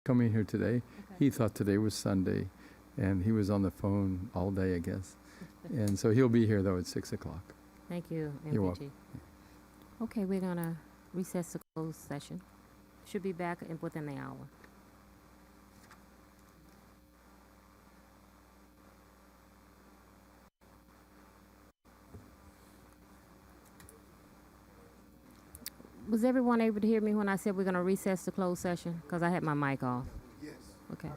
coming here today. Okay. He thought today was Sunday, and he was on the phone all day, I guess. And so he'll be here, though, at 6 o'clock. Thank you, MPG. You're welcome. Okay, we're going to recess the closed session. Should be back within the hour. Was everyone able to hear me when I said we're going to recess the closed session? Because I had my mic off. Yes. Okay.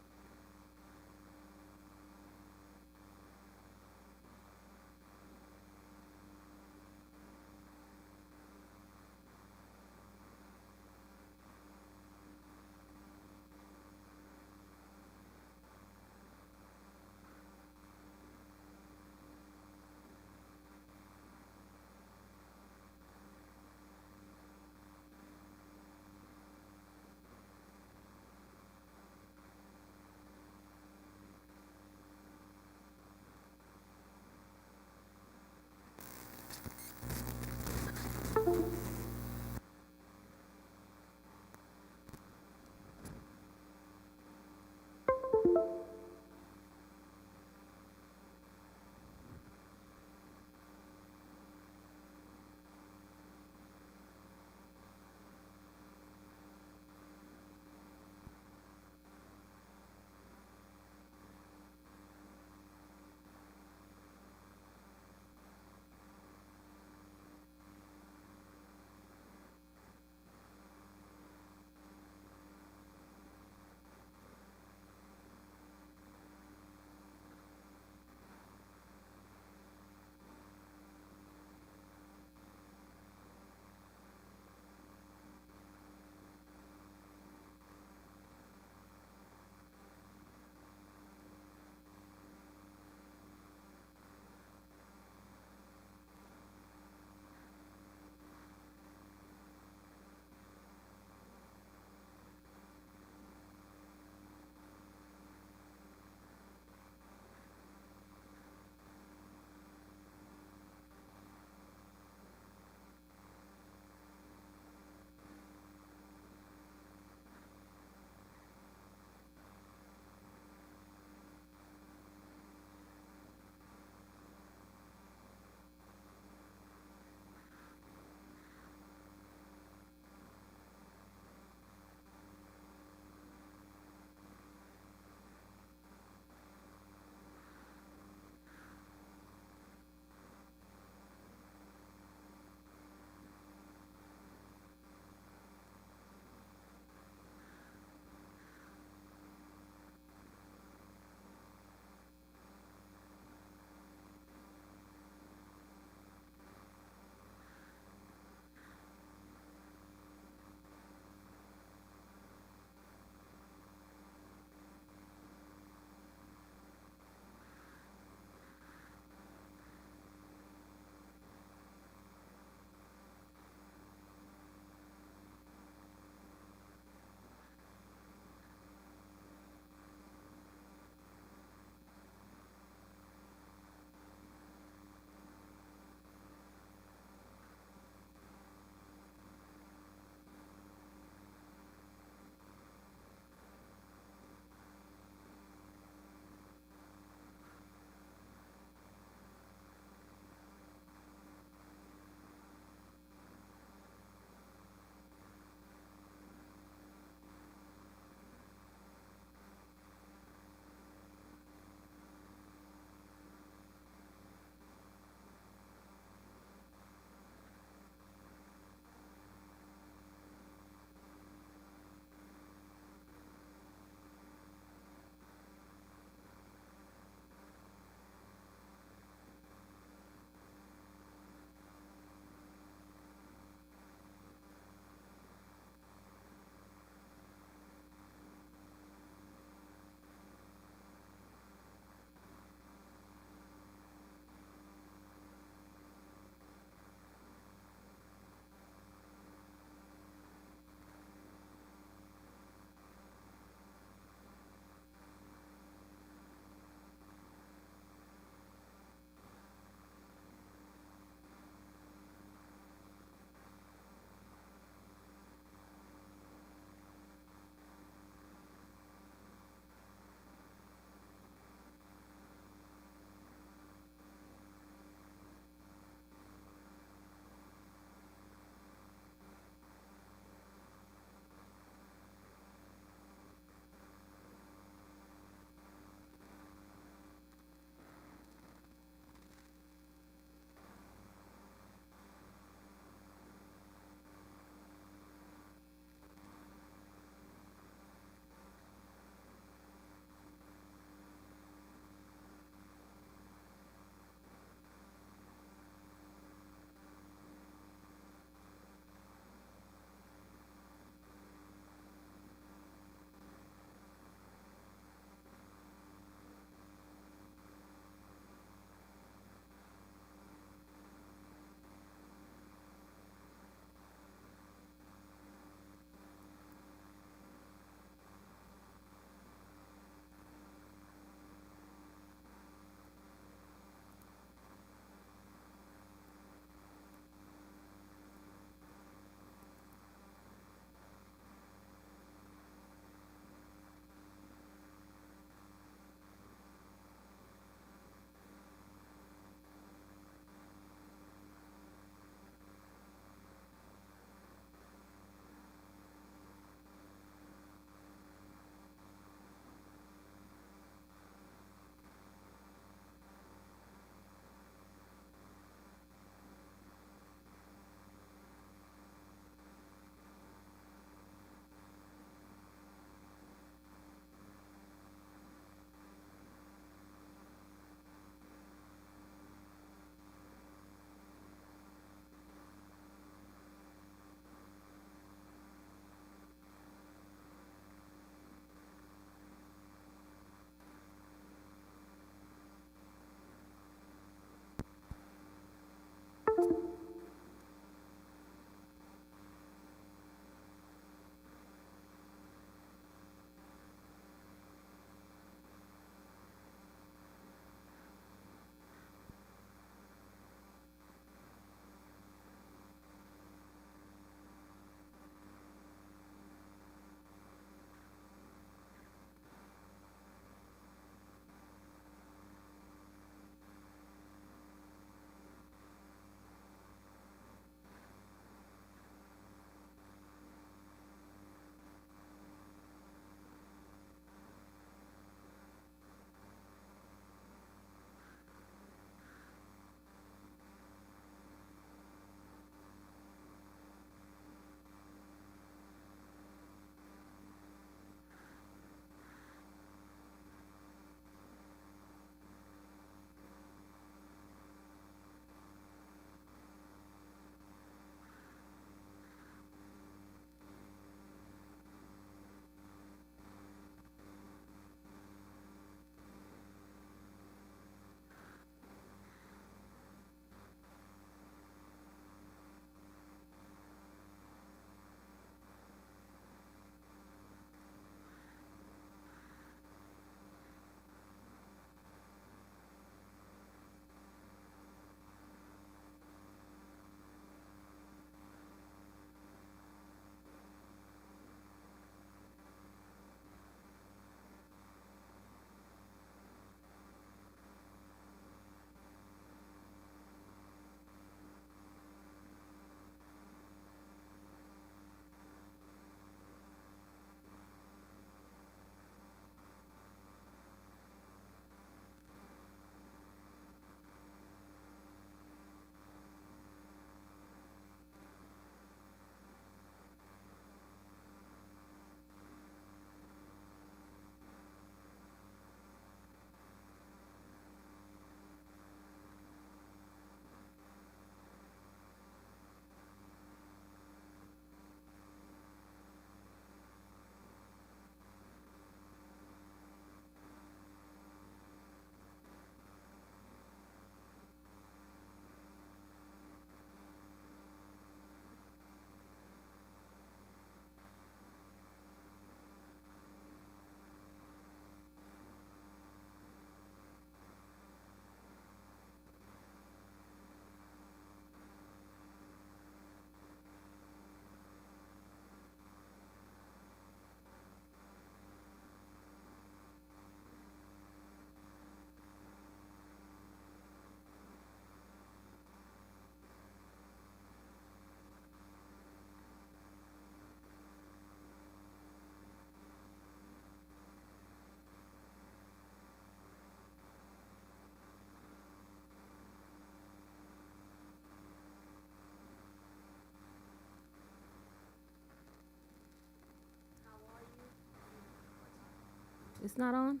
It's not on?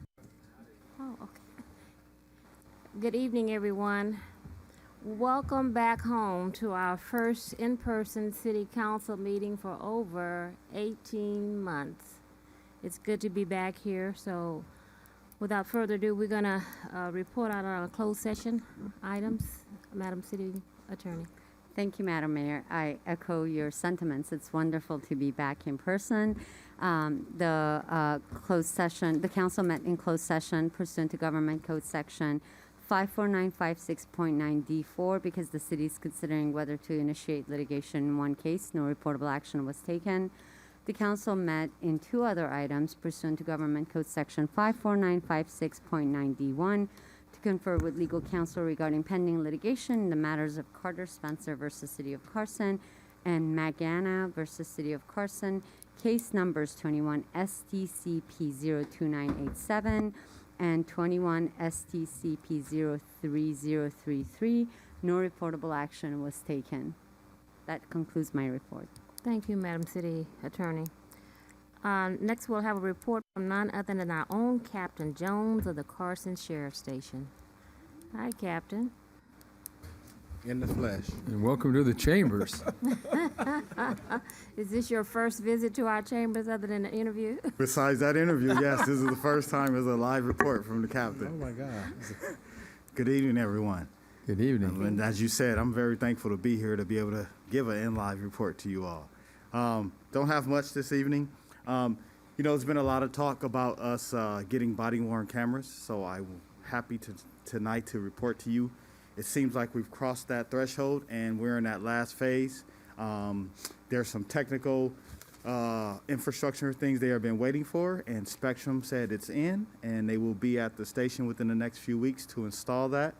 Oh, okay. Good evening, everyone. Welcome back home to our first in-person city council meeting for over 18 months. It's good to be back here, so without further ado, we're gonna report out on our closed session items. Madam City Attorney. Thank you, Madam Mayor. I echo your sentiments. It's wonderful to be back in person. The council met in closed session pursuant to Government Code Section 54956.9D4 because the city is considering whether to initiate litigation in one case. No reportable action was taken. The council met in two other items pursuant to Government Code Section 54956.9D1 to confer with legal counsel regarding pending litigation in the matters of Carter Spencer versus City of Carson and Magana versus City of Carson, case numbers 21 STCP 02987 and 21 STCP 03033. No reportable action was taken. That concludes my report. Thank you, Madam City Attorney. Next, we'll have a report from none other than our own Captain Jones of the Carson Sheriff Station. Hi, Captain. In the flesh. And welcome to the chambers. Is this your first visit to our chambers other than the interview? Besides that interview, yes, this is the first time as a live report from the captain. Oh my God. Good evening, everyone. Good evening. And as you said, I'm very thankful to be here to be able to give an in-live report to you all. Don't have much this evening. There's been a lot of talk about us getting body-worn cameras, so I'm happy tonight to report to you. It seems like we've crossed that threshold, and we're in that last phase. There's some technical infrastructure things they have been waiting for, and Spectrum said it's in, and they will be at the station within the next few weeks to install that.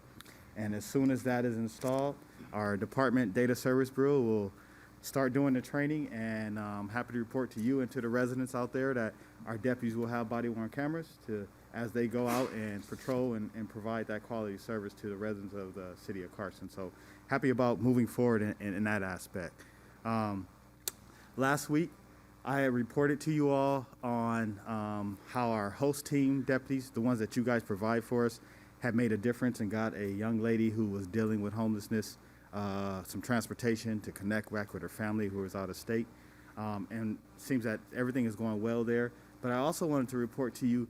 And as soon as that is installed, our Department Data Service Bureau will start doing the training, and I'm happy to report to you and to the residents out there that our deputies will have body-worn cameras as they go out and patrol and provide that quality service to the residents of the city of Carson. So happy about moving forward in that aspect. Last week, I had reported to you all on how our host team deputies, the ones that you guys provide for us, had made a difference and got a young lady who was dealing with homelessness some transportation to connect back with her family who was out of state. And it seems that everything is going well there. But I also wanted to report to you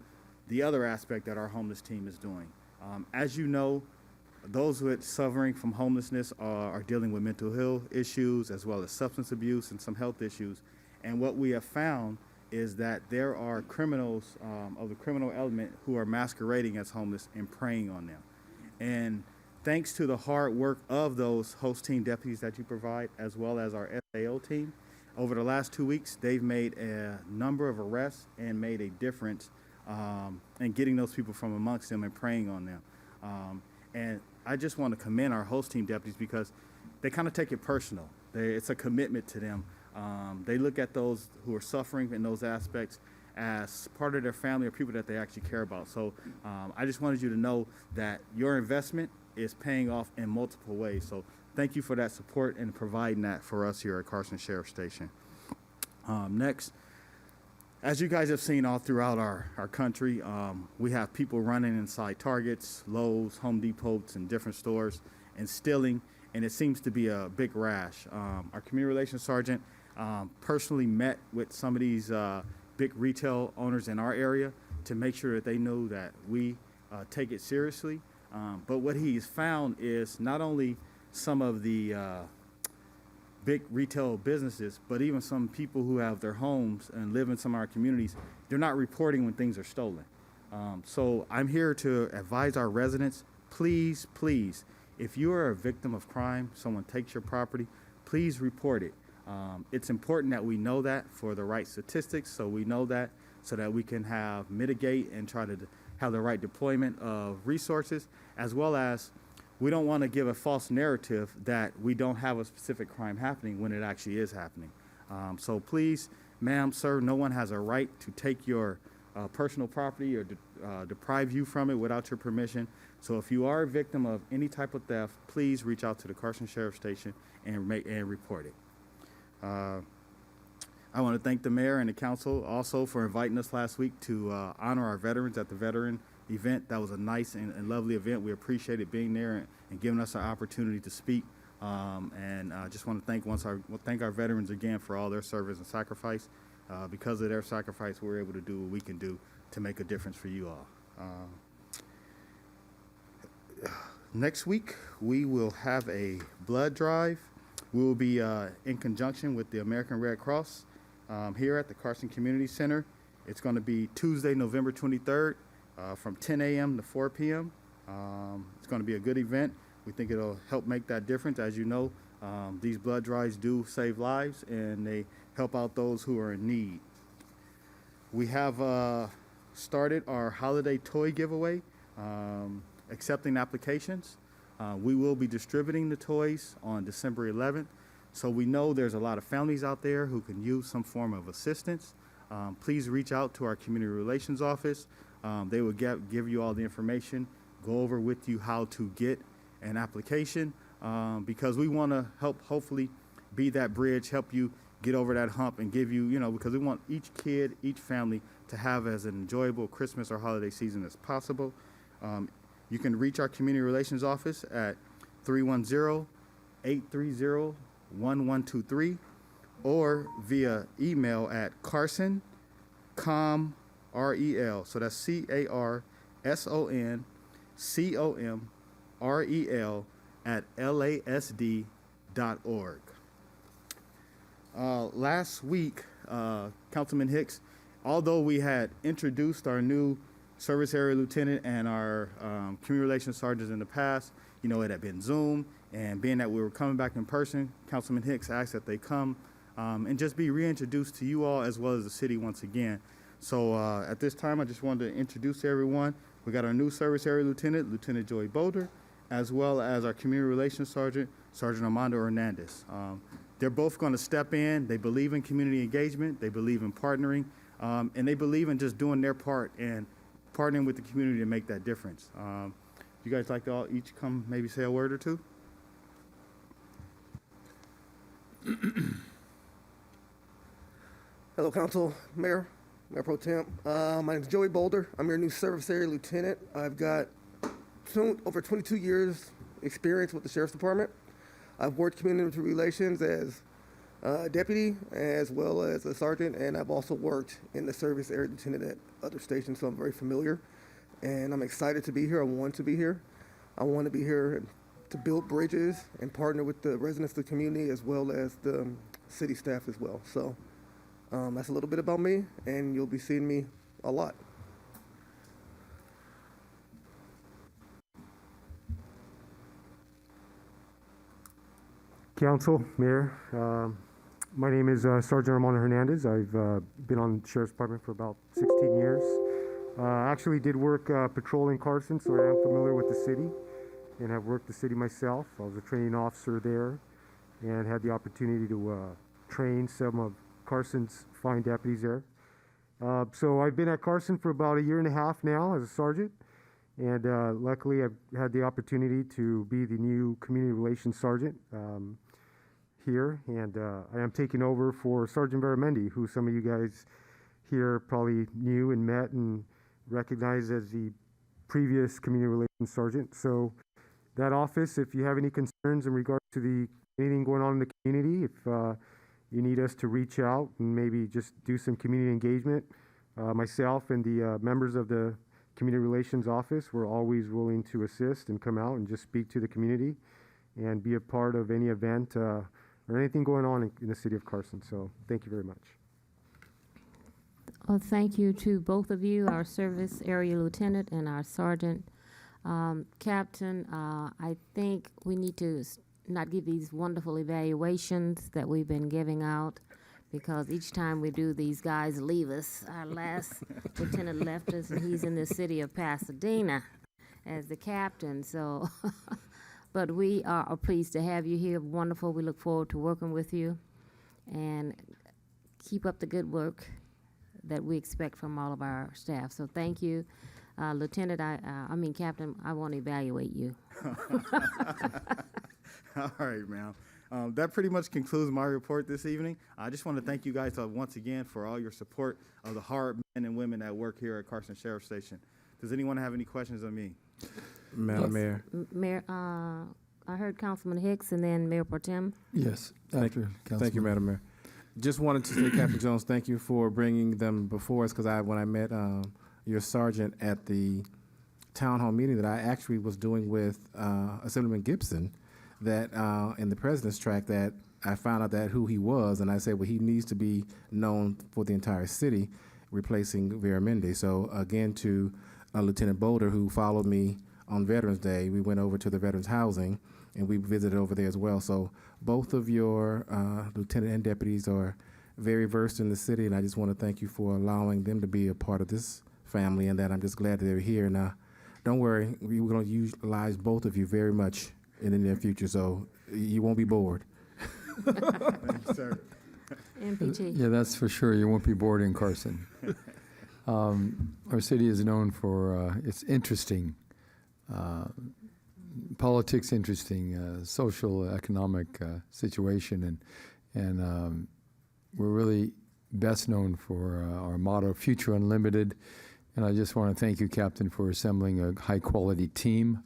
the other aspect that our homeless team is doing. As you know, those who are suffering from homelessness are dealing with mental health issues as well as substance abuse and some health issues. And what we have found is that there are criminals of the criminal element who are masquerading as homeless and preying on them. And thanks to the hard work of those host team deputies that you provide, as well as our SAO team, over the last 2 weeks, they've made a number of arrests and made a difference in getting those people from amongst them and preying on them. And I just want to commend our host team deputies because they kind of take it personal. It's a commitment to them. They look at those who are suffering in those aspects as part of their family or people that they actually care about. So I just wanted you to know that your investment is paying off in multiple ways. So thank you for that support and providing that for us here at Carson Sheriff Station. Next, as you guys have seen all throughout our country, we have people running inside Targets, Lowe's, Home Depots, and different stores and stealing, and it seems to be a big rash. Our community relations sergeant personally met with some of these big retail owners in our area to make sure that they know that we take it seriously. But what he's found is not only some of the big retail businesses, but even some people who have their homes and live in some of our communities, they're not reporting when things are stolen. So I'm here to advise our residents, please, if you are a victim of crime, someone takes your property, please report it. It's important that we know that for the right statistics, so we know that so that we can mitigate and try to have the right deployment of resources, as well as we don't want to give a false narrative that we don't have a specific crime happening when it actually is happening. So please, ma'am, sir, no one has a right to take your personal property or deprive you from it without your permission. So if you are a victim of any type of theft, please reach out to the Carson Sheriff Station and report it. I want to thank the mayor and the council also for inviting us last week to honor our veterans at the veteran event. That was a nice and lovely event. We appreciated being there and giving us an opportunity to speak. And I just want to thank our veterans again for all their service and sacrifice. Because of their sacrifice, we're able to do what we can do to make a difference for you all. Next week, we will have a blood drive. We will be in conjunction with the American Red Cross here at the Carson Community Center. It's going to be Tuesday, November 23rd from 10 a.m. to 4 p.m. It's going to be a good event. We think it'll help make that difference. As you know, these blood drives do save lives, and they help out those who are in need. We have started our holiday toy giveaway, accepting applications. We will be distributing the toys on December 11th. So we know there's a lot of families out there who can use some form of assistance. Please reach out to our community relations office. They will give you all the information, go over with you how to get an application, because we want to help hopefully be that bridge, help you get over that hump and give you, because we want each kid, each family to have as an enjoyable Christmas or holiday season as possible. You can reach our community relations office at 310-830-1123 or via email at Carson, REL. So that's CARSONCOMREL at LASD.org. Last week, Councilman Hicks, although we had introduced our new service area lieutenant and our community relations sergeants in the past, it had been Zoom, and being that we were coming back in person, Councilman Hicks asked that they come and just be reintroduced to you all as well as the city once again. So at this time, I just wanted to introduce everyone. We got our new service area lieutenant, Lieutenant Joey Boulder, as well as our community relations sergeant, Sergeant Armando Hernandez. They're both going to step in. They believe in community engagement. They believe in partnering, and they believe in just doing their part and partnering with the community to make that difference. You guys like to all each come maybe say a word or two? Hello, Council, Mayor Pro Temp. My name is Joey Boulder. I'm your new service area lieutenant. I've got over 22 years experience with the Sheriff's Department. I've worked community relations as a deputy as well as a sergeant, and I've also worked in the service area lieutenant at other stations, so I'm very familiar. And I'm excited to be here. I want to be here. I want to be here to build bridges and partner with the residents of the community as well as the city staff as well. So that's a little bit about me, and you'll be seeing me a lot. Council, Mayor, my name is Sergeant Armando Hernandez. I've been on the Sheriff's Department for about 16 years. Actually did work patrolling Carson, so I am familiar with the city and have worked the city myself. I was a training officer there and had the opportunity to train some of Carson's fine deputies there. So I've been at Carson for about a year and a half now as a sergeant, and luckily I've had the opportunity to be the new community relations sergeant here, and I am taking over for Sergeant Baramendi, who some of you guys here probably knew and met and recognized as the previous community relations sergeant. So that office, if you have any concerns in regard to anything going on in the community, if you need us to reach out and maybe just do some community engagement, myself and the members of the community relations office, we're always willing to assist and come out and just speak to the community and be a part of any event or anything going on in the city of Carson. So thank you very much. Well, thank you to both of you, our service area lieutenant and our sergeant. Captain, I think we need to not give these wonderful evaluations that we've been giving out, because each time we do, these guys leave us. Our last lieutenant left us, and he's in the city of Pasadena as the captain. So, but we are pleased to have you here. Wonderful. We look forward to working with you, and keep up the good work that we expect from all of our staff. So thank you. Lieutenant, Captain, I want to evaluate you. All right, ma'am. That pretty much concludes my report this evening. I just want to thank you guys once again for all your support of the hard men and women that work here at Carson Sheriff Station. Does anyone have any questions of me? Madam Mayor. Mayor, I heard Councilman Hicks and then Mayor Pro Tem. Yes, after Councilman. Thank you, Madam Mayor. Just wanted to say, Captain Jones, thank you for bringing them before us, because when I met your sergeant at the town hall meeting that I actually was doing with Assemblyman Gibson, that in the president's track, that I found out that who he was, and I said, well, he needs to be known for the entire city, replacing Vera Mendes. So again, to Lieutenant Boulder, who followed me on Veterans Day, we went over to the Veterans Housing, and we visited over there as well. So both of your lieutenant and deputies are very versed in the city, and I just want to thank you for allowing them to be a part of this family, and that I'm just glad that they're here. Now, don't worry, we're going to utilize both of you very much in the near future, so you won't be bored. Thank you, sir. MPT. Yeah, that's for sure. You won't be bored in Carson. Our city is known for its interesting politics, interesting social, economic situation, and we're really best known for our motto, Future Unlimited. And I just want to thank you, Captain, for assembling a high-quality team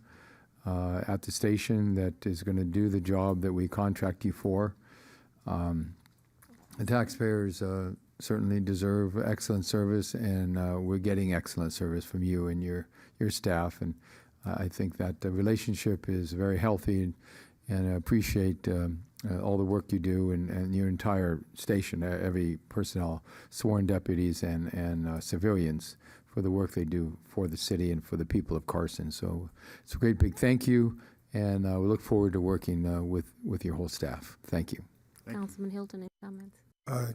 at the station that is going to do the job that we contract you for. The taxpayers certainly deserve excellent service, and we're getting excellent service from you and your staff. And I think that the relationship is very healthy, and I appreciate all the work you do and your entire station, every personnel, sworn deputies and civilians, for the work they do for the city and for the people of Carson. So it's a great big thank you, and we look forward to working with your whole staff. Thank you. Councilman Hilton, any comments?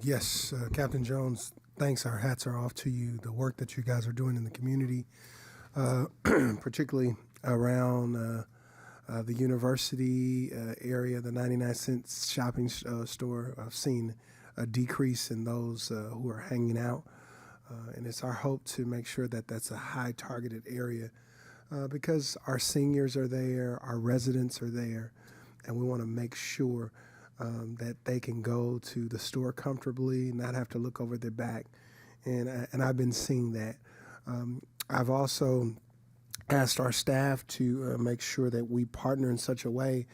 Yes, Captain Jones, thanks. Our hats are off to you. The work that you guys are doing in the community, particularly around the university area, the 99-cent shopping store. I've seen a decrease in those who are hanging out. And it's our hope to make sure that that's a high targeted area because our seniors are there, our residents are there, and we want to make sure that they can go to the store comfortably, not have to look over their back. And I've been seeing that. I've also asked our staff to make sure that we partner in such a way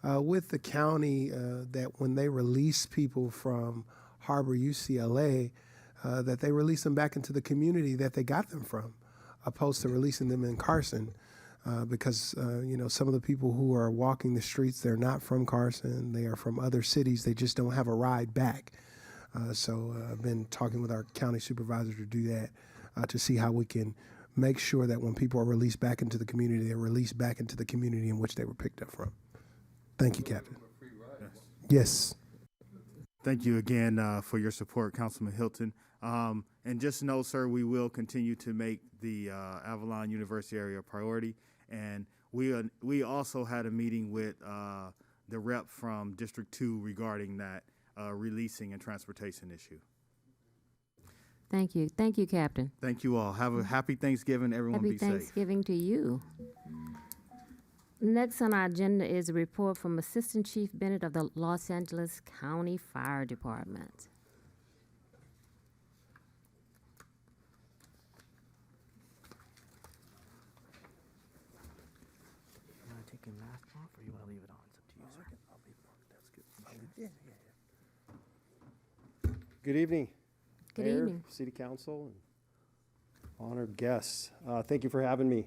with the county that when they release people from Harbor UCLA, that they release them back into the community that they got them from, opposed to releasing them in Carson, because some of the people who are walking the streets, they're not from Carson, they are from other cities, they just don't have a ride back. So I've been talking with our county supervisor to do that, to see how we can make sure that when people are released back into the community, they're released back into the community in which they were picked up from. Thank you, Captain. Yes. Thank you again for your support, Councilman Hilton. And just know, sir, we will continue to make the Avalon University area a priority. And we also had a meeting with the rep from District 2 regarding that releasing and transportation issue. Thank you. Thank you, Captain. Thank you all. Have a happy Thanksgiving. Everyone Happy be safe. Thanksgiving to you. Next on our agenda is a report from Assistant Chief Bennett of the Los Angeles County Fire Department. Take your mask off, or you want to leave it on? It's up to you, sir. I'll leave it on. That's good. Good evening. Good Mayor, evening. City Council, and honored guests. Thank you for having me.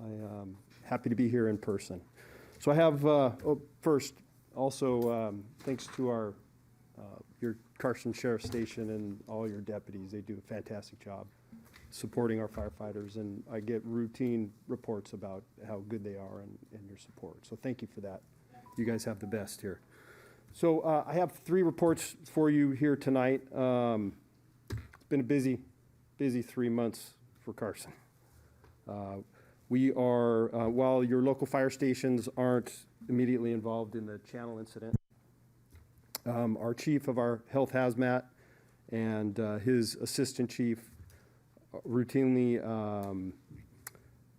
I'm happy to be here in person. So I have, first, also, thanks to your Carson Sheriff Station and all your deputies. They do a fantastic job supporting our firefighters, and I get routine reports about how good they are and your support. So thank you for that. You guys have the best here. So I have 3 reports for you here tonight. It's been a busy 3 months for Carson. We are, while your local fire stations aren't immediately involved in the channel incident, our chief of our health hazmat and his assistant chief routinely,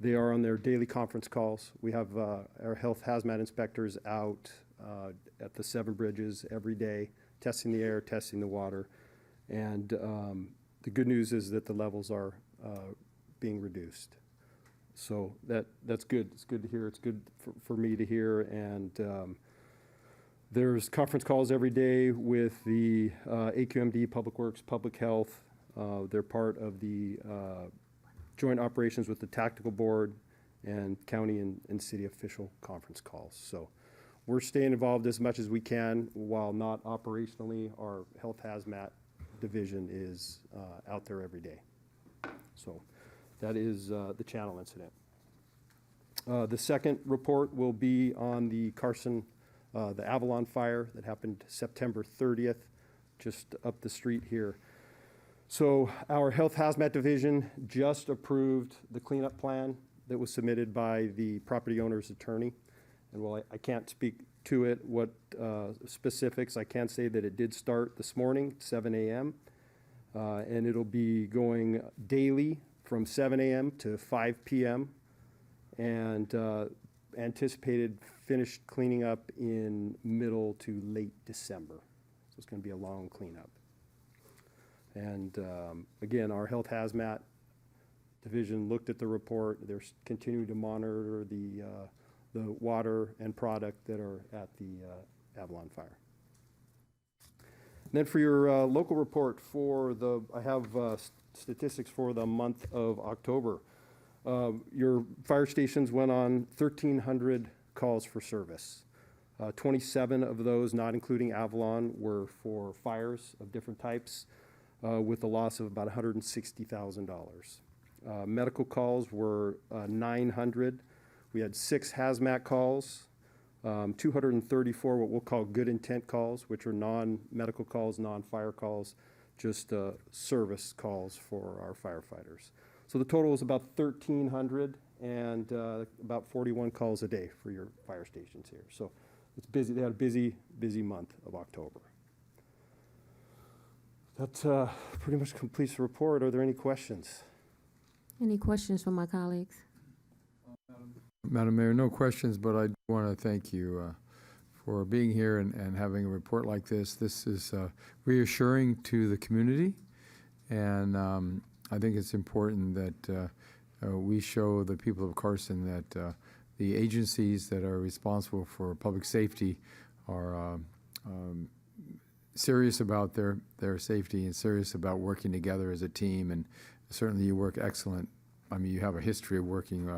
they are on their daily conference calls. We have our health hazmat inspectors out at the 7 bridges every day, testing the air, testing the water. And the good news is that the levels are being reduced. So that's good. It's good to hear. It's good for me to hear. And there's conference calls every day with the AQMD, Public Works, Public Health. They're part of the joint operations with the Tactical Board and county and city official conference calls. So we're staying involved as much as we can while not operationally. Our health hazmat division is out there every day. So that is the Channel incident. The second report will be on the Carson, the Avalon fire that happened September 30th, just up the street here. So our health hazmat division just approved the cleanup plan that was submitted by the property owner's attorney. And while I can't speak to it, what specifics, I can say that it did start this morning, 7 a.m. And it'll be going daily from 7 a.m. to 5 p.m. and anticipated finished cleaning up in middle to late December. So it's going to be a long cleanup. And again, our health hazmat division looked at the report. They're continuing to monitor the water and product that are at the Avalon fire. And then for your local report I have statistics for the month of October. Your fire stations went on 1,300 calls for service. 27 of those, not including Avalon, were for fires of different types with a loss of about $160,000. Medical calls were 900. We had 6 hazmat calls, 234 what we'll call good intent calls, which are non-medical calls, non-fire calls, just service calls for our firefighters. So the total is about 1,300 and about 41 calls a day for your fire stations here. So it's busy. They had a busy month of October. That pretty much completes the report. Are there any questions? Any questions from my colleagues? Madam Mayor, no questions, but I want to thank you for being here and having a report like this. This is reassuring to the community, and I think it's important that we show the people of Carson that the agencies that are responsible for public safety are serious about their safety and serious about working together as a team, and certainly you work excellent. I mean, you have a history of working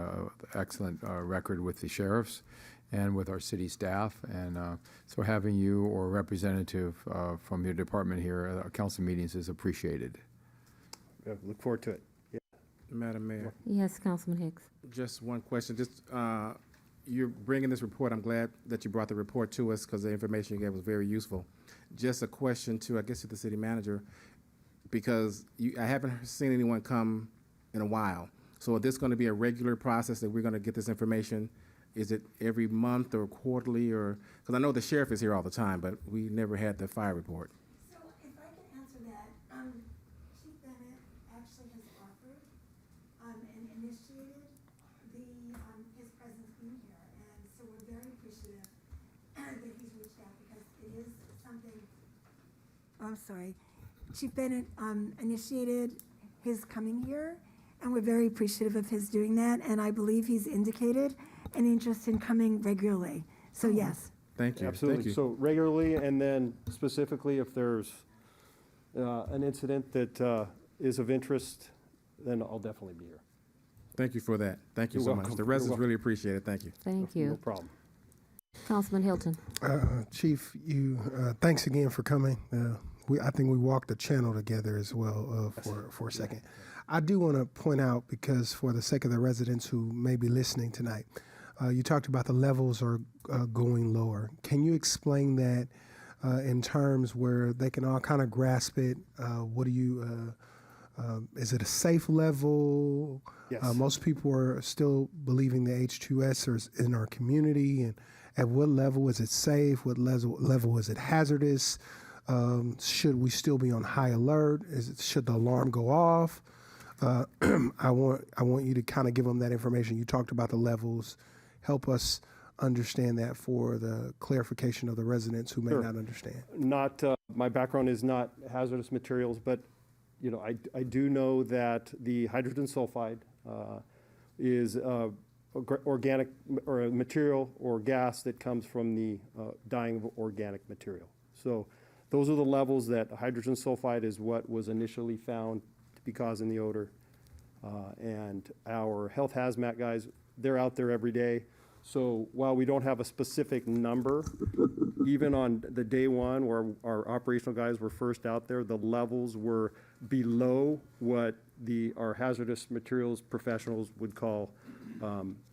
excellent record with the sheriffs and with our city staff, and so having you or a representative from your department here at our council meetings is appreciated. Yeah, look forward to it. Yeah. Madam Mayor, Yes, Councilman Hicks. just one question. Just you're bringing this report. I'm glad that you brought the report to us because the information you gave was very useful. Just a question to, I guess, to the city manager, because I haven't seen anyone come in a while. So is this going to be a regular process that we're going to get this information? Is it every month or quarterly, or because I know the sheriff is here all the time, but we never had the fire report. So if I can answer that, Chief Bennett actually has offered and initiated his presence being here, and so we're very appreciative that he's reached out because it is something. I'm sorry, Chief Bennett initiated his coming here, and we're very appreciative of his doing that, and I believe he's indicated an interest in coming regularly. So yes. Thank you. Absolutely. Thank you. So regularly, and then specifically if there's an incident that is of interest, then I'll definitely be here. Thank you for that. Thank you You're so welcome. much. The You're residents welcome. really appreciate it. Thank you. Thank No you. problem. Councilman Hilton. Chief, thanks again for coming. I think we walked the channel together as well for a second. I do want to point out, because for the sake of the residents who may be listening tonight, you talked about the levels are going lower. Can you explain that in terms where they can all kind of grasp it? What do you, is it a safe level? Yes. Most people are still believing the H2S is in our community, and at what level is it safe? What level is it hazardous? Should we still be on high alert? Should the alarm go off? I want you to kind of give them that information. You talked about the levels. Help us understand that for the clarification of the residents who may Sure. not understand? Not, my background is not hazardous materials, but, you know, I do know that the hydrogen sulfide is organic, or a material or gas that comes from the dying of organic material. So those are the levels that hydrogen sulfide is what was initially found to be causing the odor. And our health hazmat guys, they're out there every day. So while we don't have a specific number, even on the day one where our operational guys were first out there, the levels were below what our hazardous materials professionals would call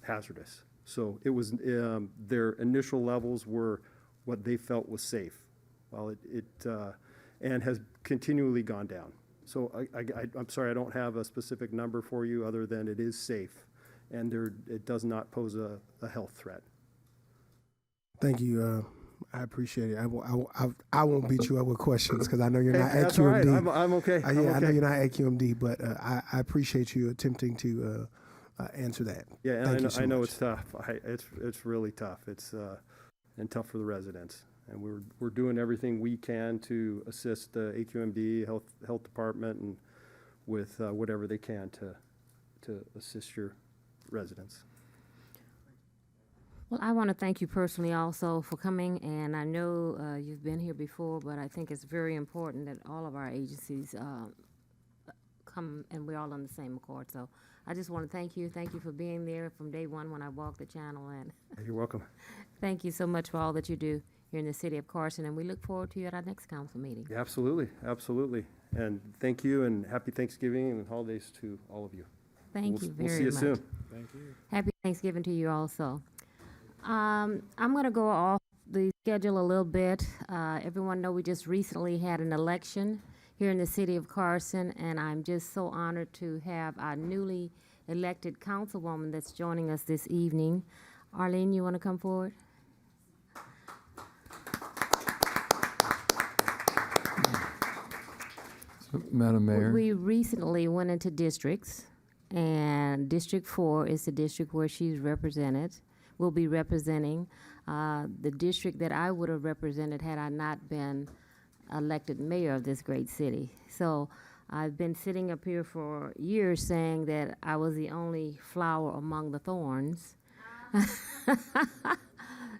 hazardous. So it was, their initial levels were what they felt was safe. Well, and has continually gone down. So I'm sorry, I don't have a specific number for you other than it is safe, and it does not pose a health threat. Thank you. I appreciate it. I won't beat you up with questions because I know you're not at That's all right. QMD. I'm okay. I'm I know okay. you're not at QMD, but I appreciate you attempting to answer that. Yeah, and Thank you so I know much. it's tough. It's really tough. It's and tough for the residents. And we're doing everything we can to assist the AQMD health department and with whatever they can to assist your residents. Well, I want to thank you personally also for coming, and I know you've been here before, but I think it's very important that all of our agencies come and we're all on the same accord. So I just want to thank you. Thank you for being there from day one when I walked the channel, and You're welcome. thank you so much for all that you do here in the city of Carson, and we look forward to you at our next council meeting. Yeah, absolutely, absolutely. And thank you, and happy Thanksgiving and holidays to all of you. Thank you very We'll see you much. soon. Happy Thanksgiving to you also. I'm going to go off the schedule a little bit. Everyone know we just recently had an election here in the city of Carson, and I'm just so honored to have our newly elected councilwoman that's joining us this evening. Arlene, you want to come forward? Madam Mayor. We recently went into districts, and District 4 is the district where she's represented, will be representing. The district that I would have represented had I not been elected mayor of this great city. So I've been sitting up here for years saying that I was the only flower among the thorns.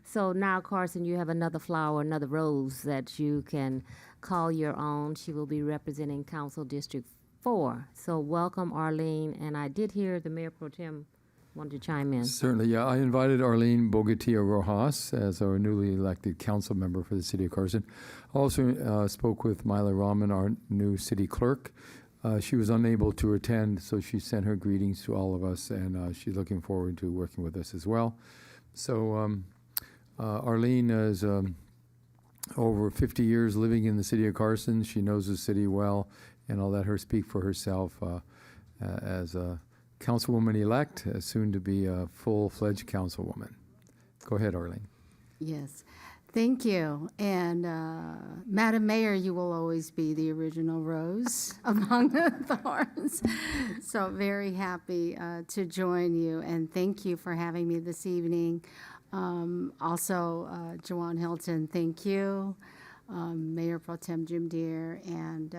So now, Carson, you have another flower, another rose that you can call your own. She will be representing Council District 4. So welcome, Arlene. And I did hear the Mayor Pro Tem wanted to chime in. Certainly, yeah. I invited Arlene Bogatia Rojas as our newly elected council member for the city of Carson. Also spoke with Mila Rahman, our new city clerk. She was unable to attend, so she sent her greetings to all of us, and she's looking forward to working with us as well. So Arlene is over 50 years living in the city of Carson. She knows the city well, and I'll let her speak for herself as a councilwoman-elect, soon to be a full-fledged councilwoman. Go ahead, Arlene. Yes, thank you. And Madam Mayor, you will always be the original rose among the thorns. So very happy to join you, and thank you for having me this evening. Also, Joanne Hilton, thank you. Mayor Pro Tem Jim Deere and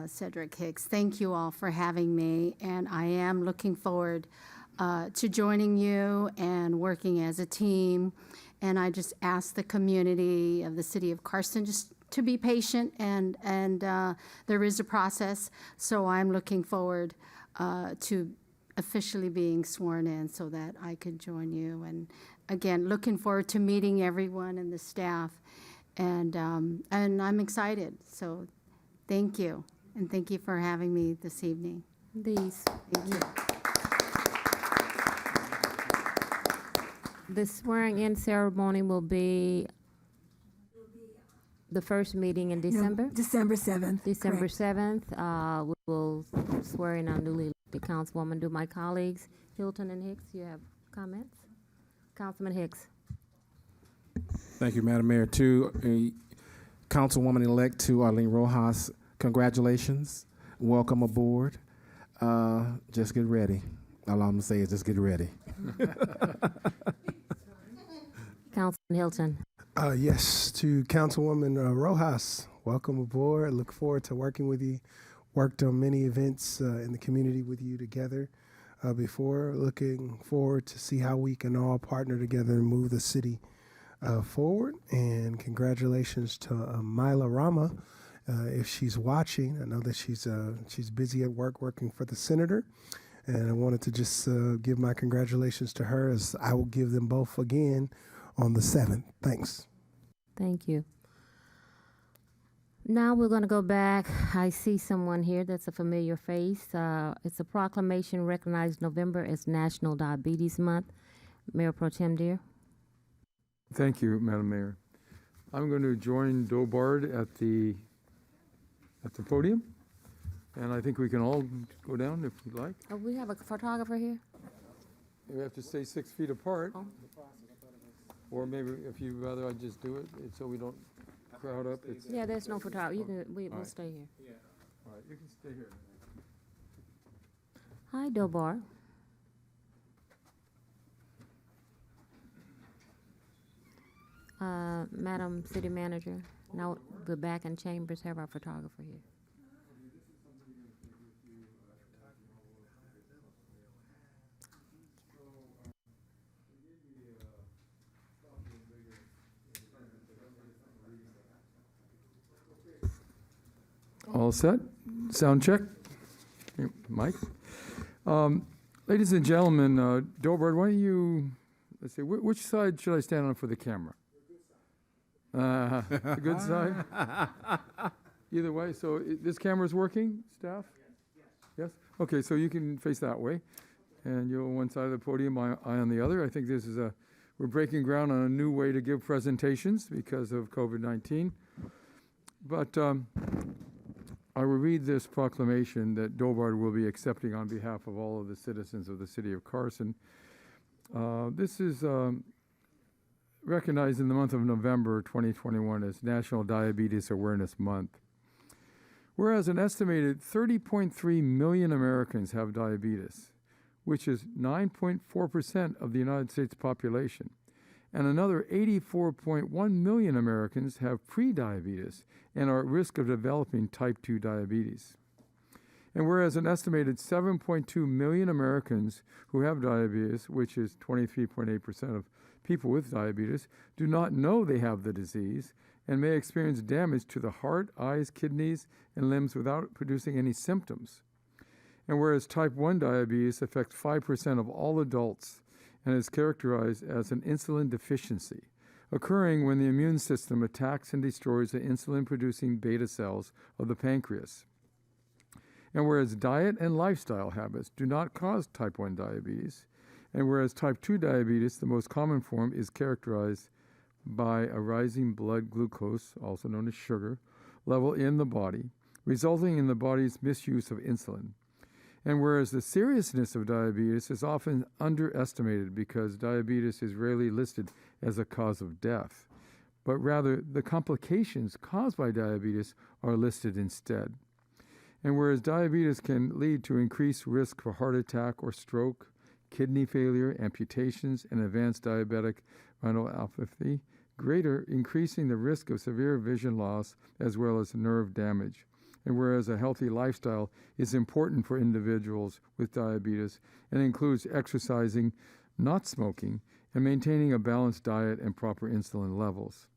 Cedric Hicks, thank you all for having me. And I am looking forward to joining you and working as a team. And I just ask the community of the city of Carson just to be patient, and there is a process. So I'm looking forward to officially being sworn in so that I could join you. And again, looking forward to meeting everyone and the staff. And I'm excited. So thank you. And thank you for having me this evening. These. Thank you. The swearing-in ceremony will be the first meeting in December? December 7th. December correct. 7th. We will swear in our newly elected councilwoman. Do my colleagues, Hilton and Hicks, you have comments? Councilman Hicks. Thank you, Madam Mayor. To Councilwoman-elect, to Arlene Rojas, congratulations. Welcome aboard. Just get ready. All I'm going to say is just get ready. Councilman Hilton. Yes, to Councilwoman Rojas, welcome aboard. Look forward to working with you. Worked on many events in the community with you together before. Looking forward to see how we can all partner together and move the city forward. And congratulations to Mila Rama. If she's watching, I know that she's busy at work working for the senator. And I wanted to just give my congratulations to her, as I will give them both again on the 7th. Thanks. Thank you. Now we're going to go back. I see someone here that's a familiar face. It's a proclamation recognized November as National Diabetes Month. Mayor Pro Tem Deere. Thank you, Madam Mayor. I'm going to join Dobard at the podium, and I think we can all go down if you'd like. Oh, we have a photographer here? We have to stay 6 feet apart, Oh. or maybe if you'd rather I just do it, so we don't crowd up. It's Yeah, there's no photographer. You can, we'll right. stay here. all right. You can stay here. Hi, Dobar. Madam City Manager, now the back and chambers have our photographer here. All set? Sound check? Yep, Mike? Ladies and gentlemen, Dobard, why don't you, let's see, which side should I stand on for the camera? The good side? Either way, so this camera's working, staff? Yes? Okay, so you can face that way, and you're on one side of the podium, I on the other. I think this is we're breaking ground on a new way to give presentations because of COVID-19. But I will read this proclamation that Dobard will be accepting on behalf of all of the citizens of the city of Carson. This is recognized in the month of November 2021 as National Diabetes Awareness Month. Whereas an estimated 30.3 million Americans have diabetes, which is 9.4% of the United States population, and another 84.1 million Americans have prediabetes and are at risk of developing type 2 diabetes. And whereas an estimated 7.2 million Americans who have diabetes, which is 23.8% of people with diabetes, do not know they have the disease and may experience damage to the heart, eyes, kidneys, and limbs without producing any symptoms. And whereas type 1 diabetes affects 5% of all adults and is characterized as an insulin deficiency, occurring when the immune system attacks and destroys the insulin-producing beta cells of the pancreas. And whereas diet and lifestyle habits do not cause type 1 diabetes, and whereas type 2 diabetes, the most common form, is characterized by a rising blood glucose, also known as sugar, level in the body, resulting in the body's misuse of insulin. And whereas the seriousness of diabetes is often underestimated because diabetes is rarely listed as a cause of death, but rather the complications caused by diabetes are listed instead. And whereas diabetes can lead to increased risk for heart attack or stroke, kidney failure, amputations, and advanced diabetic retinopathy, greater increasing the risk of severe vision loss as well as nerve damage. And whereas a healthy lifestyle is important for individuals with diabetes and includes exercising, not smoking, and maintaining a balanced diet and proper insulin levels.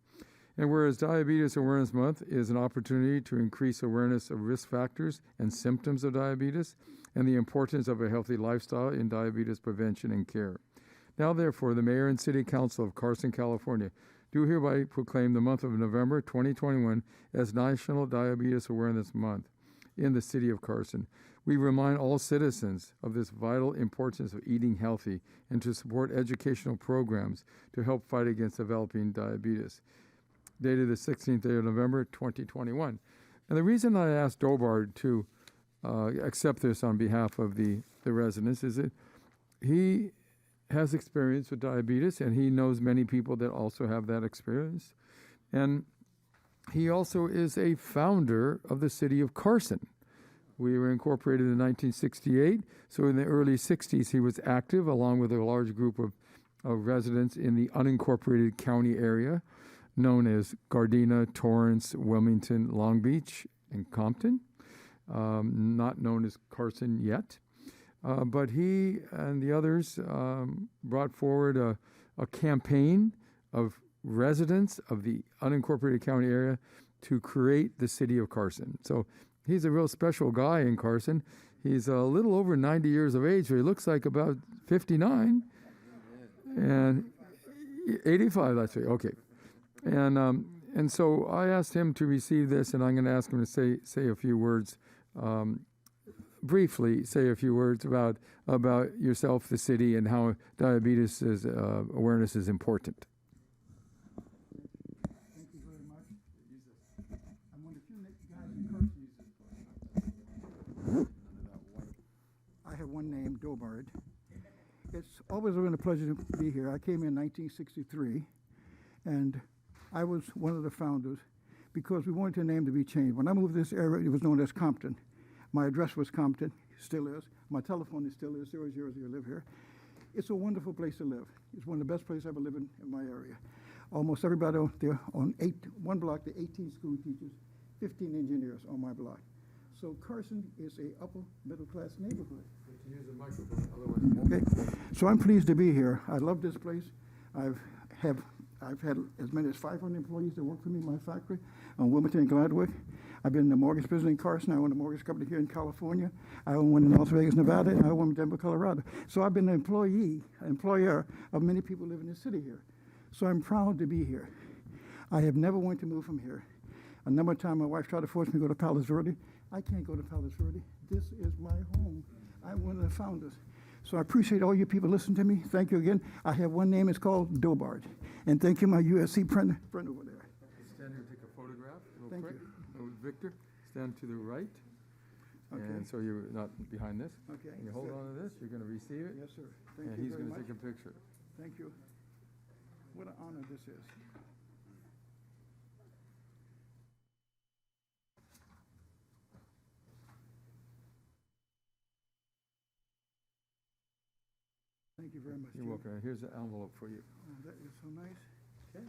And whereas Diabetes Awareness Month is an opportunity to increase awareness of risk factors and symptoms of diabetes and the importance of a healthy lifestyle in diabetes prevention and care. Now, therefore, the Mayor and City Council of Carson, California, do hereby proclaim the month of November 2021 as National Diabetes Awareness Month in the city of Carson. We remind all citizens of this vital importance of eating healthy and to support educational programs to help fight against developing diabetes. Dated the 16th day of November 2021. And the reason I asked Dobard to accept this on behalf of the residents is that he has experience with diabetes, and he knows many people that also have that experience. And he also is a founder of the city of Carson. We were incorporated in 1968, so in the early 60s he was active along with a large group of of residents in the unincorporated county area known as Gardena, Torrance, Wilmington, Long Beach, and Compton, not known as Carson yet. But he and the others brought forward a campaign of residents of the unincorporated county area to create the city of Carson. So he's a real special guy in Carson. He's a little over 90 years of age, so he looks like about 59. And 85, that's right, okay. And so I asked him to receive this, and I'm going to ask him to say a few words, briefly say a few words about yourself, the city, and how diabetes awareness is important. Thank you very much. I'm one of the few guys in Carson. I have one name, Dobard. It's always been a pleasure to be here. I came in 1963, and I was one of the founders because we wanted the name to be changed. When I moved to this area, it was known as Compton. My address was Compton, still is. My telephone is still is 000, live here. It's a wonderful place to live. It's one of the best places I've ever lived in my area. Almost everybody there on one block, the 18 school teachers, 15 engineers on my block. So Carson is a upper middle class neighborhood. Use the microphone, otherwise. Okay, so I'm pleased to be here. I love this place. I've had as many as 500 employees that work for me in my factory on Wilmington and Gladwick. I've been in the mortgage business in Carson. I own a mortgage company here in California. I own one in Las Vegas, Nevada, and I own one in Denver, Colorado. So I've been an employer of many people living in the city here. So I'm proud to be here. I have never wanted to move from here. A number of times my wife tried to force me to go to Palos Verde. I can't go to Palos Verde. This is my home. I'm one of the founders. So I appreciate all you people listening to me. Thank you again. I have one name, it's called Dobard. And thank you, my USC friend over there. Stand here and take a photograph real Thank quick. you. Victor, stand to the right. Okay. And so you're not behind this. Okay. And you hold on to this, you're going to receive it. Yes, sir. Thank And you he's very going to much. take a picture. Thank you. What an honor this is. Thank you very much. You're Joe. welcome. Here's the envelope for you. Oh, that is so nice. Okay.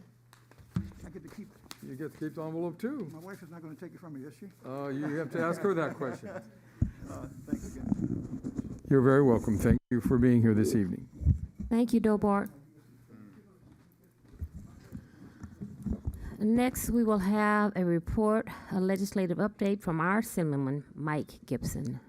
I get to keep it. You get to keep the envelope too. My wife is not going to take it from me, is she? You have to ask her that question. Thanks again. You're very welcome. Thank you for being here this evening. Thank you, Dobart. Next, we will have a report, a legislative update from our Assemblyman, Mike Gibson.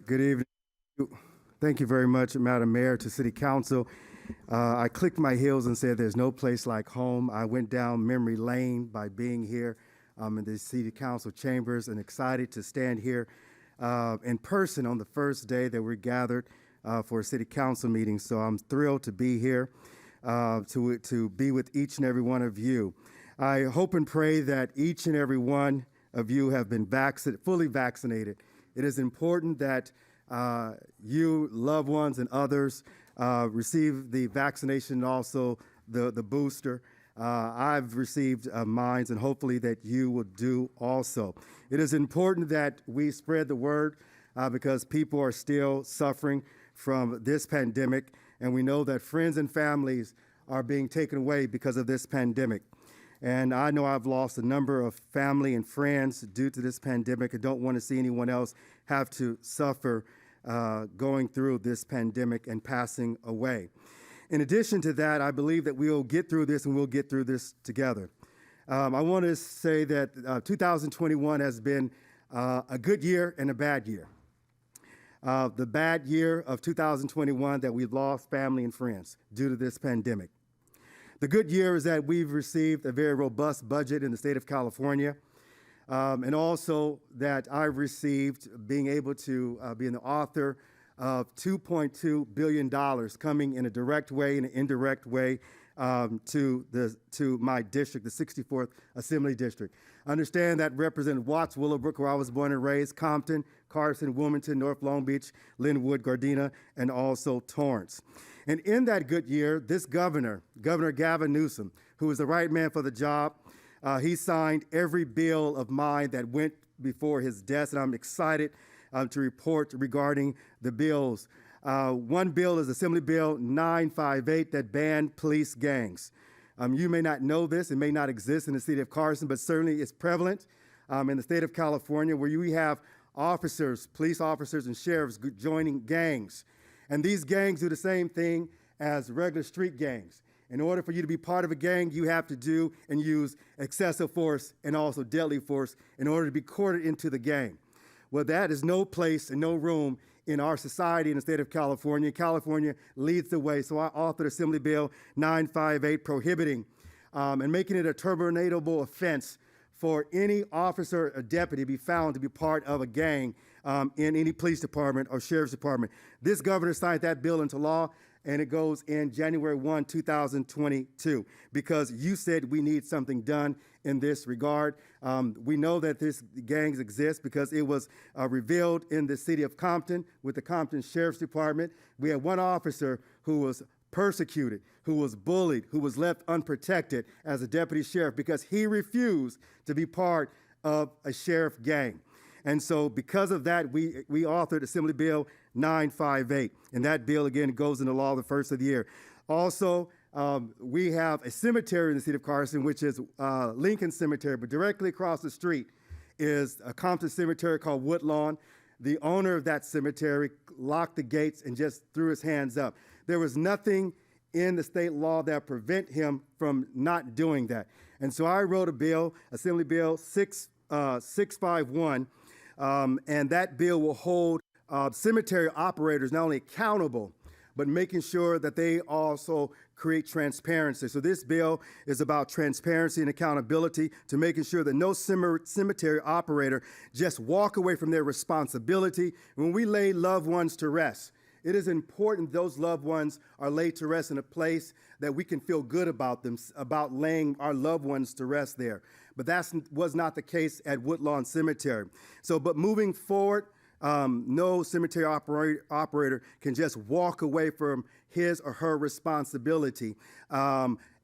Good evening. Thank you very much, Madam Mayor, to City Council. I clicked my heels and said there's no place like home. I went down memory lane by being here in the City Council chambers and excited to stand here in person on the first day that we're gathered for a City Council meeting. So I'm thrilled to be here to be with each and every one of you. I hope and pray that each and every one of you have been fully vaccinated. It is important that you, loved ones, and others receive the vaccination and also the booster. I've received mine, and hopefully that you will do also. It is important that we spread the word because people are still suffering from this pandemic, and we know that friends and families are being taken away because of this pandemic. And I know I've lost a number of family and friends due to this pandemic. I don't want to see anyone else have to suffer going through this pandemic and passing away. In addition to that, I believe that we'll get through this and we'll get through this together. I want to say that 2021 has been a good year and a bad year. The bad year of 2021 that we've lost family and friends due to this pandemic. The good year is that we've received a very robust budget in the state of California, and also that I've received being able to be the author of $2.2 billion coming in a direct way and an indirect way to my district, the 64th Assembly District. Understand that Representative Watts, Willowbrook, where I was born and raised, Compton, Carson, Wilmington, North Long Beach, Linwood, Gardena, and also Torrance. And in that good year, this Governor Gavin Newsom, who was the right man for the job, he signed every bill of mine that went before his desk, and I'm excited to report regarding the bills. One bill is Assembly Bill 958 that banned police gangs. You may not know this, it may not exist in the city of Carson, but certainly it's prevalent in the state of California, where we have officers, police officers and sheriffs joining gangs. And these gangs do the same thing as regular street gangs. In order for you to be part of a gang, you have to do and use excessive force and also deadly force in order to be courted into the gang. Well, that is no place and no room in our society in the state of California. California leads the way, so I authored Assembly Bill 958 prohibiting and making it a terminatable offense for any officer or deputy be found to be part of a gang in any police department or sheriff's department. This governor signed that bill into law, and it goes in January 1, 2022, because you said we need something done in this regard. We know that this gangs exist because it was revealed in the city of Compton with the Compton Sheriff's Department. We had one officer who was persecuted, who was bullied, who was left unprotected as a deputy sheriff because he refused to be part of a sheriff gang. And so because of that, we authored Assembly Bill 958. And that bill, again, goes into law the first of the year. Also, we have a cemetery in the city of Carson, which is Lincoln Cemetery, but directly across the street is a Compton cemetery called Woodlawn. The owner of that cemetery locked the gates and just threw his hands up. There was nothing in the state law that prevent him from not doing that. And so I wrote a bill, Assembly Bill 651, and that bill will hold cemetery operators not only accountable, but making sure that they also create transparency. So this bill is about transparency and accountability to making sure that no cemetery operator just walk away from their responsibility. When we lay loved ones to rest, it is important those loved ones are laid to rest in a place that we can feel good about them, about laying our loved ones to rest there. But that was not the case at Woodlawn Cemetery. But moving forward, no cemetery operator can just walk away from his or her responsibility.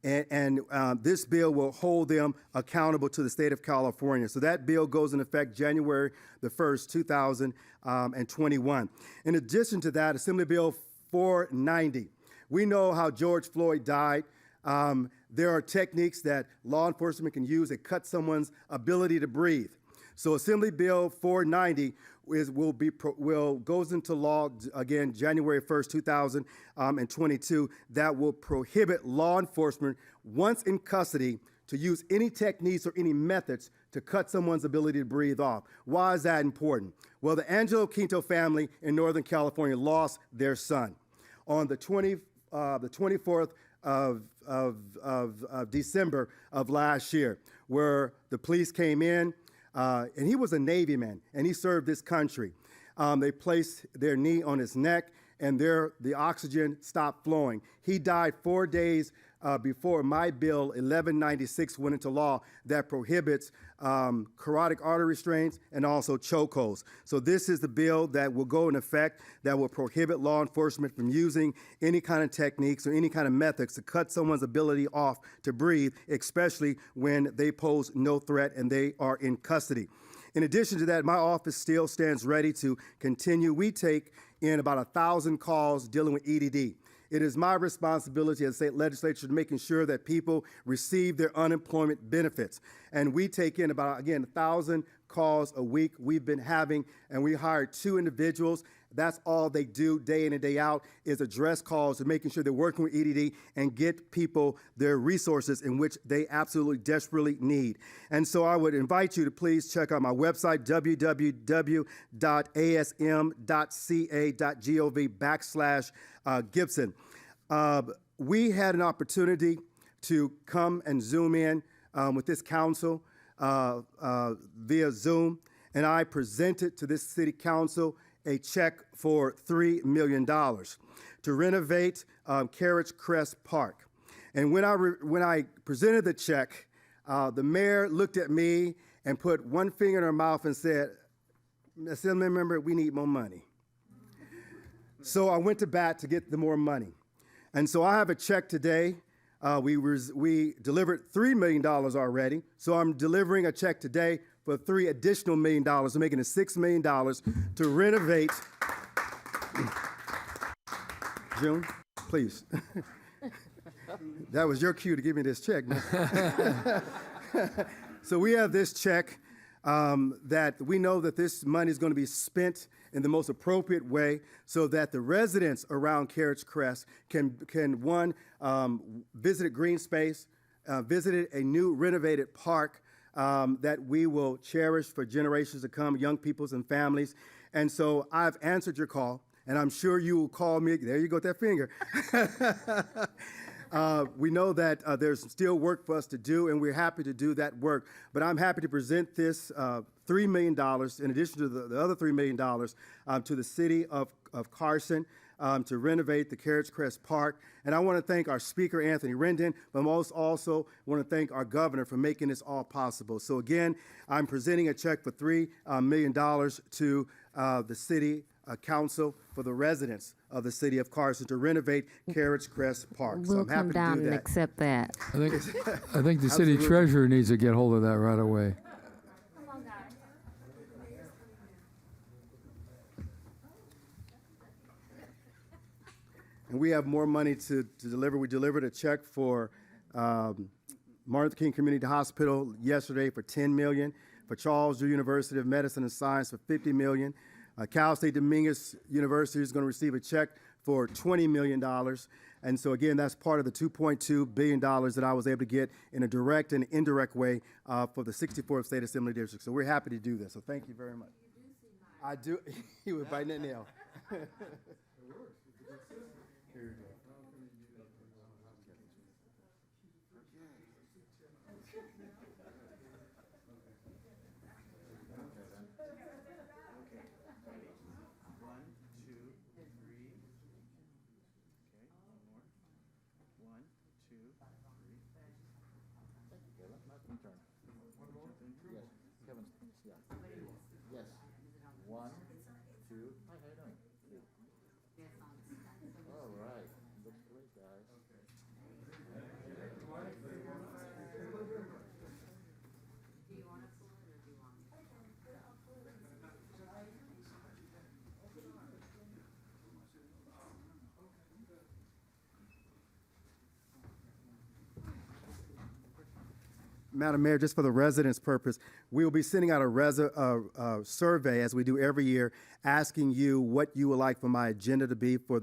This bill will hold them accountable to the state of California. So that bill goes in effect January the 1st, 2021. In addition to that, Assembly Bill 490. We know how George Floyd died. There are techniques that law enforcement can use that cut someone's ability to breathe. So Assembly Bill 490 goes into law again January 1st, 2022, that will prohibit law enforcement once in custody to use any techniques or any methods to cut someone's ability to breathe off. Why is that important? Well, the Angelo Quinto family in Northern California lost their son on the 24th of December of last year, where the police came in. And he was a Navy man, and he served this country. They placed their knee on his neck, and the oxygen stopped flowing. He died 4 days before my bill 1196 went into law that prohibits carotid artery restraints and also chokeholds. So this is the bill that will go in effect that will prohibit law enforcement from using any kind of techniques or any kind of methods to cut someone's ability off to breathe, especially when they pose no threat and they are in custody. In addition to that, my office still stands ready to continue. We take in about 1,000 calls dealing with EDD. It is my responsibility as state legislature to making sure that people receive their unemployment benefits. And we take in about, again, 1,000 calls a week we've been having, and we hired 2 individuals. That's all they do day in and day out is address calls and making sure they're working with EDD and get people their resources in which they absolutely desperately need. And so I would invite you to please check out my website, www.asm.ca.gov/Gibson. We had an opportunity to come and Zoom in with this council via Zoom, and I presented to this city council a check for $3 million to renovate Carriage Crest Park. And when I presented the check, the mayor looked at me and put one finger in her mouth and said, "Assembly member, we need more money." So I went to bat to get the more money. And so I have a check today. We delivered $3 million already. So I'm delivering a check today for $3 additional million, so making it $6 million to renovate. June, please. That was your cue to give me this check. So we have this check that we know that this money is going to be spent in the most appropriate way so that the residents around Carriage Crest can visit green space, visit a new renovated park that we will cherish for generations to come, young peoples and families. And so I've answered your call, and I'm sure you will call me. There you go with that finger. We know that there's still work for us to do, and we're happy to do that work. But I'm happy to present this $3 million, in addition to the other $3 million, to the city of Carson to renovate the Carriage Crest Park. And I want to thank our speaker, Anthony Rendon, but also want to thank our governor for making this all possible. So again, I'm presenting a check for $3 million to the city council for the residents of the city of Carson to renovate Carriage Crest Park. So We'll I'm happy come to down do and that. accept that. I think the city treasurer needs to get hold of that right away. And we have more money to deliver. We delivered a check for Martin Luther King Community Hospital yesterday for $10 million, for Charles Drew University of Medicine and Science for $50 million. Cal State Dominguez University is going to receive a check for $20 million. And so again, that's part of the $2.2 billion that I was able to get in a direct and indirect way for the 64th State Assembly District. So we're happy to do this. So thank you very much. I do. He was biting that nail. Here you go. Madam Mayor, just for the residents' purpose, we will be sending out a survey, as we do every year, asking you what you would like for my agenda to be for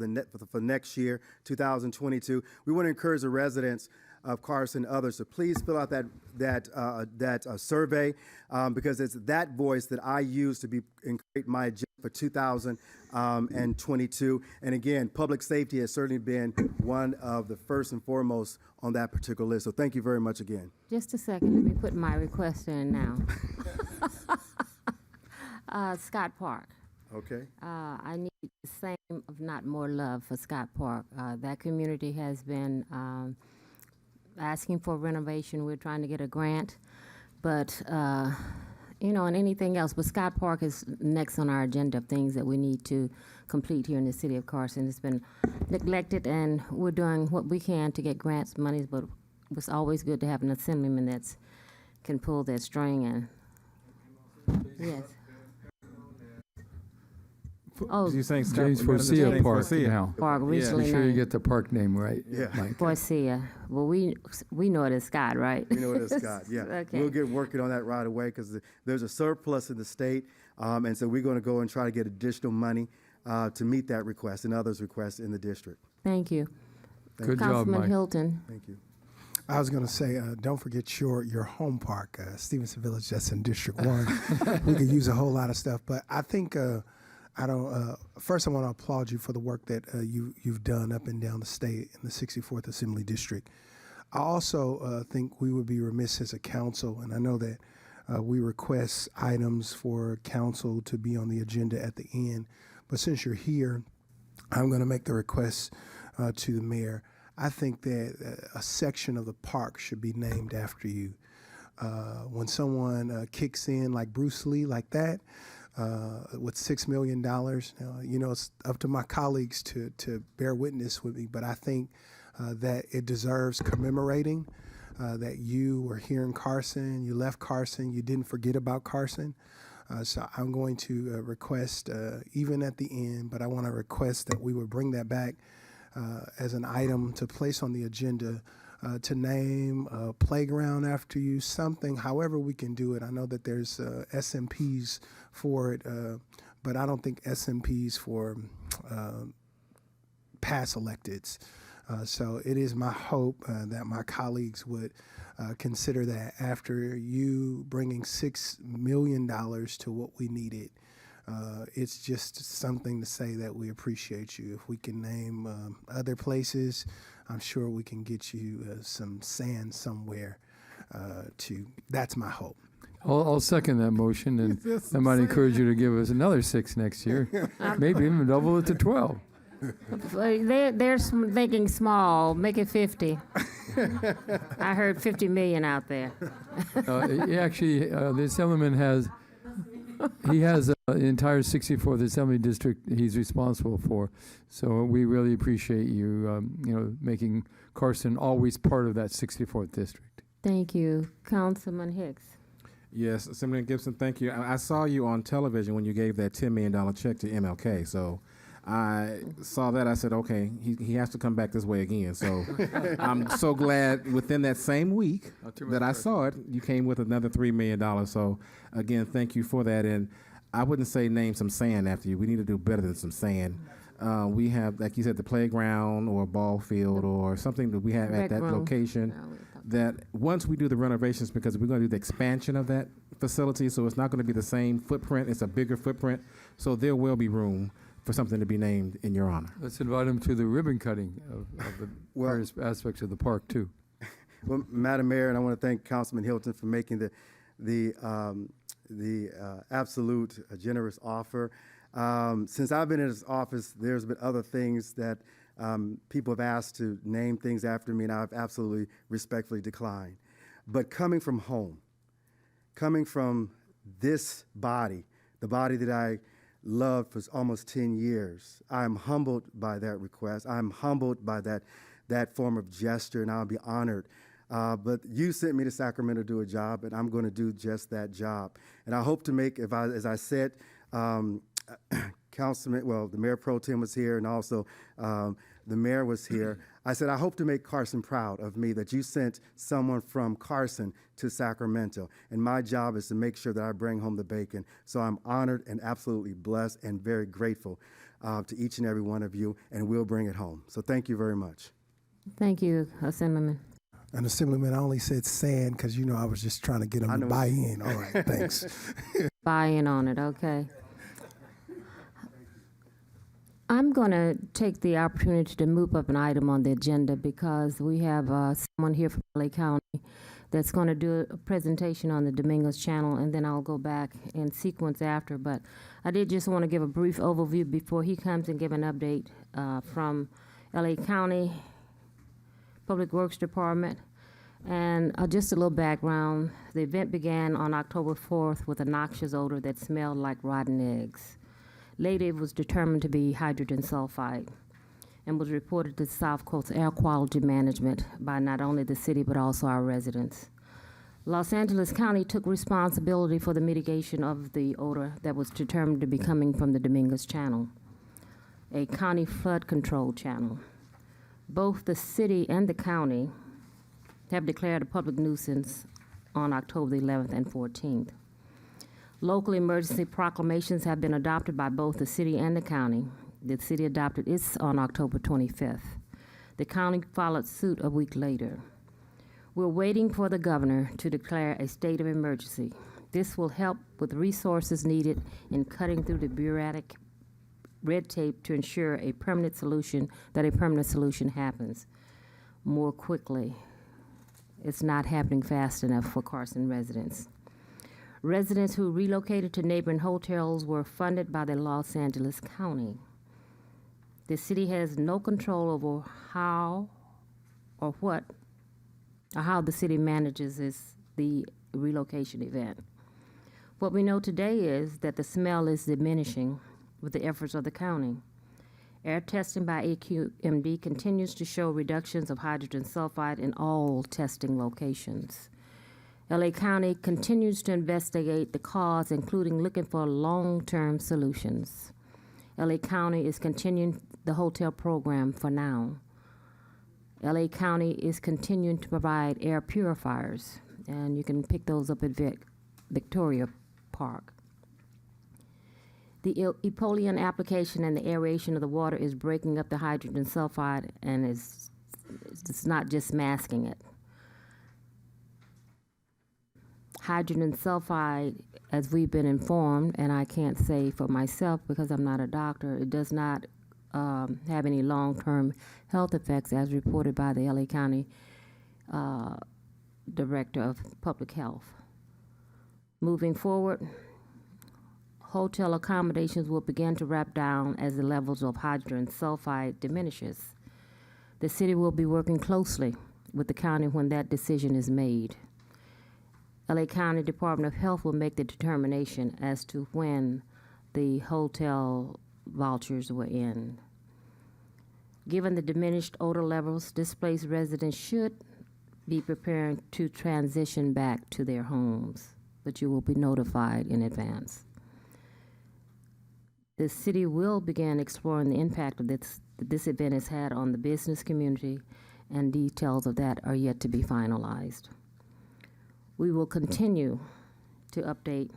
next year, 2022. We want to encourage the residents of Carson and others to please fill out that survey because it's that voice that I use to create my agenda for 2022. And again, public safety has certainly been one of the first and foremost on that particular list. So thank you very much again. Just a second, let me put my request in now. Scott Park. Okay. I need the same, if not more, love for Scott Park. That community has been asking for renovation. We're trying to get a grant, but and anything else. But Scott Park is next on our agenda of things that we need to complete here in the city of Carson. It's been neglected, and we're doing what we can to get grants, monies, but it's always good to have an assemblyman that's can pull that string and yes. Oh, You're saying James Forcia Park now. Park recently Be sure you named get the park name right. Yeah. Mike. Forcia. Well, we know it as Scott, right? We know it is Scott, yeah. Okay. We'll get working on that right away because there's a surplus in the state, and so we're going to go and try to get additional money to meet that request and others' requests in the district. Thank you. Good job, Councilman Mike. Hilton. Thank you. I was going to say, don't forget your home park, Stevenson Village. That's in District 1. We could use a whole lot of stuff, but I think first I want to applaud you for the work that you've done up and down the state in the 64th Assembly District. I also think we would be remiss as a council, and I know that we request items for council to be on the agenda at the end, but since you're here, I'm going to make the request to the mayor. I think that a section of the park should be named after you. When someone kicks in like Bruce Lee, like that, with $6 million, it's up to my colleagues to bear witness with me, but I think that it deserves commemorating, that you were here in Carson, you left Carson, you didn't forget about Carson. So I'm going to request, even at the end, but I want to request that we would bring that back as an item to place on the agenda, to name a playground after you, something, however we can do it. I know that there's SMPs for it, but I don't think SMPs for past electeds. So it is my hope that my colleagues would consider that after you bringing $6 million to what we needed. It's just something to say that we appreciate you. If we can name other places, I'm sure we can get you some sand somewhere that's my hope. I'll second that motion, and I might encourage you to give us another 6 next year, maybe even double it to 12. They're thinking small, make it 50. I heard 50 million out there. Actually, the Assemblyman has the entire 64th Assembly District he's responsible for. So we really appreciate you, making Carson always part of that 64th District. Thank you. Councilman Hicks. Yes, Assemblyman Gibson, thank you. I saw you on television when you gave that $10 million check to MLK. So I saw that. I said, okay, he has to come back this way again. So I'm so glad within that same week that I saw it, you came with another $3 million. So again, thank you for that. And I wouldn't say name some sand after you. We need to do better than some sand. We have, like you said, the playground or a ball field or something that we have at that location. That once we do the renovations, because we're going to do the expansion of that facility, so it's not going to be the same footprint. It's a bigger footprint. So there will be room for something to be named in your honor. Let's invite him to the ribbon cutting of the various aspects of the park, too. Well, Madam Mayor, and I want to thank Councilman Hilton for making the absolute generous offer. Since I've been in this office, there's been other things that people have asked to name things after me, and I've absolutely respectfully declined. But coming from home, coming from this body, the body that I loved for almost 10 years, I am humbled by that request. I'm humbled by that form of gesture, and I'll be honored. But you sent me to Sacramento to do a job, and I'm going to do just that job. And I hope to make, as I said, the Mayor Pro Tem was here, and also the mayor was here. I said, I hope to make Carson proud of me that you sent someone from Carson to Sacramento. And my job is to make sure that I bring home the bacon. So I'm honored and absolutely blessed and very grateful to each and every one of you, and we'll bring it home. So thank you very much. Thank you, Assemblyman. And Assemblyman, I only said sand because, I was just trying to get them to buy in. All right, thanks. Buy in on it, okay. I'm going to take the opportunity to move up an item on the agenda because we have someone here from LA County that's going to do a presentation on the Domingos Channel, and then I'll go back in sequence after. But I did just want to give a brief overview before he comes and give an update from LA County Public Works Department. And just a little background. The event began on October 4th with a noxious odor that smelled like rotten eggs. Later, it was determined to be hydrogen sulfide and was reported to South Coast Air Quality Management by not only the city but also our residents. Los Angeles County took responsibility for the mitigation of the odor that was determined to be coming from the Domingos Channel, a county flood control channel. Both the city and the county have declared a public nuisance on October 11th and 14th. Local emergency proclamations have been adopted by both the city and the county. The city adopted its on October 25th. The county followed suit a week later. We're waiting for the governor to declare a state of emergency. This will help with resources needed in cutting through the bureaucratic red tape to ensure a permanent solution happens more quickly. It's not happening fast enough for Carson residents. Residents who relocated to neighboring hotels were funded by the Los Angeles County. The city has no control over how or how the city manages the relocation event. What we know today is that the smell is diminishing with the efforts of the county. Air testing by AQMD continues to show reductions of hydrogen sulfide in all testing locations. LA County continues to investigate the cause, including looking for long-term solutions. LA County is continuing the hotel program for now. LA County is continuing to provide air purifiers, and you can pick those up at Victoria Park. The Epolian application and the aeration of the water is breaking up the hydrogen sulfide, and it's not just masking it. Hydrogen sulfide, as we've been informed, and I can't say for myself because I'm not a doctor, it does not have any long-term health effects as reported by the LA County Director of Public Health. Moving forward, hotel accommodations will begin to ramp down as the levels of hydrogen sulfide diminishes. The city will be working closely with the county when that decision is made. LA County Department of Health will make the determination as to when the hotel vouchers will end. Given the diminished odor levels, displaced residents should be preparing to transition back to their homes, but you will be notified in advance. The city will begin exploring the impact of this event has had on the business community, and details of that are yet to be finalized. We will continue to update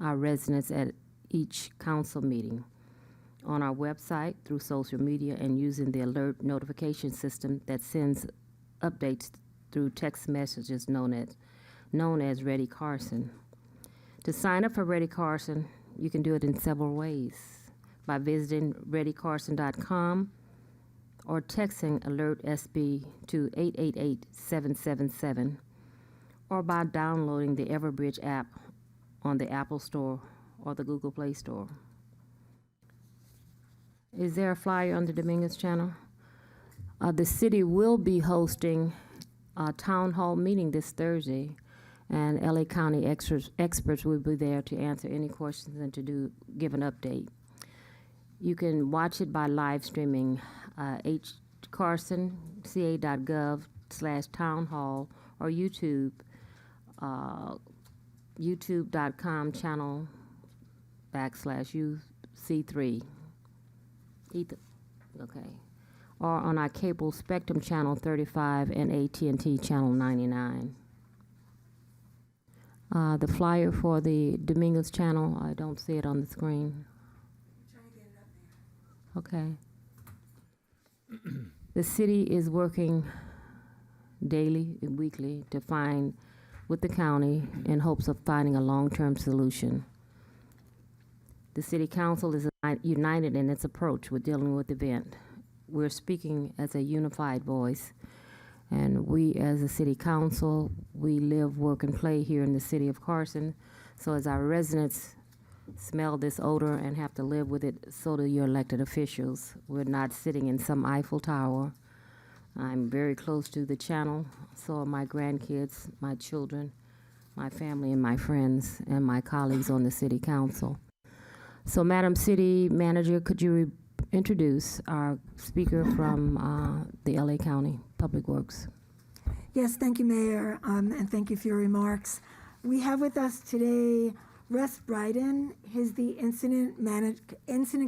our residents at each council meeting on our website, through social media, and using the alert notification system that sends updates through text messages known as Ready Carson. To sign up for Ready Carson, you can do it in several ways: by visiting readycarson.com or texting Alert SB to 888-777, or by downloading the Everbridge app on the Apple Store or the Google Play Store. Is there a flyer on the Dominguez channel? The city will be hosting a town hall meeting this Thursday, and LA County experts will be there to answer any questions and to give an update. You can watch it by live streaming carsonca.gov/townhall or YouTube, youtube.com channel /UC3. Okay. Or on our cable Spectrum channel 35 and AT&T channel 99. The flyer for the Dominguez channel, I don't see it on the screen. Okay. The city is working daily and weekly to find with the county in hopes of finding a long-term solution. The city council is united in its approach with dealing with the event. We're speaking as a unified voice, and we as a city council, we live, work, and play here in the city of Carson. So as our residents smell this odor and have to live with it, so do your elected officials. We're not sitting in some Eiffel Tower. I'm very close to the channel, so are my grandkids, my children, my family, and my friends, and my colleagues on the city council. So, Madam City Manager, could you introduce our speaker from the LA County Public Works? Yes, thank you, Mayor, and thank you for your remarks. We have with us today Russ Bryden. He's the incident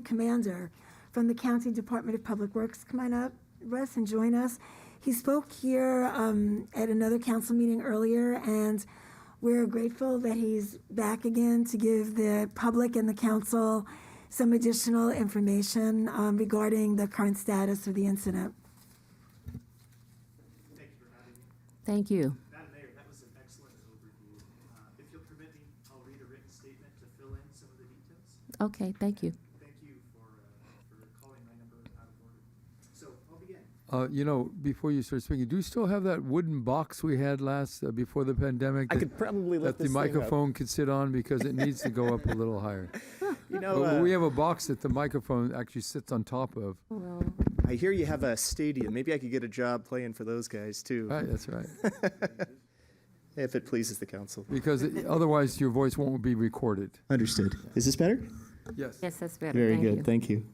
commander from the County Department of Public Works. Come on up, Russ, and join us. He spoke here at another council meeting earlier, and we're grateful that he's back again to give the public and the council some additional information regarding the current status of the incident. Thank you for having me. Thank you. Madam Mayor, that was an excellent overview. If you'll permit me, I'll read a written statement to fill in some of the details. Okay, thank you. Thank you for calling my number out of order. So I'll begin. Before you start speaking, do you still have that wooden box we had before the pandemic? I could probably lift that this the thing up. microphone could sit on, because it needs to go up a little higher. You But know, we have a box that the microphone actually sits on top of. Well, I hear you have a stadium. Maybe I could get a job playing for those guys too, Right, that's right. if it pleases the council. Because otherwise your voice won't be recorded. Understood. Is this better? Yes. Yes, that's better. Very Thank good. you. Thank you.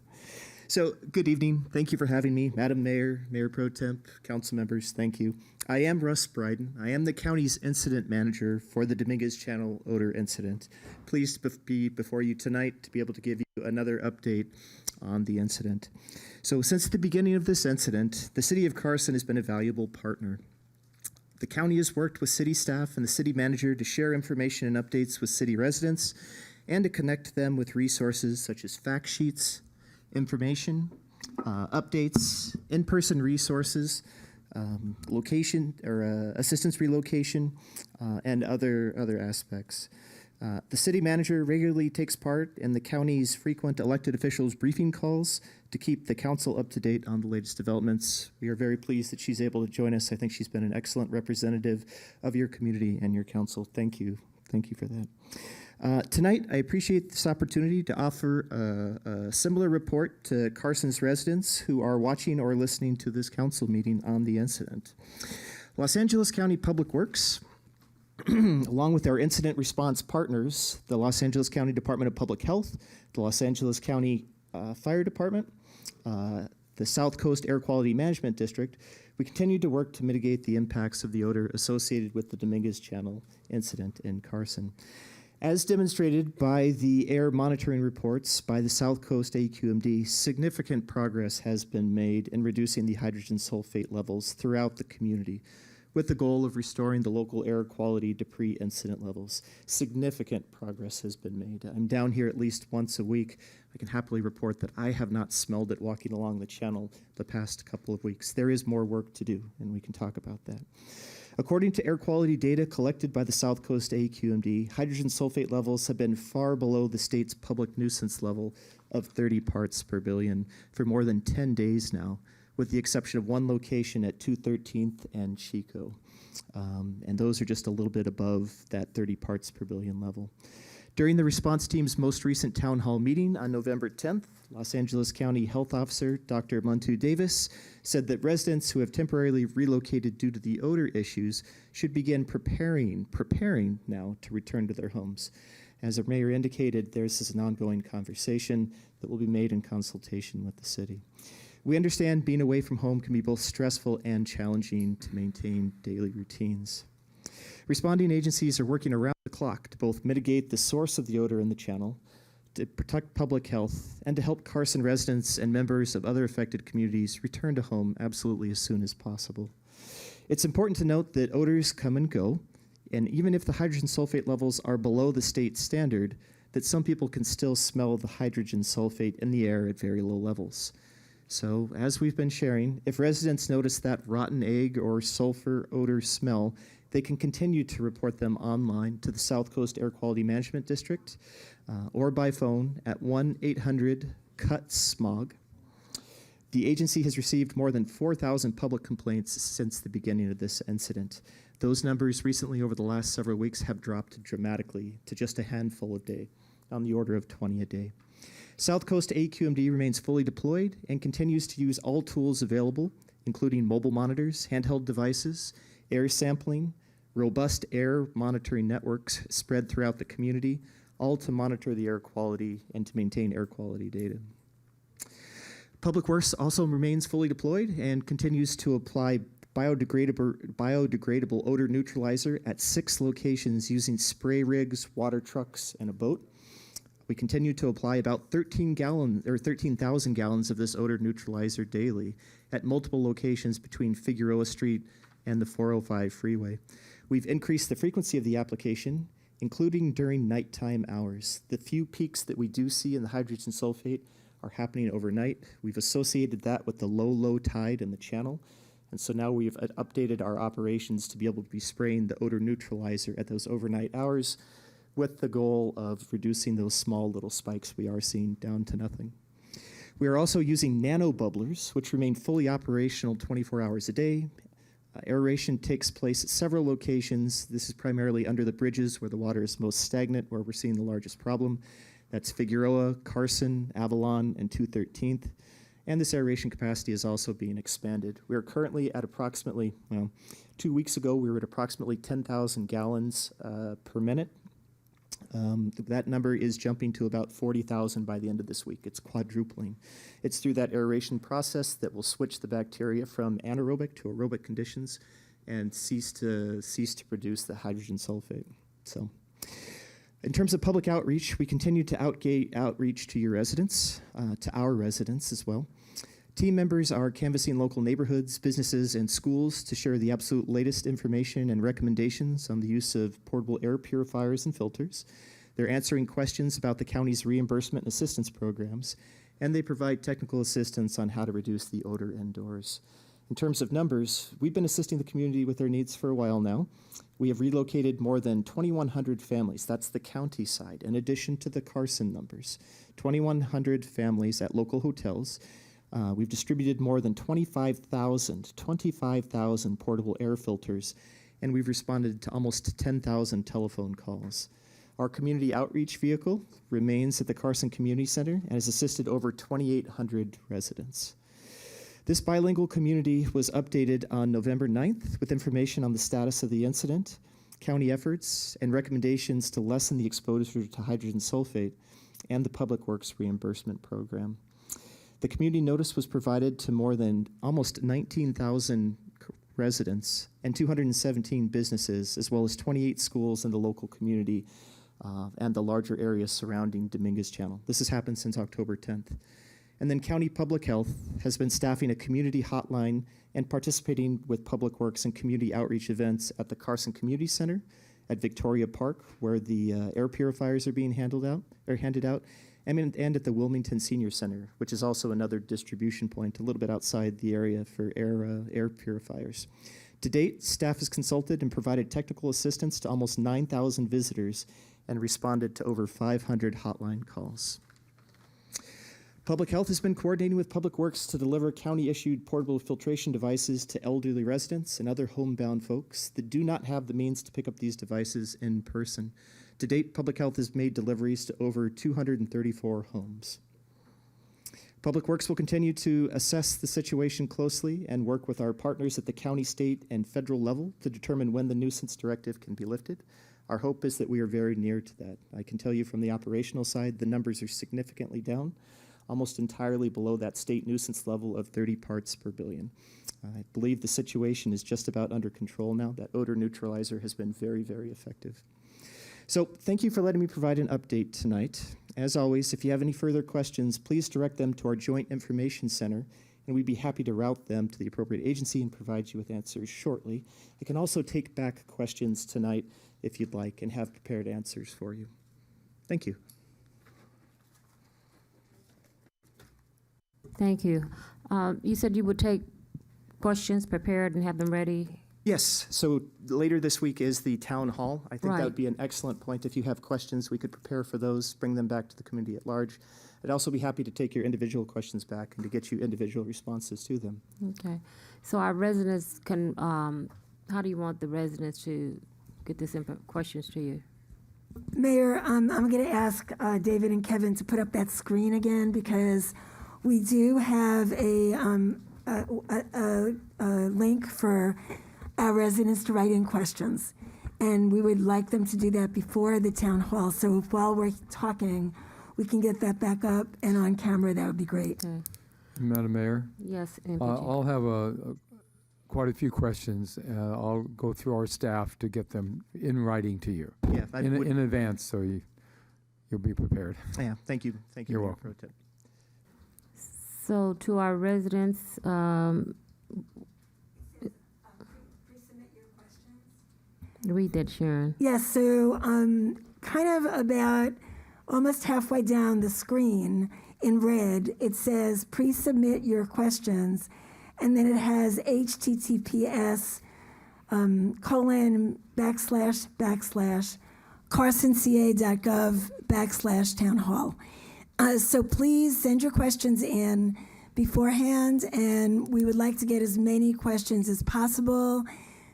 So, good evening. Thank you for having me, Madam Mayor, Mayor Pro Temp, council members. Thank you. I am Russ Bryden. I am the county's incident manager for the Dominguez Channel odor incident. Pleased to be before you tonight to be able to give you another update on the incident. So, since the beginning of this incident, the city of Carson has been a valuable partner. The county has worked with city staff and the city manager to share information and updates with city residents and to connect them with resources such as fact sheets, information, updates, in-person resources, location or assistance relocation, and other aspects. The city manager regularly takes part in the county's frequent elected officials briefing calls to keep the council up to date on the latest developments. We are very pleased that she's able to join us. I think she's been an excellent representative of your community and your council. Thank you. Thank you for that. Tonight, I appreciate this opportunity to offer a similar report to Carson's residents who are watching or listening to this council meeting on the incident. Los Angeles County Public Works, along with our incident response partners, the Los Angeles County Department of Public Health, the Los Angeles County Fire Department, the South Coast Air Quality Management District, we continue to work to mitigate the impacts of the odor associated with the Dominguez Channel incident in Carson. As demonstrated by the air monitoring reports by the South Coast AQMD, significant progress has been made in reducing the hydrogen sulfate levels throughout the community, with the goal of restoring the local air quality to pre-incident levels. Significant progress has been made. I'm down here at least once a week. I can happily report that I have not smelled it walking along the channel the past couple of weeks. There is more work to do, and we can talk about that. According to air quality data collected by the South Coast AQMD, hydrogen sulfate levels have been far below the state's public nuisance level of 30 parts per billion for more than 10 days now, with the exception of one location at 213th and Chico. And those are just a little bit above that 30 parts per billion level. During the response team's most recent town hall meeting on November 10th, Los Angeles County Health Officer Dr. Muntu Davis said that residents who have temporarily relocated due to the odor issues should begin preparing now to return to their homes. As the mayor indicated, this is an ongoing conversation that will be made in consultation with the city. We understand being away from home can be both stressful and challenging to maintain daily routines. Responding agencies are working around the clock to both mitigate the source of the odor in the channel, to protect public health, and to help Carson residents and members of other affected communities return to home absolutely as soon as possible. It's important to note that odors come and go, and even if the hydrogen sulfate levels are below the state standard, that some people can still smell the hydrogen sulfate in the air at very low levels. So, as we've been sharing, if residents notice that rotten egg or sulfur odor smell, they can continue to report them online to the South Coast Air Quality Management District or by phone at 1-800-CUT-SMOG. The agency has received more than 4,000 public complaints since the beginning of this incident. Those numbers recently over the last several weeks have dropped dramatically to just a handful a day, on the order of 20 a day. South Coast AQMD remains fully deployed and continues to use all tools available, including mobile monitors, handheld devices, air sampling, robust air monitoring networks spread throughout the community, all to monitor the air quality and to maintain air quality data. Public Works also remains fully deployed and continues to apply biodegradable odor neutralizer at 6 locations using spray rigs, water trucks, and a boat. We continue to apply about 13,000 gallons of this odor neutralizer daily at multiple locations between Figueroa Street and the 405 freeway. We've increased the frequency of the application, including during nighttime hours. The few peaks that we do see in the hydrogen sulfate are happening overnight. We've associated that with the low tide in the channel. And so now we've updated our operations to be able to be spraying the odor neutralizer at those overnight hours with the goal of reducing those small little spikes we are seeing down to nothing. We are also using nano bubblers, which remain fully operational 24 hours a day. Aeration takes place at several locations. This is primarily under the bridges where the water is most stagnant, where we're seeing the largest problem. That's Figueroa, Carson, Avalon, and 213th. and this aeration capacity is also being expanded. We are currently at approximately, 2 weeks ago, we were at approximately 10,000 gallons per minute. That number is jumping to about 40,000 by the end of this week. It's quadrupling. It's through that aeration process that will switch the bacteria from anaerobic to aerobic conditions and cease to produce the hydrogen sulfate. So, in terms of public outreach, we continue to outreach to your residents, to our residents as well. Team members are canvassing local neighborhoods, businesses, and schools to share the absolute latest information and recommendations on the use of portable air purifiers and filters. They're answering questions about the county's reimbursement and assistance programs, and they provide technical assistance on how to reduce the odor indoors. In terms of numbers, we've been assisting the community with their needs for a while now. We have relocated more than 2,100 families, that's the county side, in addition to the Carson numbers. 2,100 families at local hotels. We've distributed more than 25,000 portable air filters, and we've responded to almost 10,000 telephone calls. Our community outreach vehicle remains at the Carson Community Center and has assisted over 2,800 residents. This bilingual community was updated on November 9th with information on the status of the incident, county efforts, and recommendations to lessen the exposure to hydrogen sulfate and the Public Works reimbursement program. The community notice was provided to more than almost 19,000 residents and 217 businesses, as well as 28 schools in the local community and the larger areas surrounding Dominguez Channel. This has happened since October 10th. And then County Public Health has been staffing a community hotline and participating with Public Works and community outreach events at the Carson Community Center, at Victoria Park, where the air purifiers are being handed out, and at the Wilmington Senior Center, which is also another distribution point a little bit outside the area for air purifiers. To date, staff has consulted and provided technical assistance to almost 9,000 visitors and responded to over 500 hotline calls. Public Health has been coordinating with Public Works to deliver county-issued portable filtration devices to elderly residents and other homebound folks that do not have the means to pick up these devices in person. To date, Public Health has made deliveries to over 234 homes. Public Works will continue to assess the situation closely and work with our partners at the county, state, and federal level to determine when the nuisance directive can be lifted. Our hope is that we are very near to that. I can tell you from the operational side, the numbers are significantly down, almost entirely below that state nuisance level of 30 parts per billion. I believe the situation is just about under control now. That odor neutralizer has been very, very effective. So thank you for letting me provide an update tonight. As always, if you have any further questions, please direct them to our Joint Information Center, and we'd be happy to route them to the appropriate agency and provide you with answers shortly. I can also take back questions tonight if you'd like and have prepared answers for you. Thank you. Thank you. You said you would take questions prepared and have them ready? Yes, so later this week is the town hall. I think Right. that would be an excellent point. If you have questions, we could prepare for those, bring them back to the community at large. I'd also be happy to take your individual questions back and to get you individual responses to them. Okay. So our residents can, how do you want the residents to get this questions to you? Mayor, I'm going to ask David and Kevin to put up that screen again because we do have a link for our residents to write in questions. And we would like them to do that before the town hall. So if while we're talking, we can get that back up and on camera, that would be great. Okay. Madam Mayor, Yes. I'll have quite a few questions. I'll go through our staff to get them in writing to you Yeah, in advance, so you'll be prepared. Yeah, thank you. Thank you. You're Mayor welcome. Pro Tem. So to our residents, read that, Sharon. Yes, so kind of about almost halfway down the screen in red, it says pre-submit your questions, and then it has https //carsonca.gov/town hall. So please send your questions in beforehand, and we would like to get as many questions as possible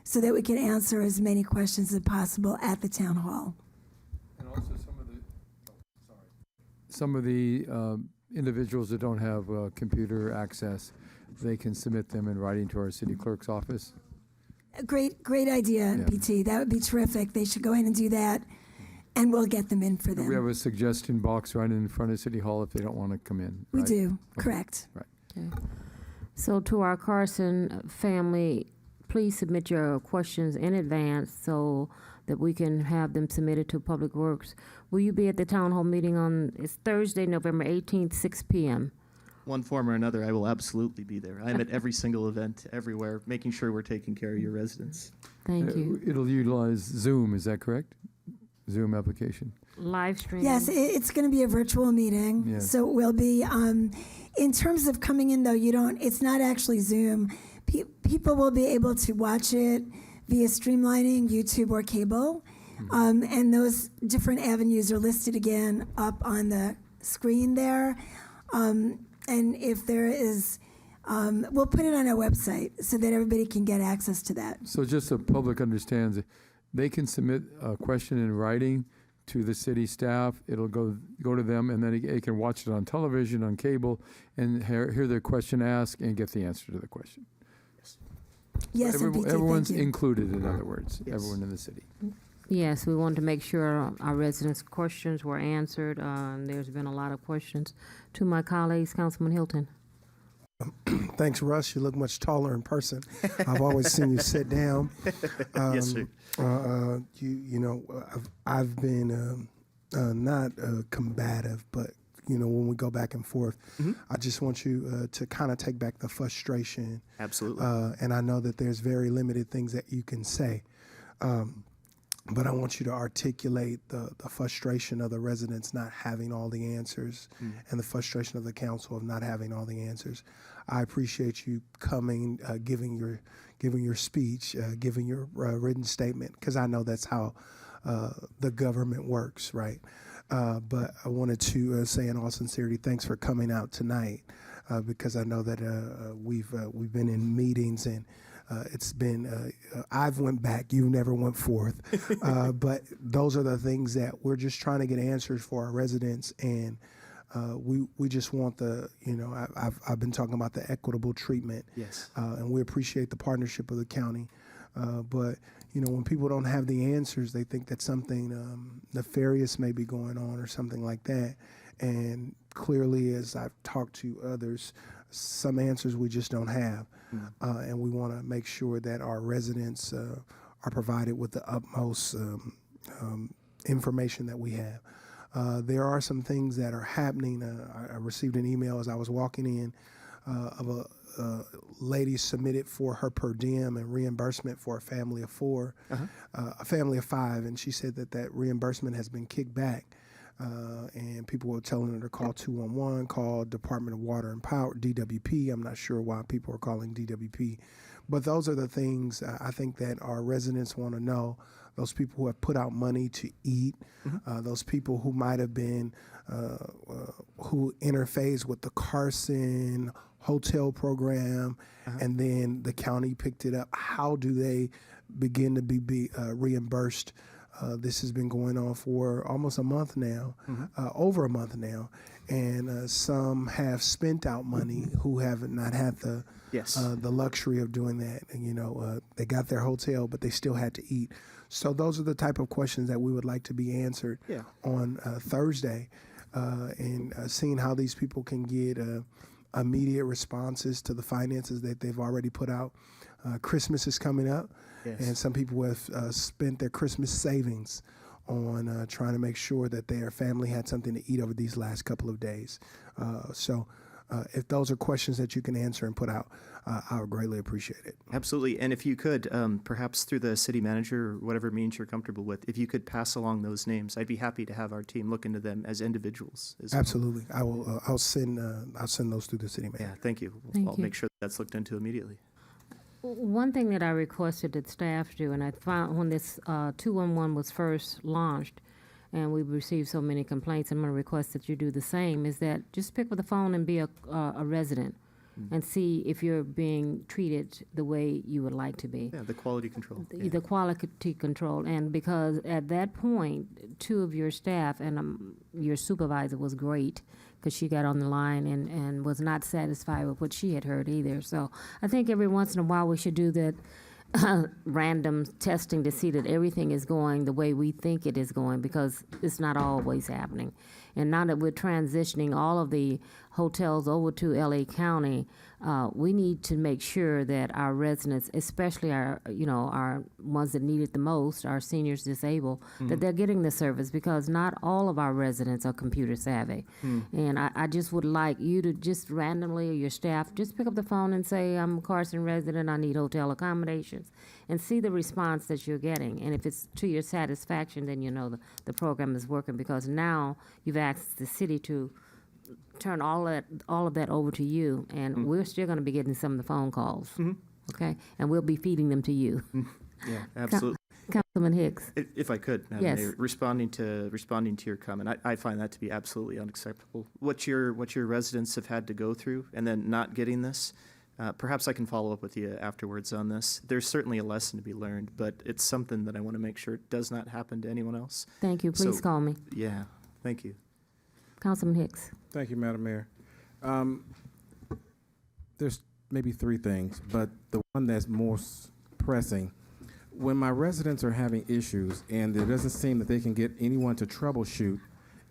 so that we can answer as many questions as possible at the town hall. And also some of the individuals that don't have computer access, they can submit them in writing to our city clerk's office. A great idea, Yeah. PT. That would be terrific. They should go ahead and do that, and we'll get them in for them. We have a suggestion box right in front of City Hall if they don't want to come in. We right? do, Okay. correct. Right. So to our Carson family, please submit your questions in advance so that we can have them submitted to Public Works. Will you be at the town hall meeting it's Thursday, November 18th, 6 p.m.? One form or another, I will absolutely be there. I'm at every single event, everywhere, making sure we're taking care of your residents. Thank you. It'll utilize Zoom, is that correct? Zoom application. Live streaming? Yes, it's going to be a virtual meeting. Yes. So it will be, in terms of coming in though, it's not actually Zoom. People will be able to watch it via streamlining, YouTube or cable. And those different avenues are listed again up on the screen there. And if there is, we'll put it on our website so that everybody can get access to that. So just so public understands, they can submit a question in writing to the city staff. It'll go to them, and then they can watch it on television, on cable, and hear their question asked and get the answer to the question. Yes, and PT, Everyone's thank you. included, in other words, Yes. everyone in the city. Yes, we wanted to make sure our residents' questions were answered. There's been a lot of questions. To my colleagues, Councilman Hilton. Thanks, Russ. You look much taller in person. I've always seen you sit down. Yes, sir. I've been not combative, but when we go back and forth, I just want you to kind of take back the frustration. Absolutely. And I know that there's very limited things that you can say. But I want you to articulate the frustration of the residents not having all the answers and the frustration of the council of not having all the answers. I appreciate you coming, giving your speech, giving your written statement, because I know that's how the government works, right? But I wanted to say in all sincerity, thanks for coming out tonight, because I know that we've been in meetings and it's been, I've went back, you never went forth. But those are the things that we're just trying to get answers for our residents. And we just want I've been talking about the equitable treatment. Yes. And we appreciate the partnership of the county. But, when people don't have the answers, they think that something nefarious may be going on or something like that. And clearly, as I've talked to others, some answers we just don't have. And we want to make sure that our residents are provided with the utmost information that we have. There are some things that are happening. I received an email as I was walking in of a lady submitted for her per diem and reimbursement for a family of four, a family of five, and she said that reimbursement has been kicked back. And people were telling her to call 211, call Department of Water and Power, DWP. I'm not sure why people are calling DWP. But those are the things I think that our residents want to know. Those people who have put out money to eat, those people who might have been, who interface with the Carson hotel program, and then the county picked it up. How do they begin to be reimbursed? This has been going on for almost a month now, over a month now, and some have spent out money who have not had the luxury of doing that. And, they got their hotel, but they still had to eat. So those are the type of questions that we would like to be answered on Thursday, and seeing how these people can get immediate responses to the finances that they've already put out. Christmas is coming up. Yes. And some people have spent their Christmas savings on trying to make sure that their family had something to eat over these last couple of days. So if those are questions that you can answer and put out, I would greatly appreciate it. Absolutely. And if you could, perhaps through the city manager or whatever means you're comfortable with, if you could pass along those names, I'd be happy to have our team look into them as individuals. Absolutely. I will. I'll send those through the city manager. Yeah, thank you. I'll make sure that's looked into immediately. One thing that I requested that staff do, and I found when this 211 was first launched, and we received so many complaints, I'm going to request that you do the same, is that just pick up the phone and be a resident and see if you're being treated the way you would like to be. Yeah, the quality control. The quality control. And because at that point, two of your staff and your supervisor was great, because she got on the line and was not satisfied with what she had heard either. So I think every once in a while we should do that random testing to see that everything is going the way we think it is going, because it's not always happening. And now that we're transitioning all of the hotels over to LA County, we need to make sure that our residents, especially our ones that need it the most, our seniors, disabled, that they're getting the service, because not all of our residents are computer savvy. And I just would like you to just randomly, or your staff, just pick up the phone and say, I'm a Carson resident, I need hotel accommodations, and see the response that you're getting. And if it's to your satisfaction, then you know the program is working, because now you've asked the city to turn all of that over to you, and we're still going to be getting some of the phone calls. Okay, and we'll be feeding them to you. Yeah, absolutely. Councilman Hicks. If I could, Madam Yes. Mayor, responding to your comment, I find that to be absolutely unacceptable. What your residents have had to go through, and then not getting this. Perhaps I can follow up with you afterwards on this. There's certainly a lesson to be learned, but it's something that I want to make sure it does not happen to anyone else. Thank you. Please call me. Yeah, thank you. Councilman Hicks. Thank you, Madam Mayor. There's maybe three things, but the one that's most pressing, when my residents are having issues and it doesn't seem that they can get anyone to troubleshoot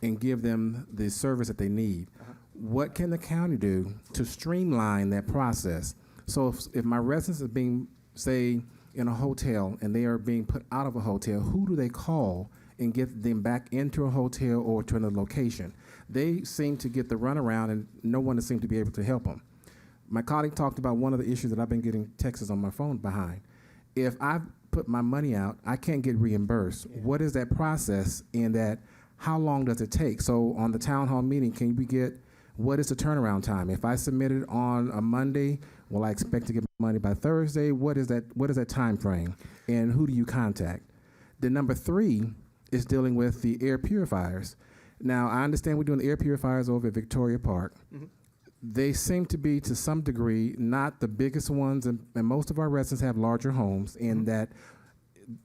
and give them the service that they need, what can the county do to streamline that process? So if my residents are being, say, in a hotel and they are being put out of a hotel, who do they call and get them back into a hotel or to another location? They seem to get the runaround, and no one seems to be able to help them. My colleague talked about one of the issues that I've been getting texts on my phone behind. If I put my money out, I can't get reimbursed. What is that process, and that how long does it take? So on the town hall meeting, can we get, what is the turnaround time? If I submit it on a Monday, will I expect to get my money by Thursday? What is that time frame, and who do you contact? The number three is dealing with the air purifiers. Now, I understand we're doing the air purifiers over at Victoria Park. They seem to be, to some degree, not the biggest ones, and most of our residents have larger homes, in that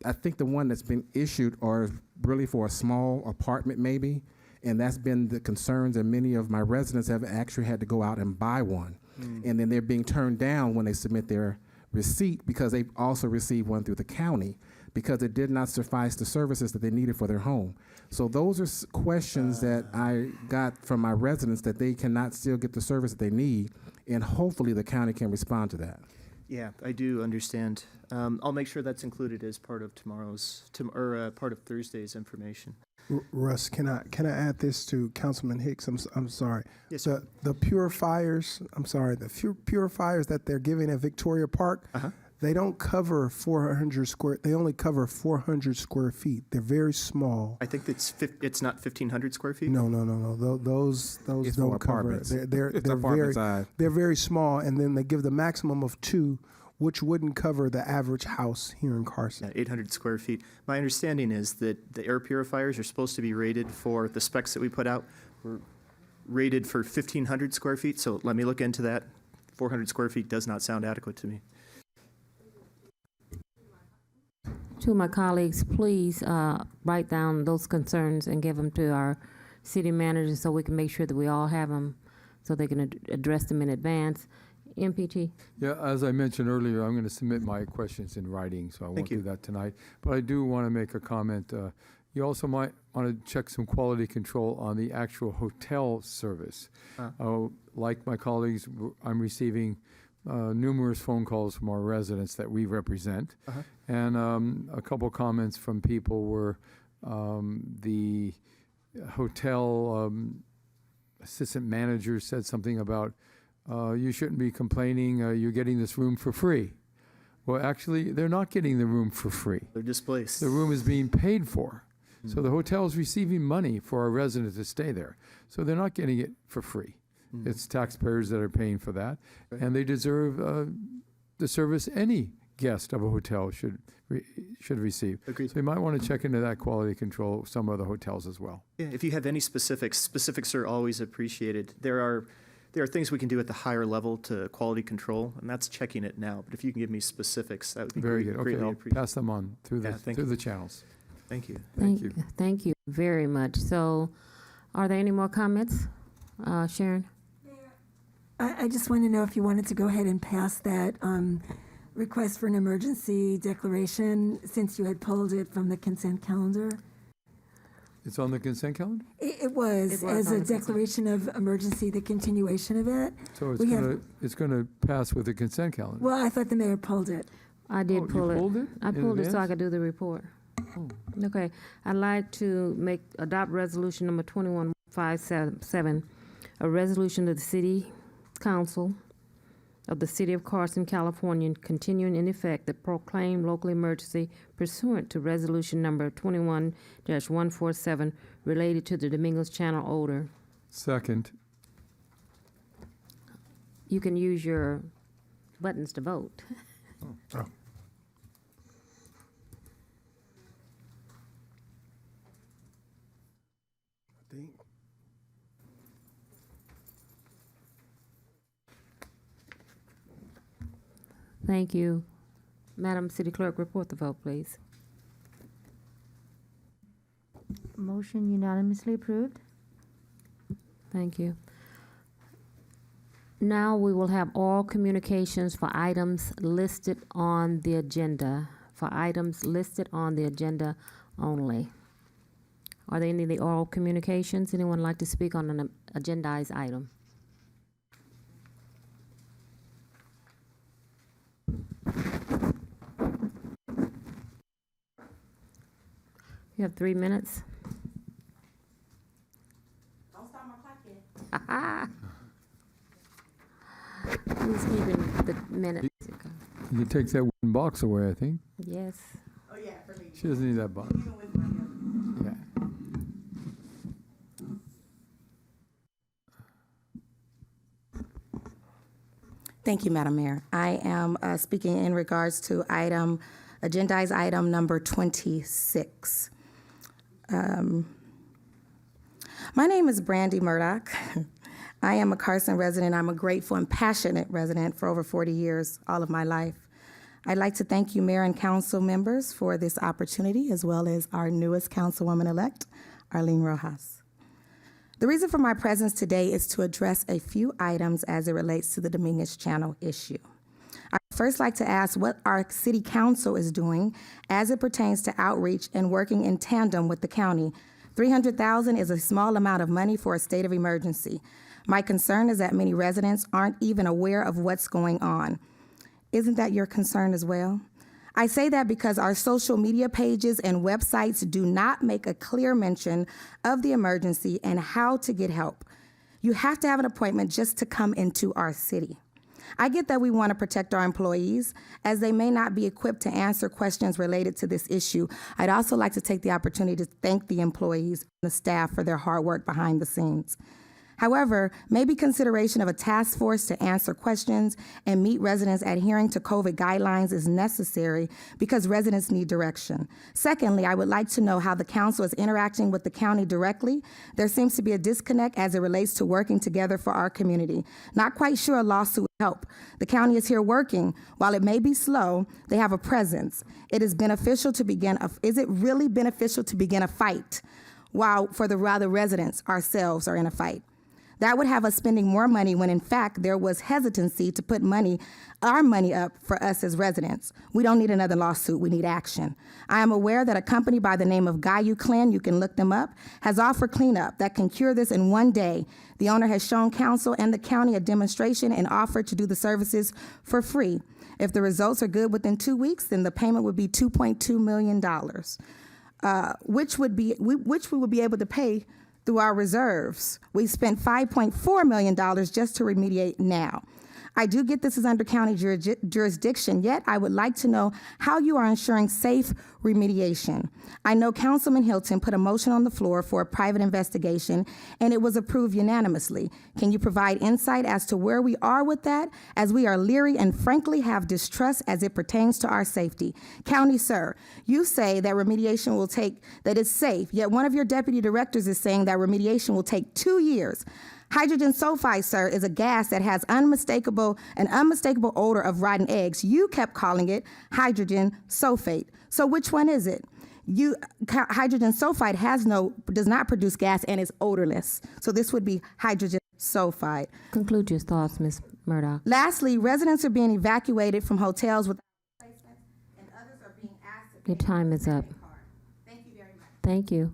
I think the one that's been issued are really for a small apartment maybe, and that's been the concerns, and many of my residents have actually had to go out and buy one. And then they're being turned down when they submit their receipt, because they've also received one through the county, because it did not suffice the services that they needed for their home. So those are questions that I got from my residents, that they cannot still get the service that they need, and hopefully the county can respond to that. Yeah, I do understand. I'll make sure that's included as part of part of Thursday's information. Russ, can I add this to Councilman Hicks? I'm sorry. Yes, sir. The purifiers. I'm sorry. The purifiers that they're giving at Victoria Park. They don't cover 400 square. They only cover 400 square feet. They're very small. I think it's not 1,500 square feet. No. Those It's don't for cover. apartments. They're It's apartment size. They're very small, and then they give the maximum of 2, which wouldn't cover the average house here in Carson. Yeah, 800 square feet. My understanding is that the air purifiers are supposed to be rated for the specs that we put out. We're rated for 1,500 square feet, so let me look into that. 400 square feet does not sound adequate to me. To my colleagues, please write down those concerns and give them to our city manager, so we can make sure that we all have them, so they can address them in advance. MPT. Yeah, as I mentioned earlier, I'm going to submit my questions in writing, so I won't do that tonight. But I do want to make a comment. You also might want to check some quality control on the actual hotel service. Like my colleagues, I'm receiving numerous phone calls from our residents that we represent. And a couple comments from people were the hotel assistant manager said something about, you shouldn't be complaining, you're getting this room for free. Well, actually, they're not getting the room for free. They're displaced. The room is being paid for. So the hotel is receiving money for our residents to stay there. So they're not getting it for free. It's taxpayers that are paying for that. And they deserve the service any guest of a hotel should receive. Agreed. So you might want to check into that quality control of some of the hotels as well. Yeah, if you have any specifics are always appreciated. There are things we can do at the higher level to quality control, and that's checking it now. But if you can give me specifics, that would be Very good. Okay, greatly I'll appreciated. pass them on through the channels. Thank you. Thank you. Thank you very much. So, are there any more comments? Sharon? I just want to know if you wanted to go ahead and pass that request for an emergency declaration since you had pulled it from the consent calendar. It's on the consent calendar? It was It was as on a the consent. declaration of emergency, the continuation of it. So We have- it's gonna pass with the consent calendar? Well, I thought the mayor pulled it. I did Oh, you pull it. pulled it I in pulled it so I advance? could do the report. Oh. Okay, I'd like to adopt resolution number 2157, a resolution of the City Council of the City of Carson, California, continuing in effect the proclaimed local emergency pursuant to resolution number 21-147 related to the Domingos Channel odor. Second. You can use your buttons to vote. Oh. I think. Thank you. Madam City Clerk, report the vote, please. Motion unanimously approved. Thank you. Now we will have all communications for items listed on the agenda, only. Are there any of the oral communications? Anyone like to speak on an agendized item? You have 3 minutes. Don't stop my clock yet. Who's keeping the minutes? You can take that wooden box away, I think. Yes. Oh, yeah, for me. She doesn't need that box. Yeah. Thank you, Madam Mayor. I am speaking in regards to agendized item number 26. My name is Brandy Murdoch. I am a Carson resident. I'm a grateful and passionate resident for over 40 years, all of my life. I'd like to thank you, Mayor and Council members, for this opportunity, as well as our newest Councilwoman-elect, Arlene Rojas. The reason for my presence today is to address a few items as it relates to the Dominguez Channel issue. I'd first like to ask what our City Council is doing as it pertains to outreach and working in tandem with the county. $300,000 is a small amount of money for a state of emergency. My concern is that many residents aren't even aware of what's going on. Isn't that your concern as well? I say that because our social media pages and websites do not make a clear mention of the emergency and how to get help. You have to have an appointment just to come into our city. I get that we want to protect our employees, as they may not be equipped to answer questions related to this issue. I'd also like to take the opportunity to thank the employees and the staff for their hard work behind the scenes. However, maybe consideration of a task force to answer questions and meet residents adhering to COVID guidelines is necessary because residents need direction. Secondly, I would like to know how the council is interacting with the county directly. There seems to be a disconnect as it relates to working together for our community. Not quite sure a lawsuit would help. The county is here working. While it may be slow, they have a presence. Is it really beneficial to begin a fight while the residents ourselves are in a fight? That would have us spending more money when, in fact, there was hesitancy to put our money up for us as residents. We don't need another lawsuit. We need action. I am aware that a company by the name of Gayu Clean, you can look them up, has offered cleanup that can cure this in one day. The owner has shown council and the county a demonstration and offered to do the services for free. If the results are good within 2 weeks, then the payment would be $2.2 million, which we would be able to pay through our reserves. We spent $5.4 million just to remediate now. I do get this is under county jurisdiction, yet I would like to know how you are ensuring safe remediation. I know Councilman Hilton put a motion on the floor for a private investigation, and it was approved unanimously. Can you provide insight as to where we are with that, as we are leery and frankly have distrust as it pertains to our safety? County, sir, you say that remediation that it's safe, yet one of your deputy directors is saying that remediation will take 2 years. Hydrogen sulfide, sir, is a gas that has an unmistakable odor of rotten eggs. You kept calling it hydrogen sulfate. So which one is it? Hydrogen sulfide does not produce gas and is odorless. So this would be hydrogen SoFi. Conclude your thoughts, Ms. Murdoch. Lastly, residents are being evacuated from hotels with replacements, and others are being asked to pay Your time for is a up. credit card. Thank you very much. Thank you.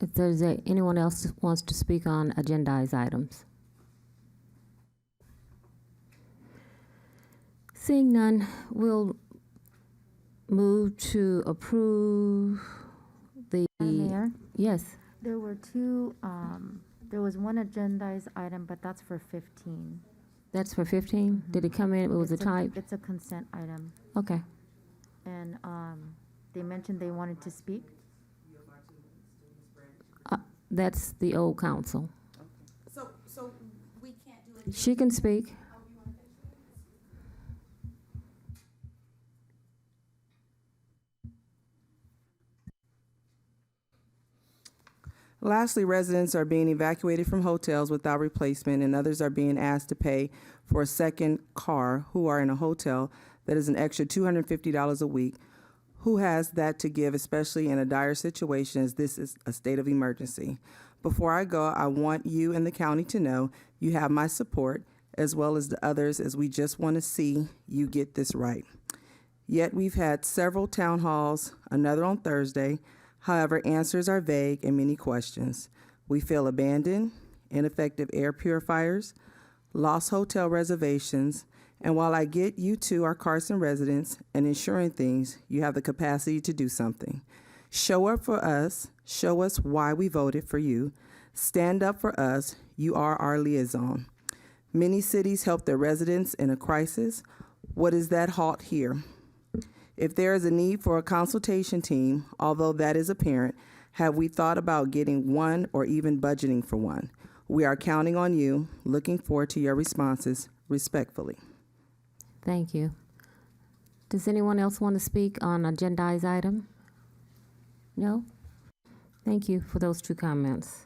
If there's anyone else that wants to speak on agendized items. Seeing none, we'll move to approve the. Madam Mayor, Yes, there were two, there was one agendized item, but that's for 15. that's for 15. Did it come in? It was a It's type? It's a consent item. Okay. And they mentioned they wanted to speak. That's the old council. So we can't do it. She can speak. Lastly, residents are being evacuated from hotels without replacement, and others are being asked to pay for a second car who are in a hotel that is an extra $250 a week. Who has that to give, especially in a dire situation as this is a state of emergency? Before I go, I want you and the county to know you have my support, as well as the others, as we just want to see you get this right. Yet we've had several town halls, another on Thursday. However, answers are vague and many questions. We feel abandoned, ineffective air purifiers, lost hotel reservations, and while I get you two are Carson residents and ensuring things, you have the capacity to do something. Show up for us, show us why we voted for you, stand up for us, you are our liaison. Many cities help their residents in a crisis. What is that halt here? If there is a need for a consultation team, although that is apparent, have we thought about getting one or even budgeting for one? We are counting on you, looking forward to your responses respectfully. Thank you. Does anyone else want to speak on agendized item? No? Thank you for those two comments.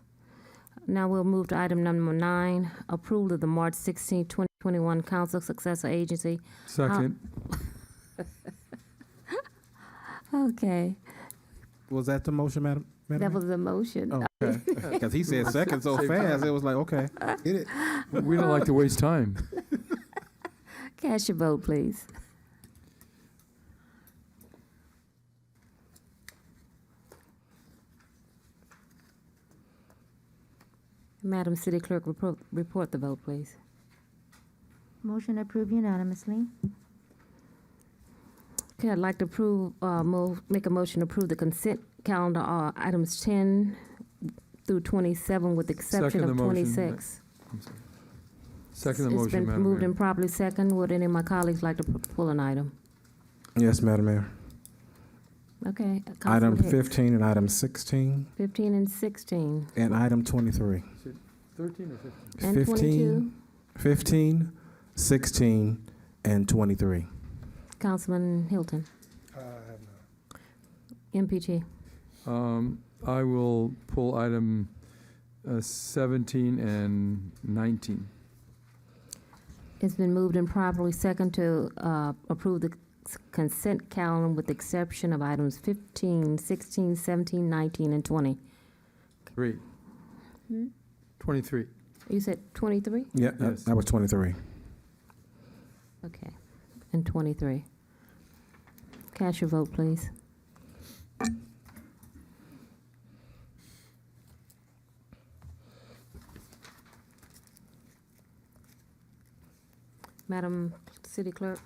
Now we'll move to item number 9, approval of the March 16, 2021 Council Successor Agency. Second. Okay, Was that the motion, Madam? that Mayor? was the motion. Oh, okay. Because he said second so fast, it was like, okay. Get it. We don't like to waste time. Cast your vote, please. Madam City Clerk, report the vote, please. Motion approved unanimously. Okay, I'd like to make a motion to approve the consent calendar, items 10 through 27 with the exception Second the of motion. 26. Second the motion, It's been Madam moved Mayor. and properly second. Would any of my colleagues like to pull an item? Yes, Madam Mayor. Okay. Item Councilman Hicks. 15 and item 16 15 and 16. and item 23. 13 or 15? And 15, 15, 16, and 23. Councilman Hilton. I have none. MPT. I will pull item 17 and 19. It's been moved and properly second to approve the consent calendar with the exception of items 15, 16, 17, 19, and 20. 3. 23. You said 23? Yeah, Yes. that was 23. Okay. And 23. Cast your vote, please. Madam City Clerk.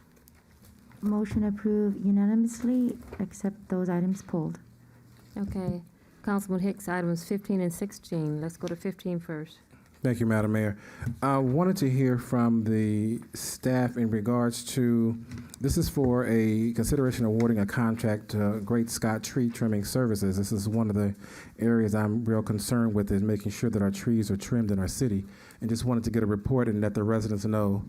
Motion approved unanimously, except those items pulled. Okay. Councilman Hicks, items 15 and 16. Let's go to 15 first. Thank you, Madam Mayor. I wanted to hear from the staff in regards to, this is for a consideration awarding a contract to Great Scott Tree Trimming Services. This is one of the areas I'm real concerned with, is making sure that our trees are trimmed in our city. And just wanted to get a report and let the residents know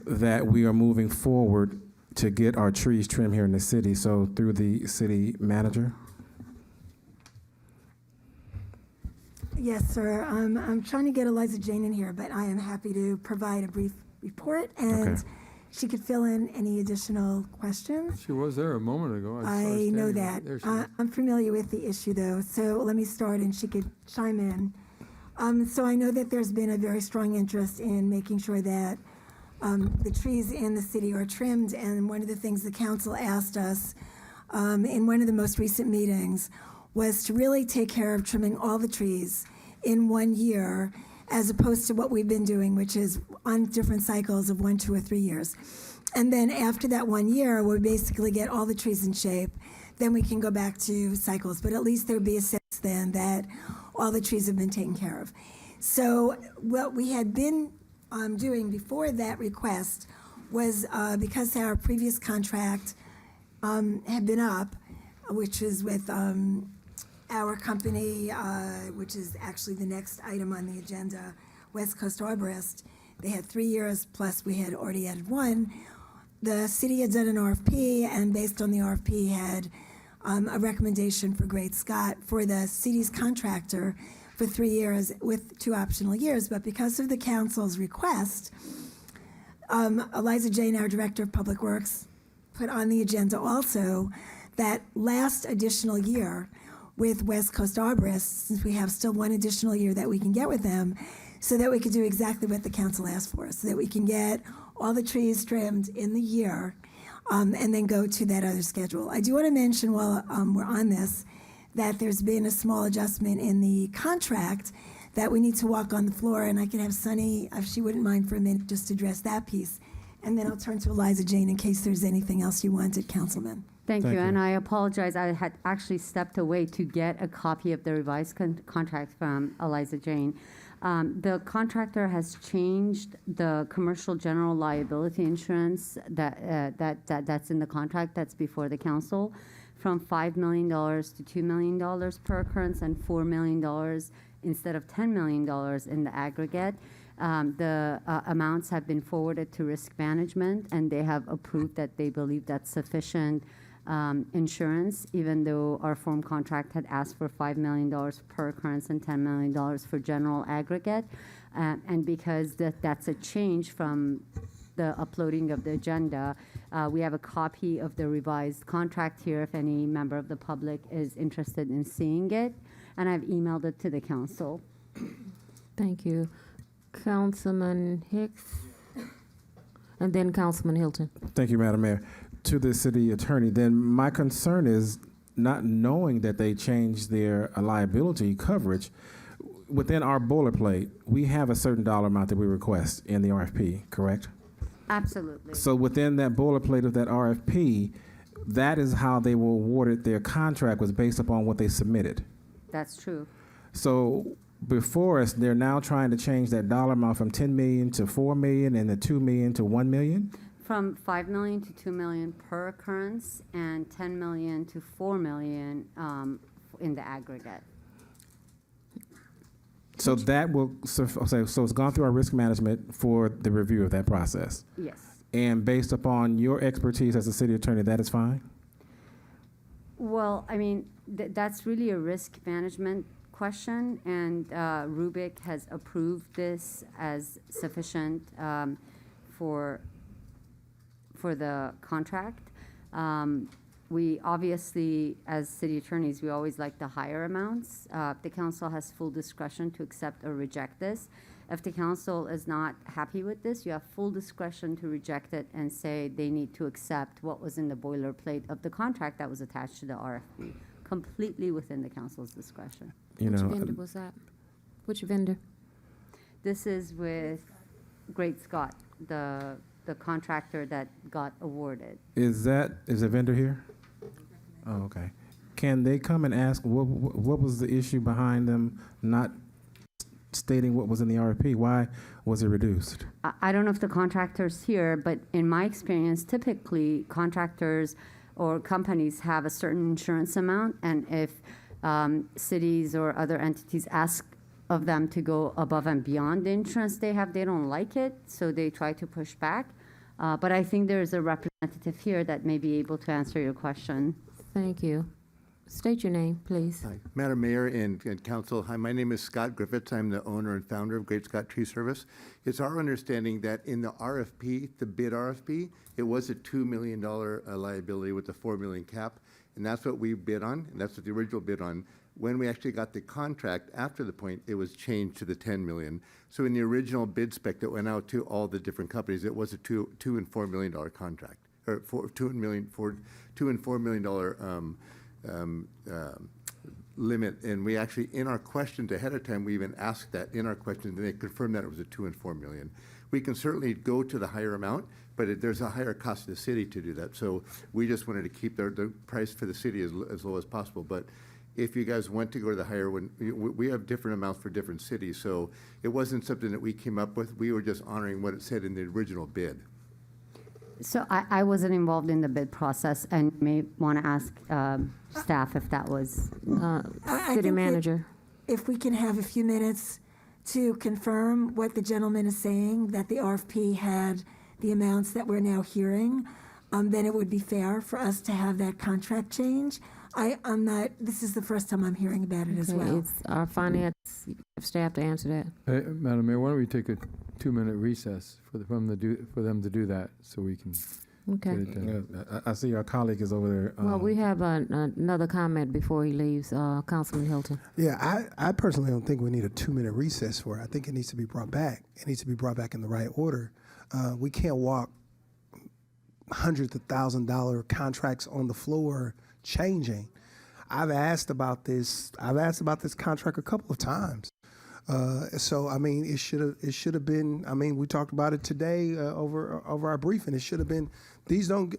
that we are moving forward to get our trees trimmed here in the city. So through the city manager. Yes, sir. I'm trying to get Eliza Jane in here, but I am happy to provide a brief report, and Okay. she could fill in any additional questions. She was there a moment ago. saw her I know standing. that. There she is. I'm familiar with the issue, though, so let me start, and she could chime in. So I know that there's been a very strong interest in making sure that the trees in the city are trimmed, and one of the things the council asked us in one of the most recent meetings was to really take care of trimming all the trees in 1 year, as opposed to what we've been doing, which is on different cycles of 1, 2, or 3 years. And then after that 1 year, we basically get all the trees in shape, then we can go back to cycles. But at least there would be a sense then that all the trees have been taken care of. So what we had been doing before that request was because our previous contract had been up, which is with our company, which is actually the next item on the agenda, West Coast Arborist. They had 3 years, plus we had already added 1. The city had done an RFP, and based on the RFP, had a recommendation for Great Scott for the city's contractor for 3 years with 2 optional years. But because of the council's request, Eliza Jane, our Director of Public Works, put on the agenda also that last additional year with West Coast Arborists, since we have still 1 additional year that we can get with them, so that we could do exactly what the council asked for, so that we can get all the trees trimmed in the year and then go to that other schedule. I do want to mention while we're on this that there's been a small adjustment in the contract that we need to walk on the floor, and I can have Sunny, if she wouldn't mind for a minute, just address that piece. And then I'll turn to Eliza Jane in case there's anything else you wanted, Councilman. Thank you, and I apologize. I had actually stepped away to get a copy of the revised contract from Eliza Jane. The contractor has changed the commercial general liability insurance that's in the contract that's before the council from $5 million to $2 million per occurrence and $4 million instead of $10 million in the aggregate. The amounts have been forwarded to risk management, and they have approved that they believe that's sufficient insurance, even though our form contract had asked for $5 million per occurrence and $10 million for general aggregate. And because that's a change from the uploading of the agenda, we have a copy of the revised contract here if any member of the public is interested in seeing it. And I've emailed it to the council. Thank you. Councilman Hicks, and then Councilman Hilton. Thank you, Madam Mayor. To the city attorney, then my concern is not knowing that they changed their liability coverage. Within our boilerplate, we have a certain dollar amount that we request in the RFP, correct? Absolutely. So within that boilerplate of that RFP, that is how they were awarded their contract, was based upon what they submitted. That's true. So before us, they're now trying to change that dollar amount from 10 million to 4 million and the 2 million to 1 million? From 5 million to 2 million per occurrence and 10 million to 4 million in the aggregate. So that will, so it's gone through our risk management for the review of that process. Yes. And based upon your expertise as a city attorney, that is fine? Well, I mean, that's really a risk management question, and Rubik has approved this as sufficient for the contract. We obviously, as city attorneys, we always like the higher amounts. The council has full discretion to accept or reject this. If the council is not happy with this, you have full discretion to reject it and say they need to accept what was in the boilerplate of the contract that was attached to the RFP, completely within the council's discretion. Which vendor was that? Which vendor? This is with Great Scott, the contractor that got awarded. Is a vendor here? Oh, okay. Can they come and ask what was the issue behind them not stating what was in the RFP? Why was it reduced? I don't know if the contractor's here, but in my experience, typically contractors or companies have a certain insurance amount, and if cities or other entities ask of them to go above and beyond the insurance they have, they don't like it, so they try to push back. But I think there's a representative here that may be able to answer your question. Thank you. State your name, please. Hi, Madam Mayor and Council. Hi, my name is Scott Griffiths. I'm the owner and founder of Great Scott Tree Service. It's our understanding that in the RFP, the bid RFP, it was a $2 million liability with a $4 million cap. And that's what we bid on, and that's what the original bid on. When we actually got the contract after the point, it was changed to the 10 million. So in the original bid spec that went out to all the different companies, it was a $2 and $4 million contract, or $2 and $4 million limit. And we actually, in our questions ahead of time, we even asked that in our questions, and they confirmed that it was a 2 and 4 million. We can certainly go to the higher amount, but there's a higher cost to the city to do that. So we just wanted to keep the price for the city as low as possible. But if you guys want to go to the higher one, we have different amounts for different cities. So it wasn't something that we came up with. We were just honoring what it said in the original bid. So I wasn't involved in the bid process and may want to ask staff if that was City I think that manager. if we can have a few minutes to confirm what the gentleman is saying, that the RFP had the amounts that we're now hearing, then it would be fair for us to have that contract change. I'm not, this is the first time I'm hearing about it as Okay, well. it's our finance staff to answer that. Hey, Madam Mayor, why don't we take a 2-minute recess for them to do that, so we can Okay. get it done. Yeah, I see our colleague is over there. Well, we have another comment before he leaves, Councilman Hilton. Yeah, I personally don't think we need a 2-minute recess for it. I think it needs to be brought back. It needs to be brought back in the right order. We can't walk hundreds of $1,000 contracts on the floor changing. I've asked about this contract a couple of times. So I mean, it should have been. I mean, we talked about it today over our briefing. It should have been. These don't.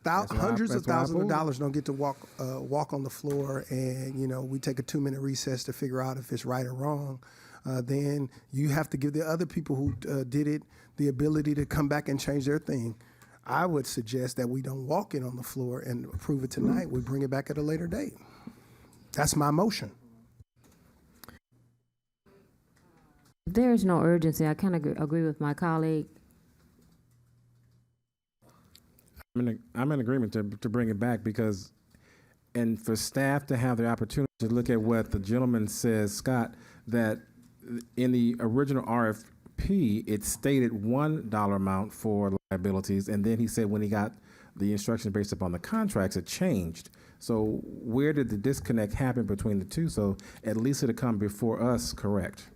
Hundreds of thousands of dollars don't get to walk on the floor, and we take a 2-minute recess to figure out if it's right or wrong. Then you have to give the other people who did it the ability to come back and change their thing. I would suggest that we don't walk it on the floor and approve it tonight. We bring it back at a later date. That's my motion. There is no urgency. I kind of agree with my colleague. I'm in agreement to bring it back because, and for staff to have the opportunity to look at what the gentleman says, Scott, that in the original RFP, it stated $1 amount for liabilities, and then he said when he got the instructions based upon the contracts, it changed. So where did the disconnect happen between the two? So at least it'll come before us, correct?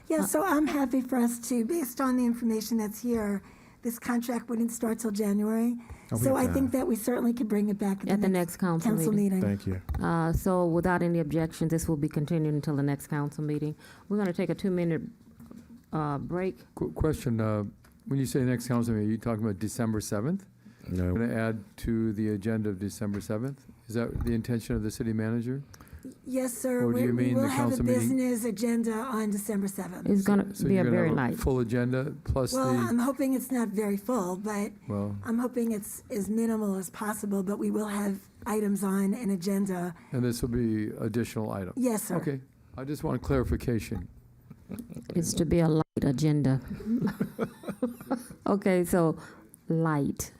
Yeah, so I'm happy for us to, based on the information that's here, this contract wouldn't start till January. So I think that we certainly could bring it back At the next council meeting. Thank you. So without any objection, this will be continued until the next council meeting. We're going to take a 2-minute break. Question, when you say next council meeting, are you talking about December 7th? No. Going to add to the agenda of December 7th? Is that the intention of the city manager? Yes, sir. Or do you We mean will the have a council meeting? business agenda on December 7th. It's going to So be you're a gonna very have light. full agenda plus Well, the, I'm hoping it's not very full, but well, I'm hoping it's as minimal as possible, but we will have items on an agenda. and this will be additional items? Yes, sir. Okay, I just want clarification. It's to be a light agenda. Okay, so light.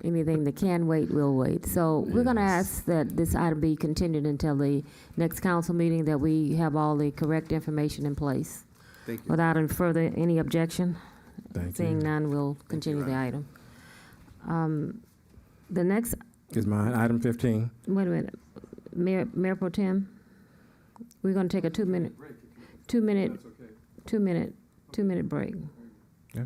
Anything that can wait will wait. So we're going to ask that this item be continued until the next council meeting, that we have all the correct information in place. Thank you. Without any objection? Thank Seeing you. none, we'll continue the item. The next, Is mine item 15? wait a minute, Mayor Pro Tem, we're going to take a 2-minute break. Okay.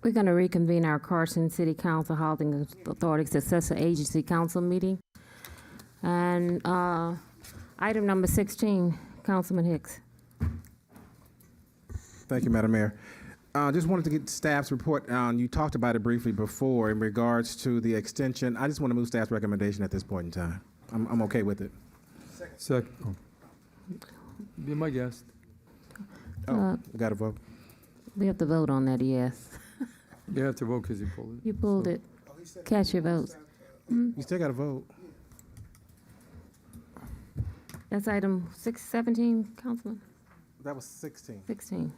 We're going to reconvene our Carson City Council Housing Authority Successor Agency Council meeting. And item number 16, Councilman Hicks. Thank you, Madam Mayor. Just wanted to get staff's report. You talked about it briefly before in regards to the extension. I just want to move staff's recommendation at this point in time. I'm okay with it. Second. Be my guest. Oh, we got to vote. We have to vote on that, yes. You have to vote because you pulled it. You pulled it. Cast your votes. You still got to vote. That's item 17, Councilman? That was 16. 16.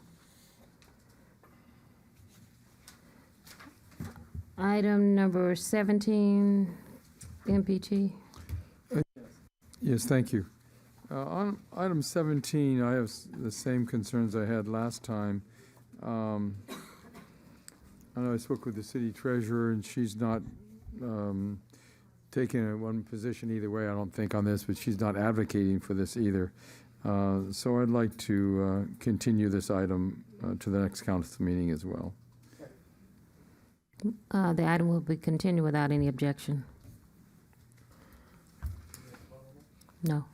Item number 17, MPT. Yes, thank you. On item 17, I have the same concerns I had last time. I know I spoke with the city treasurer, and she's not taking one position either way, I don't think, on this, but she's not advocating for this either. So I'd like to continue this item to the next council meeting as well. The item will be continued without any objection. No.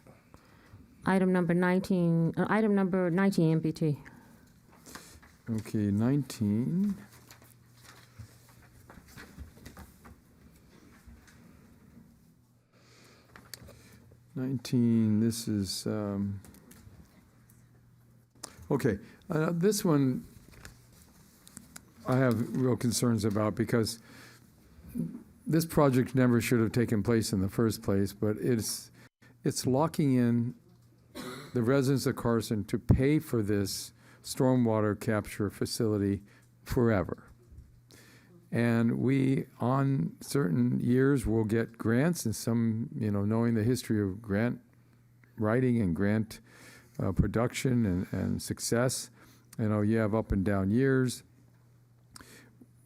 Item number 19, MPT. Okay, 19. This is, okay, this one I have real concerns about because this project never should have taken place in the first place, but it's locking in the residents of Carson to pay for this stormwater capture facility forever. And we, on certain years, will get grants, and some, knowing the history of grant writing and grant production and success, you have up and down years.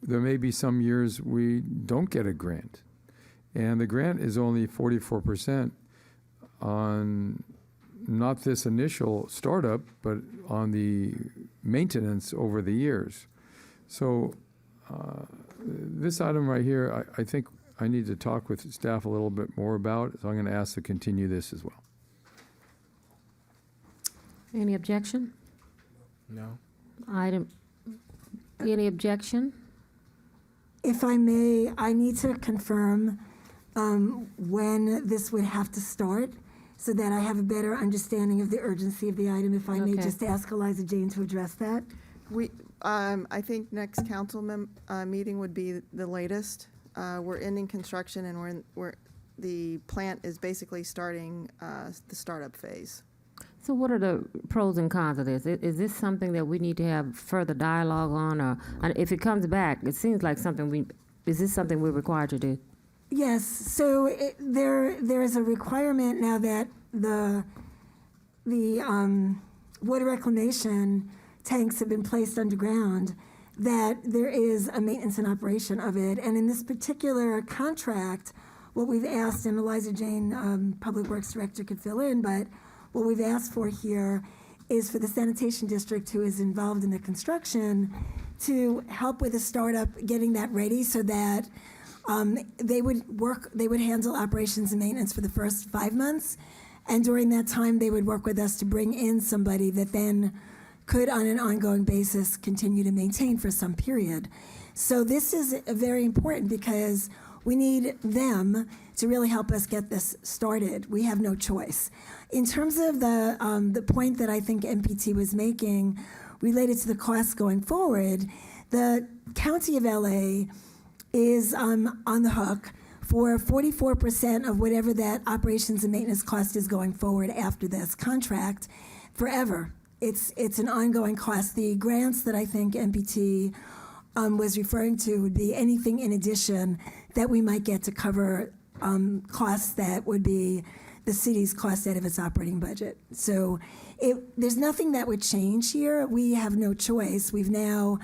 There may be some years we don't get a grant. And the grant is only 44% on not this initial startup, but on the maintenance over the years. So this item right here, I think I need to talk with staff a little bit more about, so I'm going to ask to continue this as well. Any objection? No. Any objection? If I may, I need to confirm when this would have to start so that I have a better understanding of the urgency of the item. If I may Okay. just ask Eliza Jane to address that. I think next council meeting would be the latest. We're ending construction and the plant is basically starting the startup phase. So what are the pros and cons of this? Is this something that we need to have further dialogue on, or if it comes back, it seems like is this something we're required to do? Yes, so there is a requirement now that the water reclamation tanks have been placed underground, that there is a maintenance and operation of it. And in this particular contract, what we've asked, and Eliza Jane, Public Works Director, could fill in, but what we've asked for here is for the sanitation district, who is involved in the construction, to help with the startup, getting that ready so that they would handle operations and maintenance for the first 5 months. And during that time, they would work with us to bring in somebody that then could, on an ongoing basis, continue to maintain for some period. So this is very important because we need them to really help us get this started. We have no choice. In terms of the point that I think MPT was making related to the costs going forward, the County of LA is on the hook for 44% of whatever that operations and maintenance cost is going forward after this contract forever. It's an ongoing cost. The grants that I think MPT was referring to would be anything in addition that we might get to cover costs that would be the city's cost out of its operating budget. So there's nothing that would change here. We have no choice. We've now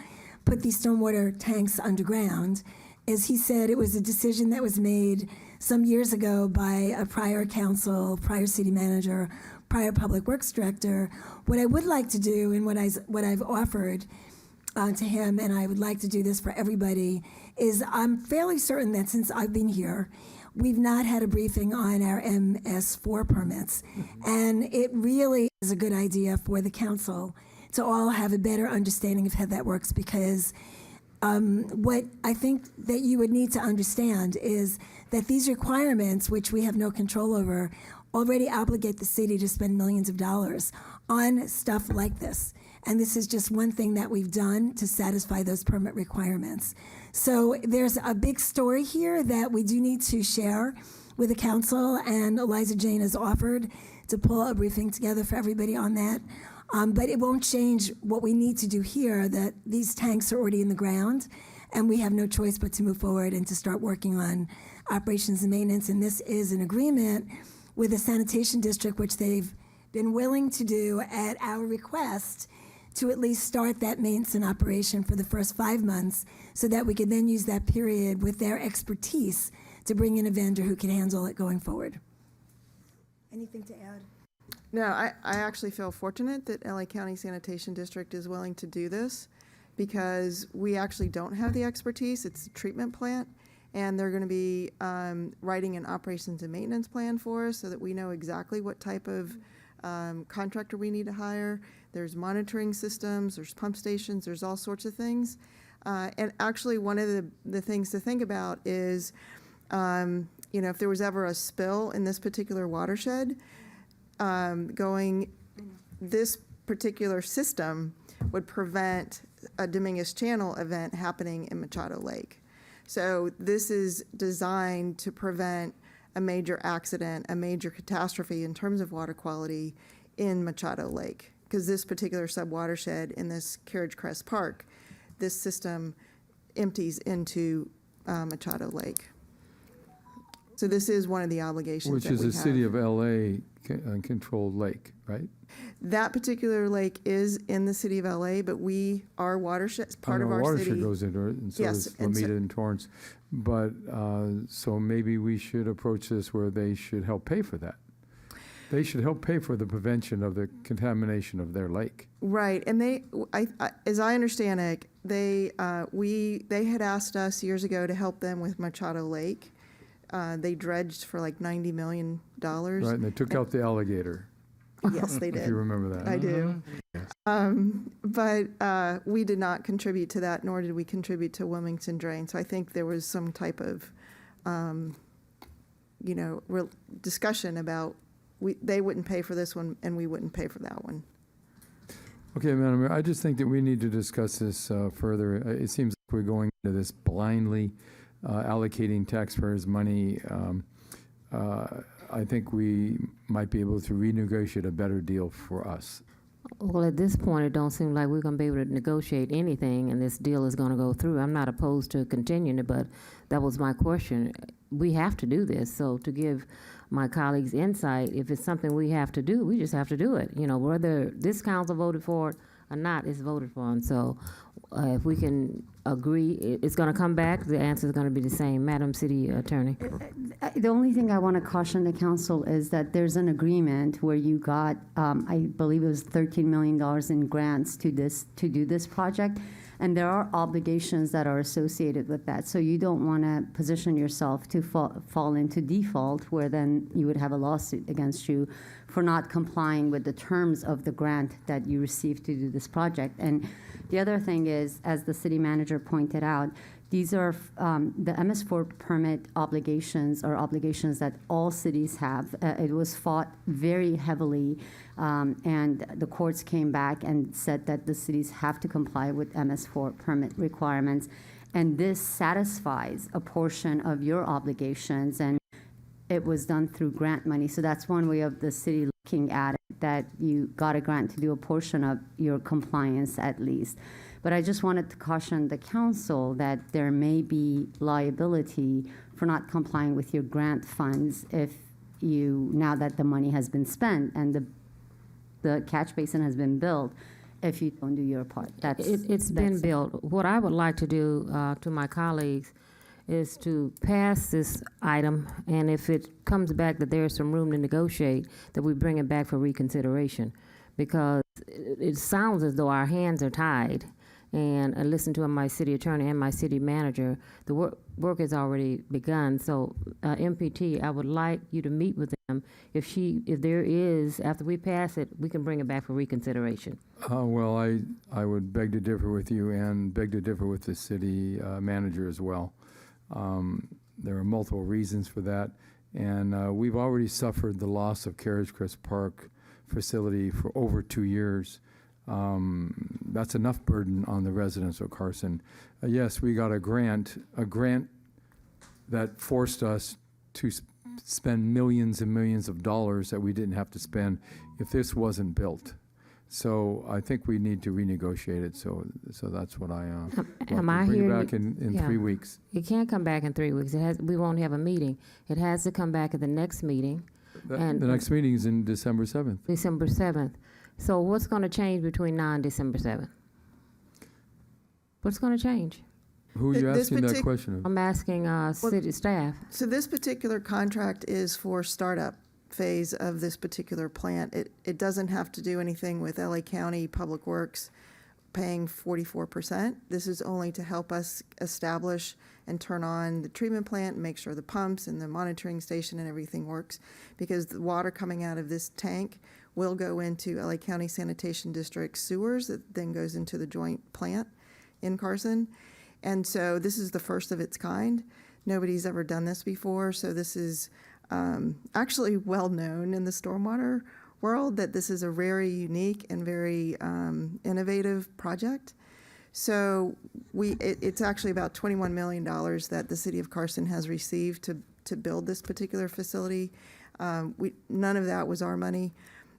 put these stormwater tanks underground. As he said, it was a decision that was made some years ago by a prior council, prior city manager, prior public works director. What I would like to do, and what I've offered, to him, and I would like to do this for everybody, is I'm fairly certain that since I've been here, we've not had a briefing on our MS4 permits. And it really is a good idea for the council to all have a better understanding of how that works, because what I think that you would need to understand is that these requirements, which we have no control over, already obligate the city to spend millions of dollars on stuff like this. And this is just one thing that we've done to satisfy those permit requirements. So there's a big story here that we do need to share with the council, and Eliza Jane has offered to pull a briefing together for everybody on that. But it won't change what we need to do here, that these tanks are already in the ground, and we have no choice but to move forward and to start working on operations and maintenance. And this is an agreement with the sanitation district, which they've been willing to do at our request, to at least start that maintenance and operation for the first 5 months, so that we could then use that period with their expertise to bring in a vendor who can handle it going forward. Anything to add? No, I actually feel fortunate that LA County Sanitation District is willing to do this, because we actually don't have the expertise. It's a treatment plant, and they're going to be writing an operations and maintenance plan for us so that we know exactly what type of contractor we need to hire. There's monitoring systems, there's pump stations, there's all sorts of things. And actually, one of the things to think about is, if there was ever a spill in this particular watershed, this particular system would prevent a Dominguez Channel event happening in Machado Lake. So this is designed to prevent a major accident, a major catastrophe in terms of water quality in Machado Lake. Because this particular sub-watershed in this Carriage Crest Park, this system empties into Machado Lake. So this is one of the obligations Which that is we a city of LA controlled lake, right? That particular lake is in the city of LA, but our watershed, part of our watershed city. goes into it, and so Yes, does and so- Lomita and Torrance. But, so maybe we should approach this where they should help pay for that. They should help pay for the prevention of the contamination of their lake. Right, and as I understand it, they had asked us years ago to help them with Machado Lake. They dredged for like $90 million. Right, and they took out the alligator. Yes, they did. If you remember that. I do. But we did not contribute to that, nor did we contribute to Wilmington Drain. So I think there was some type of, discussion about they wouldn't pay for this one and we wouldn't pay for that one. Okay, Madam Mayor, I just think that we need to discuss this further. It seems like we're going into this blindly allocating taxpayers' money. I think we might be able to renegotiate a better deal for us. Well, at this point, it don't seem like we're going to be able to negotiate anything, and this deal is going to go through. I'm not opposed to continuing it, but that was my question. We have to do this, so to give my colleagues insight, if it's something we have to do, we just have to do it. Whether this council voted for it or not, it's voted for, and so if we can agree, it's going to come back, the answer is going to be the same. Madam City Attorney. The only thing I want to caution the council is that there's an agreement where you got, I believe it was $13 million in grants to do this project, and there are obligations that are associated with that. So you don't want to position yourself to fall into default, where then you would have a lawsuit against you for not complying with the terms of the grant that you received to do this project. And the other thing is, as the city manager pointed out, these are the MS4 permit obligations are obligations that all cities have. It was fought very heavily, and the courts came back and said that the cities have to comply with MS4 permit requirements. And this satisfies a portion of your obligations, and it was done through grant money. So that's one way of the city looking at it, that you got a grant to do a portion of your compliance at least. But I just wanted to caution the council that there may be liability for not complying with your grant funds now that the money has been spent and the catch basin has been built, if you don't do your part. It's been built. What I would like to do to my colleagues is to pass this item, and if it comes back that there's some room to negotiate, that we bring it back for reconsideration, because it sounds as though our hands are tied, and listen to my city attorney and my city manager. The work has already begun. So MPT, I would like you to meet with them. If there is, after we pass it, we can bring it back for reconsideration. Well, I would beg to differ with you and beg to differ with the city manager as well. There are multiple reasons for that, and we've already suffered the loss of Carriage Crest Park facility for over 2 years. That's enough burden on the residents of Carson. Yes, we got a grant that forced us to spend millions and millions of dollars that we didn't have to spend if this wasn't built. So I think we need to renegotiate it. So that's what I Am I bring it hearing back in yeah. 3 weeks. It can't come back in 3 weeks. We won't have a meeting. It has to come back at the next meeting. The next meeting is in December 7th. December 7th. So what's going to change between now and December 7th? What's going to change? Who are you asking that question of? I'm asking city staff. So this particular contract is for startup phase of this particular plant. It doesn't have to do anything with LA County Public Works paying 44%. This is only to help us establish and turn on the treatment plant and make sure the pumps and the monitoring station and everything works, because the water coming out of this tank will go into LA County Sanitation District sewers that then goes into the joint plant in Carson. And so this is the first of its kind. Nobody's ever done this before, so this is actually well known in the stormwater world that this is a very unique and very innovative project. So it's actually about $21 million that the city of Carson has received to build this particular facility. None of that was our money.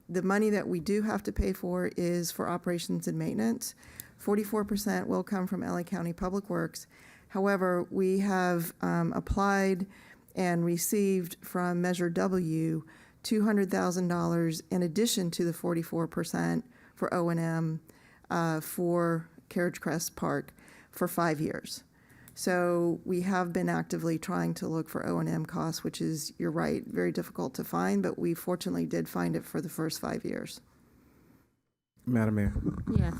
The money that we do have to pay for is for operations and maintenance. 44% will come from LA County Public Works. However, we have applied and received from Measure W $200,000 in addition to the 44% for O&M for Carriage Crest Park for 5 years. So we have been actively trying to look for O&M costs, which is, you're right, very difficult to find, but we fortunately did find it for the first 5 years. Madam Mayor. Yes.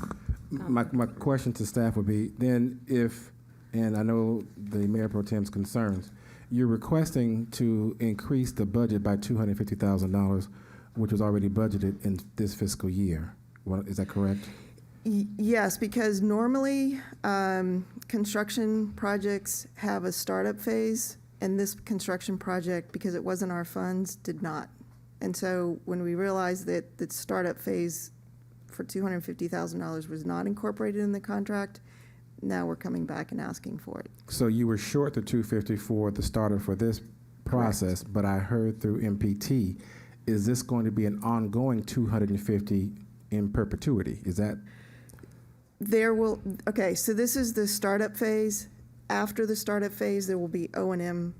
My question to staff would be, then if, and I know the Mayor Pro Tem's concerns, you're requesting to increase the budget by $250,000, which was already budgeted in this fiscal year. Is that correct? Yes, because normally construction projects have a startup phase, and this construction project, because it wasn't our funds, did not. And so when we realized that the startup phase for $250,000 was not incorporated in the contract, now we're coming back and asking for it. So you were short the $250 for the starter for this process, Correct. But I heard through MPT, is this going to be an ongoing $250 in perpetuity? Is that? Okay, so this is the startup phase. After the startup phase, there will be O&M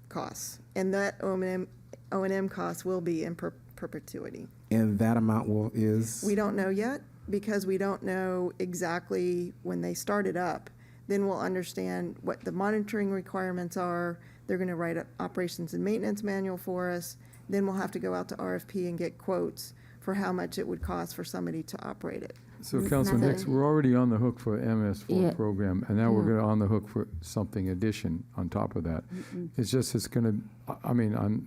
costs, and that O&M costs will be in perpetuity. And that amount is? We don't know yet, because we don't know exactly when they start it up. Then we'll understand what the monitoring requirements are. They're going to write an operations and maintenance manual for us. Then we'll have to go out to RFP and get quotes for how much it would cost for somebody to operate it. So, Councilman Hicks, we're already on the hook for MS4 program, and now we're going to on the hook for something addition on top of that. It's just, it's going to, I mean,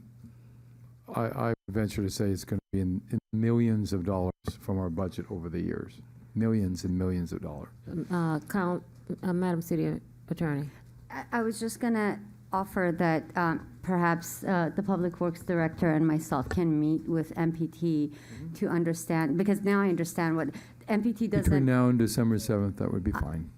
I venture to say it's going to be in millions of dollars from our budget over the years. Millions and millions of dollars. Madam City Attorney. I was just going to offer that perhaps the Public Works Director and myself can meet with MPT to understand, because now I understand what MPT doesn't. Between now and December 7th, that would be fine.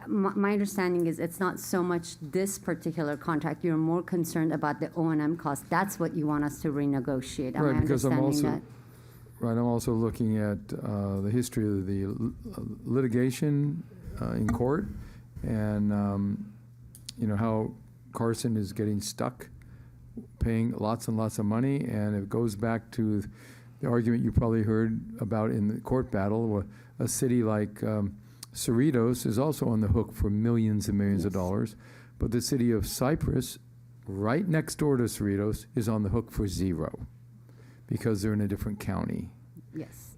My understanding is it's not so much this particular contract. You're more concerned about the O&M cost. That's what you want us to renegotiate. Right, because I'm I'm also looking at the history of the litigation in court, and you know how Carson is getting stuck paying lots and lots of money, and it goes back to the argument you probably heard about in the court battle. A city like Cerritos is also on the hook for millions and millions of dollars, but the city of Cypress, right next door to Cerritos, is on the hook for zero because they're in a different county. Yes.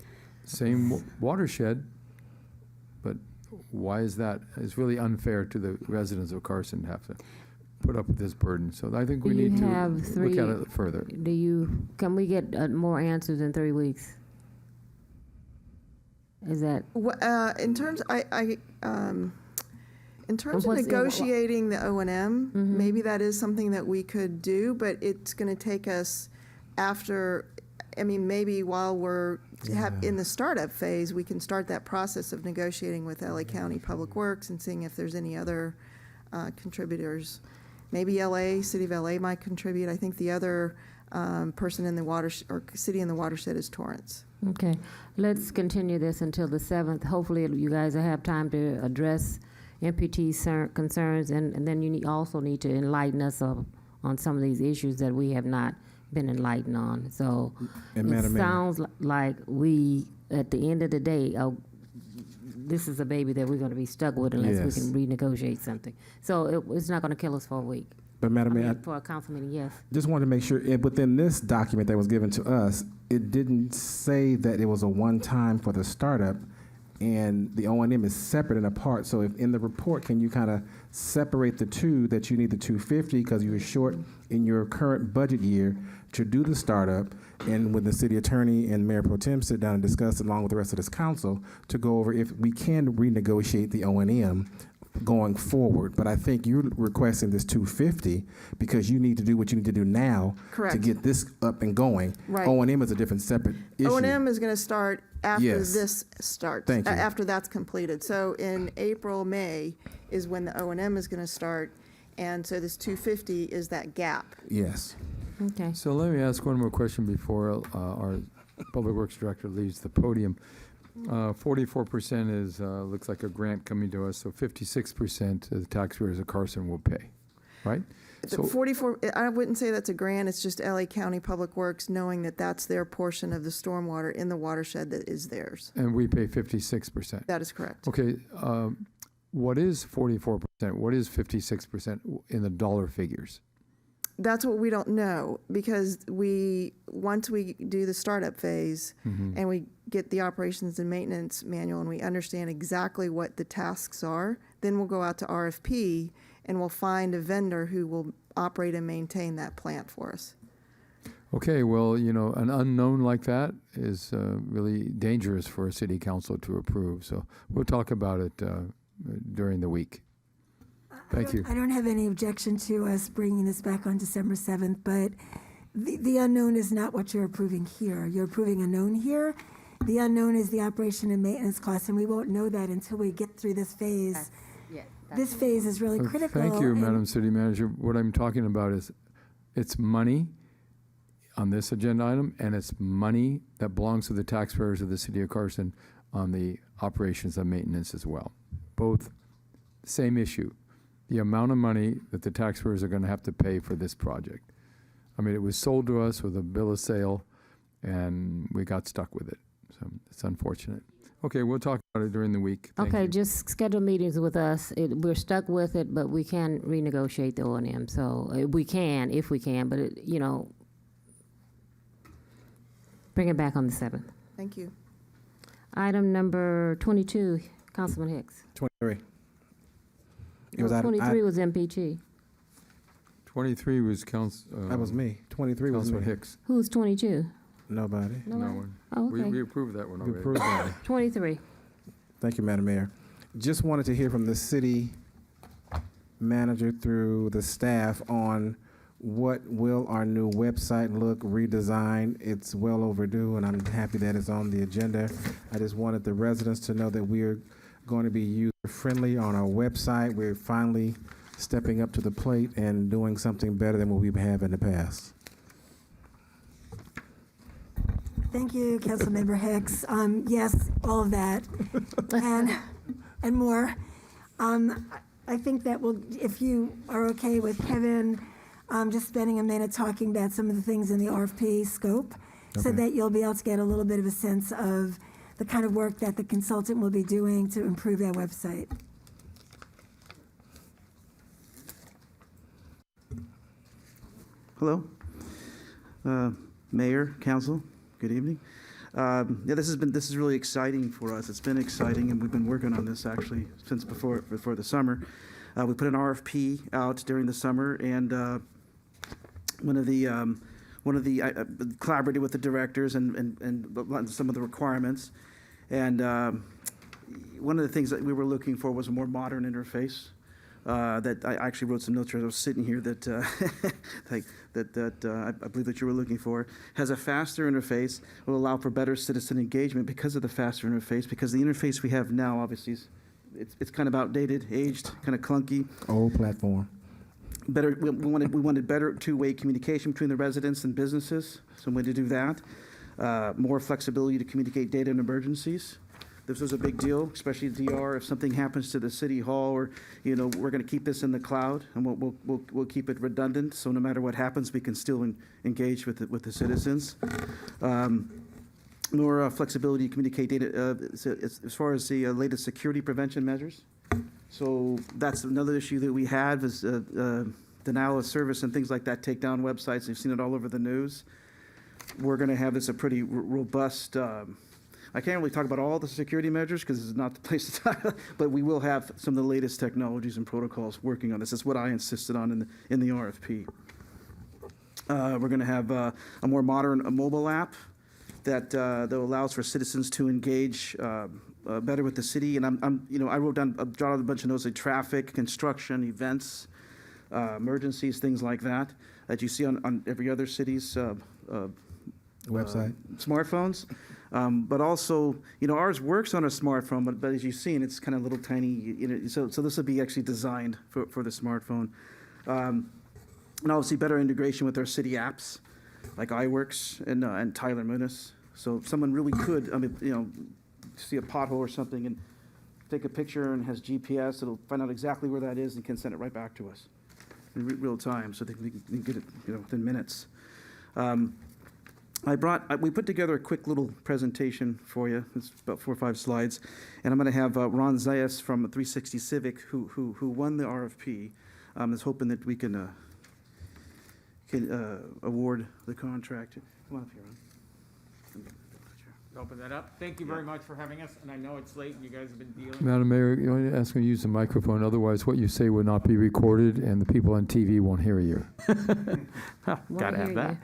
Same watershed, But why is that? It's really unfair to the residents of Carson to have to put up with this burden. So I think we Do you need to have look at it further. Can we get more answers in 3 weeks? Is that, In terms, in terms of what's the- negotiating the O&M, Mhm. maybe that is something that we could do, but it's going to take us after, I mean, maybe while we're in the startup phase, we can start that process of negotiating with LA County Public Works and seeing if there's any other contributors. Maybe City of LA might contribute. I think the other person in the or city in the watershed is Torrance. okay, let's continue this until the 7th. Hopefully you guys will have time to address MPT's concerns, and then you also need to enlighten us on some of these issues that we have not been enlightened on. So And it Madam Mayor. sounds like we, at the end of the day, this is a baby that we're going to be stuck with unless Yes. we can renegotiate something. So it's not going to kill us for a week. But Madam Mayor, For a council meeting, yes. just wanted to make sure, within this document that was given to us, it didn't say that it was a one-time for the startup, and the O&M is separate and apart. So if in the report, can you kind of separate the two, that you need the 250 because you were short in your current budget year to do the startup, and when the city attorney and Mayor Pro Tem sit down and discuss along with the rest of this council to go over if we can renegotiate the O&M going forward. But I think you're requesting this 250 because you need to do what you need to do now to Correct. get this up and going. Right. O&M is a different separate issue. O&M is going to start after Yes. this starts. Thank you. After that's completed. So in April, May is when the O&M is going to start, and so this 250 is that gap. Yes. Okay. So let me ask one more question before our Public Works Director leaves the podium. 44% is, looks like a grant coming to us, so 56% of the taxpayers of Carson will pay, right? The 44, I wouldn't say that's a grant, it's just LA County Public Works knowing that that's their portion of the stormwater in the watershed that is theirs. And we pay 56%. That is correct. Okay, what is 44%? What is 56% in the dollar figures? That's what we don't know, because once we do the startup phase and we get the operations and maintenance manual and we understand exactly what the tasks are, then we'll go out to RFP and we'll find a vendor who will operate and maintain that plant for us. Okay, well, you know, an unknown like that is really dangerous for a city council to approve. So we'll talk about it during the week. Thank you. I don't have any objection to us bringing this back on December 7th, but the unknown is not what you're approving here. You're approving a known here. The unknown is the operation and maintenance costs, and we won't know that until we get through this phase. This phase is really critical. Thank you, and- Madam City Manager. What I'm talking about is it's money on this agenda item, and it's money that belongs to the taxpayers of the city of Carson on the operations and maintenance as well. Both same issue. The amount of money that the taxpayers are going to have to pay for this project. I mean, it was sold to us with a bill of sale, and we got stuck with it. So it's unfortunate. Okay, we'll talk about it during the week. Thank Okay, you. just schedule meetings with us. We're stuck with it, but we can renegotiate the O&M. So we can, if we can, but bring it back on the 7th. Thank you. Item number 22, Councilman Hicks. 23. It No, was item- 23 was MPG. 23 was That was me. 23 was Councilman me. Hicks. Who's 22? Nobody. No one. Oh, okay. We approved that one We already. approved that. 23. Thank you, Madam Mayor. Just wanted to hear from the city manager through the staff on what will our new website look, redesign. It's well overdue, and I'm happy that it's on the agenda. I just wanted the residents to know that we're going to be user-friendly on our website. We're finally stepping up to the plate and doing something better than what we have in the past. Thank you, Councilmember Hicks. Yes, all of that, and more. I think that if you are okay with Kevin, just spending a minute talking about some of the things in the RFP scope, so that you'll be able to get a little bit of a sense of the kind of work that the consultant will be doing to improve that website. Hello, Mayor, Council, good evening. Yeah, this is really exciting for us. It's been exciting, and we've been working on this actually since before the summer. We put an RFP out during the summer, and one of the I collaborated with the directors and some of the requirements, and one of the things that we were looking for was a more modern interface. That I actually wrote some notes as I was sitting here that I believe that you were looking for. Has a faster interface, will allow for better citizen engagement because of the faster interface, because the interface we have now obviously it's kind of outdated, aged, kind of clunky. Old platform. Better, we wanted better two-way communication between the residents and businesses, so we wanted to do that. More flexibility to communicate data in emergencies. This was a big deal, especially DR. If something happens to the city hall, or we're going to keep this in the cloud, and we'll keep it redundant. So no matter what happens, we can still engage with the citizens. More flexibility to communicate data as far as the latest security prevention measures. So that's another issue that we had was denial of service and things like that. Take down websites. You've seen it all over the news. We're going to have this a pretty robust. I can't really talk about all the security measures because this is not the place to talk, but we will have some of the latest technologies and protocols working on this. That's what I insisted on in the RFP. We're going to have a more modern mobile app that allows for citizens to engage better with the city. And I jotted a bunch of notes like traffic, construction, events, emergencies, things like that you see on every other city's website, smartphones. But also, ours works on a smartphone, but as you've seen, it's kind of little tiny, so this will be actually designed for the smartphone. And obviously better integration with our city apps, like iWorks and Tyler Munis. So if someone really could, see a pothole or something and take a picture and has GPS, it'll find out exactly where that is and can send it right back to us in real time, so we can get it, within minutes. We put together a quick little presentation for you. It's about 4 or 5 slides, and I'm going to have Ron Zayas from 360 Civic, who won the RFP, is hoping that we can award the contract. Come on up here, Ron. Open that up. Thank you very much for having us, and I know it's late and you guys have been dealing. Madam Mayor, you want to ask me to use the microphone, otherwise what you say will not be recorded and the people on TV won't hear you. Got to have that.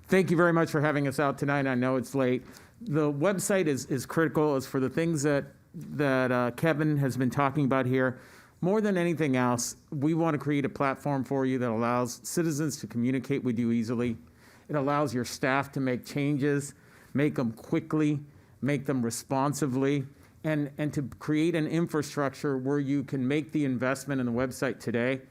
Thank you very much for having us out tonight. I know it's late. The website is critical as for the things that Kevin has been talking about here. More than anything else, we want to create a platform for you that allows citizens to communicate with you easily. It allows your staff to make changes, make them quickly, make them responsively, and to create an infrastructure where you can make the investment in the website today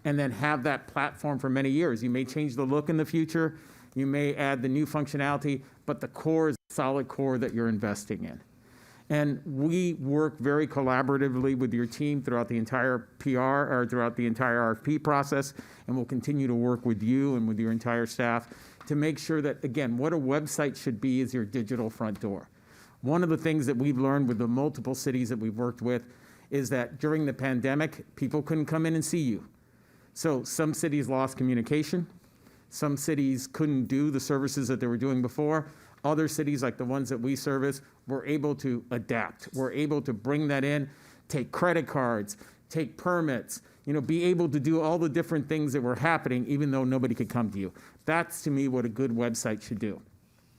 and then have that platform for many years. You may change the look in the future. You may add the new functionality, but the core is a solid core that you're investing in. And we work very collaboratively with your team throughout the entire PR or throughout the entire RFP process, and we'll continue to work with you and with your entire staff to make sure that, again, what a website should be is your digital front door. One of the things that we've learned with the multiple cities that we've worked with is that during the pandemic, people couldn't come in and see you. So some cities lost communication. Some cities couldn't do the services that they were doing before. Other cities, like the ones that we service, were able to adapt. We're able to bring that in, take credit cards, take permits, be able to do all the different things that were happening, even though nobody could come to you. That's, to me, what a good website should do.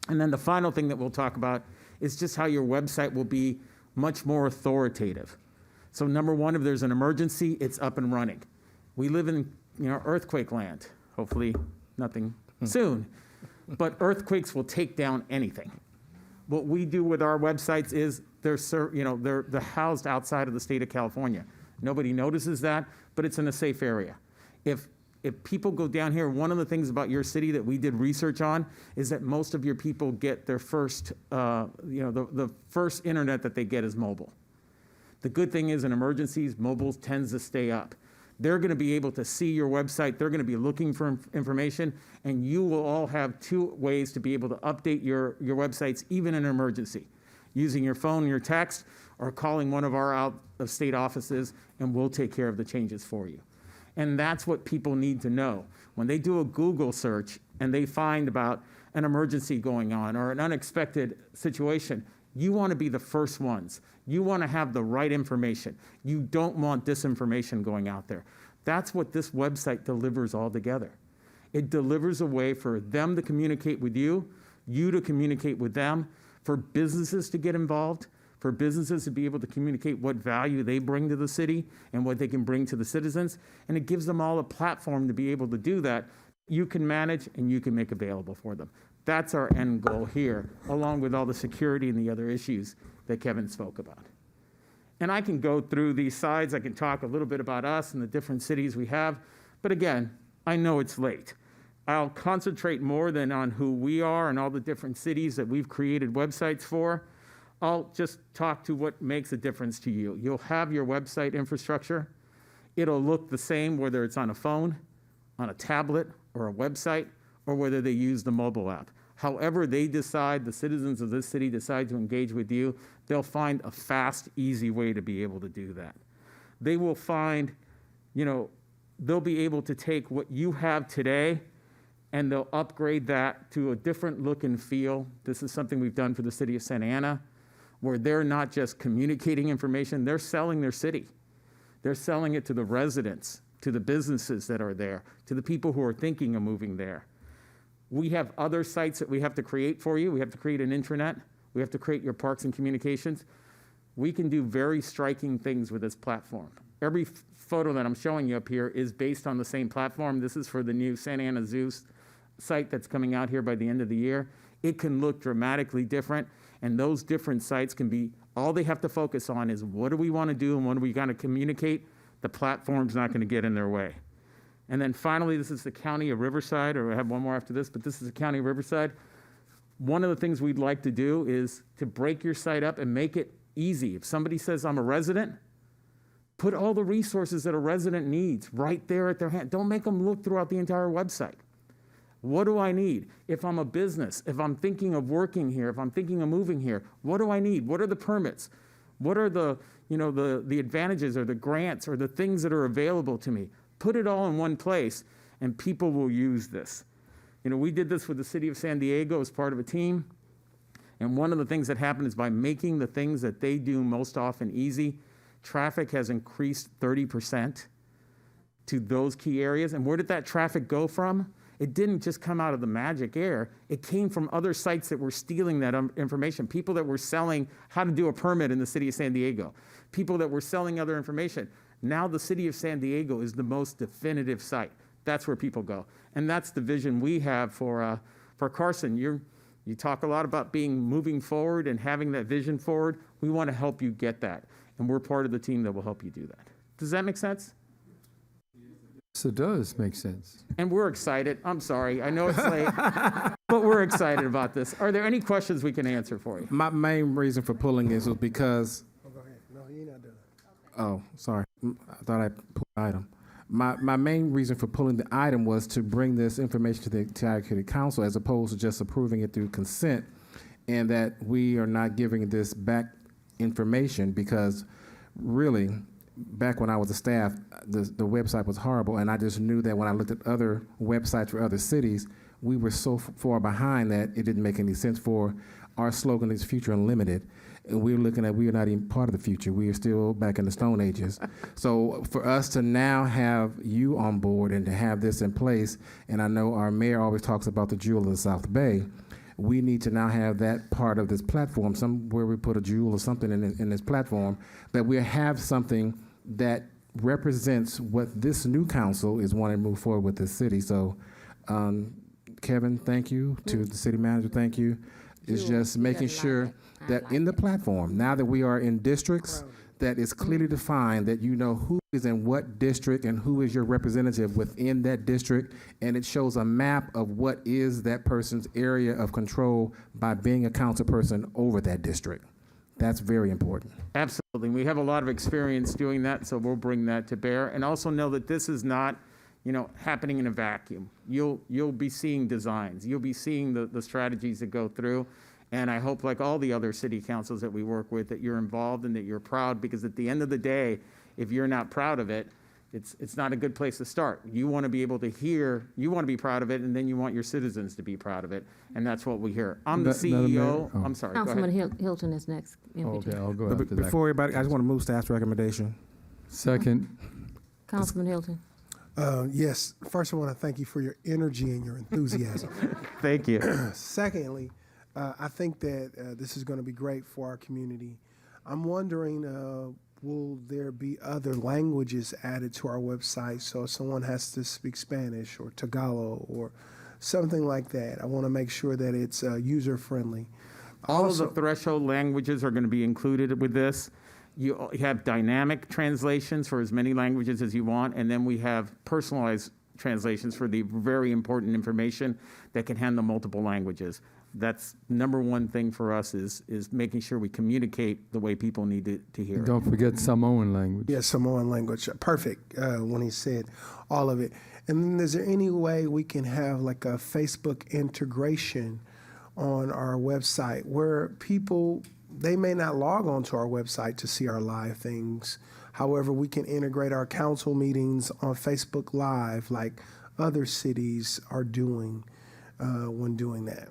And then the final thing that we'll talk about is just how your website will be much more authoritative. So number one, if there's an emergency, it's up and running. We live in earthquake land. Hopefully nothing soon. But earthquakes will take down anything. What we do with our websites is they're housed outside of the state of California. Nobody notices that, but it's in a safe area. If people go down here, one of the things about your city that we did research on is that most of your people get their first, the first internet that they get is mobile. The good thing is in emergencies, mobile tends to stay up. They're going to be able to see your website. They're going to be looking for information, and you will all have 2 ways to be able to update your websites, even in an emergency, using your phone, your text, or calling one of our out-of-state offices, and we'll take care of the changes for you. And that's what people need to know. When they do a Google search and they find about an emergency going on or an unexpected situation, you want to be the first ones. You want to have the right information. You don't want disinformation going out there. That's what this website delivers all together. It delivers a way for them to communicate with you to communicate with them, for businesses to get involved, for businesses to be able to communicate what value they bring to the city and what they can bring to the citizens. And it gives them all a platform to be able to do that. You can manage and you can make available for them. That's our end goal here, along with all the security and the other issues that Kevin spoke about. And I can go through these sides. I can talk a little bit about us and the different cities we have. But again, I know it's late. I'll concentrate more than on who we are and all the different cities that we've created websites for. I'll just talk to what makes a difference to you. You'll have your website infrastructure. It'll look the same whether it's on a phone, on a tablet, or a website, or whether they use the mobile app. However they decide, the citizens of this city decide to engage with you, they'll find a fast, easy way to be able to do that. They will find, they'll be able to take what you have today and they'll upgrade that to a different look and feel. This is something we've done for the city of Santa Ana, where they're not just communicating information, they're selling their city. They're selling it to the residents, to the businesses that are there, to the people who are thinking of moving there. We have other sites that we have to create for you. We have to create an intranet. We have to create your parks and communications. We can do very striking things with this platform. Every photo that I'm showing you up here is based on the same platform. This is for the new Santa Ana Zoo site that's coming out here by the end of the year. It can look dramatically different, and those different sites can be, all they have to focus on is what do we want to do and what are we going to communicate. The platform's not going to get in their way. And then finally, this is the County of Riverside, or I have one more after this, but this is the County of Riverside. One of the things we'd like to do is to break your site up and make it easy. If somebody says, I'm a resident, put all the resources that a resident needs right there at their hand. Don't make them look throughout the entire website. What do I need? If I'm a business, if I'm thinking of working here, if I'm thinking of moving here, what do I need? What are the permits? What are the advantages or the grants or the things that are available to me? Put it all in one place and people will use this. We did this with the city of San Diego as part of a team. And one of the things that happened is by making the things that they do most often easy, traffic has increased 30% to those key areas. And where did that traffic go from? It didn't just come out of the magic air. It came from other sites that were stealing that information, people that were selling how to do a permit in the city of San Diego, people that were selling other information. Now the city of San Diego is the most definitive site. That's where people go. And that's the vision we have for Carson. You talk a lot about moving forward and having that vision forward. We want to help you get that. And we're part of the team that will help you do that. Does that make sense? Yes, it does make sense. And we're excited. I'm sorry. I know it's late, but we're excited about this. Are there any questions we can answer for you? My main reason for pulling this was because. Oh, go ahead. No, you're not doing it. Oh, sorry. I thought I pulled the item. My main reason for pulling the item was to bring this information to the Tioga City Council as opposed to just approving it through consent, and that we are not giving this back information because really, back when I was a staff, the website was horrible, and I just knew that when I looked at other websites for other cities, we were so far behind that it didn't make any sense. For our slogan is Future Unlimited, and we're looking at we are not even part of the future. We are still back in the Stone Ages. So for us to now have you on board and to have this in place, and I know our mayor always talks about the jewel of the South Bay, we need to now have that part of this platform, somewhere we put a jewel or something in this platform, that we have something that represents what this new council is wanting to move forward with this city. So, Kevin, thank you. To the city manager, thank you. It's just making sure that in the platform, now that we are in districts, that it's clearly defined, that you know who is in what district and who is your representative within that district, and it shows a map of what is that person's area of control by being a council person over that district. That's very important. Absolutely. We have a lot of experience doing that, so we'll bring that to bear. And also know that this is not, happening in a vacuum. You'll be seeing designs. You'll be seeing the strategies that go through. And I hope, like all the other city councils that we work with, that you're involved and that you're proud, because at the end of the day, if you're not proud of it, It's not a good place to start. You want to be able to hear, you want to be proud of it, and then you want your citizens to be proud of it, and that's what we hear. I'm the Madam Mayor? CEO. Oh. I'm sorry, go ahead. Councilman Hilton is next. Okay, I'll go But after that. before everybody, I just want to move staff's recommendation. Second. Councilman Hilton. Yes, first I want to thank you for your energy and your enthusiasm. Thank you. Secondly, I think that this is going to be great for our community. I'm wondering, will there be other languages added to our website? So if someone has to speak Spanish or Tagalog or something like that, I want to make sure that it's user-friendly. All of the threshold languages are going to be included with this. You have dynamic translations for as many languages as you want, and then we have personalized translations for the very important information that can handle multiple languages. That's number one thing for us is making sure we communicate the way people need to hear it. Don't forget Samoan language. Yeah, Samoan language. Perfect, when he said all of it. And then is there any way we can have like a Facebook integration on our website where people, they may not log on to our website to see our live things. However, we can integrate our council meetings on Facebook Live like other cities are doing when doing that.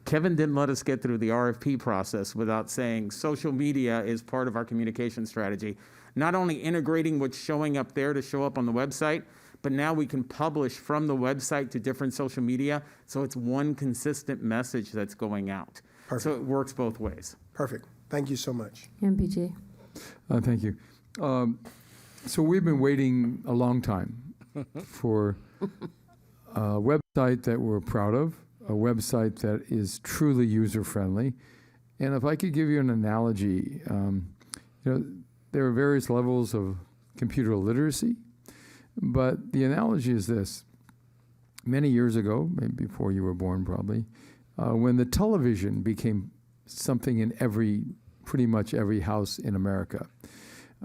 Kevin didn't let us get through the RFP process without saying social media is part of our communication strategy. Not only integrating what's showing up there to show up on the website, but now we can publish from the website to different social media, so it's one consistent message that's going out. Perfect. So it works both ways. Perfect. Thank you so much. MPG. Thank you. So we've been waiting a long time for a website that we're proud of, a website that is truly user-friendly. And if I could give you an analogy, there are various levels of computer literacy, but the analogy is this. Many years ago, maybe before you were born probably, when the television became something in pretty much every house in America,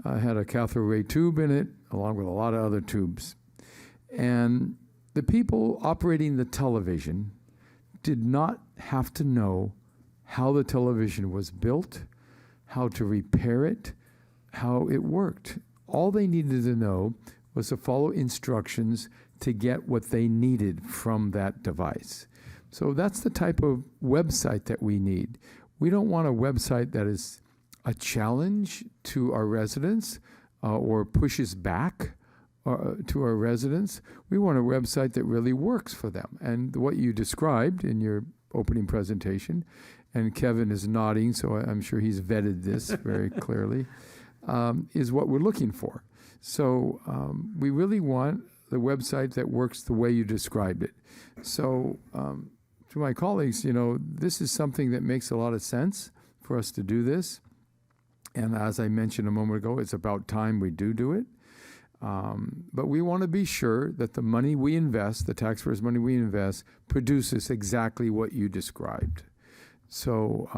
had a cathode ray tube in it, along with a lot of other tubes. And the people operating the television did not have to know how the television was built, how to repair it, how it worked. All they needed to know was to follow instructions to get what they needed from that device. So that's the type of website that we need. We don't want a website that is a challenge to our residents or pushes back to our residents. We want a website that really works for them. And what you described in your opening presentation, and Kevin is nodding, so I'm sure he's vetted this very clearly, is what we're looking for. So we really want the website that works the way you described it. So to my colleagues, this is something that makes a lot of sense for us to do this. And as I mentioned a moment ago, it's about time we do it. But we want to be sure that the money we invest, the taxpayers' money we invest, produces exactly what you described. So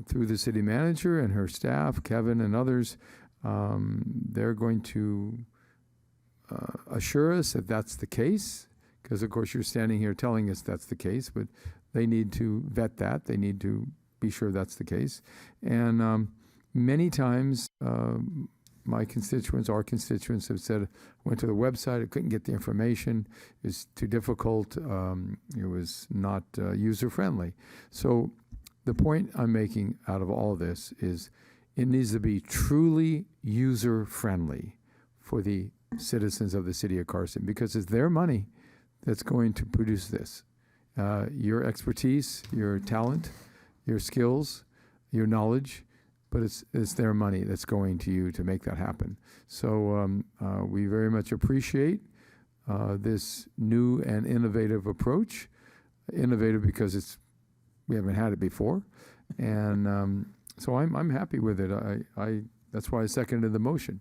through the city manager and her staff, Kevin and others, they're going to assure us that that's the case, because of course you're standing here telling us that's the case, but they need to vet that. They need to be sure that's the case. And many times, my constituents, our constituents have said, went to the website, I couldn't get the information, it's too difficult, it was not user-friendly. So the point I'm making out of all of this is it needs to be truly user-friendly for the citizens of the city of Carson, because it's their money that's going to produce this. Your expertise, your talent, your skills, your knowledge, but it's their money that's going to you to make that happen. So we very much appreciate this new and innovative approach. Innovative because we haven't had it before, and so I'm happy with it. That's why I seconded the motion.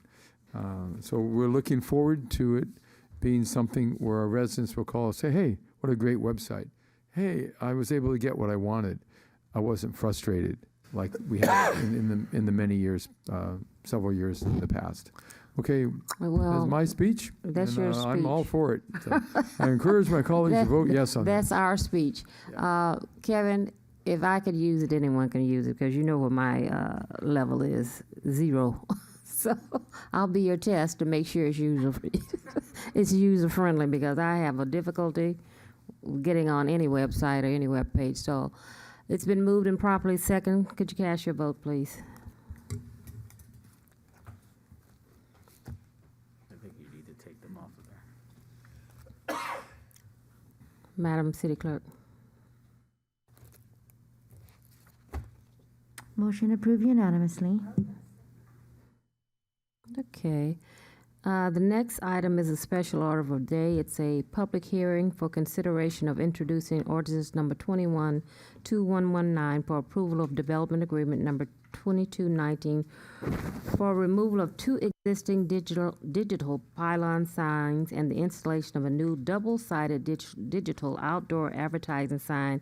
So we're looking forward to it being something where our residents will call and say, "Hey, what a great website! Hey, I was able to get what I wanted. I wasn't frustrated." Like we had in the many years, several years in the past. Okay, Well, that's my speech. that's and, your I'm all speech. for it. So I encourage my colleagues to vote yes on That's that. our speech. Kevin, if I could use it, anyone can use it, because you know what my level is, 0. So I'll be your test to make sure it's it's user friendly, because I have a difficulty getting on any website or any web page. So it's been moved and properly second. Could you cast your vote, please? I think you need to take them off of there. Madam City Clerk. Motion approved unanimously. Okay. The next item is a special order of the day. It's a public hearing for consideration of introducing ordinance number 21-2119 for approval of development agreement number 2219 for removal of two existing digital pylon signs and the installation of a new double-sided digital outdoor advertising sign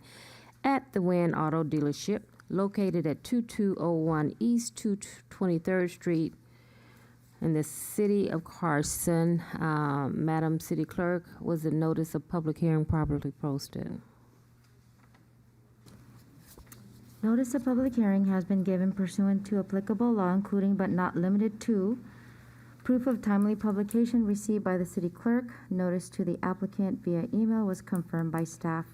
at the Wynn Auto Dealership located at 2201 East 223rd Street in the city of Carson. Madam City Clerk, was the notice of public hearing properly posted? Notice of public hearing has been given pursuant to applicable law, including but not limited to proof of timely publication received by the city clerk. Notice to the applicant via email was confirmed by staff.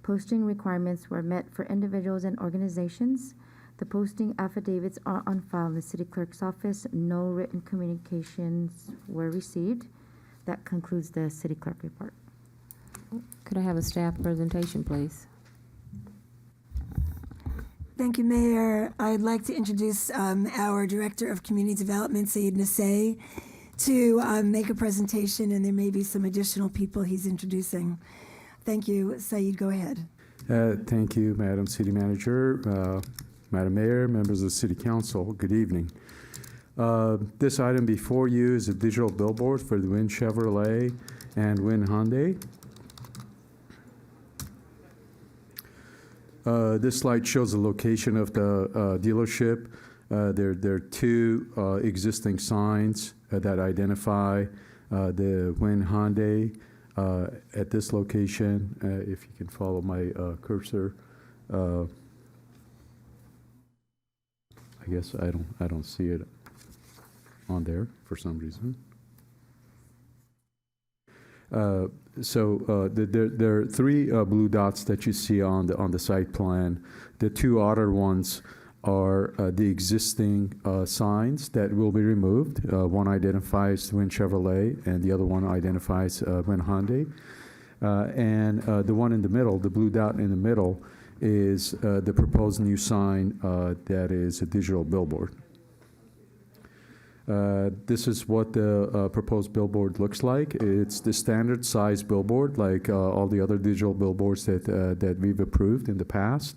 Posting requirements were met for individuals and organizations. The posting affidavits are on file in the city clerk's office. No written communications were received. That concludes the city clerk report. Could I have a staff presentation, please? Thank you, Mayor. I'd like to introduce our Director of Community Development, Sayed Nasseh, to make a presentation, and there may be some additional people he's introducing. Thank you. Sayed, go ahead. Thank you, Madam City Manager, Madam Mayor, members of the City Council. Good evening. This item before you is a digital billboard for the Wynn Chevrolet and Wynn Hyundai. This slide shows the location of the dealership. There are two existing signs that identify the Wynn Hyundai at this location. If you can follow my cursor, I guess I don't see it on there for some reason. There are three blue dots that you see on the site plan. The two outer ones are the existing signs that will be removed. One identifies Wynn Chevrolet, and the other one identifies Wynn Hyundai. And the one in the middle, the blue dot in the middle, is the proposed new sign that is a digital billboard. This is what the proposed billboard looks like. It's the standard size billboard, like all the other digital billboards that we've approved in the past.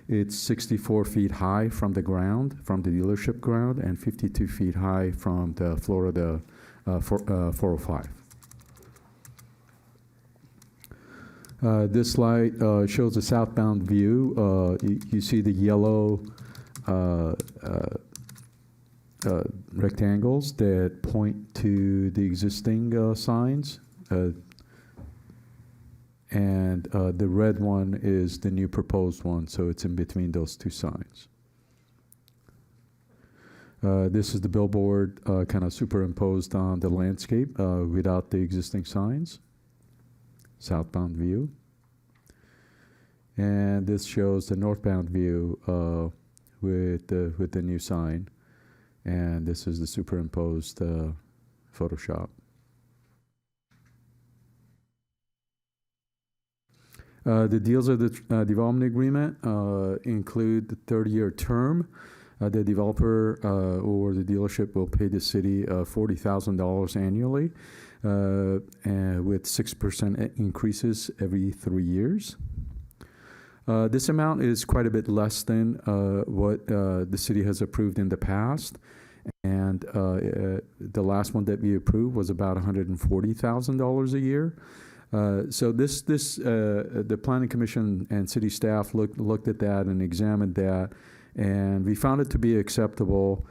It's 64 feet high from the ground, from the dealership ground, and 52 feet high from the Florida 405. This slide shows a southbound view. You see the yellow rectangles that point to the existing signs. And the red one is the new proposed one, so it's in between those two signs. This is the billboard kind of superimposed on the landscape without the existing signs. Southbound view. And this shows the northbound view with the new sign. And this is the superimposed Photoshop. The deals of the development agreement include the 30-year term. The developer or the dealership will pay the city $40,000 annually with 6% increases every 3 years. This amount is quite a bit less than what the city has approved in the past. And the last one that we approved was about $140,000 a year. So the Planning Commission and city staff looked at that and examined that, and we found it to be acceptable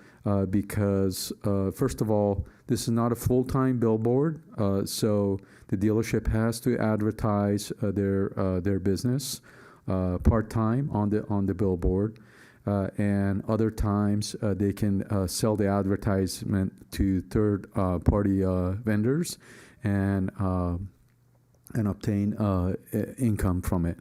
because, first of all, this is not a full-time billboard, so the dealership has to advertise their business part-time on the billboard. and other times they can sell the advertisement to third-party vendors and obtain income from it.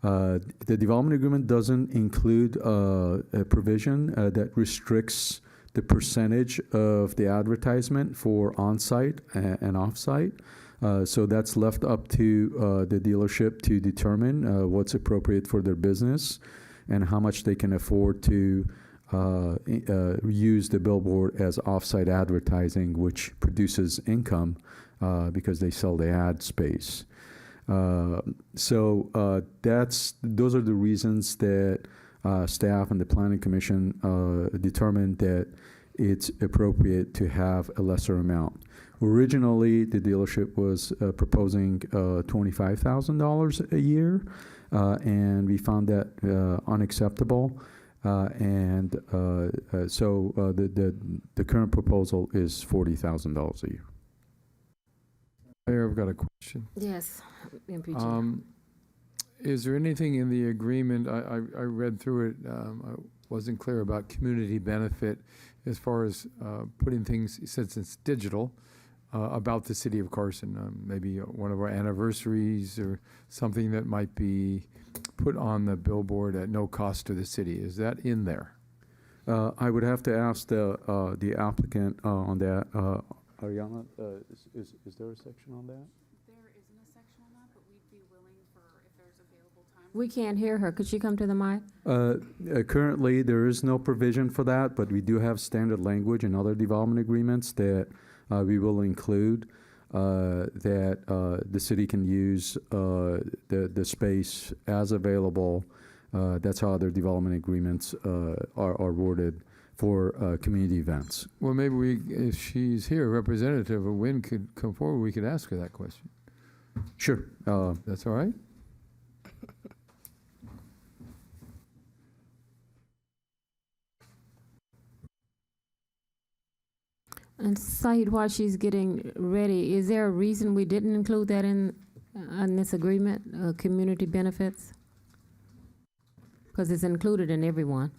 The development agreement doesn't include a provision that restricts the percentage of the advertisement for on-site and off-site. So that's left up to the dealership to determine what's appropriate for their business and how much they can afford to use the billboard as off-site advertising, which produces income because they sell the ad space. So those are the reasons that staff and the Planning Commission determined that it's appropriate to have a lesser amount. Originally, the dealership was proposing $25,000 a year, and we found that unacceptable. So the current proposal is $40,000 a year. Mayor, I've got a question. Yes, MPG. Is there anything in the agreement, I read through it, I wasn't clear about community benefit as far as putting things, since it's digital, about the city of Carson, maybe one of our anniversaries or something that might be put on the billboard at no cost to the city. Is that in there? I would have to ask the applicant on that. Ariana, is there a section on that? There isn't a section on that, but we'd be willing for, if there's available time. We can't hear her. Could she come to the mic? Currently, there is no provision for that, but we do have standard language in other development agreements that we will include that the city can use the space as available. That's how other development agreements are worded for community events. Well, maybe if she's here, Representative Wynn could come forward, we could ask her that question. Sure. That's all right? And Said, while she's getting ready, is there a reason we didn't include that in this agreement, community benefits? Because it's included in everyone.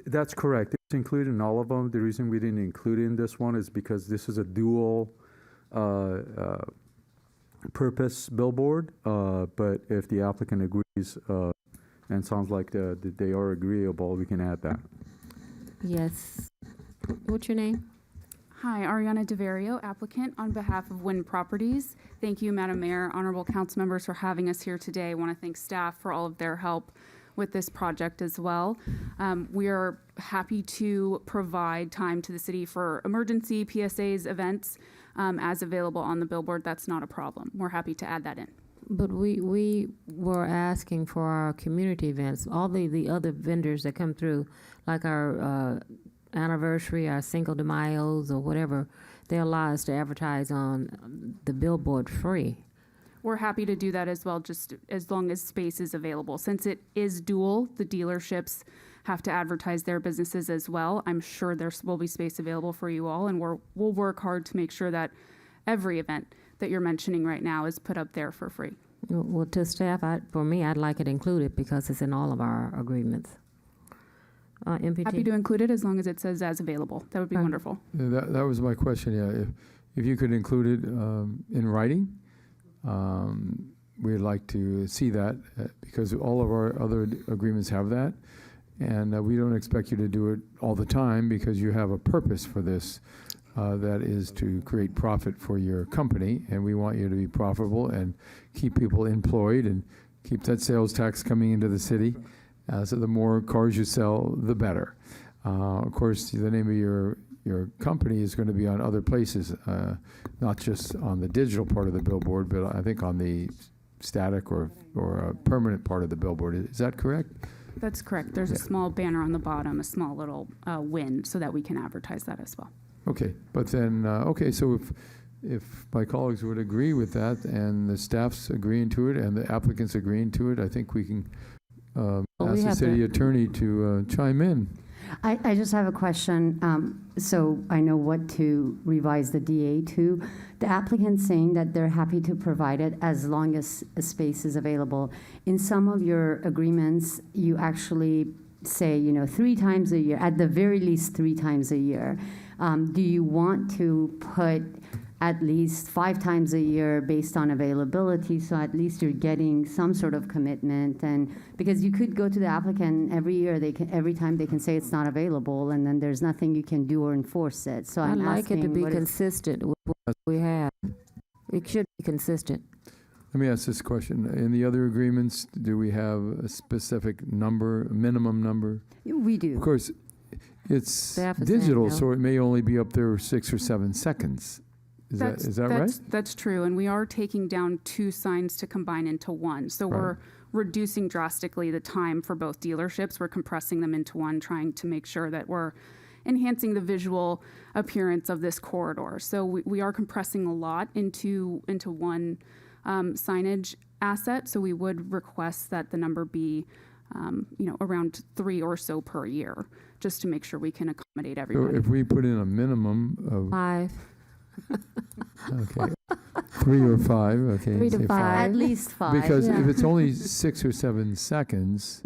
That's correct. It's included in all of them. The reason we didn't include it in this one is because this is a dual purpose billboard. But if the applicant agrees and sounds like they are agreeable, we can add that. Yes. What's your name? Hi, Ariana DeVario, applicant on behalf of Wynn Properties. Thank you, Madam Mayor, honorable council members, for having us here today. I want to thank staff for all of their help with this project as well. We are happy to provide time to the city for emergency PSAs events as available on the billboard. That's not a problem. We're happy to add that in. But we were asking for our community events, all the other vendors that come through, like our anniversary, our Cinco de Mayos or whatever, they allow us to advertise on the billboard free. We're happy to do that as well, just as long as space is available. Since it is dual, the dealerships have to advertise their businesses as well. I'm sure there will be space available for you all, and we'll work hard to make sure that every event that you're mentioning right now is put up there for free. Well, to staff, for me, I'd like it included because it's in all of our agreements. MPT? Happy to include it as long as it says as available. That would be wonderful. Yeah, that was my question, yeah. If you could include it in writing, we'd like to see that because all of our other agreements have that. And we don't expect you to do it all the time because you have a purpose for this. That is to create profit for your company. And we want you to be profitable and keep people employed and keep that sales tax coming into the city. So the more cars you sell, the better. Of course, the name of your company is going to be on other places, not just on the digital part of the billboard, but I think on the static or a permanent part of the billboard. Is that correct? That's correct. There's a small banner on the bottom, a small little win, so that we can advertise that as well. Okay, but then, so if my colleagues would agree with that and the staff's agreeing to it and the applicant's agreeing to it, I think we can ask the city attorney to chime in. I just have a question. So I know what to revise the DA to. The applicant's saying that they're happy to provide it as long as a space is available. In some of your agreements, you actually say, 3 times a year, at the very least 3 times a year. Do you want to put at least 5 times a year based on availability, so at least you're getting some sort of commitment? And because you could go to the applicant every year, every time they can say it's not available, and then there's nothing you can do or enforce it. So I'd I'm like it to asking, be what is- consistent with what we have. It should be consistent. Let me ask this question. In the other agreements, do we have a specific number, a minimum number? We do. Of course, it's Staff is saying digital, no. so it may only be up there 6 or 7 seconds. Is that right? That's true, and we are taking down 2 signs to combine into one. So Right. we're reducing drastically the time for both dealerships. We're compressing them into one, trying to make sure that we're enhancing the visual appearance of this corridor. So we are compressing a lot into one signage asset. So we would request that the number be, around 3 or so per year, just to make sure we can accommodate So everybody. if we put in a minimum of 5. okay, 3 or 5, okay, 3 to say 5. At least 5. Because Yeah. if it's only 6 or 7 seconds,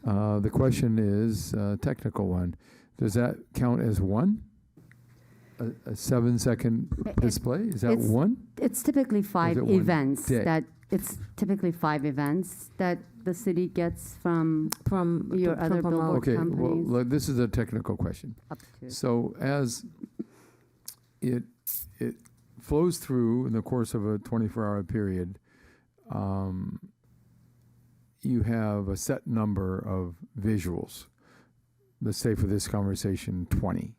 the question is a technical one. Does that count as one? A 7-second display? Is that it's- one? It's typically 5 it one events day? it's typically 5 events that the city gets from your from other billboard Okay, companies. well, this is a technical question. Up to. So as it flows through in the course of a 24-hour period, you have a set number of visuals. Let's say for this conversation, 20.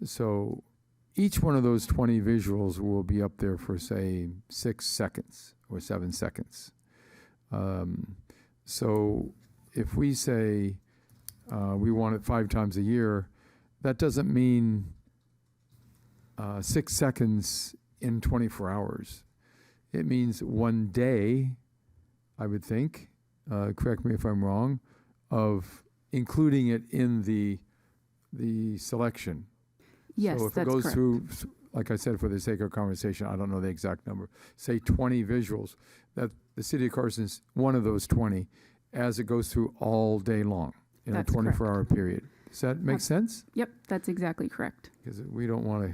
So each one of those 20 visuals will be up there for, say, 6 seconds or 7 seconds. So if we say we want it 5 times a year, that doesn't mean 6 seconds in 24 hours. It means one day, I would think, correct me if I'm wrong, of including it in the selection. Yes, So if that's it goes correct. through, like I said, for the sake of conversation, I don't know the exact number, say 20 visuals, that the city of Carson's one of those 20 as it goes through all day long in That's a 24-hour period. Does that make sense? Yep, that's exactly correct. Because we don't want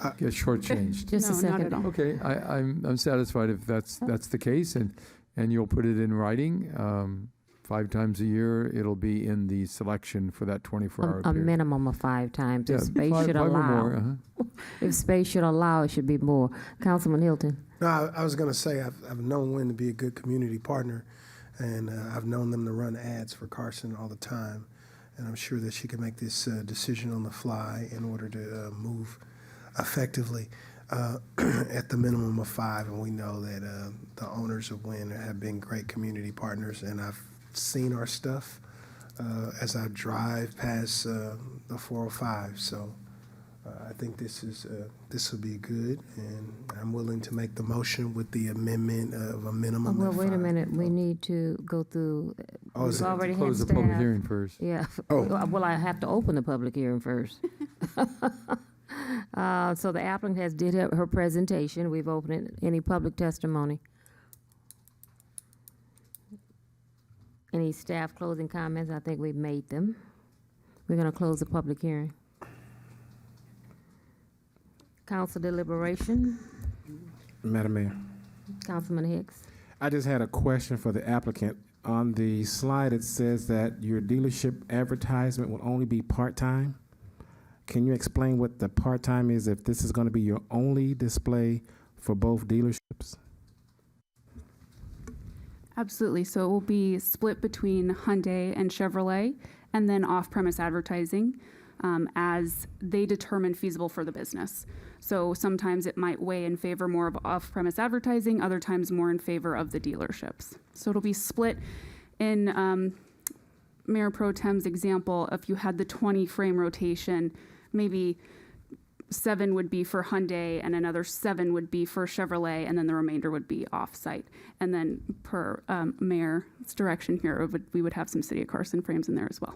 to get shortchanged. Just a No, not second. at all. Okay, I'm satisfied if that's the case, and you'll put it in writing. 5 times a year, it'll be in the selection for that 24-hour A period. minimum of 5 times. Yeah, If space 5 should or allow. more, If space should allow, it should be more. Councilman Hilton. No, I was going to say I've known Wynn to be a good community partner, and I've known them to run ads for Carson all the time, and I'm sure that she can make this decision on the fly in order to move effectively at the minimum of 5. And we know that the owners of Wynn have been great community partners, and I've seen our stuff as I drive past the 405. So I think this will be good, and I'm willing to make the motion with the amendment of a minimum. Well, of wait a 5. minute. We need to go through. Oh, is we've it- already Close had the public staff. hearing first. Yeah. Oh. Well, I have to open the public hearing first. So the applicant did her presentation. We've opened it. Any public testimony? Any staff closing comments? I think we've made them. We're going to close the public hearing. Council deliberation. Madam Mayor, Councilman Hicks. I just had a question for the applicant. On the slide, it says that your dealership advertisement will only be part-time. Can you explain what the part-time is, if this is going to be your only display for both dealerships? Absolutely. So it will be split between Hyundai and Chevrolet, and then off-premise advertising as they determine feasible for the business. So sometimes it might weigh in favor more of off-premise advertising, other times more in favor of the dealerships. So it'll be split in Mayor Pro Tem's example. If you had the 20 frame rotation, maybe 7 would be for Hyundai and another 7 would be for Chevrolet, and then the remainder would be off-site. And then per Mayor's direction here, we would have some City of Carson frames in there as well.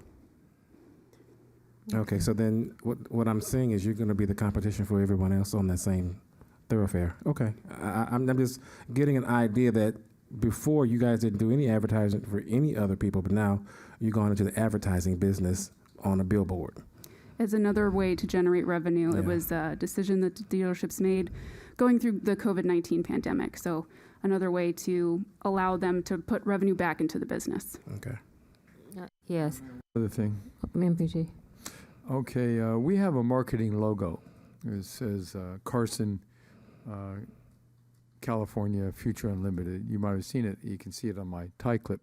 Okay, so then what I'm seeing is you're going to be the competition for everyone else on that same thoroughfare. Okay, I'm just getting an idea that before you guys didn't do any advertising for any other people, but now you're going into the advertising business on a billboard. As another way to generate revenue. Yeah. It was a decision that the dealerships made going through the COVID-19 pandemic. So another way to allow them to put revenue back into the business. Okay. Yes, Other thing. MPG. Okay, we have a marketing logo. It says Carson, California, Future Unlimited. You might have seen it. You can see it on my tie clip.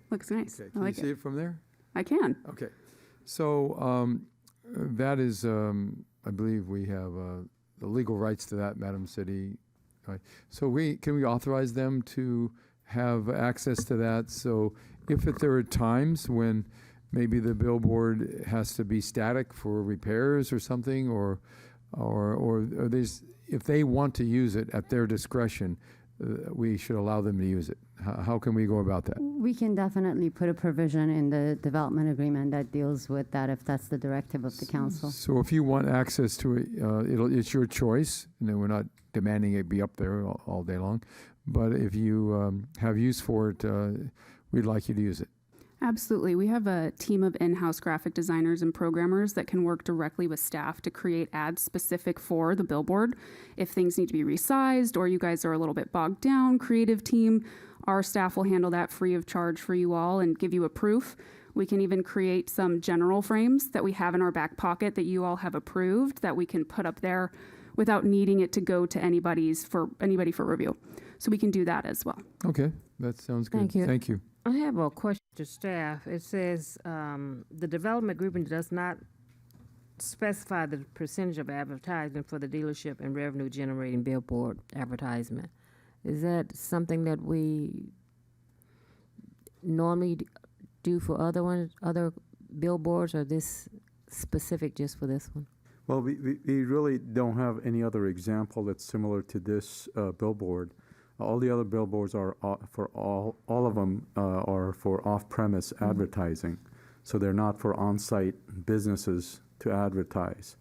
Looks nice. Okay, I can like you see it. it from there? I can. Okay. So that is, I believe we have the legal rights to that, Madam City. Right. So can we authorize them to have access to that? So if there are times when maybe the billboard has to be static for repairs or something, or there's, if they want to use it at their discretion, we should allow them to use it. How can we go about that? We can definitely put a provision in the development agreement that deals with that if that's the directive of the council. So if you want access to it, it's your choice. And we're not demanding it be up there all day long. But if you have use for it, we'd like you to use it. Absolutely. We have a team of in-house graphic designers and programmers that can work directly with staff to create ads specific for the billboard. If things need to be resized or you guys are a little bit bogged down, creative team, our staff will handle that free of charge for you all and give you a proof. We can even create some general frames that we have in our back pocket that you all have approved that we can put up there without needing it to go to anybody for review. So we can do that as well. Okay, that sounds good. Thank you. Thank you. I have a question to staff. It says the development agreement does not specify the percentage of advertisement for the dealership and revenue generating billboard advertisement. Is that something that we normally do for other billboards, or this specific just for this one? Well, we really don't have any other example that's similar to this billboard. All the other billboards are for all of them are for off-premise advertising, so they're not for on-site businesses to advertise.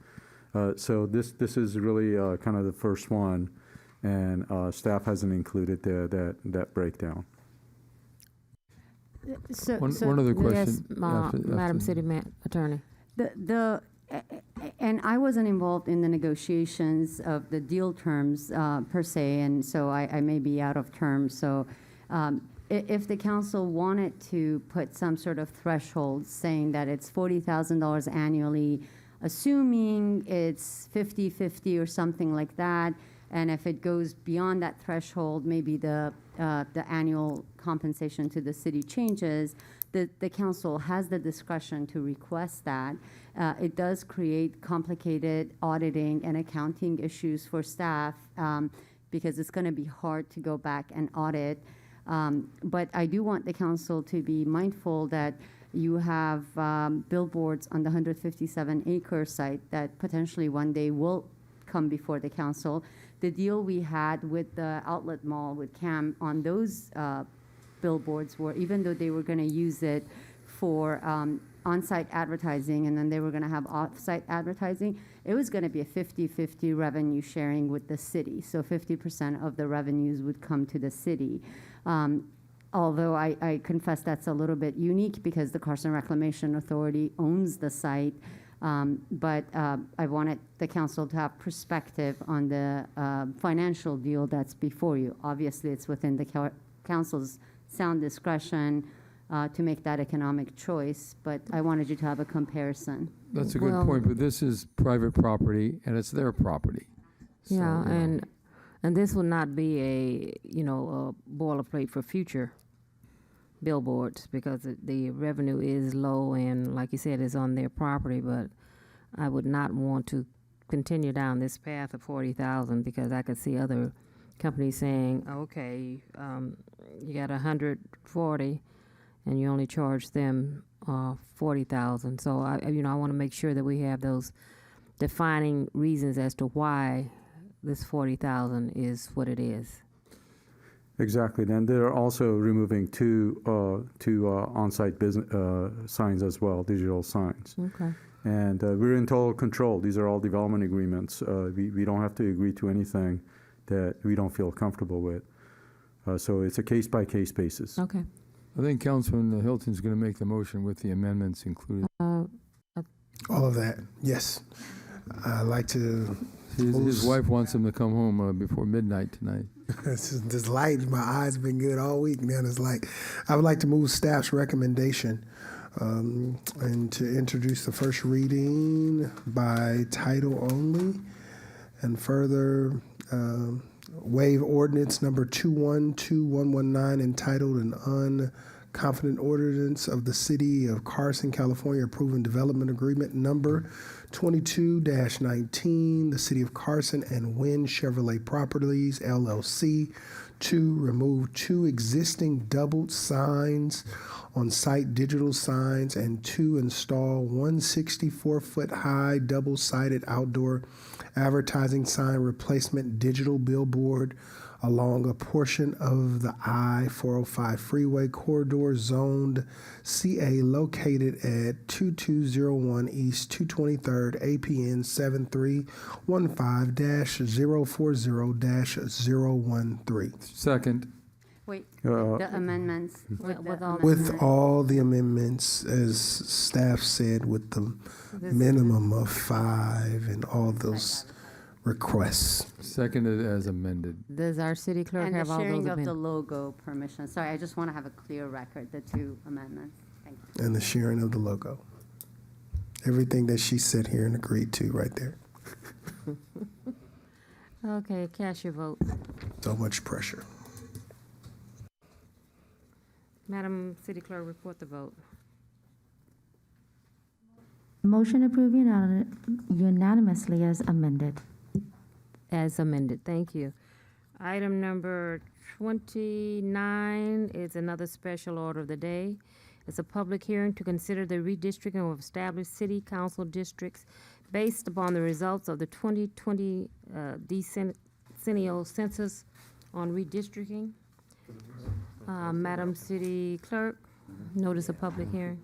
So this is really kind of the first one, and staff hasn't included that breakdown. One other question. Yes, Madam City Attorney. And I wasn't involved in the negotiations of the deal terms per se, and so I may be out of term. So if the council wanted to put some sort of threshold saying that it's $40,000 annually, assuming it's 50-50 or something like that, and if it goes beyond that threshold, maybe the annual compensation to the city changes, the council has the discretion to request that. It does create complicated auditing and accounting issues for staff because it's going to be hard to go back and audit. But I do want the council to be mindful that you have billboards on the 157-acre site that potentially one day will come before the council. The deal we had with the outlet mall with CAM on those billboards were, even though they were going to use it for on-site advertising and then they were going to have off-site advertising, it was going to be a 50-50 revenue sharing with the city. So 50% of the revenues would come to the city. Although I confess that's a little bit unique because the Carson Reclamation Authority owns the site. But I wanted the council to have perspective on the financial deal that's before you. Obviously, it's within the council's sound discretion to make that economic choice, but I wanted you to have a comparison. That's a good point, but this is private property and it's their property. So, Yeah, and this will not be a boilerplate for future billboards because the revenue is low and, like you said, is on their property. But I would not want to continue down this path of 40,000 because I could see other companies saying, okay, you got 140 and you only charge them 40,000. So I want to make sure that we have those defining reasons as to why this 40,000 is what it is. Exactly. Then they're also removing two on-site business signs as well, digital signs. Okay. And we're in total control. These are all development agreements. We don't have to agree to anything that we don't feel comfortable with. So it's a case-by-case basis. Okay. I think Councilman Hilton's going to make the motion with the amendments included. All of that, yes. I like to. His wife wants him to come home before midnight tonight. This light, my eyes been good all week. Now it's like, I would like to move staff's recommendation and to introduce the first reading by title only, and further waive ordinance number 212119 entitled an unconfident ordinance of the City of Carson, California, approving development agreement number 22-19, the City of Carson and Wynn Chevrolet Properties, LLC, to remove two existing doubled signs on site digital signs and to install 164-foot high double-sided outdoor advertising sign replacement digital billboard along a portion of the I-405 freeway corridor zoned CA located at 2201 East 223rd APN 7315-040-013. Second. Wait, the amendments. With all the amendments, as staff said, with the minimum of 5 and all those requests. Seconded as amended. Does our city clerk And the have all those sharing of the amendments? logo permission. Sorry, I just want to have a clear record, the two amendments. Thank you. And the sharing of the logo. Everything that she said here and agreed to right there. Okay, cast your vote. So much pressure. Madam City Clerk, report the vote. Motion approved unanimously as amended. As amended, thank you. Item number 29 is another special order of the day. It's a public hearing to consider the redistricting of established city council districts based upon the results of the 2020 decennial census on redistricting. Madam City Clerk, notice of public hearing.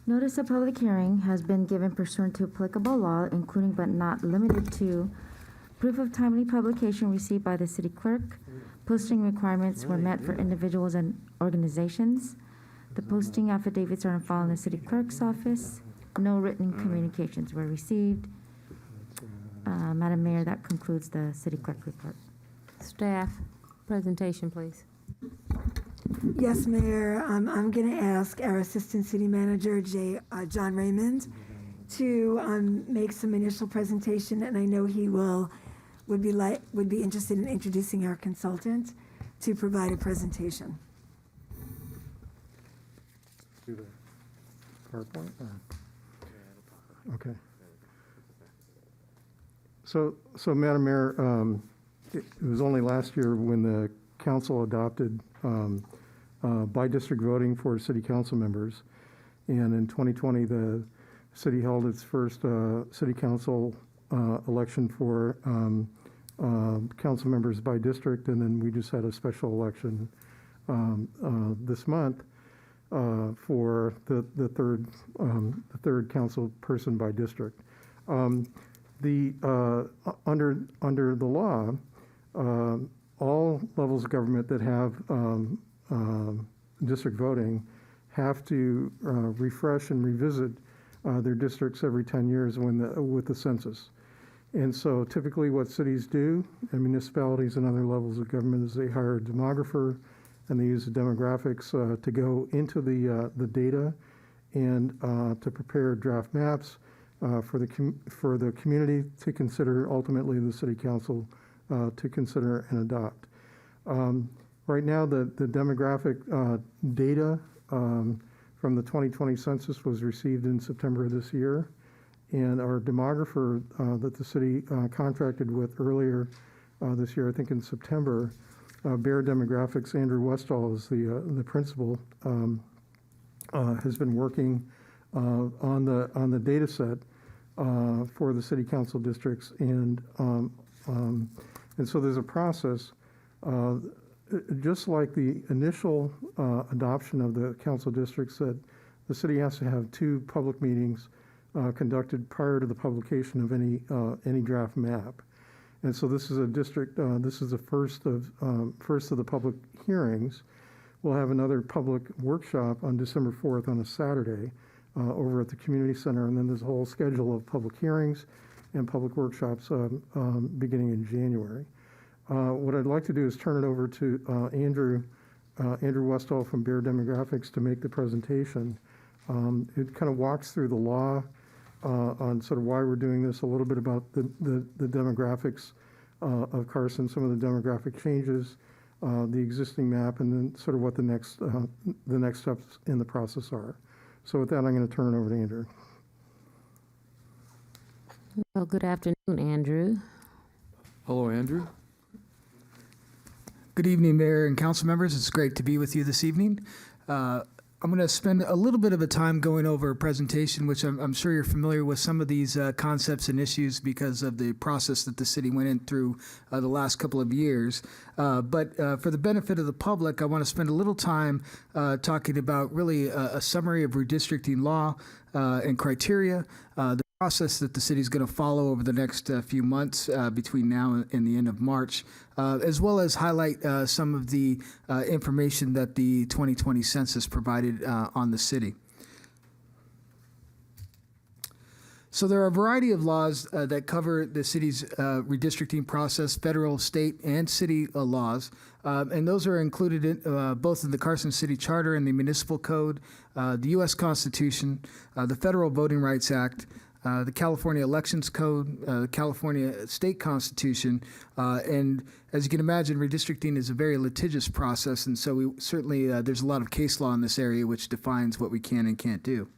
Notice of public hearing has been given pursuant to applicable law, including but not limited to proof of timely publication received by the city clerk. Posting requirements were met for individuals and organizations. The posting affidavits are on file in the city clerk's office. No written communications were received. Madam Mayor, that concludes the city clerk report. Staff, presentation, please. Yes, Mayor. I'm going to ask our Assistant City Manager, John Raymond, to make some initial presentation, and I know he would be interested in introducing our consultant to provide a presentation. Do the PowerPoint? Okay. So Madam Mayor, it was only last year when the council adopted by-district voting for city council members. And in 2020, the city held its first city council election for council members by district, and then we just had a special election this month for the third council person by district. Under the law, all levels of government that have district voting have to refresh and revisit their districts every 10 years with the census. And so typically what cities do, and municipalities and other levels of government, is they hire a demographer and they use the demographics to go into the data and to prepare draft maps for the community to consider, ultimately the city council to consider and adopt. Right now, the demographic data from the 2020 census was received in September of this year, and our demographer that the city contracted with earlier this year, I think in September, Bear Demographics, Andrew Westall is the principal, has been working on the data set for the city council districts, and so there's a process Just like the initial adoption of the council districts, that the city has to have 2 public meetings conducted prior to the publication of any draft map. And so this is a district. This is the first of the public hearings. We'll have another public workshop on December 4th on a Saturday over at the community center, and then there's a whole schedule of public hearings and public workshops beginning in January. What I'd like to do is turn it over to Andrew Westall from Bear Demographics to make the presentation. It kind of walks through the law on sort of why we're doing this, a little bit about the demographics of Carson, some of the demographic changes, the existing map, and then sort of what the next steps in the process are. So with that, I'm going to turn it over to Andrew. Well, good afternoon, Andrew. Hello, Andrew. Good evening, Mayor and council members. It's great to be with you this evening. I'm going to spend a little bit of a time going over a presentation, which I'm sure you're familiar with some of these concepts and issues because of the process that the city went in through the last couple of years. But for the benefit of the public, I want to spend a little time talking about really a summary of redistricting law and criteria, the process that the city is going to follow over the next few months between now and the end of March, as well as highlight some of the information that the 2020 census provided on the city. So there are a variety of laws that cover the city's redistricting process, federal, state, and city laws. And those are included in, both in the Carson City Charter and the Municipal Code, the U.S. Constitution, the Federal Voting Rights Act, the California Elections Code, the California State Constitution, and as you can imagine, redistricting is a very litigious process, and so we certainly there's a lot of case law in this area which defines what we can and can't do.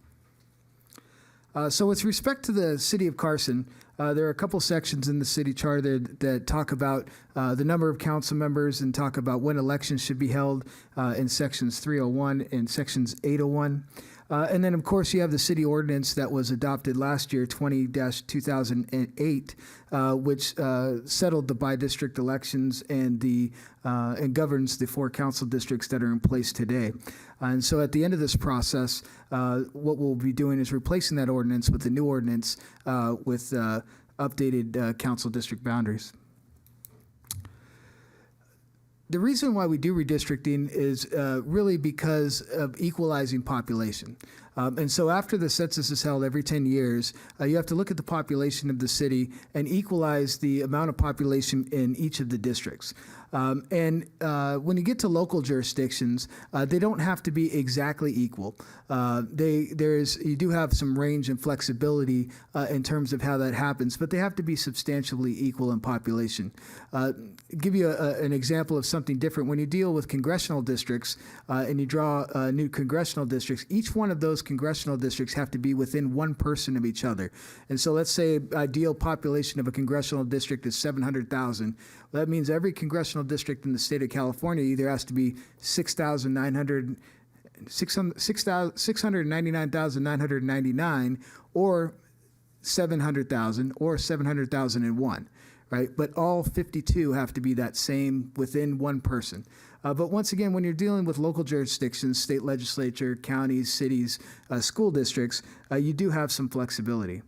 So with respect to the city of Carson, there are a couple sections in the city charter that talk about the number of council members and talk about when elections should be held in sections 301 and sections 801. And then, of course, you have the city ordinance that was adopted last year, 20-2008, which settled the by-district elections and governs the 4 council districts that are in place today. And so at the end of this process, what we'll be doing is replacing that ordinance with the new ordinance with updated council district boundaries. The reason why we do redistricting is really because of equalizing population. And so after the census is held every 10 years, you have to look at the population of the city and equalize the amount of population in each of the districts. And when you get to local jurisdictions, they don't have to be exactly equal. You do have some range and flexibility in terms of how that happens, but they have to be substantially equal in population. Give you an example of something different. When you deal with congressional districts and you draw new congressional districts, each one of those congressional districts have to be within 1 person of each other. And so let's say ideal population of a congressional district is 700,000. Well, that means every congressional district in the state of California either has to be 699,999 or 700,000 or 700,001. Right? But all 52 have to be that same within 1 person. But once again, when you're dealing with local jurisdictions, state legislature, counties, cities, school districts, you do have some flexibility.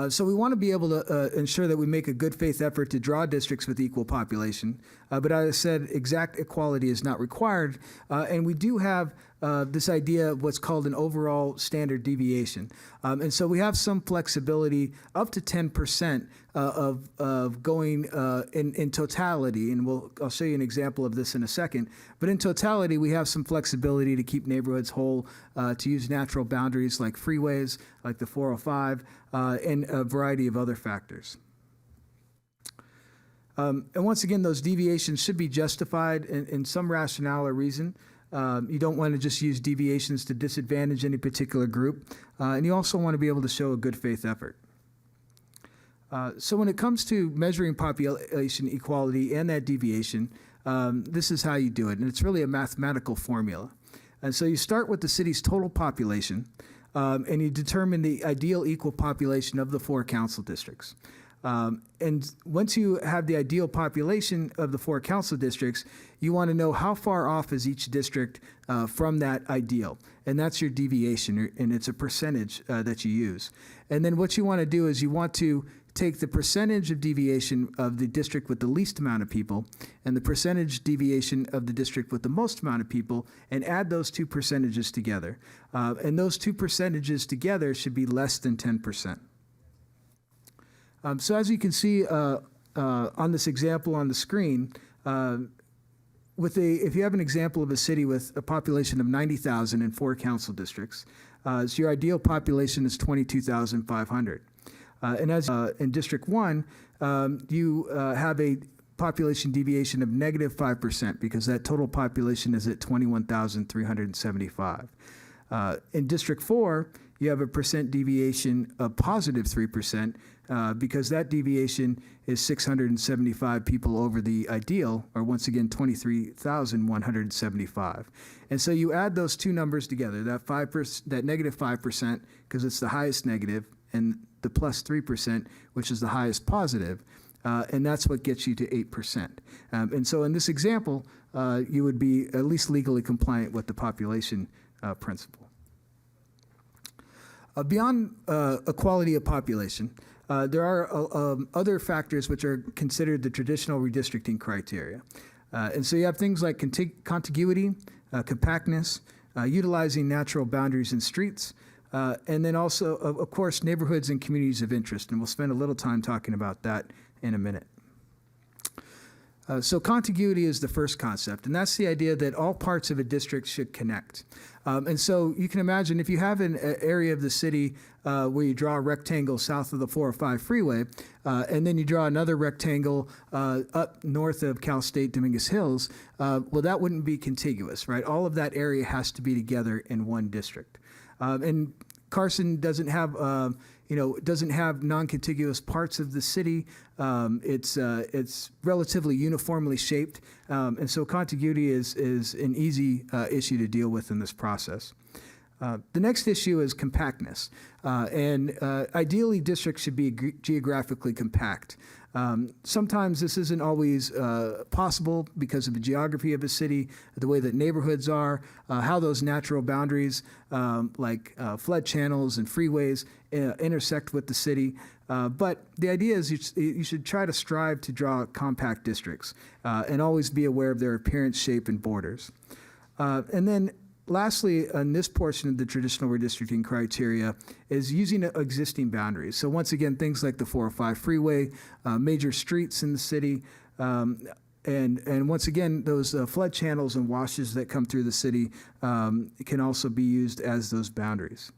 So we want to be able to ensure that we make a good faith effort to draw districts with equal population. But as I said, exact equality is not required. And we do have this idea of what's called an overall standard deviation. And so we have some flexibility up to 10% of going in totality. And I'll show you an example of this in a second. But in totality, we have some flexibility to keep neighborhoods whole, to use natural boundaries like freeways, like the 405, and a variety of other factors. And once again, those deviations should be justified in some rationale or reason. You don't want to just use deviations to disadvantage any particular group. And you also want to be able to show a good faith effort. So when it comes to measuring population equality and that deviation, this is how you do it. And it's really a mathematical formula. And so you start with the city's total population, and you determine the ideal equal population of the 4 council districts. And once you have the ideal population of the 4 council districts, you want to know how far off is each district from that ideal. And that's your deviation, and it's a percentage that you use. And then what you want to do is you want to take the percentage of deviation of the district with the least amount of people and the percentage deviation of the district with the most amount of people and add those 2 percentages together. And those 2 percentages together should be less than 10%. So as you can see on this example on the screen, if you have an example of a city with a population of 90,000 and 4 council districts, so your ideal population is 22,500. And as in District 1, you have a population deviation of negative 5% because that total population is at 21,375. In District 4, you have a percent deviation of positive 3% because that deviation is 675 people over the ideal, or once again, 23,175. And so you add those 2 numbers together, that negative 5%, because it's the highest negative, and the plus 3%, which is the highest positive, and that's what gets you to 8%. And so in this example, you would be at least legally compliant with the population principle. Beyond equality of population, there are other factors which are considered the traditional redistricting criteria. And so you have things like contiguity, compactness, utilizing natural boundaries and streets, and then also, of course, neighborhoods and communities of interest. And we'll spend a little time talking about that in a minute. So contiguity is the first concept, and that's the idea that all parts of a district should connect. And so you can imagine if you have an area of the city where you draw a rectangle south of the 405 freeway, and then you draw another rectangle up north of Cal State Dominguez Hills, well, that wouldn't be contiguous, right? All of that area has to be together in one district. And Carson doesn't have non-contiguous parts of the city. It's relatively uniformly shaped, and so contiguity is an easy issue to deal with in this process. The next issue is compactness, and ideally districts should be geographically compact. Sometimes this isn't always possible because of the geography of a city, the way that neighborhoods are, how those natural boundaries like flood channels and freeways intersect with the city. But the idea is you should try to strive to draw compact districts and always be aware of their appearance, shape, and borders. And then lastly, on this portion of the traditional redistricting criteria is using existing boundaries. So once again, things like the 405 freeway, major streets in the city, and once again, those flood channels and washes that come through the city can also be used as those boundaries.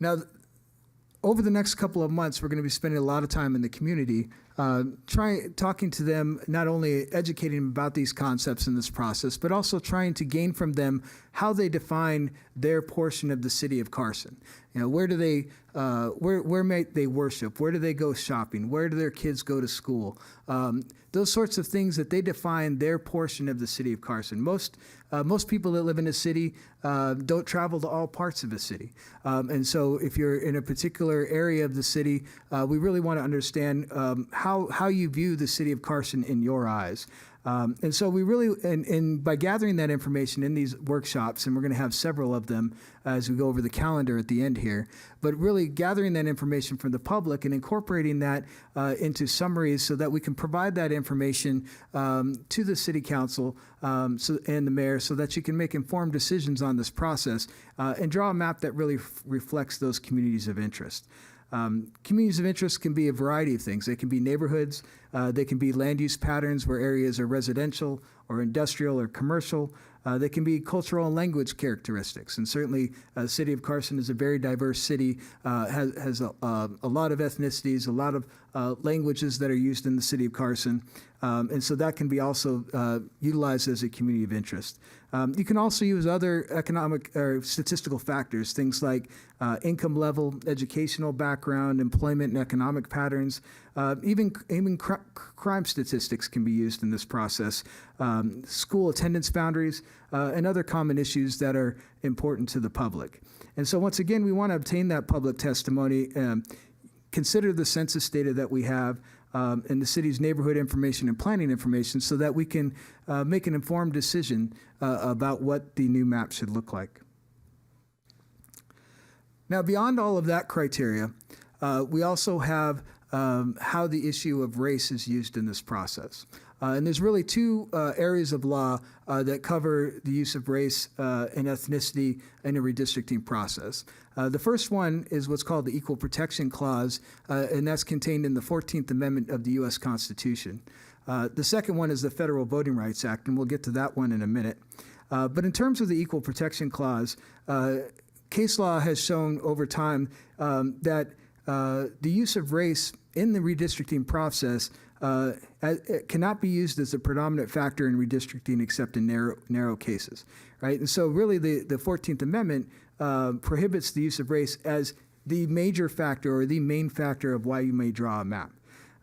Now, over the next couple of months, we're going to be spending a lot of time in the community talking to them, not only educating them about these concepts in this process, but also trying to gain from them how they define their portion of the city of Carson. You know, where might they worship? Where do they go shopping? Where do their kids go to school? Those sorts of things that they define their portion of the city of Carson. Most people that live in a city don't travel to all parts of a city. And so if you're in a particular area of the city, we really want to understand how you view the city of Carson in your eyes. And so we really, and by gathering that information in these workshops, and we're going to have several of them as we go over the calendar at the end here, but really gathering that information from the public and incorporating that into summaries so that we can provide that information to the city council and the mayor so that you can make informed decisions on this process and draw a map that really reflects those communities of interest. Communities of interest can be a variety of things. They can be neighborhoods, they can be land use patterns where areas are residential or industrial or commercial. They can be cultural and language characteristics. And certainly the city of Carson is a very diverse city, has a lot of ethnicities, a lot of languages that are used in the city of Carson. And so that can be also utilized as a community of interest. You can also use other economic or statistical factors, things like income level, educational background, employment and economic patterns. Even crime statistics can be used in this process. School attendance boundaries and other common issues that are important to the public. And so once again, we want to obtain that public testimony, consider the census data that we have and the city's neighborhood information and planning information so that we can make an informed decision about what the new map should look like. Now, beyond all of that criteria, we also have how the issue of race is used in this process. And there's really two areas of law that cover the use of race and ethnicity in a redistricting process. The first one is what's called the Equal Protection Clause, and that's contained in the 14th Amendment of the U.S. Constitution. The second one is the Federal Voting Rights Act, and we'll get to that one in a minute. But in terms of the Equal Protection Clause, case law has shown over time that the use of race in the redistricting process it cannot be used as a predominant factor in redistricting except in narrow cases, right? And so really the 14th Amendment prohibits the use of race as the major factor or the main factor of why you may draw a map.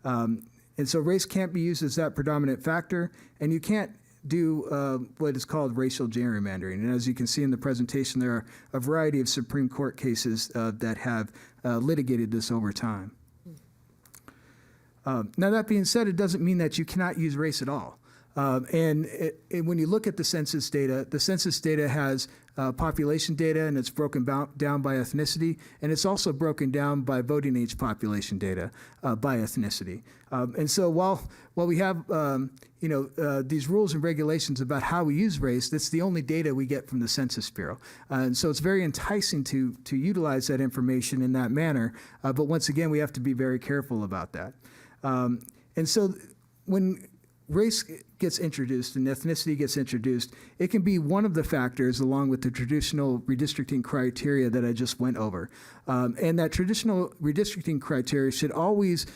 And so race can't be used as that predominant factor, and you can't do what is called racial gerrymandering. And as you can see in the presentation, there are a variety of Supreme Court cases that have litigated this over time. Now, that being said, it doesn't mean that you cannot use race at all. And when you look at the census data has population data, and it's broken down by ethnicity, and it's also broken down by voting age population data by ethnicity. And so while we have these rules and regulations about how we use race, that's the only data we get from the Census Bureau. And so it's very enticing to utilize that information in that manner. But once again, we have to be very careful about that. And so when race gets introduced and ethnicity gets introduced, it can be one of the factors along with the traditional redistricting criteria that I just went over. And that traditional redistricting criteria should always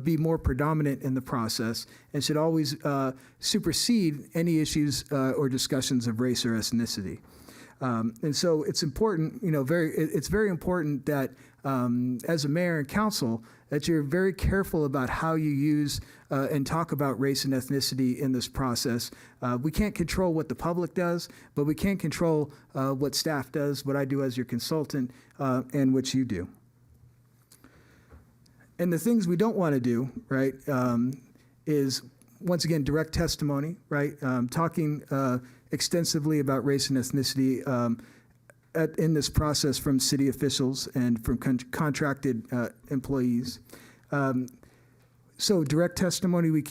be more predominant in the process and should always supersede any issues or discussions of race or ethnicity. And so it's important, it's very important that as a mayor and council, that you're very careful about how you use and talk about race and ethnicity in this process. We can't control what the public does, but we can control what staff does, what I do as your consultant, and what you do. And the things we don't want to do, right, is, once again, direct testimony, right, talking extensively about race and ethnicity in this process from city officials and from contracted employees. So direct testimony we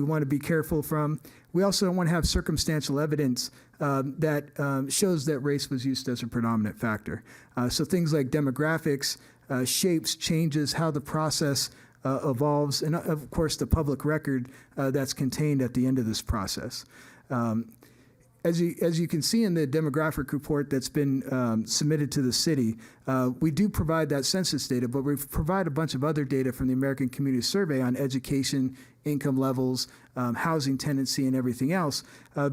want to be careful from. We also don't want to have circumstantial evidence that shows that race was used as a predominant factor. So things like demographics, shapes, changes, how the process evolves, and of course the public record that's contained at the end of this process. As you can see in the demographic report that's been submitted to the city, we do provide that census data, but we provide a bunch of other data from the American Community Survey on education, income levels, housing tendency, and everything else,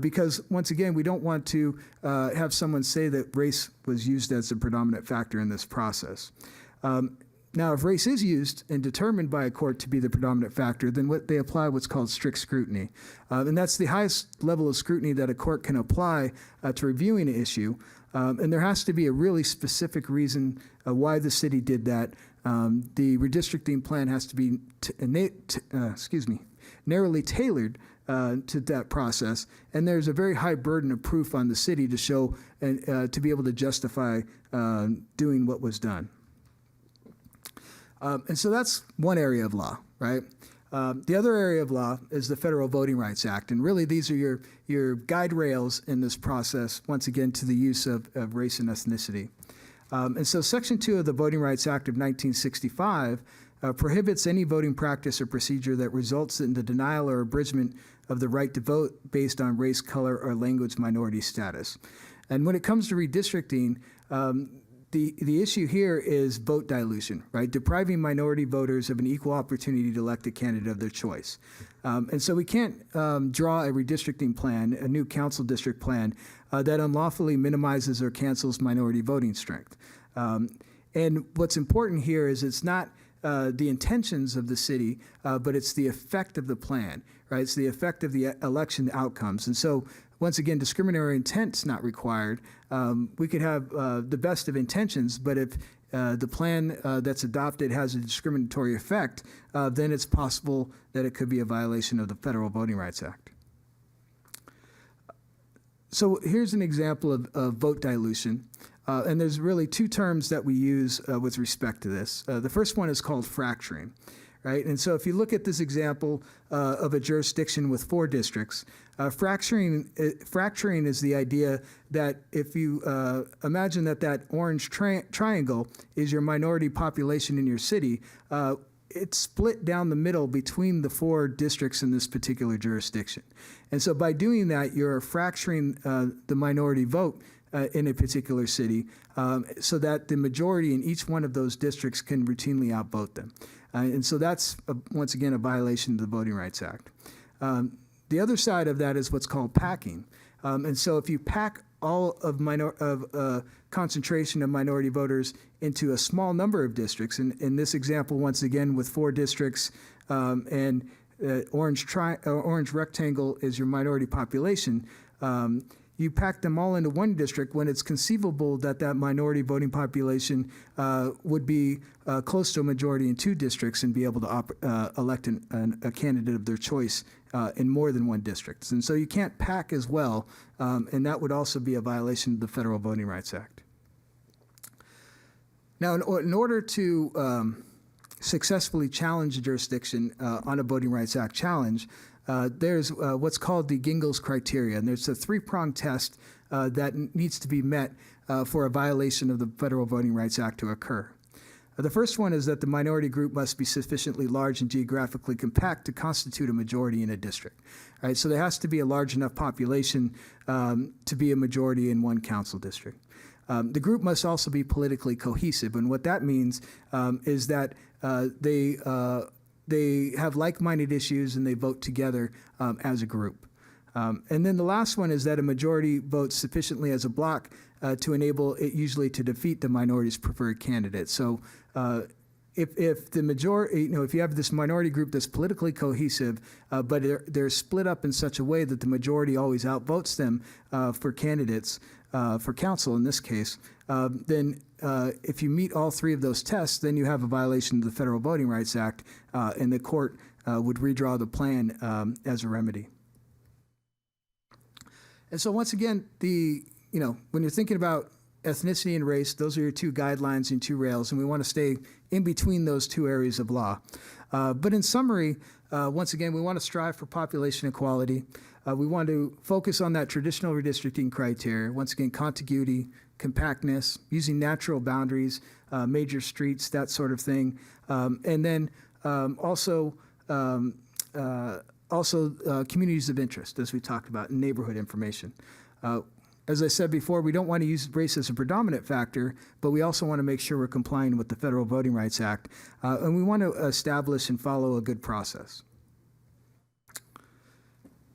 because once again, we don't want to have someone say that race was used as a predominant factor in this process. Now, if race is used and determined by a court to be the predominant factor, then they apply what's called strict scrutiny. And that's the highest level of scrutiny that a court can apply to reviewing an issue. And there has to be a really specific reason why the city did that. The redistricting plan has to be narrowly tailored to that process. And there's a very high burden of proof on the city to show and to be able to justify doing what was done. And so that's one area of law, right? The other area of law is the Federal Voting Rights Act. And really, these are your guide rails in this process, once again, to the use of race and ethnicity. And so Section 2 of the Voting Rights Act of 1965 prohibits any voting practice or procedure that results in the denial or abridgment of the right to vote based on race, color, or language minority status. And when it comes to redistricting, the issue here is vote dilution, right? Depriving minority voters of an equal opportunity to elect a candidate of their choice. And so we can't draw a redistricting plan, a new council district plan, that unlawfully minimizes or cancels minority voting strength. And what's important here is it's not the intentions of the city, but it's the effect of the plan, right? It's the effect of the election outcomes. And so once again, discriminatory intent's not required. We could have the best of intentions, but if the plan that's adopted has a discriminatory effect, then it's possible that it could be a violation of the Federal Voting Rights Act. So here's an example of vote dilution. And there's really two terms that we use with respect to this. The first one is called fracturing, right? And so if you look at this example of a jurisdiction with 4 districts, fracturing is the idea that if you imagine that orange triangle is your minority population in your city, it's split down the middle between the 4 districts in this particular jurisdiction. And so by doing that, you're fracturing the minority vote in a particular city so that the majority in each one of those districts can routinely outvote them. And so that's, once again, a violation of the Voting Rights Act. The other side of that is what's called packing. And so if you pack all of concentration of minority voters into a small number of districts, and in this example, once again, with 4 districts, and orange rectangle is your minority population, you pack them all into one district when it's conceivable that minority voting population would be close to a majority in 2 districts and be able to elect a candidate of their choice in more than one district. And so you can't pack as well, and that would also be a violation of the Federal Voting Rights Act. Now, in order to successfully challenge a jurisdiction on a Voting Rights Act challenge, there's what's called the Gingell's criteria, and there's a 3-pronged test that needs to be met for a violation of the Federal Voting Rights Act to occur. The first one is that the minority group must be sufficiently large and geographically compact to constitute a majority in a district. All right, so there has to be a large enough population to be a majority in one council district. The group must also be politically cohesive, and what that means is that they have like-minded issues and they vote together as a group. And then the last one is that a majority votes sufficiently as a block to enable it usually to defeat the minority's preferred candidate. So if the majority, if you have this minority group that's politically cohesive, but they're split up in such a way that the majority always outvotes them for candidates, for council in this case, then if you meet all 3 of those tests, then you have a violation of the Federal Voting Rights Act, and the court would redraw the plan as a remedy. And so once again, when you're thinking about ethnicity and race, those are your 2 guidelines and 2 rails, and we want to stay in between those 2 areas of law. But in summary, once again, we want to strive for population equality. We want to focus on that traditional redistricting criteria, once again, contiguity, compactness, using natural boundaries, major streets, that sort of thing. And then also communities of interest, as we talked about, and neighborhood information. As I said before, we don't want to use race as a predominant factor, but we also want to make sure we're complying with the Federal Voting Rights Act, and we want to establish and follow a good process.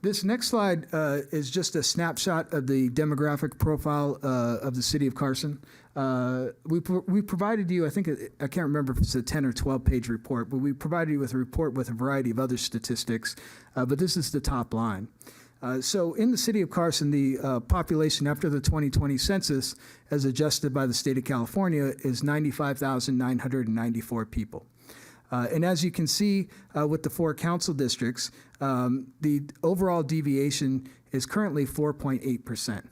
This next slide is just a snapshot of the demographic profile of the city of Carson. We provided you, I can't remember if it's a 10 or 12-page report, but we provided you with a report with a variety of other statistics, but this is the top line. So in the city of Carson, the population after the 2020 census, as adjusted by the state of California, is 95,994 people. And as you can see with the 4 council districts, the overall deviation is currently 4.8%.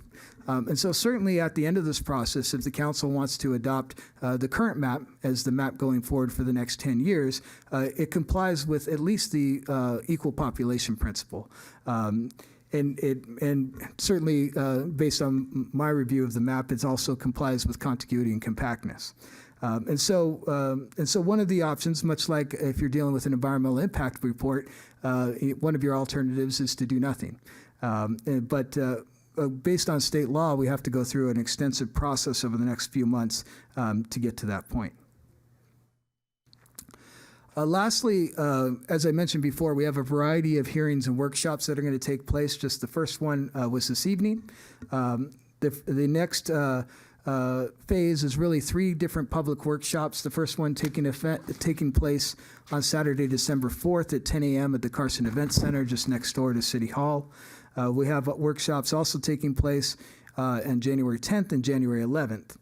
And so certainly at the end of this process, if the council wants to adopt the current map as the map going forward for the next 10 years, it complies with at least the equal population principle. And certainly based on my review of the map, it also complies with contiguity and compactness. And so one of the options, much like if you're dealing with an environmental impact report, one of your alternatives is to do nothing. But based on state law, we have to go through an extensive process over the next few months to get to that point. Lastly, as I mentioned before, we have a variety of hearings and workshops that are going to take place. Just the first one was this evening. The next phase is really 3 different public workshops. The first one taking place on Saturday, December 4th at 10 a.m. at the Carson Event Center just next door to City Hall. We have workshops also taking place on January 10th and January 11th.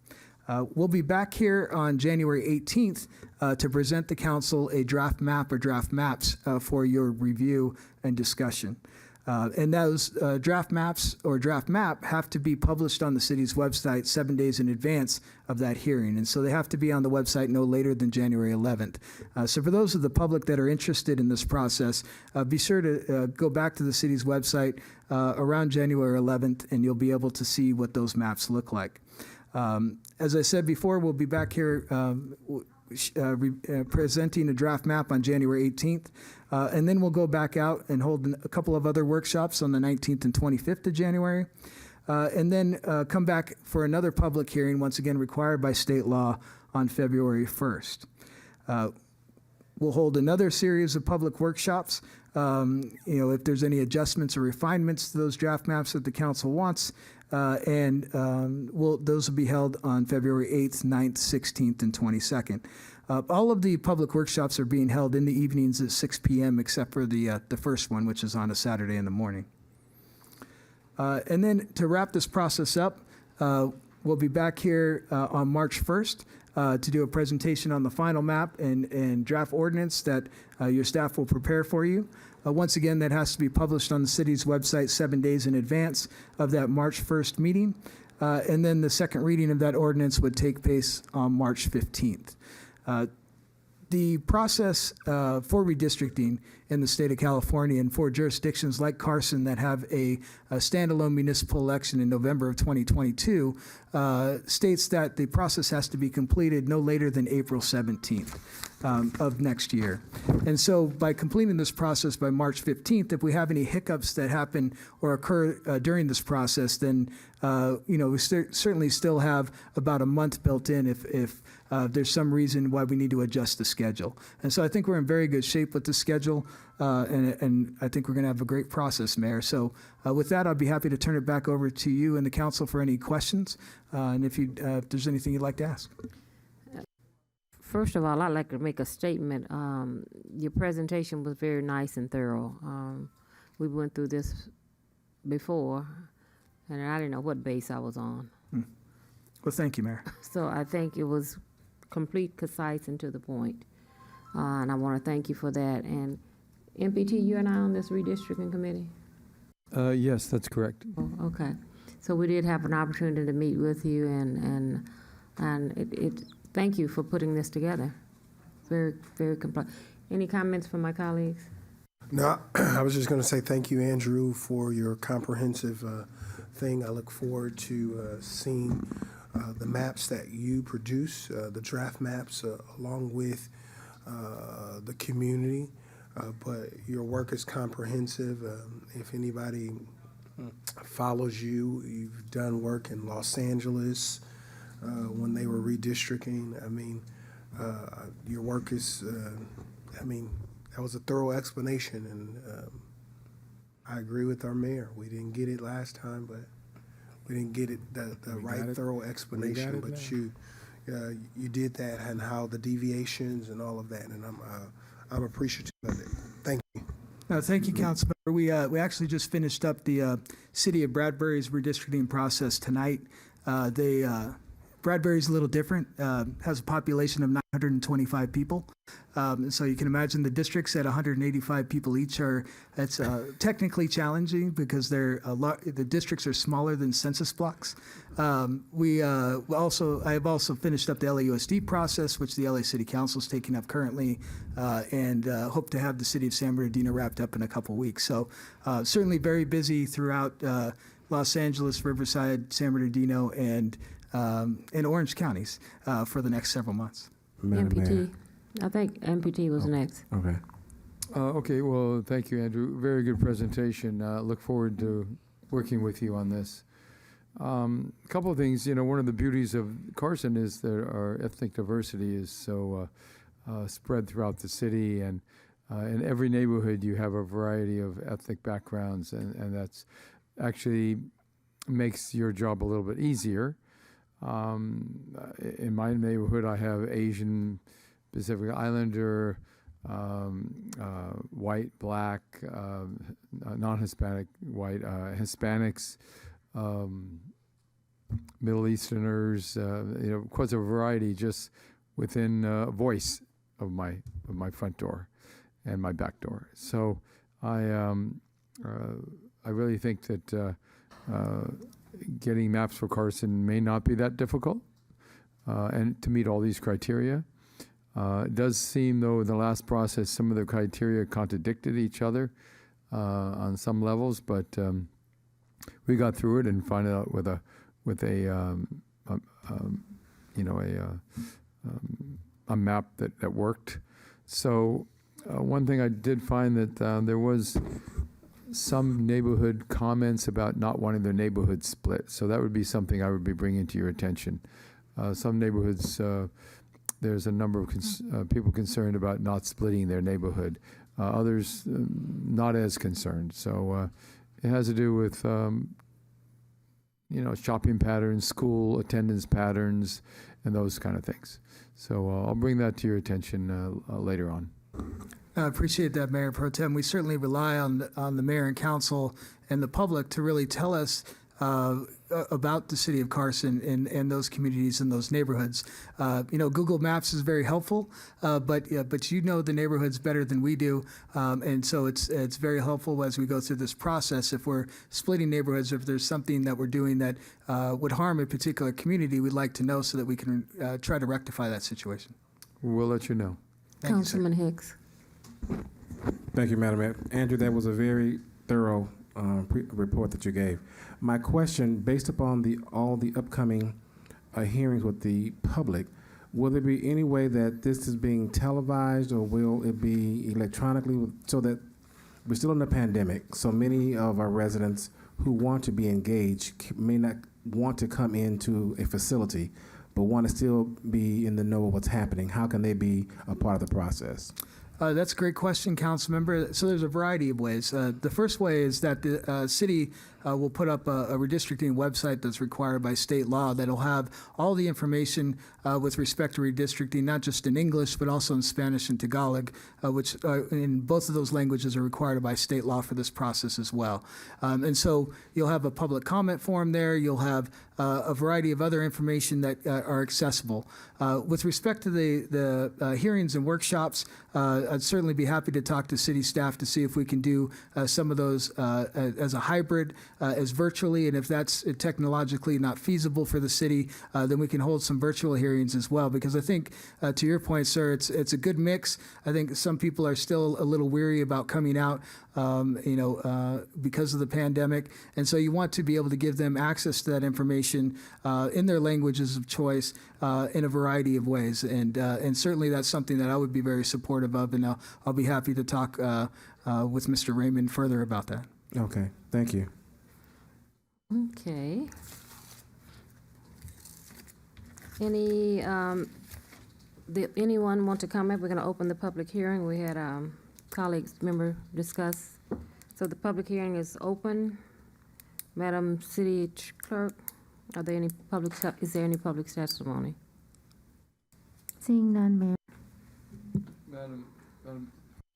We'll be back here on January 18th to present the council a draft map or draft maps for your review and discussion. And those draft maps or draft map have to be published on the city's website 7 days in advance of that hearing. And so they have to be on the website no later than January 11th. So for those of the public that are interested in this process, be sure to go back to the city's website around January 11th, and you'll be able to see what those maps look like. As I said before, we'll be back here presenting a draft map on January 18th. And then we'll go back out and hold a couple of other workshops on the 19th and 25th of January. And then come back for another public hearing, once again required by state law, on February 1st. We'll hold another series of public workshops. If there's any adjustments or refinements to those draft maps that the council wants. Those will be held on February 8th, 9th, 16th, and 22nd. All of the public workshops are being held in the evenings at 6 p.m. except for the first one, which is on a Saturday in the morning. And then to wrap this process up, we'll be back here on March 1st to do a presentation on the final map and draft ordinance that your staff will prepare for you. Once again, that has to be published on the city's website 7 days in advance of that March 1st meeting. And then the second reading of that ordinance would take place on March 15th. The process for redistricting in the state of California and for jurisdictions like Carson that have a standalone municipal election in November of 2022 states that the process has to be completed no later than April 17th of next year. And so by completing this process by March 15th, if we have any hiccups that happen or occur during this process, then we certainly still have about a month built in if there's some reason why we need to adjust the schedule. And so I think we're in very good shape with the schedule, and I think we're going to have a great process, Mayor. So with that, I'll be happy to turn it back over to you and the council for any questions, and if there's anything you'd like to ask. First of all, I'd like to make a statement. Your presentation was very nice and thorough. We went through this before, and I didn't know what base I was on. Well, thank you, Mayor. So I think it was complete, concise, and to the point. And I want to thank you for that. And MPT, you and I on this redistricting committee? Yes, that's correct. Oh, okay. So we did have an opportunity to meet with you, and thank you for putting this together. Very, very complete. Any comments from my colleagues? No, I was just going to say thank you, Andrew, for your comprehensive thing. I look forward to seeing the maps that you produce, the draft maps, along with the community. But your work is comprehensive. If anybody follows you, you've done work in Los Angeles when they were redistricting. I mean, your work is, that was a thorough explanation, and I agree with our mayor. We didn't get it last time, but we didn't get it the right thorough explanation. But you did that, and how the deviations and all of that, and I'm appreciative of it. Thank you. Thank you, Councilmember. We actually just finished up the City of Bradbury's redistricting process tonight. Bradbury's a little different, has a population of 925 people. And so you can imagine the districts at 185 people each it's technically challenging because the districts are smaller than census blocks. I have also finished up the LAUSD process, which the LA City Council is taking up currently, and hope to have the city of San Bernardino wrapped up in a couple weeks. So certainly very busy throughout Los Angeles, Riverside, San Bernardino, and Orange counties for the next several months. MPT. I think MPT was next. Okay. Okay, well, thank you, Andrew. Very good presentation. Look forward to working with you on this. A couple of things. One of the beauties of Carson is that our ethnic diversity is so spread throughout the city, and in every neighborhood you have a variety of ethnic backgrounds, and that's actually makes your job a little bit easier. In my neighborhood, I have Asian, Pacific Islander, white, black, non-Hispanic, white, Hispanics, Middle Easterners, of course, a variety just within a voice of my front door and my back door. So I really think that getting maps for Carson may not be that difficult, and to meet all these criteria. It does seem, though, in the last process, some of the criteria contradicted each other on some levels, but we got through it and found out with a map that worked. So one thing I did find that there was some neighborhood comments about not wanting their neighborhood split. So that would be something I would be bringing to your attention. Some neighborhoods, there's a number of people concerned about not splitting their neighborhood. Others not as concerned. So it has to do with shopping patterns, school attendance patterns, and those kind of things. So I'll bring that to your attention later on. I appreciate that, Mayor Pro Tem. We certainly rely on the mayor and council and the public to really tell us about the city of Carson and those communities and those neighborhoods. Google Maps is very helpful, but you know the neighborhoods better than we do, and so it's very helpful as we go through this process. If we're splitting neighborhoods, if there's something that we're doing that would harm a particular community, we'd like to know so that we can try to rectify that situation. We'll let you know. Councilman Hicks. Thank you, Madam Mayor. Andrew, that was a very thorough report that you gave. My question, based upon all the upcoming hearings with the public, will there be any way that this is being televised, or will it be electronically, so that we're still in the pandemic, so many of our residents who want to be engaged may not want to come into a facility, but want to still be in the know of what's happening? How can they be a part of the process? That's a great question, council member. So there's a variety of ways. The first way is that the city will put up a redistricting website that's required by state law that'll have all the information with respect to redistricting, not just in English, but also in Spanish and Tagalog, which in both of those languages are required by state law for this process as well. And so you'll have a public comment form there. You'll have a variety of other information that are accessible. With respect to the hearings and workshops, I'd certainly be happy to talk to city staff to see if we can do some of those as a hybrid, as virtually, and if that's technologically not feasible for the city, then we can hold some virtual hearings as well. Because I think, to your point, sir, it's a good mix. I think some people are still a little weary about coming out, because of the pandemic, and so you want to be able to give them access to that information in their languages of choice in a variety of ways, and certainly that's something that I would be very supportive of, and I'll be happy to talk with Mr. Raymond further about that. Okay, thank you. Okay. Anyone want to comment? We're going to open the public hearing. We had colleagues, member discuss. So the public hearing is open. Madam City Clerk, is there any public testimony? Seeing none, Mayor.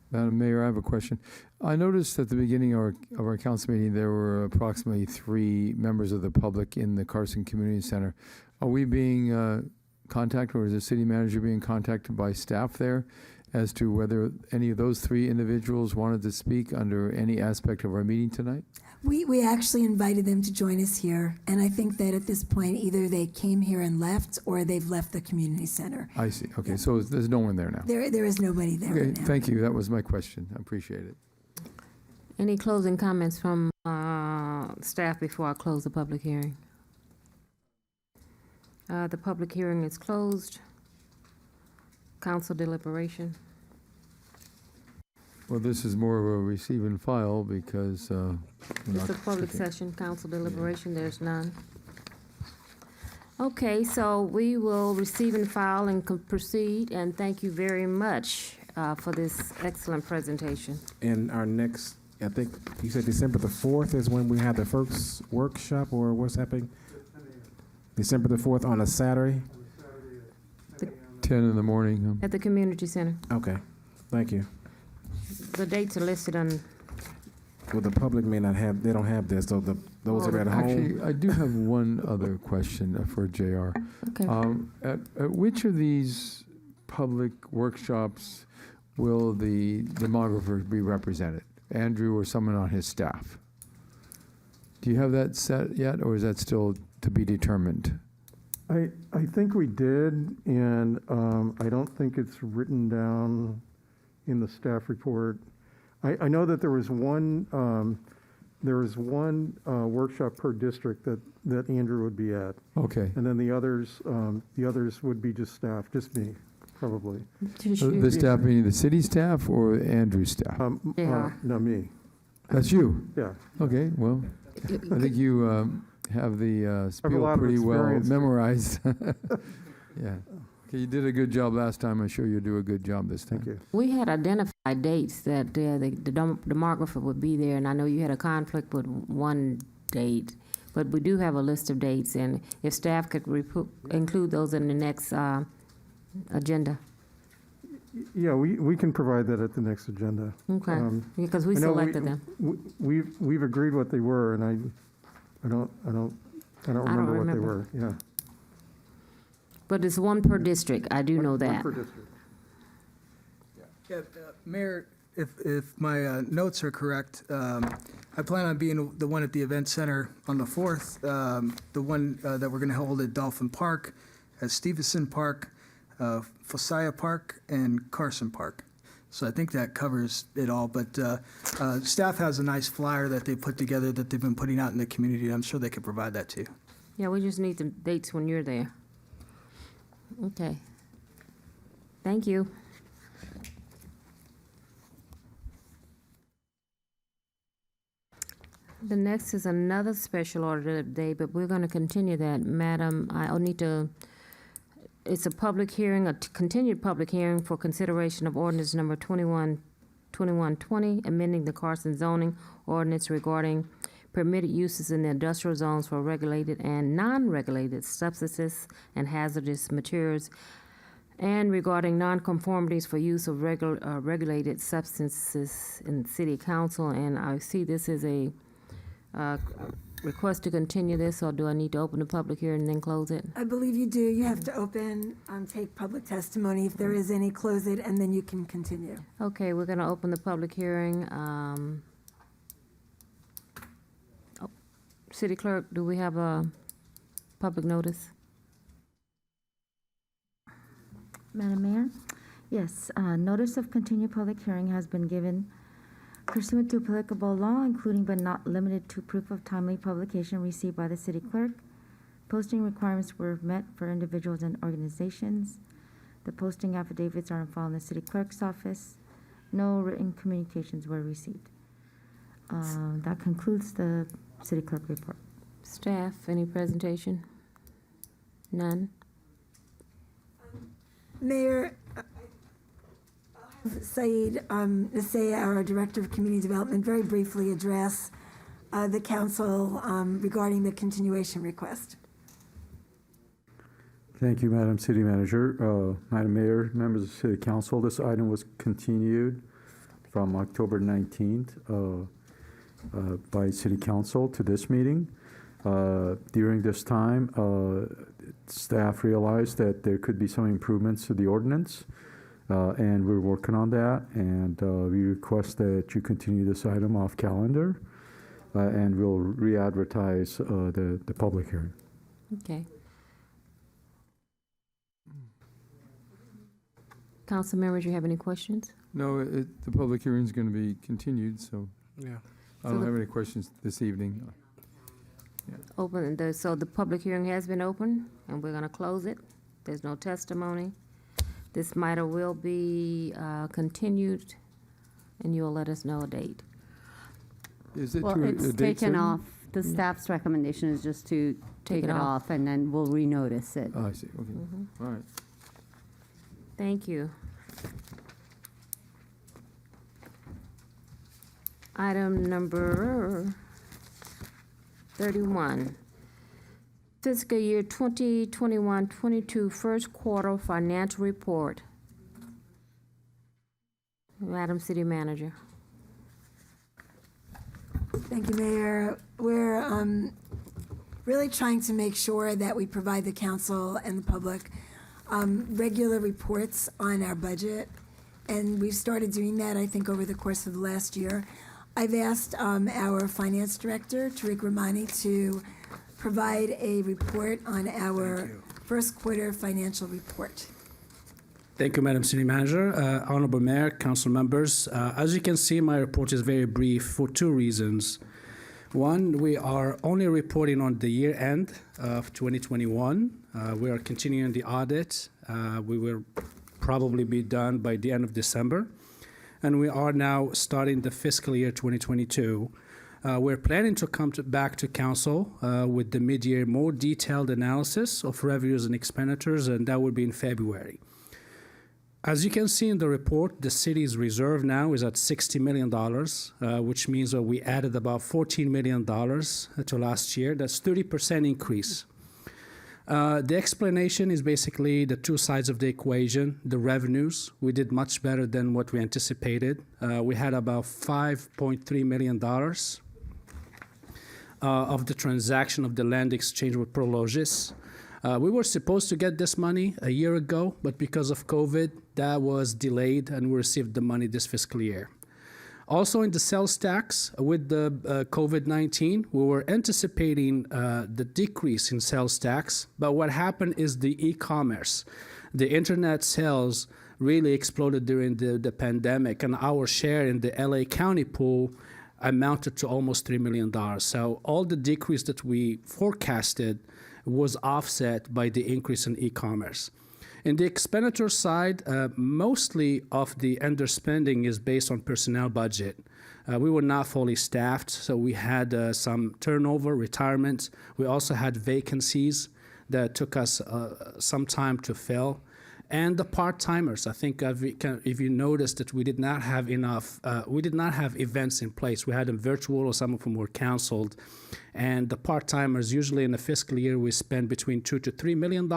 Madam Mayor, I have a question. I noticed at the beginning of our council meeting, there were approximately 3 members of the public in the Carson Community Center. Are we being contacted, or is the city manager being contacted by staff there as to whether any of those 3 individuals wanted to speak under any aspect of our meeting tonight? We actually invited them to join us here, and I think that at this point, either they came here and left, or they've left the community center. I see. Okay, so there's no one there now. There is nobody there Okay, right now. thank you. That was my question. I appreciate it. Any closing comments from staff before I close the public hearing? The public hearing is closed. Council deliberation. Well, this is more of a receive and file because It's a public session, council deliberation, there's none. Okay, so we will receive and file and proceed, and thank you very much for this excellent presentation. And our next, I think you said December the 4th is when we have the first workshop, or what's happening? December the 4th on a Saturday? 10 in the morning. At the community center. Okay. Thank you. The dates are listed on, Well, the public may not have, they don't have this, so those that are at home. Actually, I do have one other question for JR. okay. At which of these public workshops will the demographers be represented? Andrew or someone on his staff? Do you have that set yet, or is that still to be determined? I think we did, and I don't think it's written down in the staff report. I know that there was one workshop per district that Andrew would be at, Okay. and then the others would be just staff, just me, probably. The staff meaning the city staff or Andrew's staff? No, me. That's you? Yeah. Okay, well, I think you have the a spiel lot of pretty well experience. memorized. Yeah. Okay, you did a good job last time. I'm sure you'll do a good job this time. Thank you. We had identified dates that the demographer would be there, and I know you had a conflict with one date, but we do have a list of dates, and if staff could include those in the next agenda. Yeah, we can provide that at the next agenda. Okay, because we I know selected them. We've agreed what they were, and I don't remember what they were. Yeah. But it's one per district, I do know One that. per district. Yeah, Mayor, if my notes are correct, I plan on being the one at the event center on the 4th, the one that we're going to hold at Dolphin Park, at Stevenson Park, Fosaya Park, and Carson Park. So I think that covers it all, but staff has a nice flyer that they put together that they've been putting out in the community. I'm sure they could provide that too. Yeah, we just need the dates when you're there. Okay. Thank you. The next is another special order today, but we're going to continue that. Madam, I'll need to, it's a public hearing, a continued public hearing for consideration of ordinance number 2120, amending the Carson zoning ordinance regarding permitted uses in the industrial zones for regulated and non-regulated substances and hazardous materials, and regarding nonconformities for use of regulated substances in city council. And I see this is a request to continue this, or do I need to open the public hearing and then close it? I believe you do. You have to open, take public testimony. If there is any, close it, and then you can continue. Okay, we're gonna open the public hearing. City Clerk, do we have a public notice? Madam Mayor? Yes, notice of continued public hearing has been given pursuant to applicable law, including but not limited to proof of timely publication received by the city clerk. Posting requirements were met for individuals and organizations. The posting affidavits are on file in the city clerk's office. No written communications were received. That concludes the city clerk report. Staff, any presentation? None? Mayor, Saeed Nassea, our Director of Community Development, very briefly address the council regarding the continuation request. Thank you, Madam City Manager. Madam Mayor, members of the City Council, this item was continued from October 19th by City Council to this meeting. During this time, staff realized that there could be some improvements to the ordinance, and we're working on that, and we request that you continue this item off calendar, and we'll re-advertise the public hearing. Okay. Council members, you have any questions? No, the public hearing is going to be continued, so Yeah. I don't have any questions this evening. So the public hearing has been opened, and we're gonna close it. There's no testimony. This matter will be continued, and you'll let us know a date. Is it Well, to a it's date taken certain? off. The staff's recommendation is just to take it off, and then we'll renotice it. Oh, I see, okay, all right. Thank you. Item number 31. Fiscal year 2021-22 first quarter financial report. Madam City Manager. Thank you, Mayor. We're really trying to make sure that we provide the council and the public regular reports on our budget, and we've started doing that, I think, over the course of the last year. I've asked our finance director, Tariq Rahmani, to provide a report on our first quarter financial report. Thank you, Madam City Manager. Honorable Mayor, council members, as you can see, my report is very brief for two reasons. One, we are only reporting on the year end of 2021. We are continuing the audit. We will probably be done by the end of December. And we are now starting the fiscal year 2022. We're planning to come back to council with the mid-year more detailed analysis of revenues and expenditures, and that will be in February. As you can see in the report, the city's reserve now is at $60 million, which means that we added about $14 million to last year. That's 30% increase. The explanation is basically the two sides of the equation. The revenues, we did much better than what we anticipated. We had about $5.3 million of the transaction of the land exchange with Prologis. We were supposed to get this money a year ago, but because of COVID, that was delayed, and we received the money this fiscal year. Also, in the sales tax, with the COVID-19, we were anticipating the decrease in sales tax, but what happened is the e-commerce, the internet sales really exploded during the pandemic, and our share in the LA County pool amounted to almost $3 million. So all the decrease that we forecasted was offset by the increase in e-commerce. In the expenditure side, mostly of the underspending is based on personnel budget. We were not fully staffed, so we had some turnover, retirements. We also had vacancies that took us some time to fill. And the part-timers, I think if you noticed that we did not have enough, we did not have events in place. We had them virtual or some of them were canceled. And the part-timers, usually in a fiscal year, we spend between $2 to $3 million.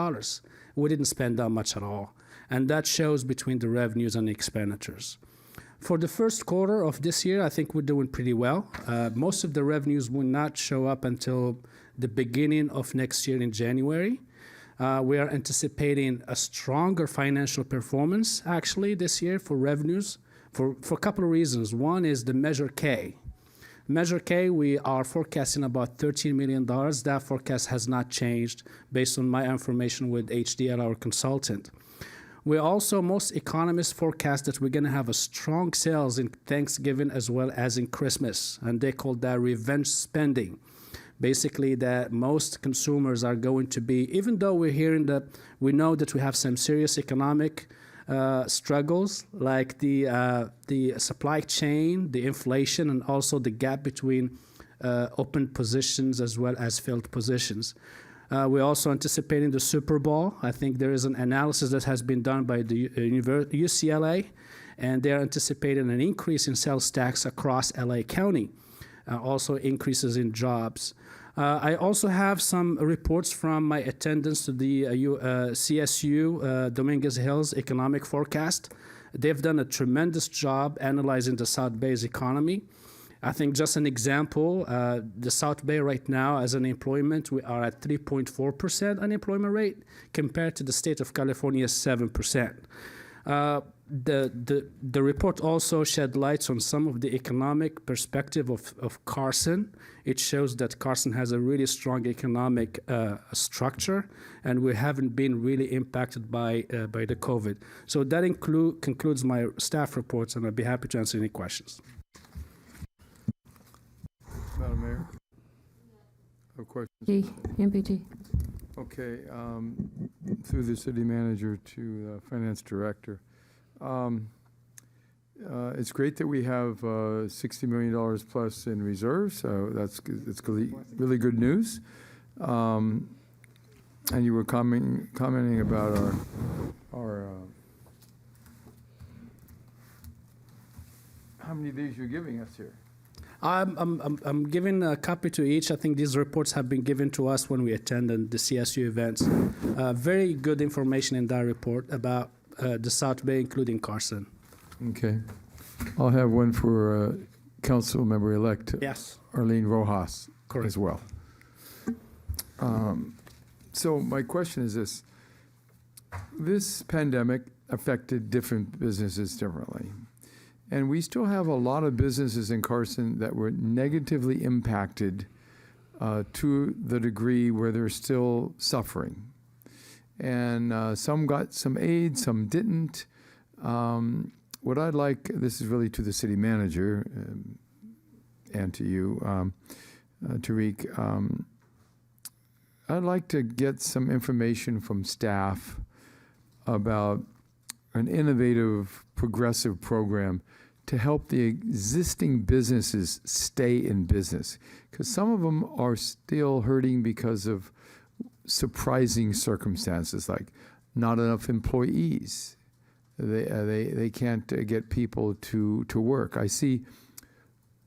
We didn't spend that much at all. And that shows between the revenues and the expenditures. For the first quarter of this year, I think we're doing pretty well. Most of the revenues will not show up until the beginning of next year in January. We are anticipating a stronger financial performance, actually, this year for revenues for a couple of reasons. One is the Measure K. Measure K, we are forecasting about $13 million. That forecast has not changed based on my information with HDL, our consultant. We also, most economists forecast that we're going to have a strong sales in Thanksgiving as well as in Christmas, and they call that revenge spending. Basically, that most consumers are going to be, even though we're hearing that, we know that we have some serious economic struggles, like the supply chain, the inflation, and also the gap between open positions as well as filled positions. We're also anticipating the Super Bowl. I think there is an analysis that has been done by the UCLA, and they're anticipating an increase in sales tax across LA County, also increases in jobs. I also have some reports from my attendance to the CSU Dominguez Hills economic forecast. They've done a tremendous job analyzing the South Bay's economy. I think just an example, the South Bay right now as an employment, we are at 3.4% unemployment rate compared to the state of California's 7%. The report also shed lights on some of the economic perspective of Carson. It shows that Carson has a really strong economic structure, and we haven't been really impacted by the COVID. So that concludes my staff reports, and I'd be happy to answer any questions. Madam Mayor? A question? MPT. Okay, through the city manager to the finance director. It's great that we have $60 million plus in reserves, so it's really good news. And you were commenting about our how many days you're giving us here? I'm giving a copy to each. I think these reports have been given to us when we attended the CSU events. Very good information in that report about the South Bay, including Carson. Okay, I'll have one for council member-elect Yes. Arlene Rojas Correct. as well. So my question is this. This pandemic affected different businesses differently. And we still have a lot of businesses in Carson that were negatively impacted to the degree where they're still suffering. And some got some aid, some didn't. What I'd like, this is really to the city manager and to you, Tariq, I'd like to get some information from staff about an innovative, progressive program to help the existing businesses stay in business. Because some of them are still hurting because of surprising circumstances, like not enough employees. They can't get people to work. I see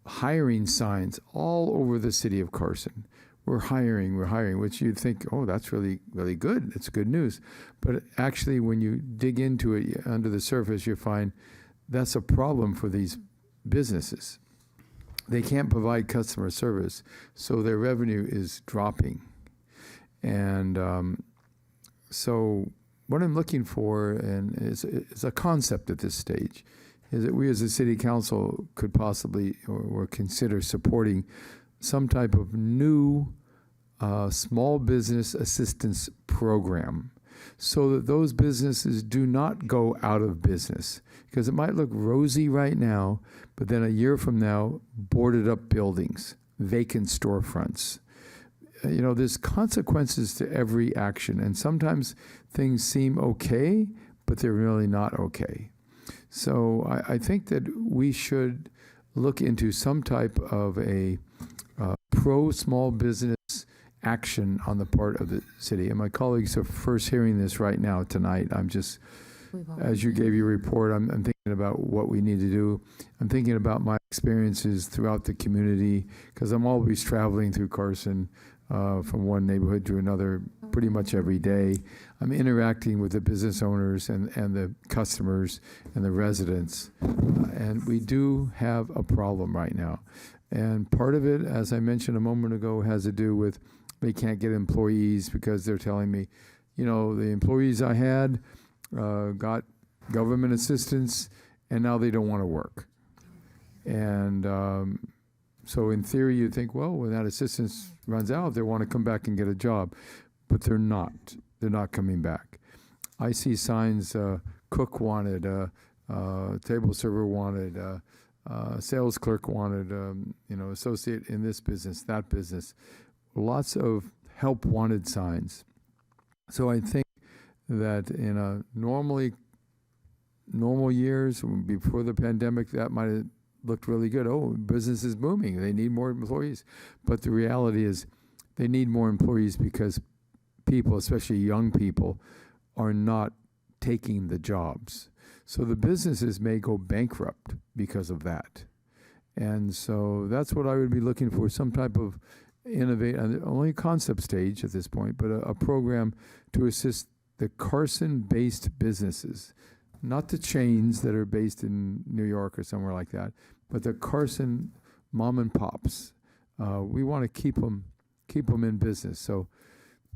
hiring signs all over the city of Carson. We're hiring, which you'd think, oh, that's really, really good. It's good news. But actually, when you dig into it under the surface, you find that's a problem for these businesses. They can't provide customer service, so their revenue is dropping. And so what I'm looking for and is a concept at this stage, is that we as a city council could possibly or consider supporting some type of new small business assistance program so that those businesses do not go out of business. Because it might look rosy right now, but then a year from now, boarded up buildings, vacant storefronts. You know, there's consequences to every action, and sometimes things seem okay, but they're really not okay. So I think that we should look into some type of a pro-small business action on the part of the city. And my colleagues are first hearing this right now tonight. I'm just, as you gave your report, I'm thinking about what we need to do. I'm thinking about my experiences throughout the community, because I'm always traveling through Carson from one neighborhood to another pretty much every day. I'm interacting with the business owners and the customers and the residents. And we do have a problem right now. And part of it, as I mentioned a moment ago, has to do with they can't get employees because they're telling me, you know, the employees I had got government assistance and now they don't want to work. And so in theory, you'd think, well, when that assistance runs out, they want to come back and get a job. But they're not. They're not coming back. I see signs, cook wanted, table server wanted, sales clerk wanted, you know, associate in this business, that business. Lots of help wanted signs. So I think that in a normal years, before the pandemic, that might have looked really good. Oh, business is booming. They need more employees. But the reality is they need more employees because people, especially young people, are not taking the jobs. So the businesses may go bankrupt because of that. And so that's what I would be looking for, some type of innovate, only concept stage at this point, but a program to assist the Carson-based businesses, not the chains that are based in New York or somewhere like that, but the Carson mom and pops. We want to keep them in business. So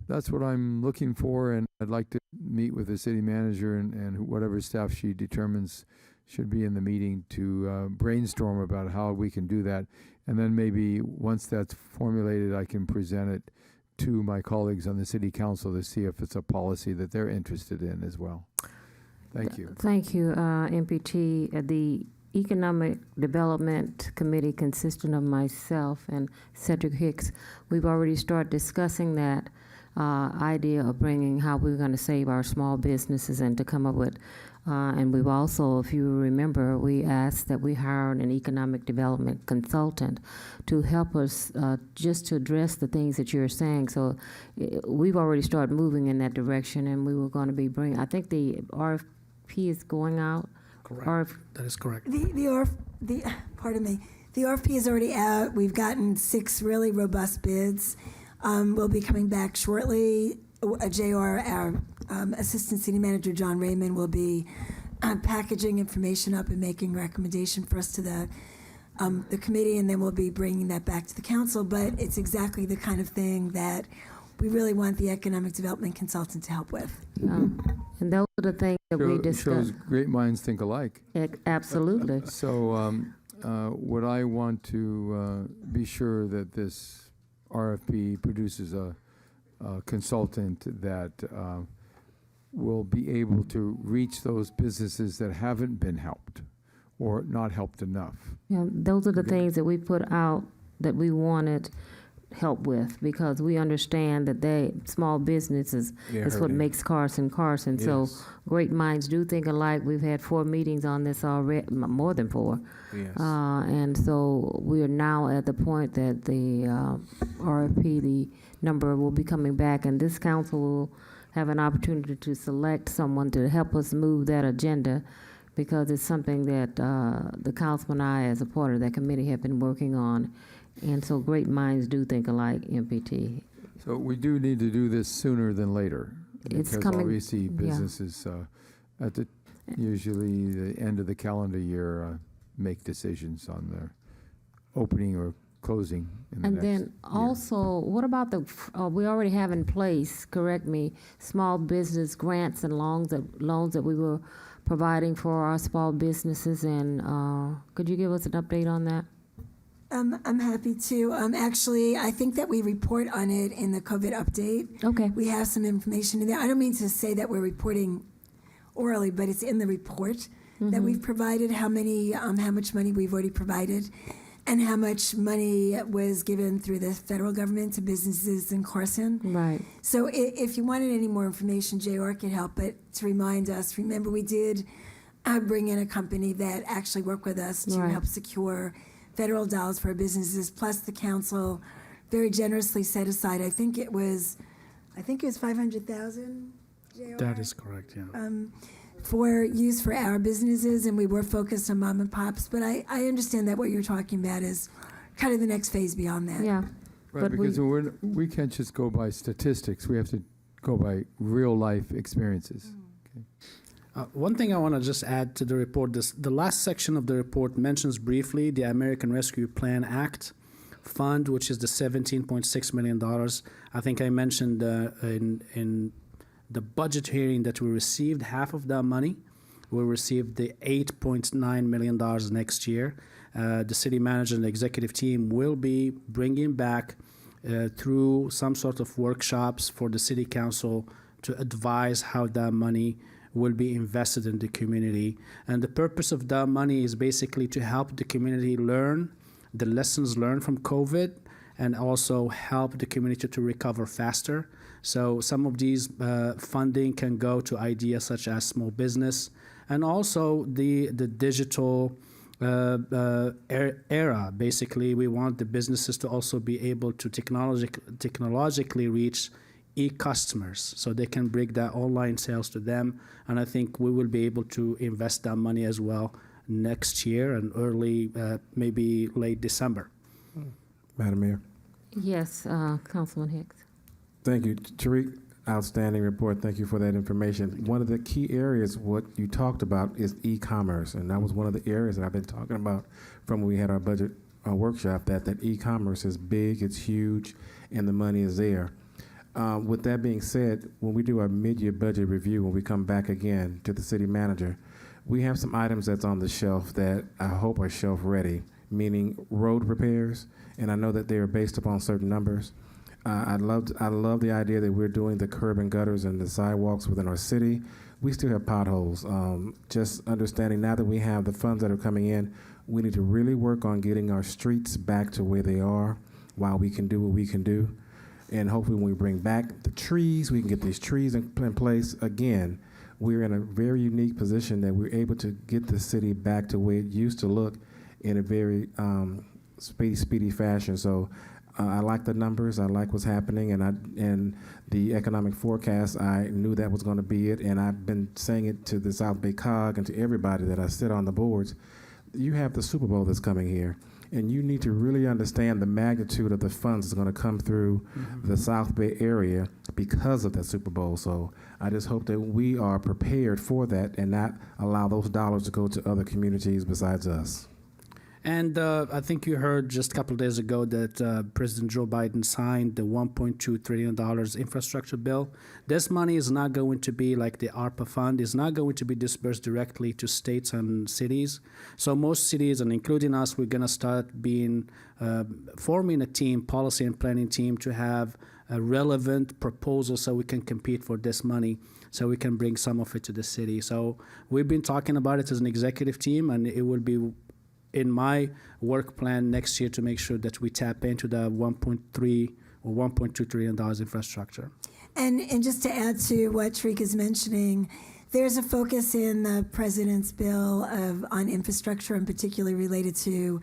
that's what I'm looking for, and I'd like to meet with the city manager and whatever staff she determines should be in the meeting to brainstorm about how we can do that. And then maybe once that's formulated, I can present it to my colleagues on the city council to see if it's a policy that they're interested in as well. Thank you. Thank you, MPT. The Economic Development Committee, consisting of myself and Cedric Hicks, we've already started discussing that idea of bringing how we're going to save our small businesses and to come up with, and we've also, if you remember, we asked that we hire an economic development consultant to help us just to address the things that you're saying. So we've already started moving in that direction, and we were going to be bringing, I think the RFP is going out. Correct. That is correct. Pardon me. The RFP is already out. We've gotten 6 really robust bids. We'll be coming back shortly. JR, our Assistant City Manager, John Raymond, will be packaging information up and making recommendation for us to the committee, and then we'll be bringing that back to the council. But it's exactly the kind of thing that we really want the economic development consultant to help with. And those are the things that we Shows discussed. great minds think alike. Absolutely. So what I want to be sure that this RFP produces a consultant that will be able to reach those businesses that haven't been helped or not helped enough. Yeah, those are the things that we put out that we wanted help with, because we understand that small businesses is what makes Carson Carson. So great minds do think alike. We've had 4 meetings on this already, more than 4. Yes. And so we are now at the point that the RFP, the number will be coming back, and this council will have an opportunity to select someone to help us move that agenda, because it's something that the councilman and I, as a part of that committee, have been working on. And so great minds do think alike, MPT. So we do need to do this sooner than later. It's because coming- obviously yeah. businesses at the usually the end of the calendar year make decisions on their opening or closing in the And next then year. also, what about we already have in place, correct me, small business grants and loans that we were providing for our small businesses, and could you give us an update on that? I'm happy to. Actually, I think that we report on it in the COVID update. Okay. We have some information in there. I don't mean to say that we're reporting orally, but it's in the report that we've provided, how much money we've already provided, and how much money was given through the federal government to businesses in Carson. Right. So if you wanted any more information, JR could help, but to remind us, remember we did bring in a company that actually worked with us to Right. help secure federal dollars for our businesses, plus the council very generously set aside, I think it was 500,000, JR? That is correct, yeah. For use for our businesses, and we were focused on mom and pops, but I understand that what you're talking about is kind of the next phase beyond that. Yeah. Right, But because we can't just go by statistics. We have to go by real life experiences. One thing I want to just add to the report, the last section of the report mentions briefly the American Rescue Plan Act fund, which is the $17.6 million. I think I mentioned in the budget hearing that we received half of that money. We'll receive the $8.9 million next year. The city manager and the executive team will be bringing back through some sort of workshops for the city council to advise how that money will be invested in the community. And the purpose of that money is basically to help the community learn the lessons learned from COVID and also help the community to recover faster. So some of these funding can go to ideas such as small business and also the digital era. Basically, we want the businesses to also be able to technologically reach e-customers so they can bring that online sales to them. And I think we will be able to invest that money as well next year and early, maybe late December. Madam Mayor. Yes, Councilman Hicks. Thank you. Tariq, outstanding report. Thank you for that information. One of the key areas, what you talked about, is e-commerce. And that was one of the areas that I've been talking about from when we had our budget workshop, that e-commerce is big, it's huge, and the money is there. With that being said, when we do our mid-year budget review, when we come back again to the city manager, we have some items that's on the shelf that I hope are shelf ready, meaning road repairs, and I know that they are based upon certain numbers. I love the idea that we're doing the curb and gutters and the sidewalks within our city. We still have potholes. Just understanding now that we have the funds that are coming in, we need to really work on getting our streets back to where they are while we can do what we can do. And hopefully when we bring back the trees, we can get these trees in place again. We're in a very unique position that we're able to get the city back to where it used to look in a very speedy fashion. So I like the numbers. I like what's happening, and the economic forecast. I knew that was going to be it, and I've been saying it to the South Bay COG and to everybody that I sit on the boards. You have the Super Bowl that's coming here, and you need to really understand the magnitude of the funds that's going to come through the South Bay area because of that Super Bowl. So I just hope that we are prepared for that and not allow those dollars to go to other communities besides us. And I think you heard just a couple of days ago that President Joe Biden signed the $1.2 trillion infrastructure bill. This money is not going to be like the ARPA fund. It's not going to be dispersed directly to states and cities. So most cities, and including us, we're going to start forming a team, policy and planning team, to have a relevant proposal so we can compete for this money, so we can bring some of it to the city. So we've been talking about it as an executive team, and it will be in my work plan next year to make sure that we tap into the 1.3 or $1.2 trillion infrastructure. And just to add to what Tariq is mentioning, there's a focus in the president's bill on infrastructure, and particularly related to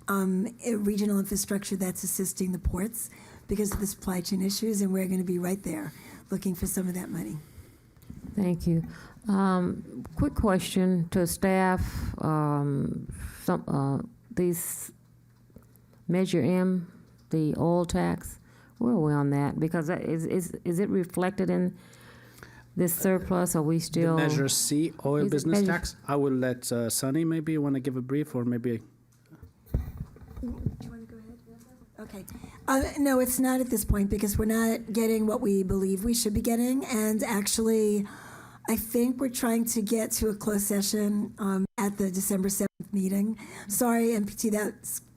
regional infrastructure that's assisting the ports because of the supply chain issues, and we're going to be right there looking for some of that money. Thank you. Quick question to staff. These Measure M, the oil tax, where are we on that? Because is it reflected in this surplus? Are we still? The Measure C, oil Is it business Measure- tax. I will let Sunny maybe want to give a brief, or maybe. Do you want to go ahead? Okay. No, it's not at this point because we're not getting what we believe we should be getting. And actually, I think we're trying to get to a closed session at the December 7th meeting. Sorry, MPT,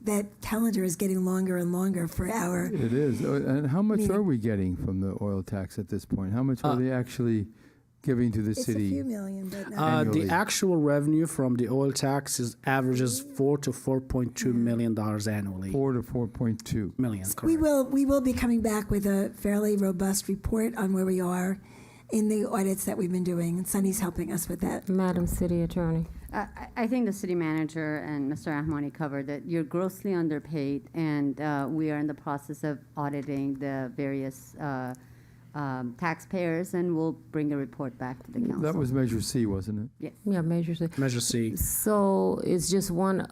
that calendar is getting longer and longer for our. It is. And how much meeting. are we getting from the oil tax at this point? How much are they actually giving to the It's city? a few million, but not. The Annually. actual revenue from the oil tax averages $4 to $4.2 million annually. 4 to 4.2 million. We Correct. will be coming back with a fairly robust report on where we are in the audits that we've been doing, and Sunny's helping us with that. Madam City Attorney. I think the city manager and Mr. Ahmani covered that you're grossly underpaid, and we are in the process of auditing the various taxpayers, and we'll bring a report back to the council. That was Measure C, wasn't it? Yes. Yeah, Measure C. Measure C. So it's just one.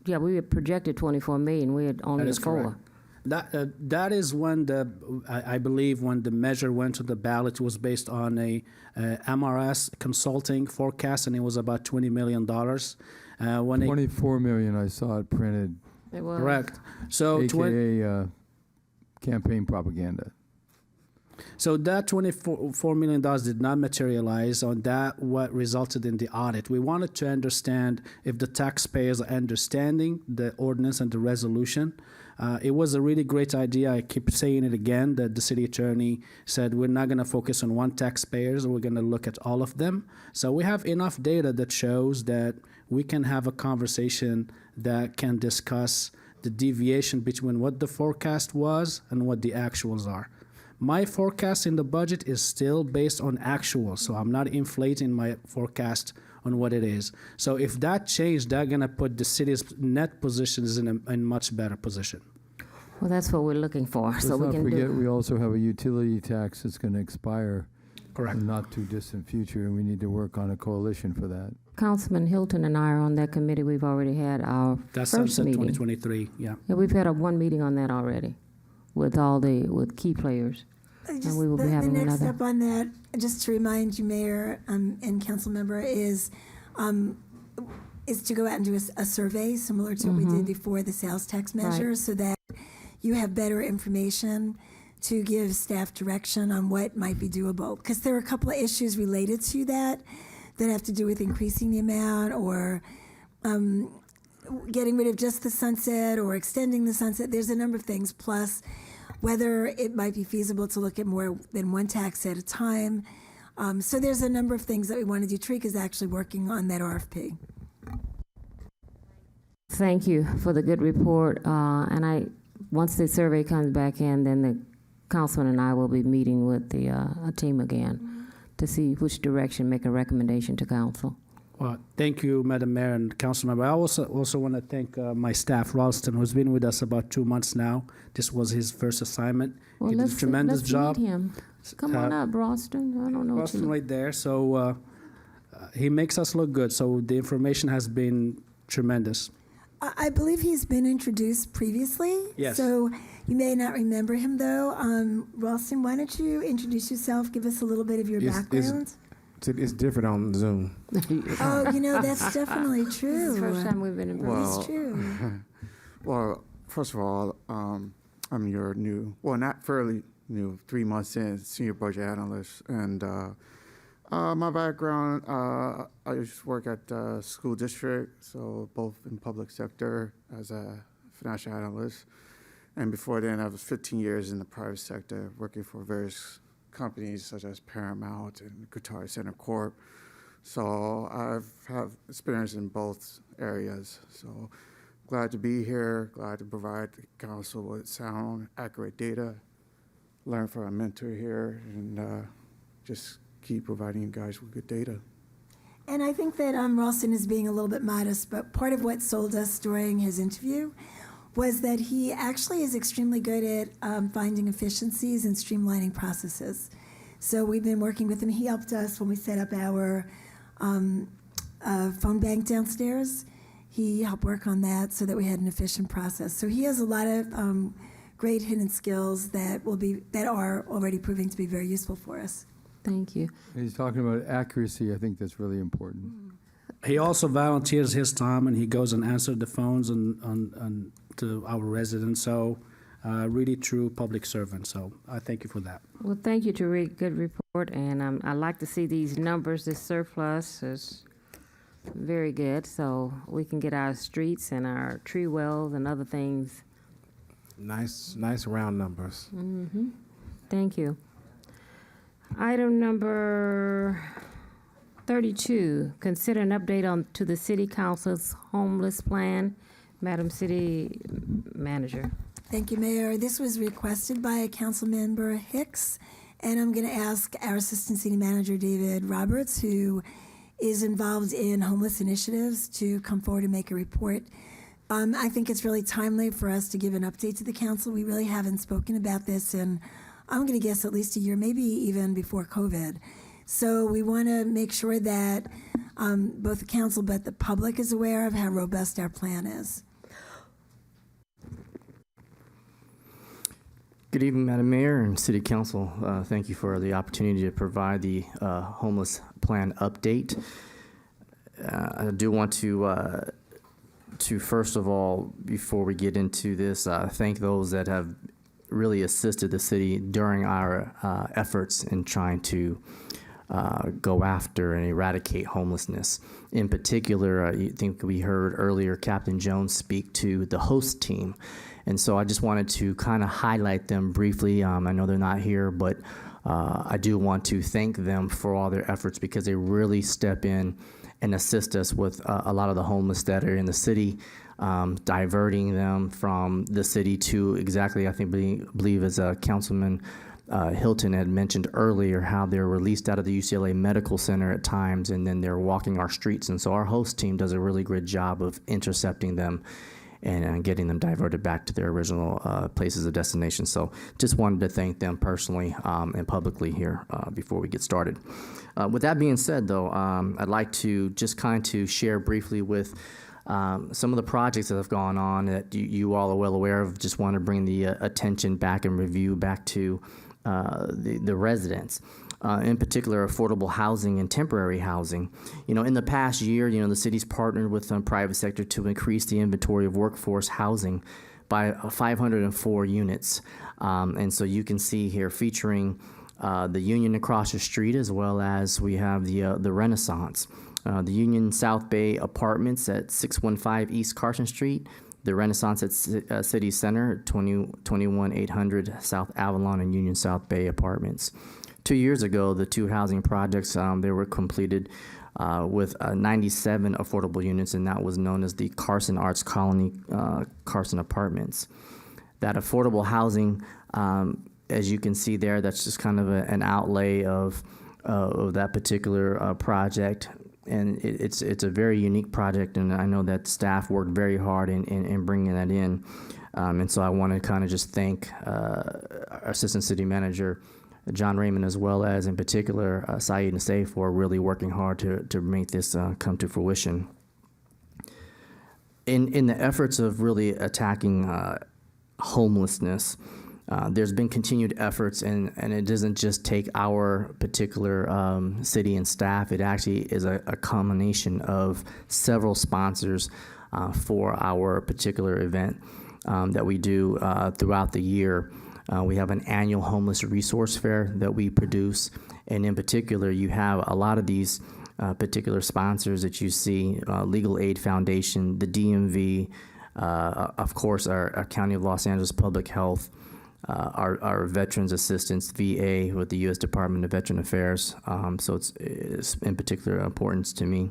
We had projected 24 million. We had only That is 4. correct. That is when I believe when the measure went to the ballot, it was based on a MRS consulting forecast, and it was about $20 million. When 24 million, I saw it printed. It was. Correct. So AKA campaign propaganda. So that $24 million did not materialize. On that, what resulted in the audit. We wanted to understand if the taxpayers are understanding the ordinance and the resolution. It was a really great idea. I keep saying it again, that the city attorney said we're not going to focus on one taxpayer, we're going to look at all of them. So we have enough data that shows that we can have a conversation that can discuss the deviation between what the forecast was and what the actuals are. My forecast in the budget is still based on actual, so I'm not inflating my forecast on what it is. So if that changed, they're going to put the city's net positions in a much better position. Well, that's what we're looking for. Let's So we not can forget, do. we also have a utility tax that's going to expire Correct. in the not too distant future, and we need to work on a coalition for that. Councilman Hilton and I are on that committee. We've already had our That's first sunset meeting. 2023. Yeah. Yeah, we've had one meeting on that already with key players. And we will be having the next another. step on that, just to remind you, Mayor and Council Member, is to go out and do a survey similar to what we did before the sales tax measure, so that you have better information to give staff direction on what might be doable. Because there are a couple of issues related to that have to do with increasing the amount or getting rid of just the sunset or extending the sunset. There's a number of things, plus whether it might be feasible to look at more than one tax at a time. So there's a number of things that we want to do. Tariq is actually working on that RFP. Thank you for the good report. Once the survey comes back in, then the councilman and I will be meeting with the a team again to see which direction, make a recommendation to council. Well, thank you, Madam Mayor and Council Member. I also want to thank my staff, Ralston, who's been with us about 2 months now. This was his first assignment. Well, He did a tremendous let's job. meet him. Come on up, Ralston. I don't know what Ralston you. right there. So he makes us look good. So the information has been tremendous. I believe he's been introduced previously. Yes. So you may not remember him, though. Ralston, why don't you introduce yourself? Give us a little bit of your background. It's different on Zoom. Oh, that's definitely true. This is the first time we've been in person. It's true. Well, first of all, I'm your new, well, not fairly new, 3 months in, senior budget analyst. And my background, I used to work at the school district, so both in public sector as a financial analyst. And before then, I was 15 years in the private sector, working for various companies such as Paramount and Guitar Center Corp. So I've have experience in both areas. So glad to be here, glad to provide the council with sound, accurate data, learn from a mentor here, and just keep providing you guys with good data. And I think that Ralston is being a little bit modest, but part of what sold us during his interview was that he actually is extremely good at finding efficiencies and streamlining processes. So we've been working with him. He helped us when we set up our phone bank downstairs. He helped work on that so that we had an efficient process. So he has a lot of great hidden skills that are already proving to be very useful for us. Thank you. He's talking about accuracy. I think that's really important. He also volunteers his time and he goes and answers the phones on to our residents. So really true public servant. So I thank you for that. Well, thank you, Tariq. Good report. And I like to see these numbers. This surplus is very good. So we can get our streets and our tree wells and other things. Nice round numbers. Mm-hmm. Thank you. Item number 32, consider an update to the City Council's homeless plan. Madam City Manager. Thank you, Mayor. This was requested by a council member, Hicks, and I'm going to ask our Assistant City Manager, David Roberts, who is involved in homeless initiatives, to come forward and make a report. I think it's really timely for us to give an update to the council. We really haven't spoken about this in, I'm going to guess, at least a year, maybe even before COVID. So we want to make sure that both the council but the public is aware of how robust our plan is. Good evening, Madam Mayor and City Council. Thank you for the opportunity to provide the homeless plan update. I do want to first of all, before we get into this, thank those that have really assisted the city during our efforts in trying to go after and eradicate homelessness. In particular, I think we heard earlier Captain Jones speak to the host team. And so I just wanted to kind of highlight them briefly. I know they're not here, but I do want to thank them for all their efforts because they really step in and assist us with a lot of the homeless that are in the city, diverting them from the city to exactly, I think, believe as Councilman Hilton had mentioned earlier, how they're released out of the UCLA Medical Center at times, and then they're walking our streets. And so our host team does a really great job of intercepting them and getting them diverted back to their original places of destination. So just wanted to thank them personally and publicly here before we get started. With that being said, though, I'd like to just kind of share briefly with some of the projects that have gone on that you all are well aware of. Just want to bring the attention back and review back to the residents. In particular, affordable housing and temporary housing. In the past year, the city's partnered with the private sector to increase the inventory of workforce housing by 504 units. And so you can see here featuring the Union across the street, as well as we have the Renaissance. The Union South Bay Apartments at 615 East Carson Street, the Renaissance at City Center, 21800 South Avalon, and Union South Bay Apartments. 2 years ago, the two housing projects, they were completed with 97 affordable units, and that was known as the Carson Arts Colony Carson Apartments. That affordable housing, as you can see there, that's just kind of an outlay of that particular project. And it's a very unique project, and I know that staff worked very hard in bringing that in. And so I want to kind of just thank our Assistant City Manager, John Raymond, as well as, in particular, Saeed Nasseh, for really working hard to make this come to fruition. in the efforts of really attacking homelessness, there's been continued efforts, and it doesn't just take our particular city and staff. It actually is a combination of several sponsors for our particular event that we do throughout the year. We have an annual homeless resource fair that we produce, and in particular, you have a lot of these particular sponsors that you see, Legal Aid Foundation, the DMV, of course, our County of Los Angeles Public Health, our Veterans Assistance, VA, with the U.S. Department of Veteran Affairs. So it's in particular importance to me.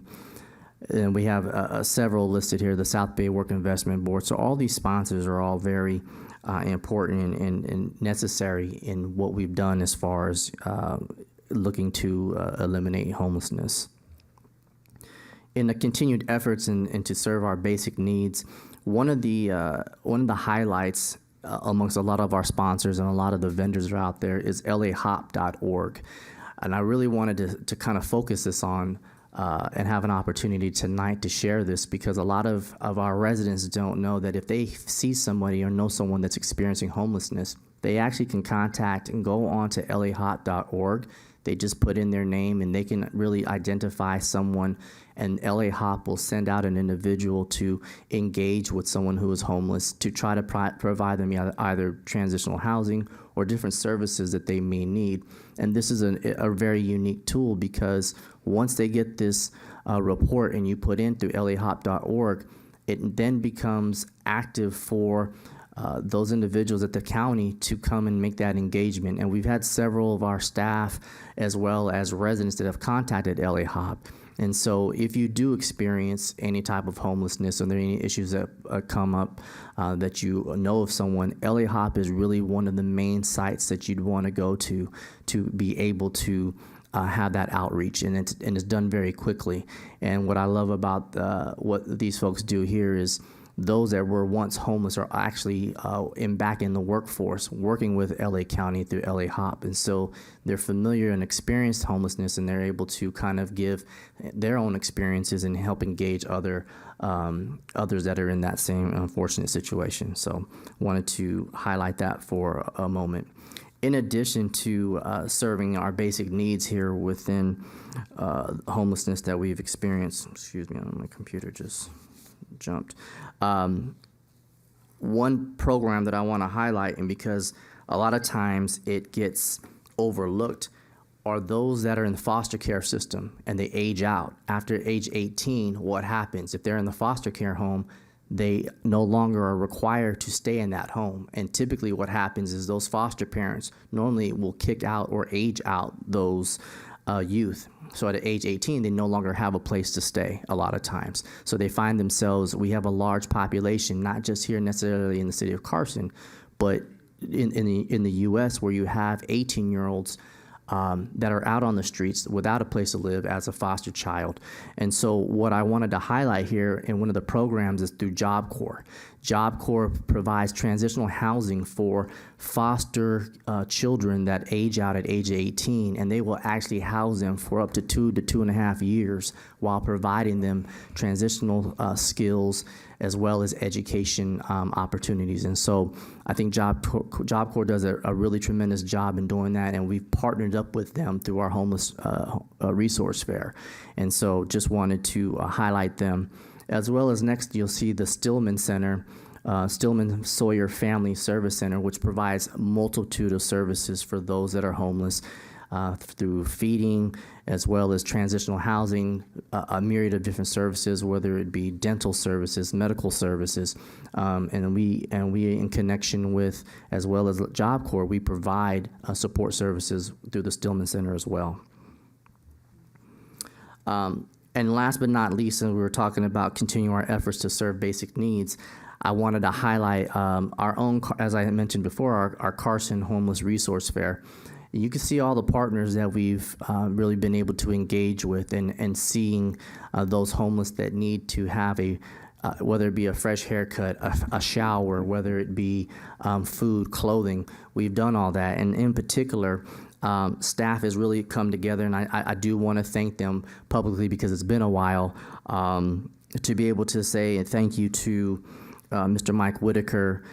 And we have several listed here, the South Bay Work Investment Board. So all these sponsors are all very important and necessary in what we've done as far as looking to eliminate homelessness. In the continued efforts and to serve our basic needs, one of the highlights amongst a lot of our sponsors and a lot of the vendors that are out there is lahop.org. And I really wanted to kind of focus this on and have an opportunity tonight to share this, because a lot of our residents don't know that if they see somebody or know someone that's experiencing homelessness, they actually can contact and go on to lahop.org. They just put in their name and they can really identify someone, and LA Hop will send out an individual to engage with someone who is homeless to try to provide them either transitional housing or different services that they may need. And this is a very unique tool, because once they get this report and you put in through lahop.org, it then becomes active for those individuals at the county to come and make that engagement. And we've had several of our staff as well as residents that have contacted LA Hop. And so if you do experience any type of homelessness or there are any issues that come up that you know of someone, LA Hop is really one of the main sites that you'd want to go to be able to have that outreach, and it's done very quickly. And what I love about what these folks do here is those that were once homeless are actually back in the workforce, working with LA County through LA Hop. And so they're familiar and experienced homelessness, and they're able to kind of give their own experiences and help engage others that are in that same unfortunate situation. So wanted to highlight that for a moment. In addition to serving our basic needs here within homelessness that we've experienced, excuse me, my computer just jumped. One program that I want to highlight, and because a lot of times it gets overlooked, are those that are in the foster care system and they age out. After age 18, what happens? If they're in the foster care home, they no longer are required to stay in that home. And typically what happens is those foster parents normally will kick out or age out those youth. So at age 18, they no longer have a place to stay a lot of times. So they find themselves, we have a large population, not just here necessarily in the city of Carson, but in the U.S., where you have 18-year-olds that are out on the streets without a place to live as a foster child. And so what I wanted to highlight here in one of the programs is through Job Corps. Job Corps provides transitional housing for foster children that age out at age 18, and they will actually house them for up to 2 to 2.5 years while providing them transitional skills as well as education opportunities. And so I think Job Corps does a really tremendous job in doing that, and we've partnered up with them through our homeless resource fair. And so just wanted to highlight them. As well as next, you'll see the Stillman Center, Stillman Sawyer Family Service Center, which provides a multitude of services for those that are homeless through feeding, as well as transitional housing, a myriad of different services, whether it be dental services, medical services, and we in connection with, as well as Job Corps, we provide support services through the Stillman Center as well. And last but not least, and we were talking about continuing our efforts to serve basic needs, I wanted to highlight our own, as I mentioned before, our Carson Homeless Resource Fair. You can see all the partners that we've really been able to engage with, and seeing those homeless that need to have whether it be a fresh haircut, a shower, whether it be food, clothing. We've done all that, and in particular, staff has really come together, and I do want to thank them publicly because it's been a while. to be able to say thank you to Mr. Mike Whitaker,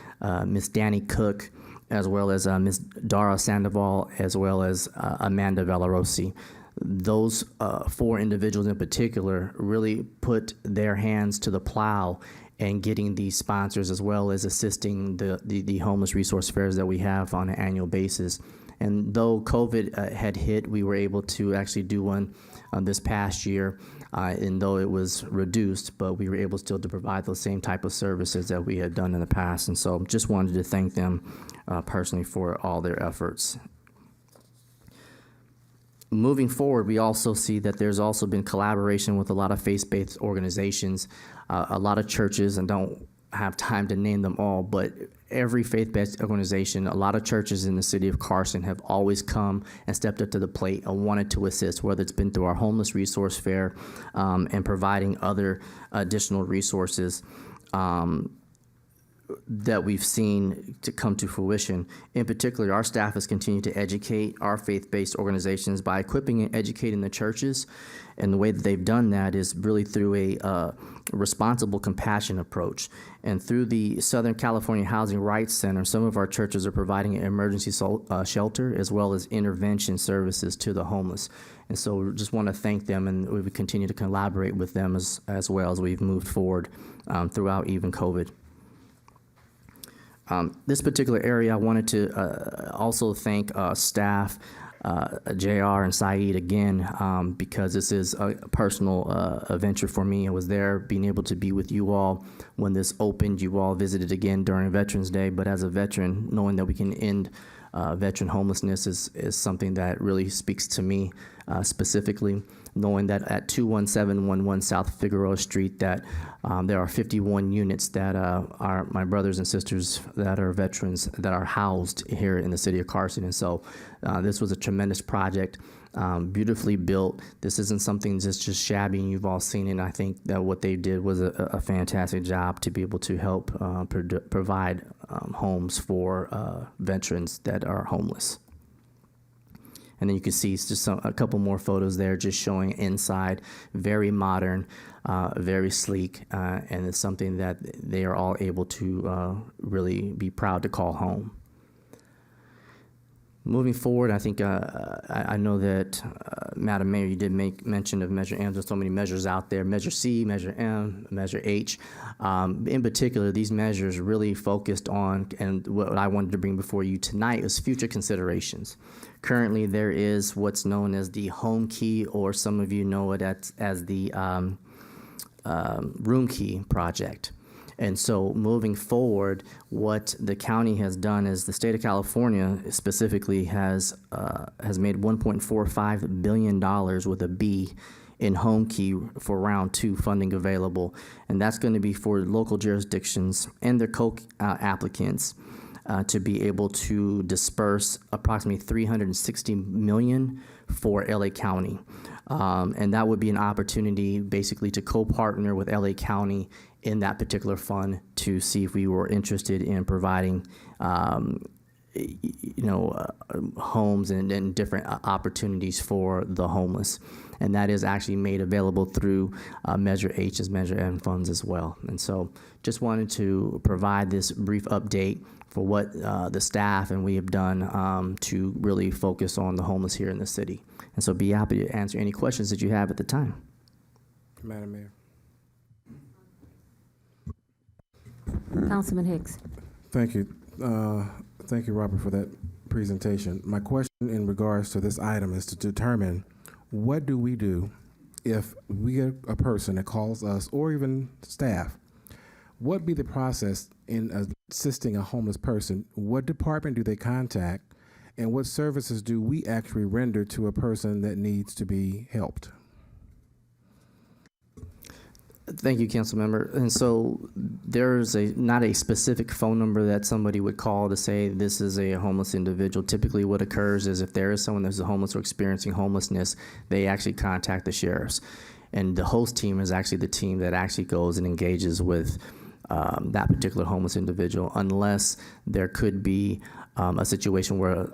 Miss Danny Cook, as well as Ms. Dara Sandoval, as well as Amanda Valarosi. Those 4 individuals in particular really put their hands to the plow and getting these sponsors, as well as assisting the homeless resource fairs that we have on an annual basis. And though COVID had hit, we were able to actually do one this past year, and though it was reduced, but we were able still to provide those same type of services that we had done in the past. And so just wanted to thank them personally for all their efforts. Moving forward, we also see that there's also been collaboration with a lot of faith-based organizations, a lot of churches, and don't have time to name them all, but every faith-based organization, a lot of churches in the city of Carson have always come and stepped up to the plate and wanted to assist, whether it's been through our homeless resource fair and providing other additional resources that we've seen to come to fruition. In particular, our staff has continued to educate our faith-based organizations by equipping and educating the churches. And the way that they've done that is really through a responsible compassion approach. And through the Southern California Housing Rights Center, some of our churches are providing an emergency shelter as well as intervention services to the homeless. And so we just want to thank them, and we would continue to collaborate with them as well as we've moved forward throughout even COVID. This particular area, I wanted to also thank staff, JR and Saeed again, because this is a personal venture for me. I was there being able to be with you all when this opened. You all visited again during Veterans Day, but as a veteran, knowing that we can end veteran homelessness is something that really speaks to me specifically. Knowing that at 21711 South Figueroa Street that there are 51 units that are my brothers and sisters that are veterans that are housed here in the city of Carson. And so this was a tremendous project, beautifully built. This isn't something just shabby, and you've all seen it. And I think that what they did was a fantastic job to be able to help provide homes for veterans that are homeless. And then you can see just a couple more photos there just showing inside, very modern, very sleek, and it's something that they are all able to really be proud to call home. Moving forward, I think I know that, Madam Mayor, you did make mention of Measure M. There's so many measures out there, Measure C, Measure M, Measure H. In particular, these measures really focused on, and what I wanted to bring before you tonight is future considerations. Currently, there is what's known as the home key, or some of you know it as the room key project. And so moving forward, what the county has done is the state of California specifically has made $1.45 billion with a B in home key for round 2 funding available. And that's going to be for local jurisdictions and their applicants to be able to disperse approximately $360 million for LA County. And that would be an opportunity basically to co-partner with LA County in that particular fund to see if we were interested in providing homes and different opportunities for the homeless. And that is actually made available through Measure H as Measure M funds as well. And so just wanted to provide this brief update for what the staff and we have done to really focus on the homeless here in the city. And so be happy to answer any questions that you have at the time. Madam Mayor. Councilman Hicks. Thank you. Thank you, Robert, for that presentation. My question in regards to this item is to determine what do we do if we get a person that calls us or even staff. What be the process in assisting a homeless person? What department do they contact? And what services do we actually render to a person that needs to be helped? Thank you, council member. And so there's not a specific phone number that somebody would call to say this is a homeless individual. Typically what occurs is if there is someone that's homeless or experiencing homelessness, they actually contact the sheriffs. And the host team is actually the team that actually goes and engages with that particular homeless individual, unless there could be a situation where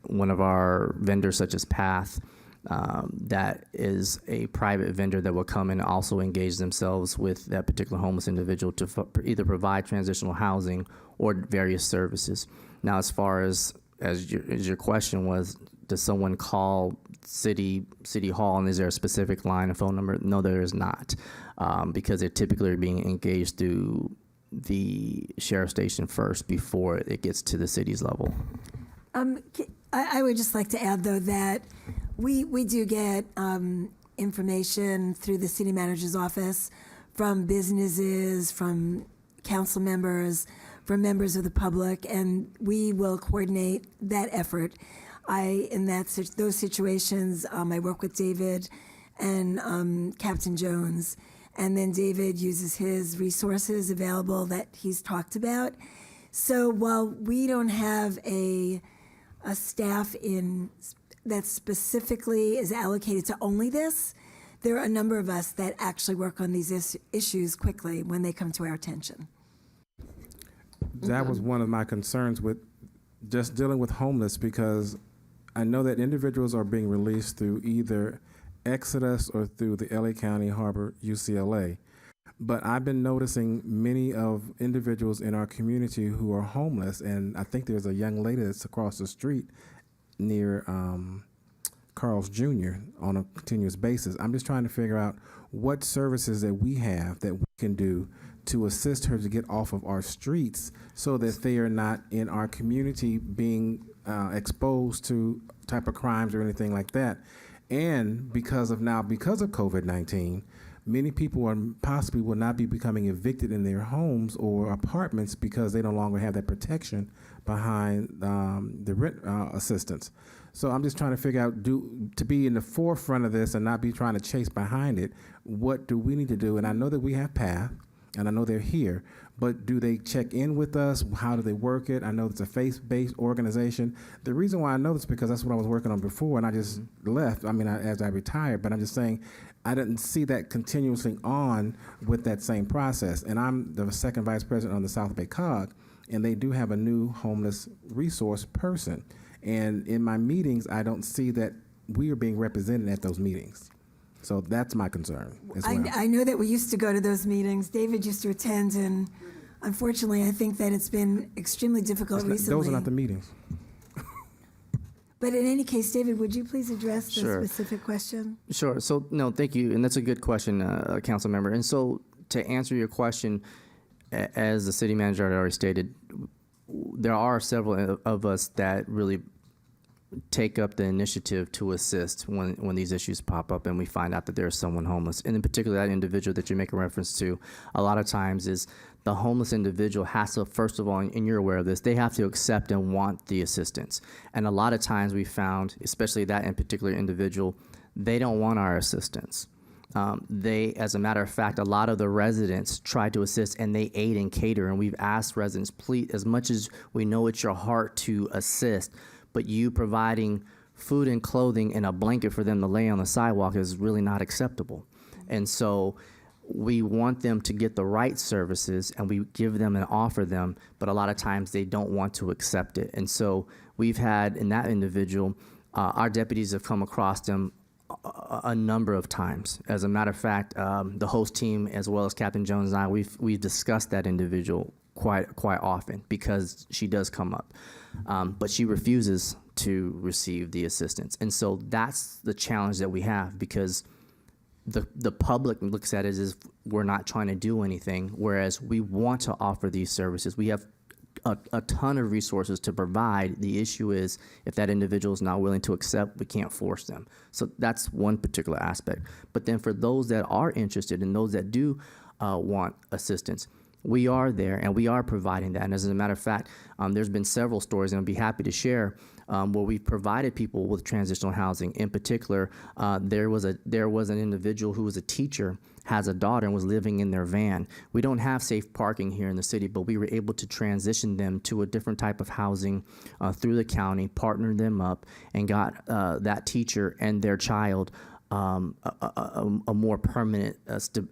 one of our vendors, such as PATH, that is a private vendor that will come and also engage themselves with that particular homeless individual to either provide transitional housing or various services. Now, as far as your question was, does someone call city hall and is there a specific line and phone number? No, there is not, because they're typically being engaged through the sheriff station first before it gets to the city's level. I would just like to add, though, that we do get information through the city manager's office from businesses, from council members, from members of the public, and we will coordinate that effort. In those situations, I work with David and Captain Jones, and then David uses his resources available that he's talked about. So while we don't have a staff that specifically is allocated to only this, there are a number of us that actually work on these issues quickly when they come to our attention. That was one of my concerns with just dealing with homeless, because I know that individuals are being released through either Exodus or through the LA County Harbor UCLA. But I've been noticing many of individuals in our community who are homeless, and I think there's a young lady that's across the street near Carl's Jr. on a continuous basis. I'm just trying to figure out what services that we have that we can do to assist her to get off of our streets so that they are not in our community being exposed to type of crimes or anything like that. And because of COVID-19, many people possibly will not be becoming evicted in their homes or apartments because they no longer have that protection behind the rent assistance. So I'm just trying to figure out, to be in the forefront of this and not be trying to chase behind it, what do we need to do? And I know that we have PATH, and I know they're here, but do they check in with us? How do they work it? I know it's a faith-based organization. The reason why I know this is because that's what I was working on before, and I just left. I mean, as I retired, but I'm just saying I didn't see that continuously on with that same process. And I'm the second vice president on the South Bay COG, and they do have a new homeless resource person. And in my meetings, I don't see that we are being represented at those meetings. So that's my concern as well. I know that we used to go to those meetings. David used to attend, and unfortunately, I think that it's been extremely difficult recently. Those are not the meetings. But in any case, David, would you please address the Sure. specific question? Sure. So, no, thank you. And that's a good question, council member. And so to answer your question, as the city manager had already stated, there are several of us that really take up the initiative to assist when these issues pop up and we find out that there's someone homeless. And in particular, that individual that you're making reference to, a lot of times is the homeless individual has to, first of all, and you're aware of this, they have to accept and want the assistance. And a lot of times we found, especially that in particular individual, they don't want our assistance. As a matter of fact, a lot of the residents try to assist and they aid and cater. And we've asked residents, please, as much as we know it's your heart to assist, but you providing food and clothing and a blanket for them to lay on the sidewalk is really not acceptable. And so we want them to get the right services and we give them and offer them, but a lot of times they don't want to accept it. And so we've had in that individual, our deputies have come across them a number of times. As a matter of fact, the host team, as well as Captain Jones and I, we've discussed that individual quite often because she does come up, but she refuses to receive the assistance. And so that's the challenge that we have, because the public looks at it as we're not trying to do anything, whereas we want to offer these services. We have a ton of resources to provide. The issue is if that individual is not willing to accept, we can't force them. So that's one particular aspect. But then for those that are interested and those that do want assistance, we are there and we are providing that. And as a matter of fact, there's been several stories, and I'll be happy to share, where we've provided people with transitional housing. In particular, there was an individual who was a teacher, has a daughter, and was living in their van. We don't have safe parking here in the city, but we were able to transition them to a different type of housing through the county, partnered them up, and got that teacher and their child a more permanent,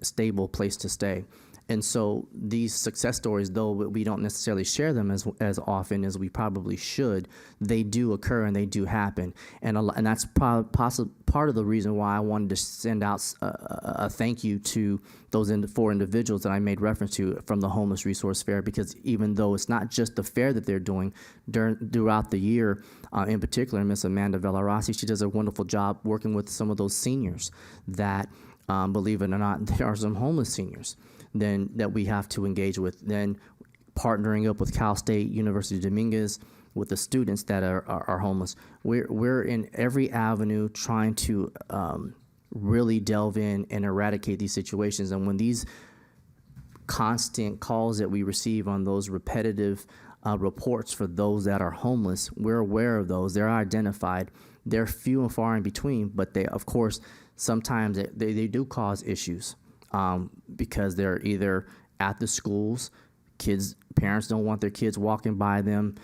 stable place to stay. And so these success stories, though we don't necessarily share them as often as we probably should, they do occur and they do happen. And that's part of the reason why I wanted to send out a thank you to those 4 individuals that I made reference to from the Homeless Resource Fair, because even though it's not just the fair that they're doing throughout the year, in particular, Miss Amanda Villarossi, she does a wonderful job working with some of those seniors that, believe it or not, there are some homeless seniors then that we have to engage with. Then partnering up with Cal State, University of Dominguez, with the students that are homeless. We're in every avenue trying to really delve in and eradicate these situations. And when these constant calls that we receive on those repetitive reports for those that are homeless, we're aware of those. They're identified. They're few and far in between, but they, of course, sometimes they do cause issues. Because they're either at the schools, parents don't want their kids walking by them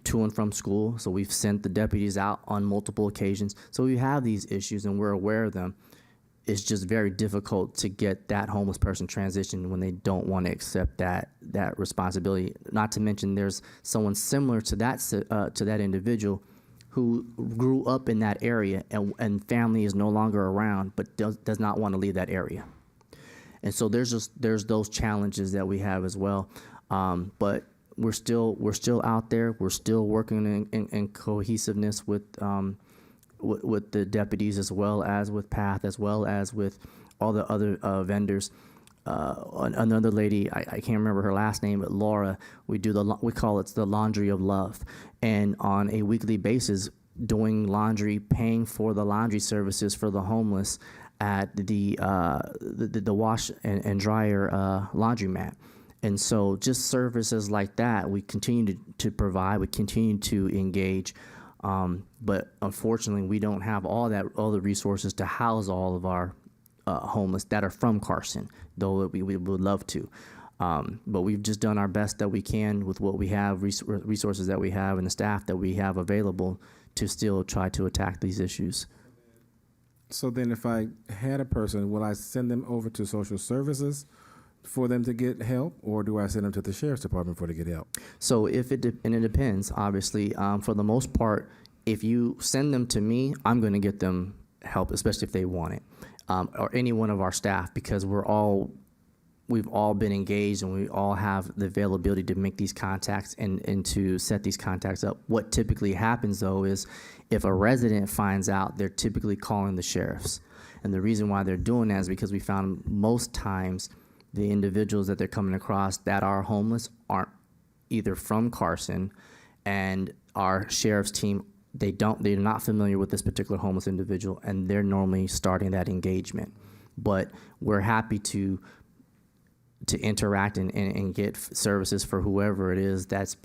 to and from school, so we've sent the deputies out on multiple occasions. So we have these issues and we're aware of them. It's just very difficult to get that homeless person transitioned when they don't want to accept that responsibility. Not to mention there's someone similar to that individual who grew up in that area and family is no longer around but does not want to leave that area. And so there's those challenges that we have as well, but we're still out there. We're still working in cohesiveness with the deputies, as well as with PATH, as well as with all the other vendors. Another lady, I can't remember her last name, but Laura. We call it the laundry of love, and on a weekly basis, doing laundry, paying for the laundry services for the homeless at the wash and dryer laundromat. And so just services like that, we continue to provide, we continue to engage. But unfortunately, we don't have all the resources to house all of our homeless that are from Carson, though we would love to. But we've just done our best that we can with what we have, resources that we have, and the staff that we have available to still try to attack these issues. So then if I had a person, will I send them over to social services for them to get help, or do I send them to the sheriff's department for to get help? So and it depends, obviously. For the most part, if you send them to me, I'm going to get them help, especially if they want it, or any one of our staff, because we've all been engaged and we all have the availability to make these contacts and to set these contacts up. What typically happens, though, is if a resident finds out, they're typically calling the sheriffs. And the reason why they're doing that is because we found most times the individuals that they're coming across that are homeless aren't either from Carson, and our sheriff's team, they're not familiar with this particular homeless individual, and they're normally starting that engagement. But we're happy to interact and get services for whoever it is that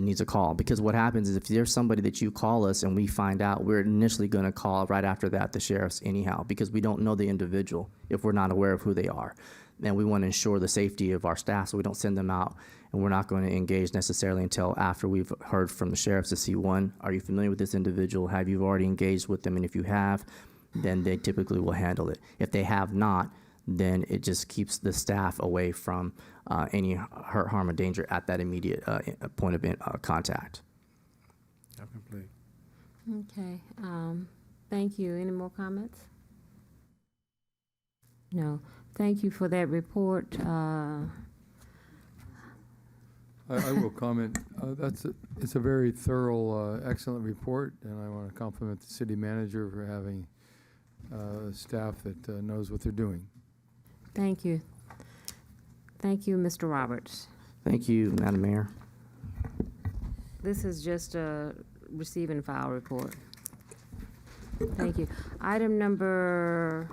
needs a call. Because what happens is if there's somebody that you call us and we find out, we're initially going to call right after that the sheriff's anyhow, because we don't know the individual if we're not aware of who they are. And we want to ensure the safety of our staff, so we don't send them out, and we're not going to engage necessarily until after we've heard from the sheriffs to see, one, are you familiar with this individual? Have you already engaged with them? And if you have, then they typically will handle it. If they have not, then it just keeps the staff away from any hurt, harm, or danger at that immediate point of contact. I'm complete. Okay, thank you. Any more comments? No. Thank you for that report. I will comment. It's a very thorough, excellent report, and I want to compliment the city manager for having staff that knows what they're doing. Thank you. Thank you, Mr. Roberts. Thank you, Madam Mayor. This is just a receive and file report. Thank you. Item number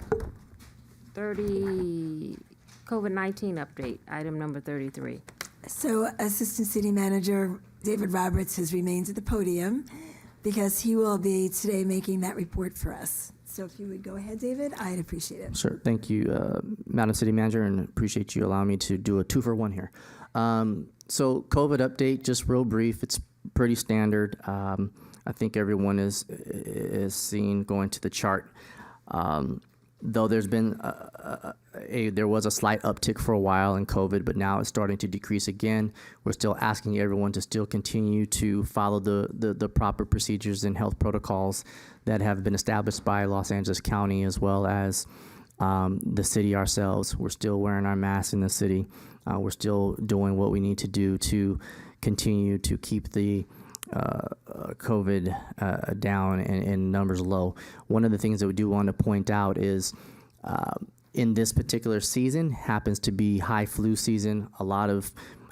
30, COVID-19 update, item number 33. So Assistant City Manager David Roberts has remained at the podium because he will be today making that report for us. So if you would go ahead, David, I'd appreciate it. Sure. Thank you, Madam City Manager, and appreciate you allowing me to do a 2-for-1 here. So COVID update, just real brief. It's pretty standard. I think everyone is seen going to the chart. though there's been there was a slight uptick for a while in COVID, but now it's starting to decrease again. We're still asking everyone to still continue to follow the proper procedures and health protocols that have been established by Los Angeles County as well as the city ourselves. We're still wearing our masks in the city. We're still doing what we need to do to continue to keep the COVID down and numbers low. One of the things that we do want to point out is in this particular season happens to be high flu season. A lot of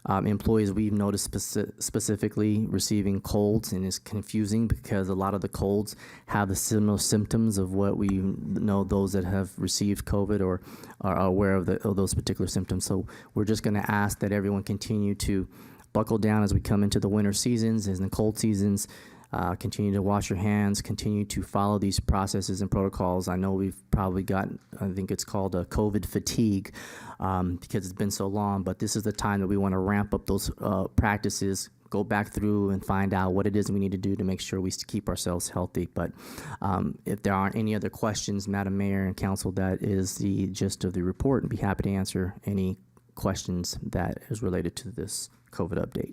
employees we've noticed specifically receiving colds, and it's confusing because a lot of the colds have the similar symptoms of what we know those that have received COVID or are aware of those particular symptoms. So we're just going to ask that everyone continue to buckle down as we come into the winter seasons, as in the cold seasons. Continue to wash your hands, continue to follow these processes and protocols. I know we've probably gotten, I think it's called a COVID fatigue because it's been so long, but this is the time that we want to ramp up those practices, go back through and find out what it is we need to do to make sure we keep ourselves healthy. But if there aren't any other questions, Madam Mayor and Council, that is the gist of the report, and be happy to answer any questions that is related to this COVID update.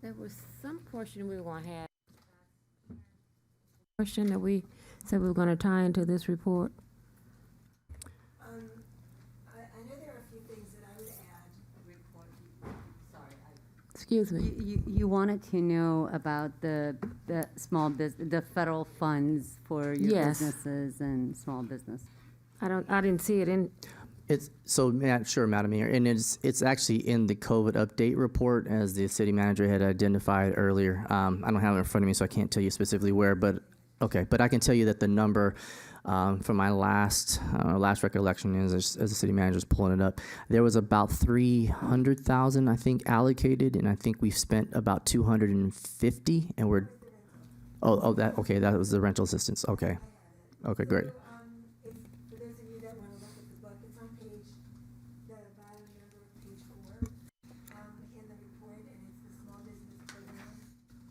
There was some portion we were going to have. Question that we said we were going to tie into this report. I know there are a few things that I would add. Excuse me. You wanted to know about the small business, the federal funds for your Yes. businesses and small business. I didn't see it in. It's so, sure, Madam Mayor, and it's actually in the COVID update report, as the city manager had identified earlier. I don't have it in front of me, so I can't tell you specifically where, but okay. But I can tell you that the number from my last recollection is, as the city manager is pulling it up, there was about 300,000, I think, allocated, and I think we've spent about 250, and we're that was the rental assistance. Okay, great. For those of you that want to look at the book, it's on the bottom number of page 4 in the report, and it's the small business program.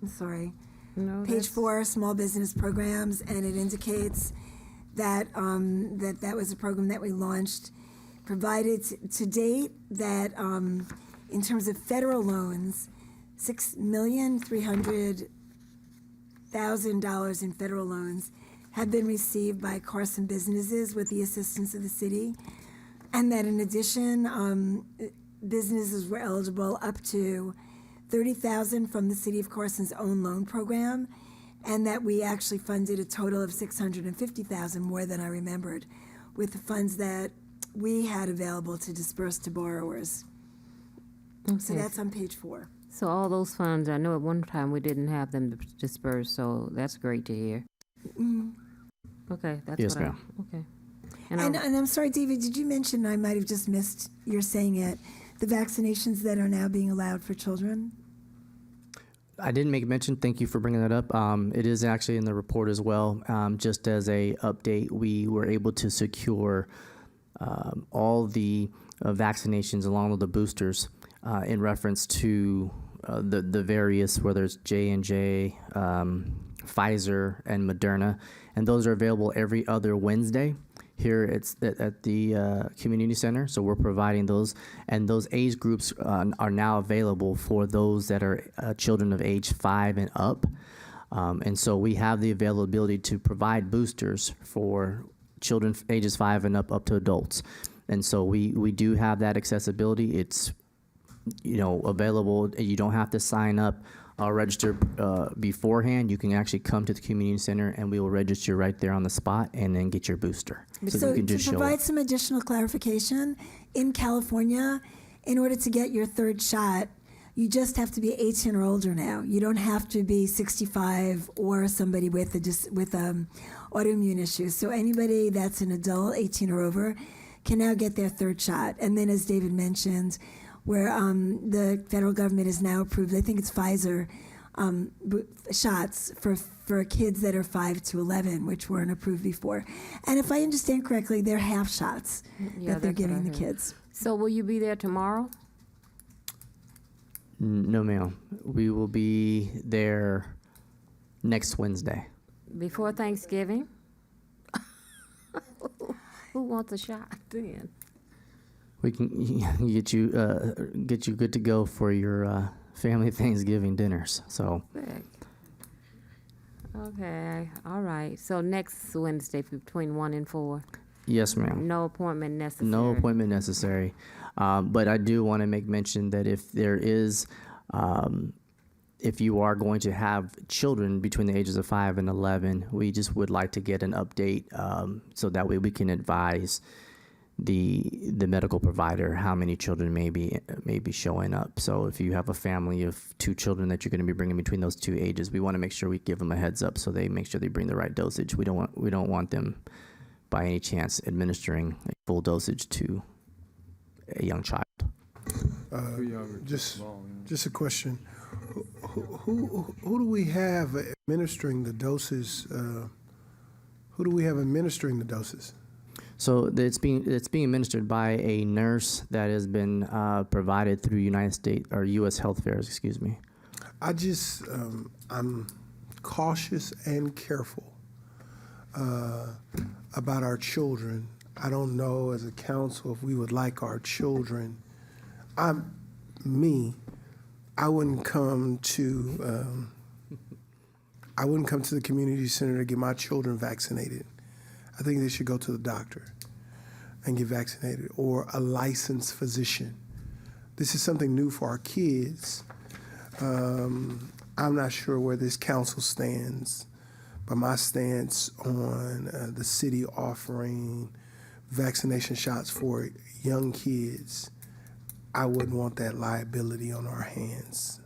I'm sorry. No, Page 4, small business programs, and it indicates that that was a program that we launched, provided to date that in terms of federal loans, $6,300,000 in federal loans have been received by Carson businesses with the assistance of the city, and that in addition, businesses were eligible up to $30,000 from the City of Carson's own loan program, and that we actually funded a total of $650,000, more than I remembered, with the funds that we had available to disperse to borrowers. Okay. So that's on page 4. So all those funds, I know at one time we didn't have them dispersed, so that's great to hear. Okay, that's Yes, what ma'am. Okay. And I'm sorry, David, did you mention, I might have just missed your saying it, the vaccinations that are now being allowed for children? I didn't make a mention. Thank you for bringing that up. It is actually in the report as well. Just as a update, we were able to secure all the vaccinations along with the boosters in reference to the various, whether it's J&J, Pfizer, and Moderna, and those are available every other Wednesday. Here it's at the community center, so we're providing those, and those age groups are now available for those that are children of age 5 and up, and so we have the availability to provide boosters for children ages 5 and up to adults, and so we do have that accessibility. It's available. You don't have to sign up. Register beforehand. You can actually come to the community center and we will register right there on the spot and then get your booster. So you can just to show provide up. some additional clarification, in California, in order to get your third shot, you just have to be 18 or older now. You don't have to be 65 or somebody with autoimmune issues. So anybody that's an adult, 18 or over, can now get their third shot. And then, as David mentioned, where the federal government has now approved, I think it's Pfizer, shots for kids that are 5 to 11, which weren't approved before. And if I understand correctly, they're half shots that they're giving the kids. So will you be there tomorrow? No, ma'am. We will be there next Wednesday. Before Thanksgiving? Who wants a shot then? We can get you good to go for your family Thanksgiving dinners. So Okay, all right. So next Wednesday between 1 and 4. yes, ma'am. No appointment necessary. No appointment necessary. But I do want to make mention that if there is, if you are going to have children between the ages of 5 and 11, we just would like to get an update so that way we can advise the medical provider how many children may be showing up. So if you have a family of 2 children that you're going to be bringing between those 2 ages, we want to make sure we give them a heads up so they make sure they bring the right dosage. We don't want them by any chance administering a full dosage to a young child. Just a question. Who do we have administering the doses? Who do we have administering the doses? So it's being administered by a nurse that has been provided through United States or U.S. Health Fairs. Excuse me. I'm cautious and careful about our children. I don't know as a council if we would like our children. I wouldn't come to the community center to get my children vaccinated. I think they should go to the doctor and get vaccinated, or a licensed physician. This is something new for our kids. I'm not sure where this council stands, but my stance on the city offering vaccination shots for young kids, I wouldn't want that liability on our hands.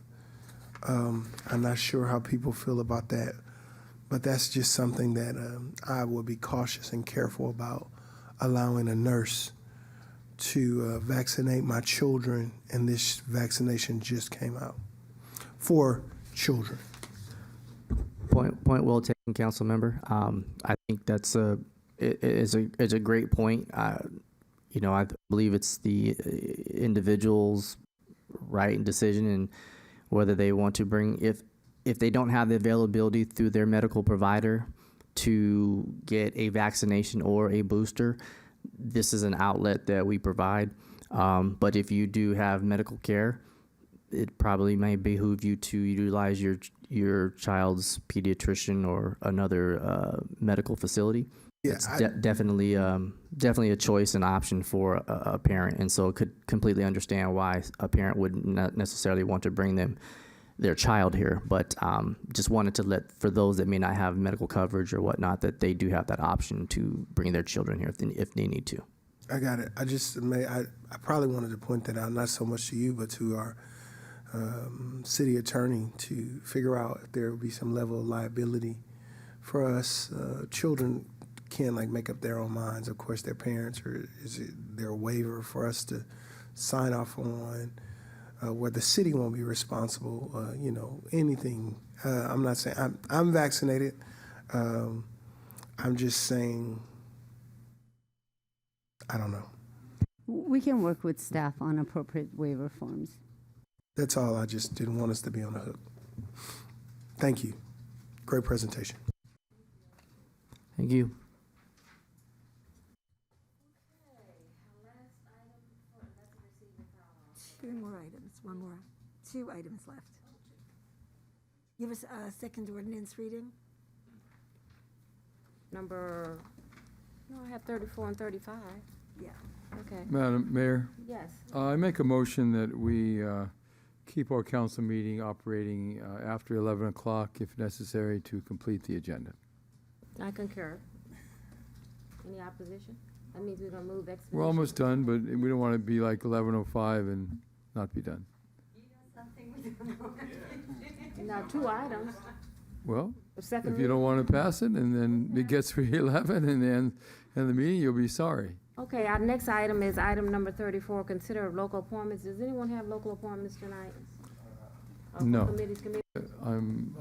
I'm not sure how people feel about that, but that's just something that I would be cautious and careful about, allowing a nurse to vaccinate my children, and this vaccination just came out for children. Point well taken, council member. I think that's it's a great point. I believe it's the individual's right and decision, and whether they want to bring, if they don't have the availability through their medical provider to get a vaccination or a booster, this is an outlet that we provide. But if you do have medical care, it probably may behoove you to utilize your child's pediatrician or another medical facility. Yeah, it's definitely a choice and option for a parent, and so could completely understand why a parent would not necessarily want to bring their child here. But just wanted to let, for those that may not have medical coverage or whatnot, that they do have that option to bring their children here if they need to. I got it. I probably wanted to point that out, not so much to you, but to our city attorney, to figure out if there would be some level of liability for us. Children can't make up their own minds. Of course, their parents, or is it their waiver for us to sign off on, where the city won't be responsible. Anything. I'm not saying I'm vaccinated. I'm just saying, I don't know. We can work with staff on appropriate waiver forms. That's all. I just didn't want us to be on the hook. Thank you. Great presentation. Thank you. Two more items, two items left. Give us a second ordinance reading. I have 34 and 35. Yeah. Okay. Madam Mayor, Yes. I make a motion that we keep our council meeting operating after 11 o'clock if necessary to complete the agenda. I concur. Any opposition? That means we're going to move expeditiously. We're almost done, but we don't want to be like 11:05 and not be done. Now, 2 items. Well, The second if you don't want to pass it and then it gets 11 and then end the meeting, you'll be sorry. Okay, our next item is item number 34, consider local appointments. Does anyone have local appointments tonight? No. Committees.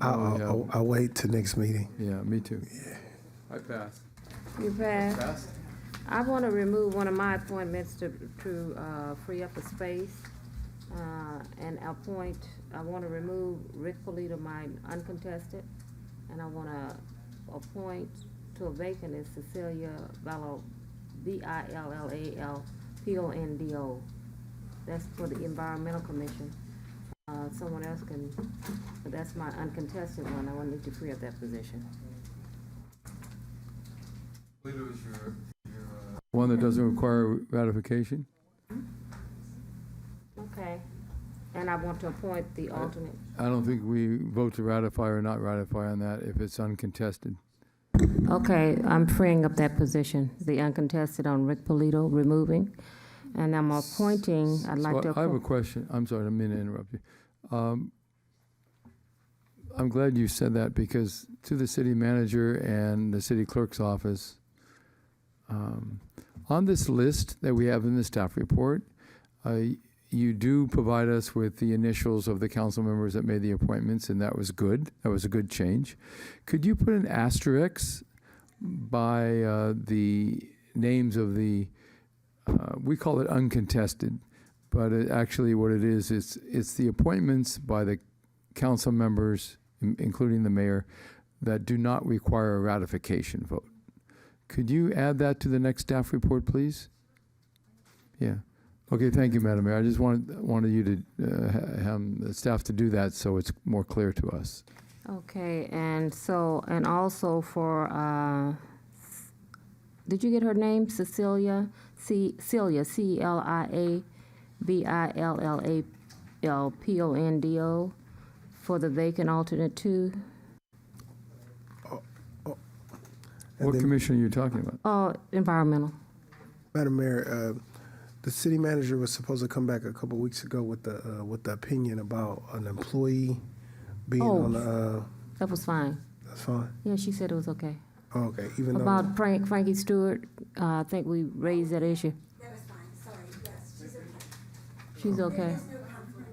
I'll wait till next meeting. Yeah, me too. Yeah. I passed. You passed? I want to remove one of my appointments to free up a space and appoint, I want to remove Rick Polito, my uncontested, and I want to appoint to a vacant is Cecilia Vallow, Villalpondo. That's for the Environmental Commission. Someone else can, but that's my uncontested one. I wanted to free up that position. One that doesn't require ratification? Okay. And I want to appoint the alternate. I don't think we vote to ratify or not ratify on that if it's uncontested. Okay, I'm freeing up that position, the uncontested on Rick Polito, removing. And I'm appointing, I'd like to I have a appoint. question. I'm sorry, I didn't mean to interrupt you. I'm glad you said that because to the city manager and the city clerk's office, on this list that we have in the staff report, you do provide us with the initials of the council members that made the appointments, and that was good. That was a good change. Could you put an asterisk by the names of the, we call it uncontested, but actually what it is, it's the appointments by the council members, including the mayor, that do not require a ratification vote. Could you add that to the next staff report, please? Yeah. Okay, thank you, Madam Mayor. I just wanted you to have the staff to do that so it's more clear to us. Okay, and so, and also for, did you get her name? Cecilia, Celiavillalpondo, for the vacant alternate 2? What commission are you talking about? Environmental. Madam Mayor, the city manager was supposed to come back a couple weeks ago with the opinion about an employee being on the. That was fine. That's fine. Yeah, she said it was okay. Oh, okay, even though. About Frankie Stewart, I think we raised that issue. That was fine, sorry, yes, she's okay. She's okay. There's no conflict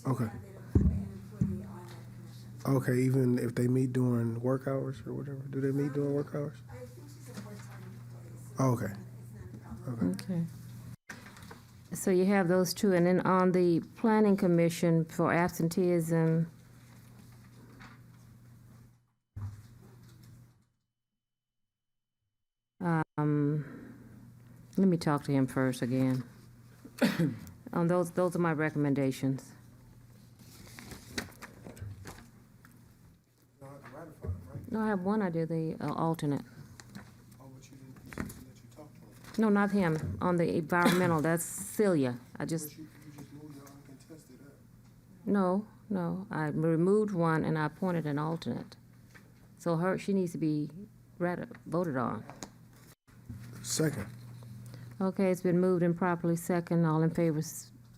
to Okay. have an employee on that commission. Okay, even if they meet during work hours or whatever, do they meet during work hours? I think she's a part-time employee, so Oh, okay. it's not a problem. Okay. So you have those 2, and then on the planning commission for absenteeism, let me talk to him first again. On those are my recommendations. No, I have one, I do the alternate. No, not him, on the environmental, that's Celia. I just. No, I removed one and I appointed an alternate. So she needs to be voted on. Second. Okay, it's been moved and properly second. All in favor,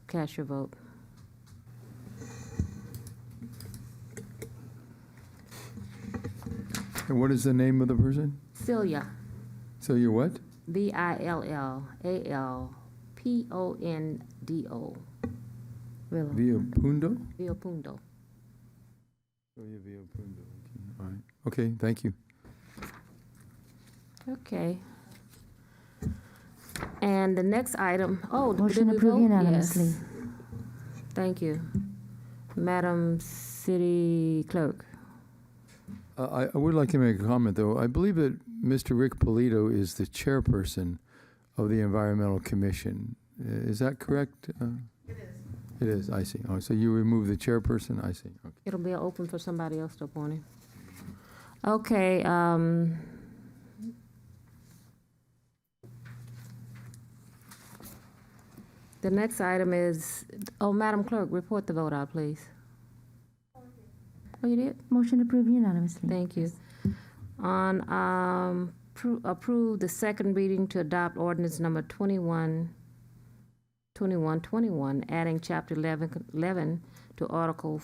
cast your vote. And what is the name of the person? Celia, So you're what? Villalpondo. Via Pundo? Villalpondo. Oh, yeah, Via Pundo. All right. Okay, thank you. Okay. And the next item, Motion did we approved vote? unanimously. Yes. Thank you. Madam City Clerk. I would like to make a comment, though. I believe that Mr. Rick Polito is the chairperson of the Environmental Commission. Is that correct? It is. It is, I see. Oh, so you remove the chairperson? I see. Okay. It'll be open for somebody else to appoint him. Okay, the next item is, Madam Clerk, report the vote out, please. Oh, you did? Motion approved unanimously. Thank you. On, approve the second reading to adopt ordinance number 2121, adding chapter 11 to Article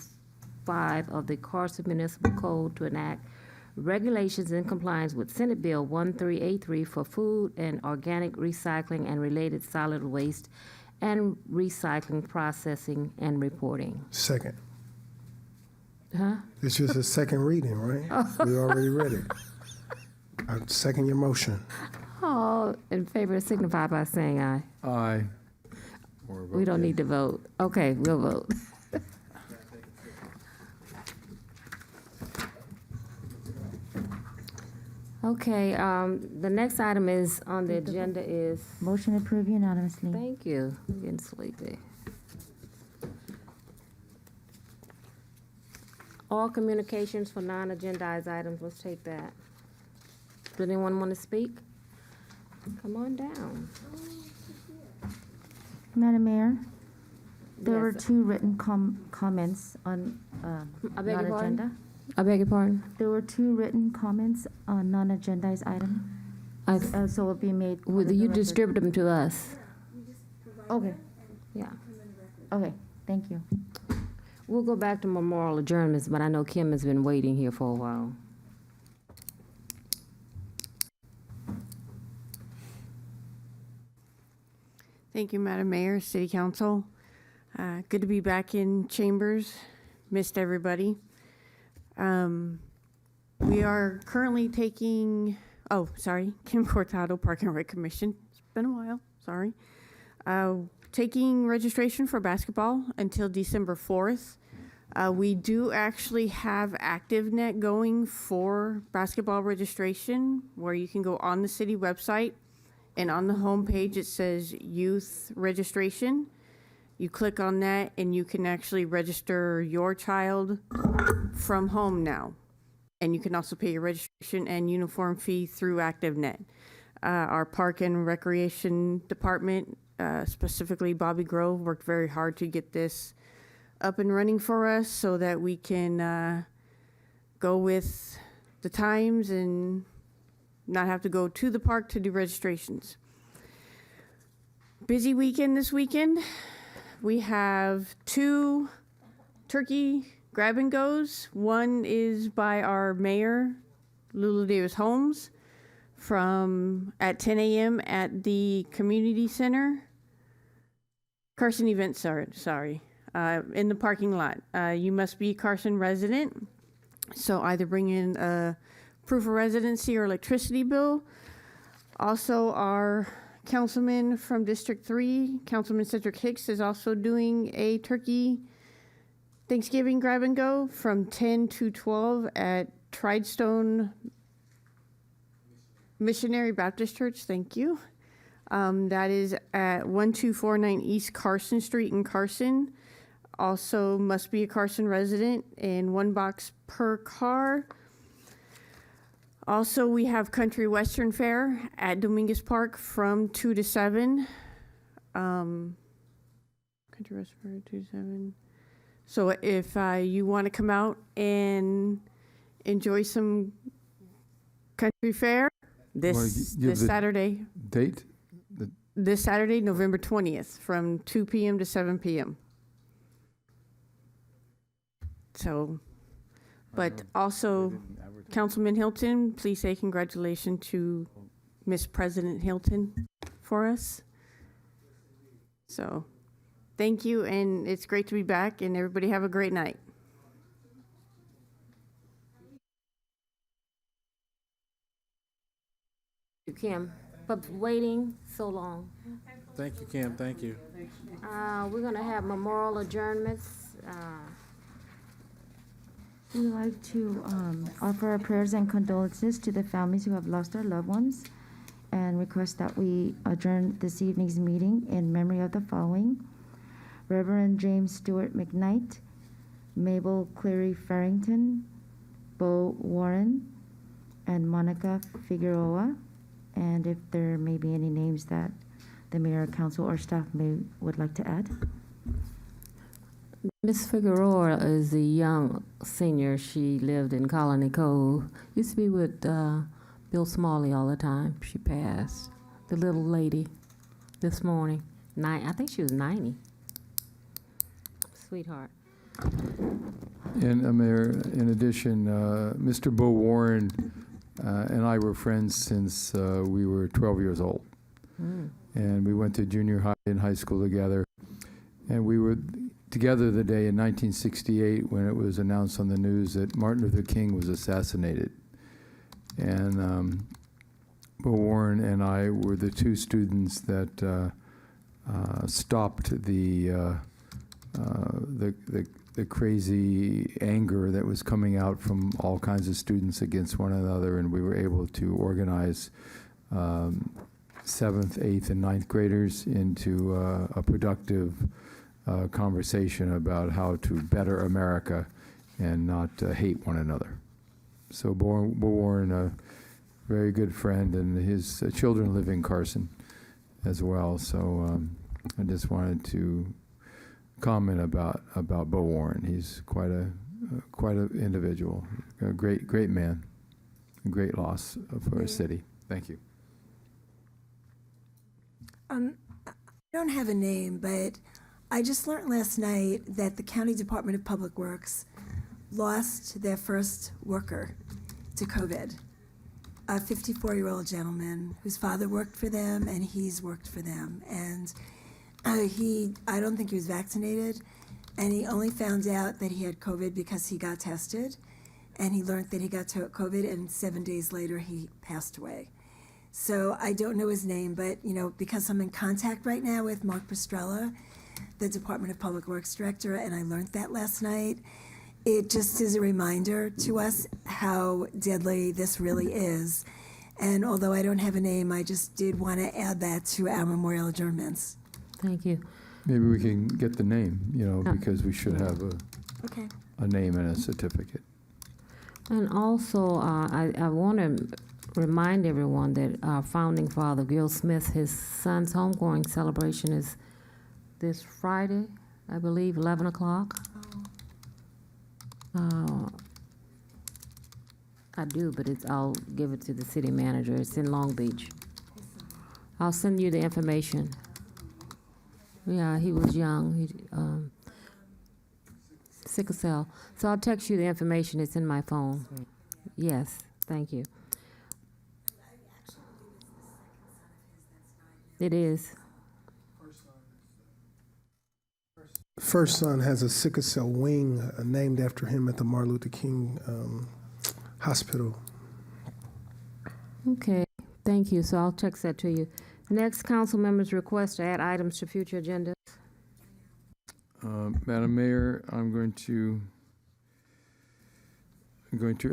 5 of the Carson Municipal Code to enact regulations in compliance with Senate Bill 1383 for food and organic recycling and related solid waste and recycling processing and reporting. Second. Huh? It's just a second reading, right? We already read it. I second your motion. All in favor signify by saying aye. Aye. We don't need to vote. Okay, we'll vote. Okay, the next item is on the agenda is, Motion approved unanimously. thank you, I'm getting sleepy. All communications for non-agendized items, let's take that. Does anyone want to speak? Come on down. Madam Mayor, there were Yes. 2 written comments on I beg your pardon? non-agenda. I beg your pardon? There were 2 written comments on non-agendized item, so will be made. part Will of the you record. distribute them to us? Okay, Yeah. okay, thank you. We'll go back to memorial adjournments, but I know Kim has been waiting here for a while. Thank you, Madam Mayor, City Council. Good to be back in chambers. Missed everybody. We are currently taking, Kim Cortado, Park and Rec Commission. It's been a while, sorry. Taking registration for basketball until December 4th. We do actually have ActiveNet going for basketball registration, where you can go on the city website, and on the homepage it says youth registration. You click on that and you can actually register your child from home now. And you can also pay your registration and uniform fee through ActiveNet. Our Park and Recreation Department, specifically Bobby Grove, worked very hard to get this up and running for us so that we can go with the times and not have to go to the park to do registrations. Busy weekend this weekend. We have 2 turkey grab and goes. One is by our mayor, Lula Davis Holmes, at 10 a.m. at the community center. Carson Events, sorry. In the parking lot. You must be a Carson resident, so either bring in a proof of residency or electricity bill. Also, our councilman from District 3, Councilman Cedric Hicks, is also doing a turkey Thanksgiving grab and go from 10 to 12 at Tridestone Missionary Baptist Church. Thank you. That is at 1249 East Carson Street in Carson. Also must be a Carson resident, and 1 box per car. Also, we have Country Western Fair at Dominguez Park from 2 to 7. Country Western Fair 2 to 7. So if you want to come out and enjoy some country fair this Saturday. Date? This Saturday, November 20th, from 2 p.m. to 7 p.m. So, but also, Councilman Hilton, please say congratulations to Miss President Hilton for us. So, thank you, and it's great to be back, and everybody have a great night. Kim, for waiting so long. Thank you, Kim. Thank you. We're gonna have memorial adjournments. We would like to offer our prayers and condolences to the families who have lost their loved ones and request that we adjourn this evening's meeting in memory of the following: Reverend James Stewart McKnight, Mabel Cleary Farrington, Bo Warren, and Monica Figueroa. And if there may be any names that the mayor, council, or staff would like to add. Miss Figueroa is a young senior. She lived in Colony Cove. Used to be with Bill Smalley all the time. She passed. The little lady this morning. I think she was 90. Sweetheart. And Mayor, in addition, Mr. Bo Warren and I were friends since we were 12 years old. And we went to junior high and high school together. And we were together the day in 1968 when it was announced on the news that Martin Luther King was assassinated. And Bo Warren and I were the 2 students that stopped the the crazy anger that was coming out from all kinds of students against one another, and we were able to organize 7th, 8th, and 9th graders into a productive conversation about how to better America and not hate one another. So Bo Warren, a very good friend, and his children live in Carson as well. So I just wanted to comment about Bo Warren. He's quite an individual, a great man, a great loss for our city. Thank you. I don't have a name, but I just learned last night that the County Department of Public Works lost their first worker to COVID, a 54-year-old gentleman whose father worked for them and he's worked for them. And I don't think he was vaccinated, and he only found out that he had COVID because he got tested, and he learned that he got COVID, and 7 days later he passed away. So I don't know his name, but because I'm in contact right now with Mark Pastrella, the Department of Public Works Director, and I learned that last night, it just is a reminder to us how deadly this really is. And although I don't have a name, I just did want to add that to our memorial adjournments. Thank you. Maybe we can get the name, because we should have Okay. a name and a certificate. And also, I want to remind everyone that our founding father, Gil Smith, his son's homegoing celebration is this Friday, I believe, 11 o'clock. I do, but I'll give it to the city manager. It's in Long Beach. I'll send you the information. Yeah, he was young. Sickle cell. So I'll text you the information. It's in my phone. Yes, thank you. It is. First son has a sickle cell wing named after him at the Martin Luther King Hospital. Okay, thank you. So I'll text that to you. Next, council members' request to add items to future agendas. Madam Mayor, I'm going to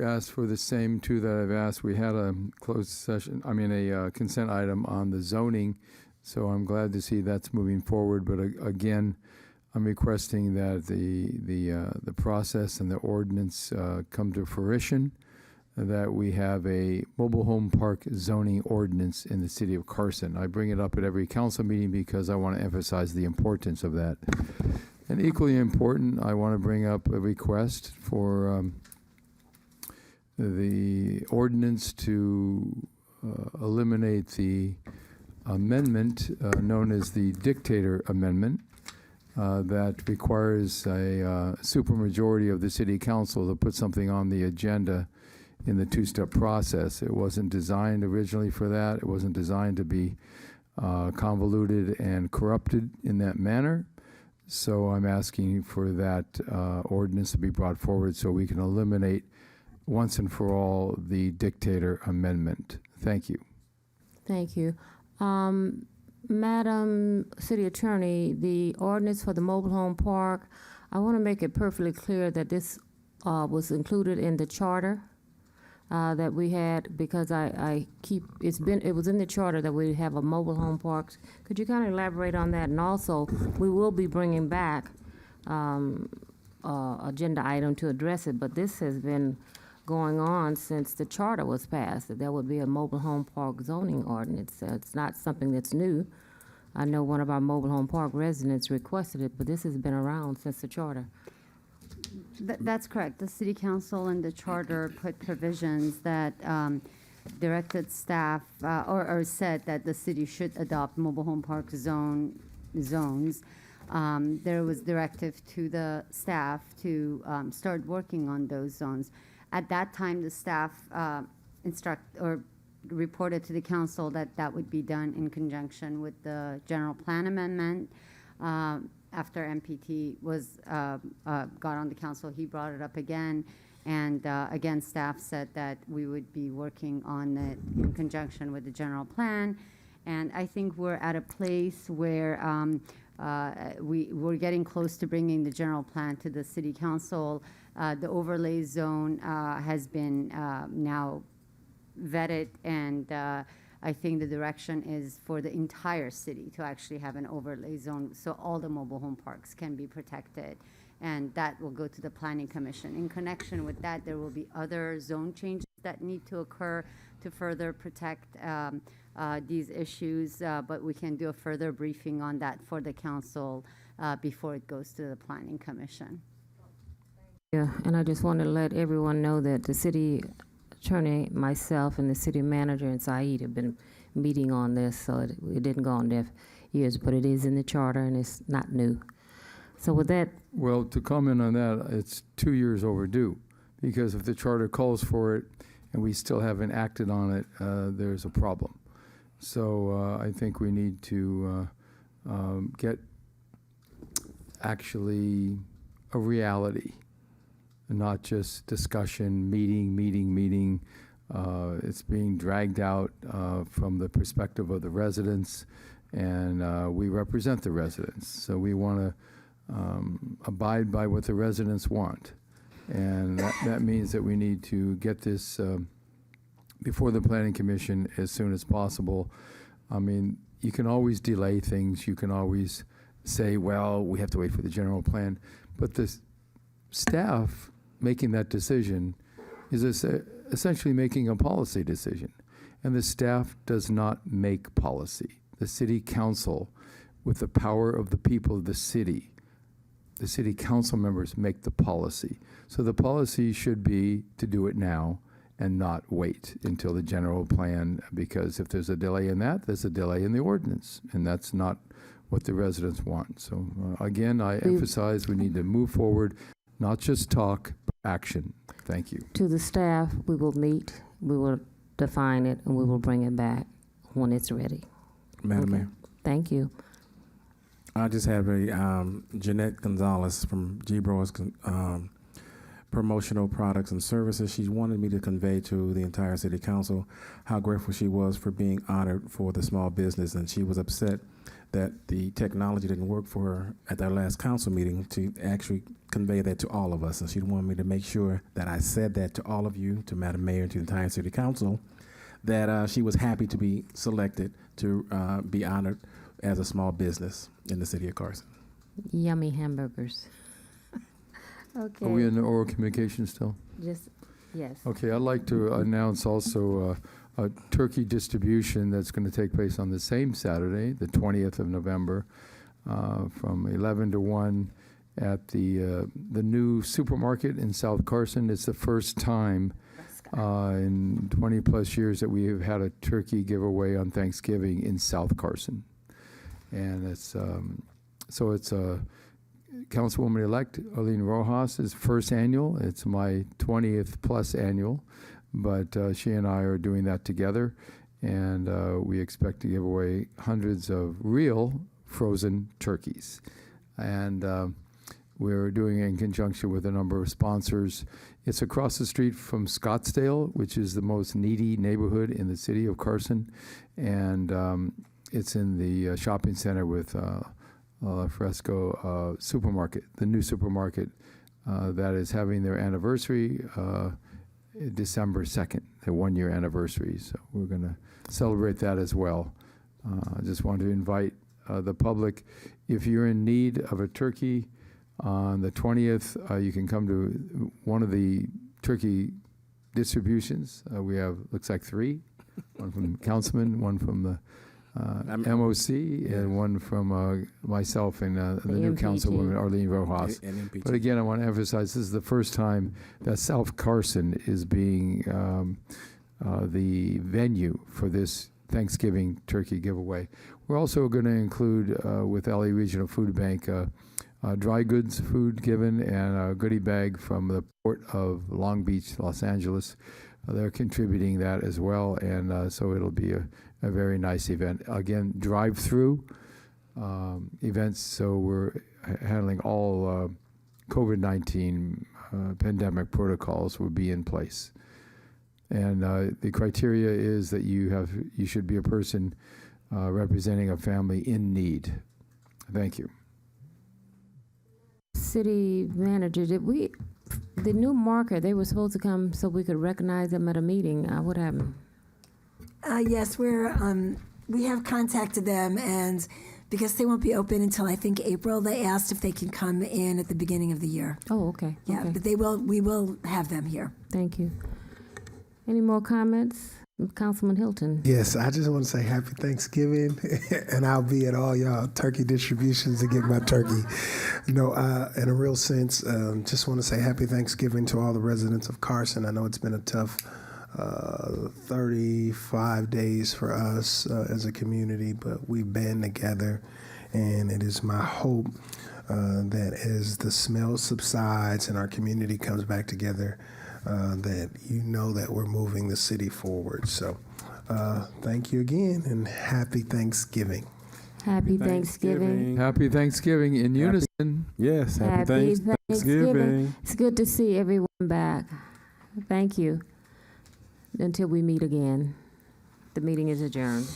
ask for the same two that I've asked. We had a closed session, a consent item on the zoning, so I'm glad to see that's moving forward. But again, I'm requesting that the process and the ordinance come to fruition, that we have a mobile home park zoning ordinance in the city of Carson. I bring it up at every council meeting because I want to emphasize the importance of that. And equally important, I want to bring up a request for the ordinance to eliminate the amendment known as the dictator amendment that requires a supermajority of the city council to put something on the agenda in the two-step process. It wasn't designed originally for that. It wasn't designed to be convoluted and corrupted in that manner. So I'm asking for that ordinance to be brought forward so we can eliminate once and for all the dictator amendment. Thank you. Thank you. Madam City Attorney, the ordinance for the mobile home park, I want to make it perfectly clear that this was included in the charter that we had, because it was in the charter that we have a mobile home park. Could you kind of elaborate on that? And also, we will be bringing back agenda item to address it, but this has been going on since the charter was passed, that there would be a mobile home park zoning ordinance. It's not something that's new. I know one of our mobile home park residents requested it, but this has been around since the charter. That's correct. The city council and the charter put provisions that directed staff or said that the city should adopt mobile home park zones. There was directive to the staff to start working on those zones. At that time, the staff reported to the council that that would be done in conjunction with the general plan amendment. After MPT was got on the council, he brought it up again, and again, staff said that we would be working on it in conjunction with the general plan. And I think we're at a place where we're getting close to bringing the general plan to the city council. The overlay zone has been now vetted, and I think the direction is for the entire city to actually have an overlay zone so all the mobile home parks can be protected. And that will go to the Planning Commission. In connection with that, there will be other zone changes that need to occur to further protect these issues, but we can do a further briefing on that for the council before it goes to the Planning Commission. Yeah, and I just want to let everyone know that the city attorney, myself, and the city manager and Saeed have been meeting on this, so it didn't go on deaf ears, but it is in the charter and it's not new. So with that, Well, to comment on that, it's 2 years overdue, because if the charter calls for it and we still haven't acted on it, there's a problem. So I think we need to get actually a reality, not just discussion, meeting. It's being dragged out from the perspective of the residents, and we represent the residents. So we want to abide by what the residents want. And that means that we need to get this before the Planning Commission as soon as possible. I mean, you can always delay things. You can always say, well, we have to wait for the general plan. But the staff making that decision is essentially making a policy decision. And the staff does not make policy. The city council, with the power of the people of the city council members make the policy. So the policy should be to do it now and not wait until the general plan, because if there's a delay in that, there's a delay in the ordinance, and that's not what the residents want. So again, I emphasize we need to move forward, not just talk, but action. Thank you. to the staff, we will meet, we will define it, and we will bring it back when it's ready. Madam Okay. Mayor. Thank you. I just have a Jeanette Gonzalez from G-Bros Promotional Products and Services. She wanted me to convey to the entire city council how grateful she was for being honored for the small business, and she was upset that the technology didn't work for her at our last council meeting to actually convey that to all of us. And she wanted me to make sure that I said that to all of you, to Madam Mayor, and to the entire city council, that she was happy to be selected to be honored as a small business in the city of Carson. Yummy hamburgers. Okay. Are we in the oral communication still? Just, yes. Okay, I'd like to announce also a turkey distribution that's going to take place on the same Saturday, the 20th of November, from 11 to 1 at the new supermarket in South Carson. It's the first time in 20 plus years that we have had a turkey giveaway on Thanksgiving in South Carson. And it's so it's Councilwoman-elect Arlene Rojas' first annual. It's my 20th plus annual, but she and I are doing that together, and we expect to give away hundreds of real frozen turkeys. And we're doing it in conjunction with a number of sponsors. It's across the street from Scottsdale, which is the most needy neighborhood in the city of Carson, and it's in the shopping center with Fresco supermarket, the new supermarket that is having their anniversary December 2nd, their 1-year anniversary. So we're going to celebrate that as well. I just want to invite the public, if you're in need of a turkey on the 20th, you can come to one of the turkey distributions. We have, looks like 3, one from Councilman, one from the MOC, and one from myself and the new Councilwoman Arlene Rojas. But again, I want to emphasize this is the first time that South Carson is being the venue for this Thanksgiving turkey giveaway. We're also going to include with LA Regional Food Bank dry goods food given and a goodie bag from the Port of Long Beach, Los Angeles. They're contributing that as well, and so it'll be a very nice event. Again, drive-through events, so we're handling all COVID-19 pandemic protocols will be in place. And the criteria is that you should be a person representing a family in need. Thank you. City manager, the new marker, they were supposed to come so we could recognize them at a meeting. What happened? Yes, we have contacted them, and because they won't be open until I think April, they asked if they can come in at the beginning of the year. Oh, okay. Yeah, Okay. but we will have them here. Thank you. Any more comments? Councilman Hilton. Yes, I just want to say happy Thanksgiving, and I'll be at all y'all turkey distributions to get my turkey. In a real sense, just want to say happy Thanksgiving to all the residents of Carson. I know it's been a tough 35 days for us as a community, but we've been together, and it is my hope that as the smell subsides and our community comes back together, that that we're moving the city forward. So thank you again, and happy Thanksgiving. Happy Thanksgiving. Happy Thanksgiving in unison. Yes, Happy Thanksgiving. It's good to see everyone back. Thank you. Until we meet again, the meeting is adjourned.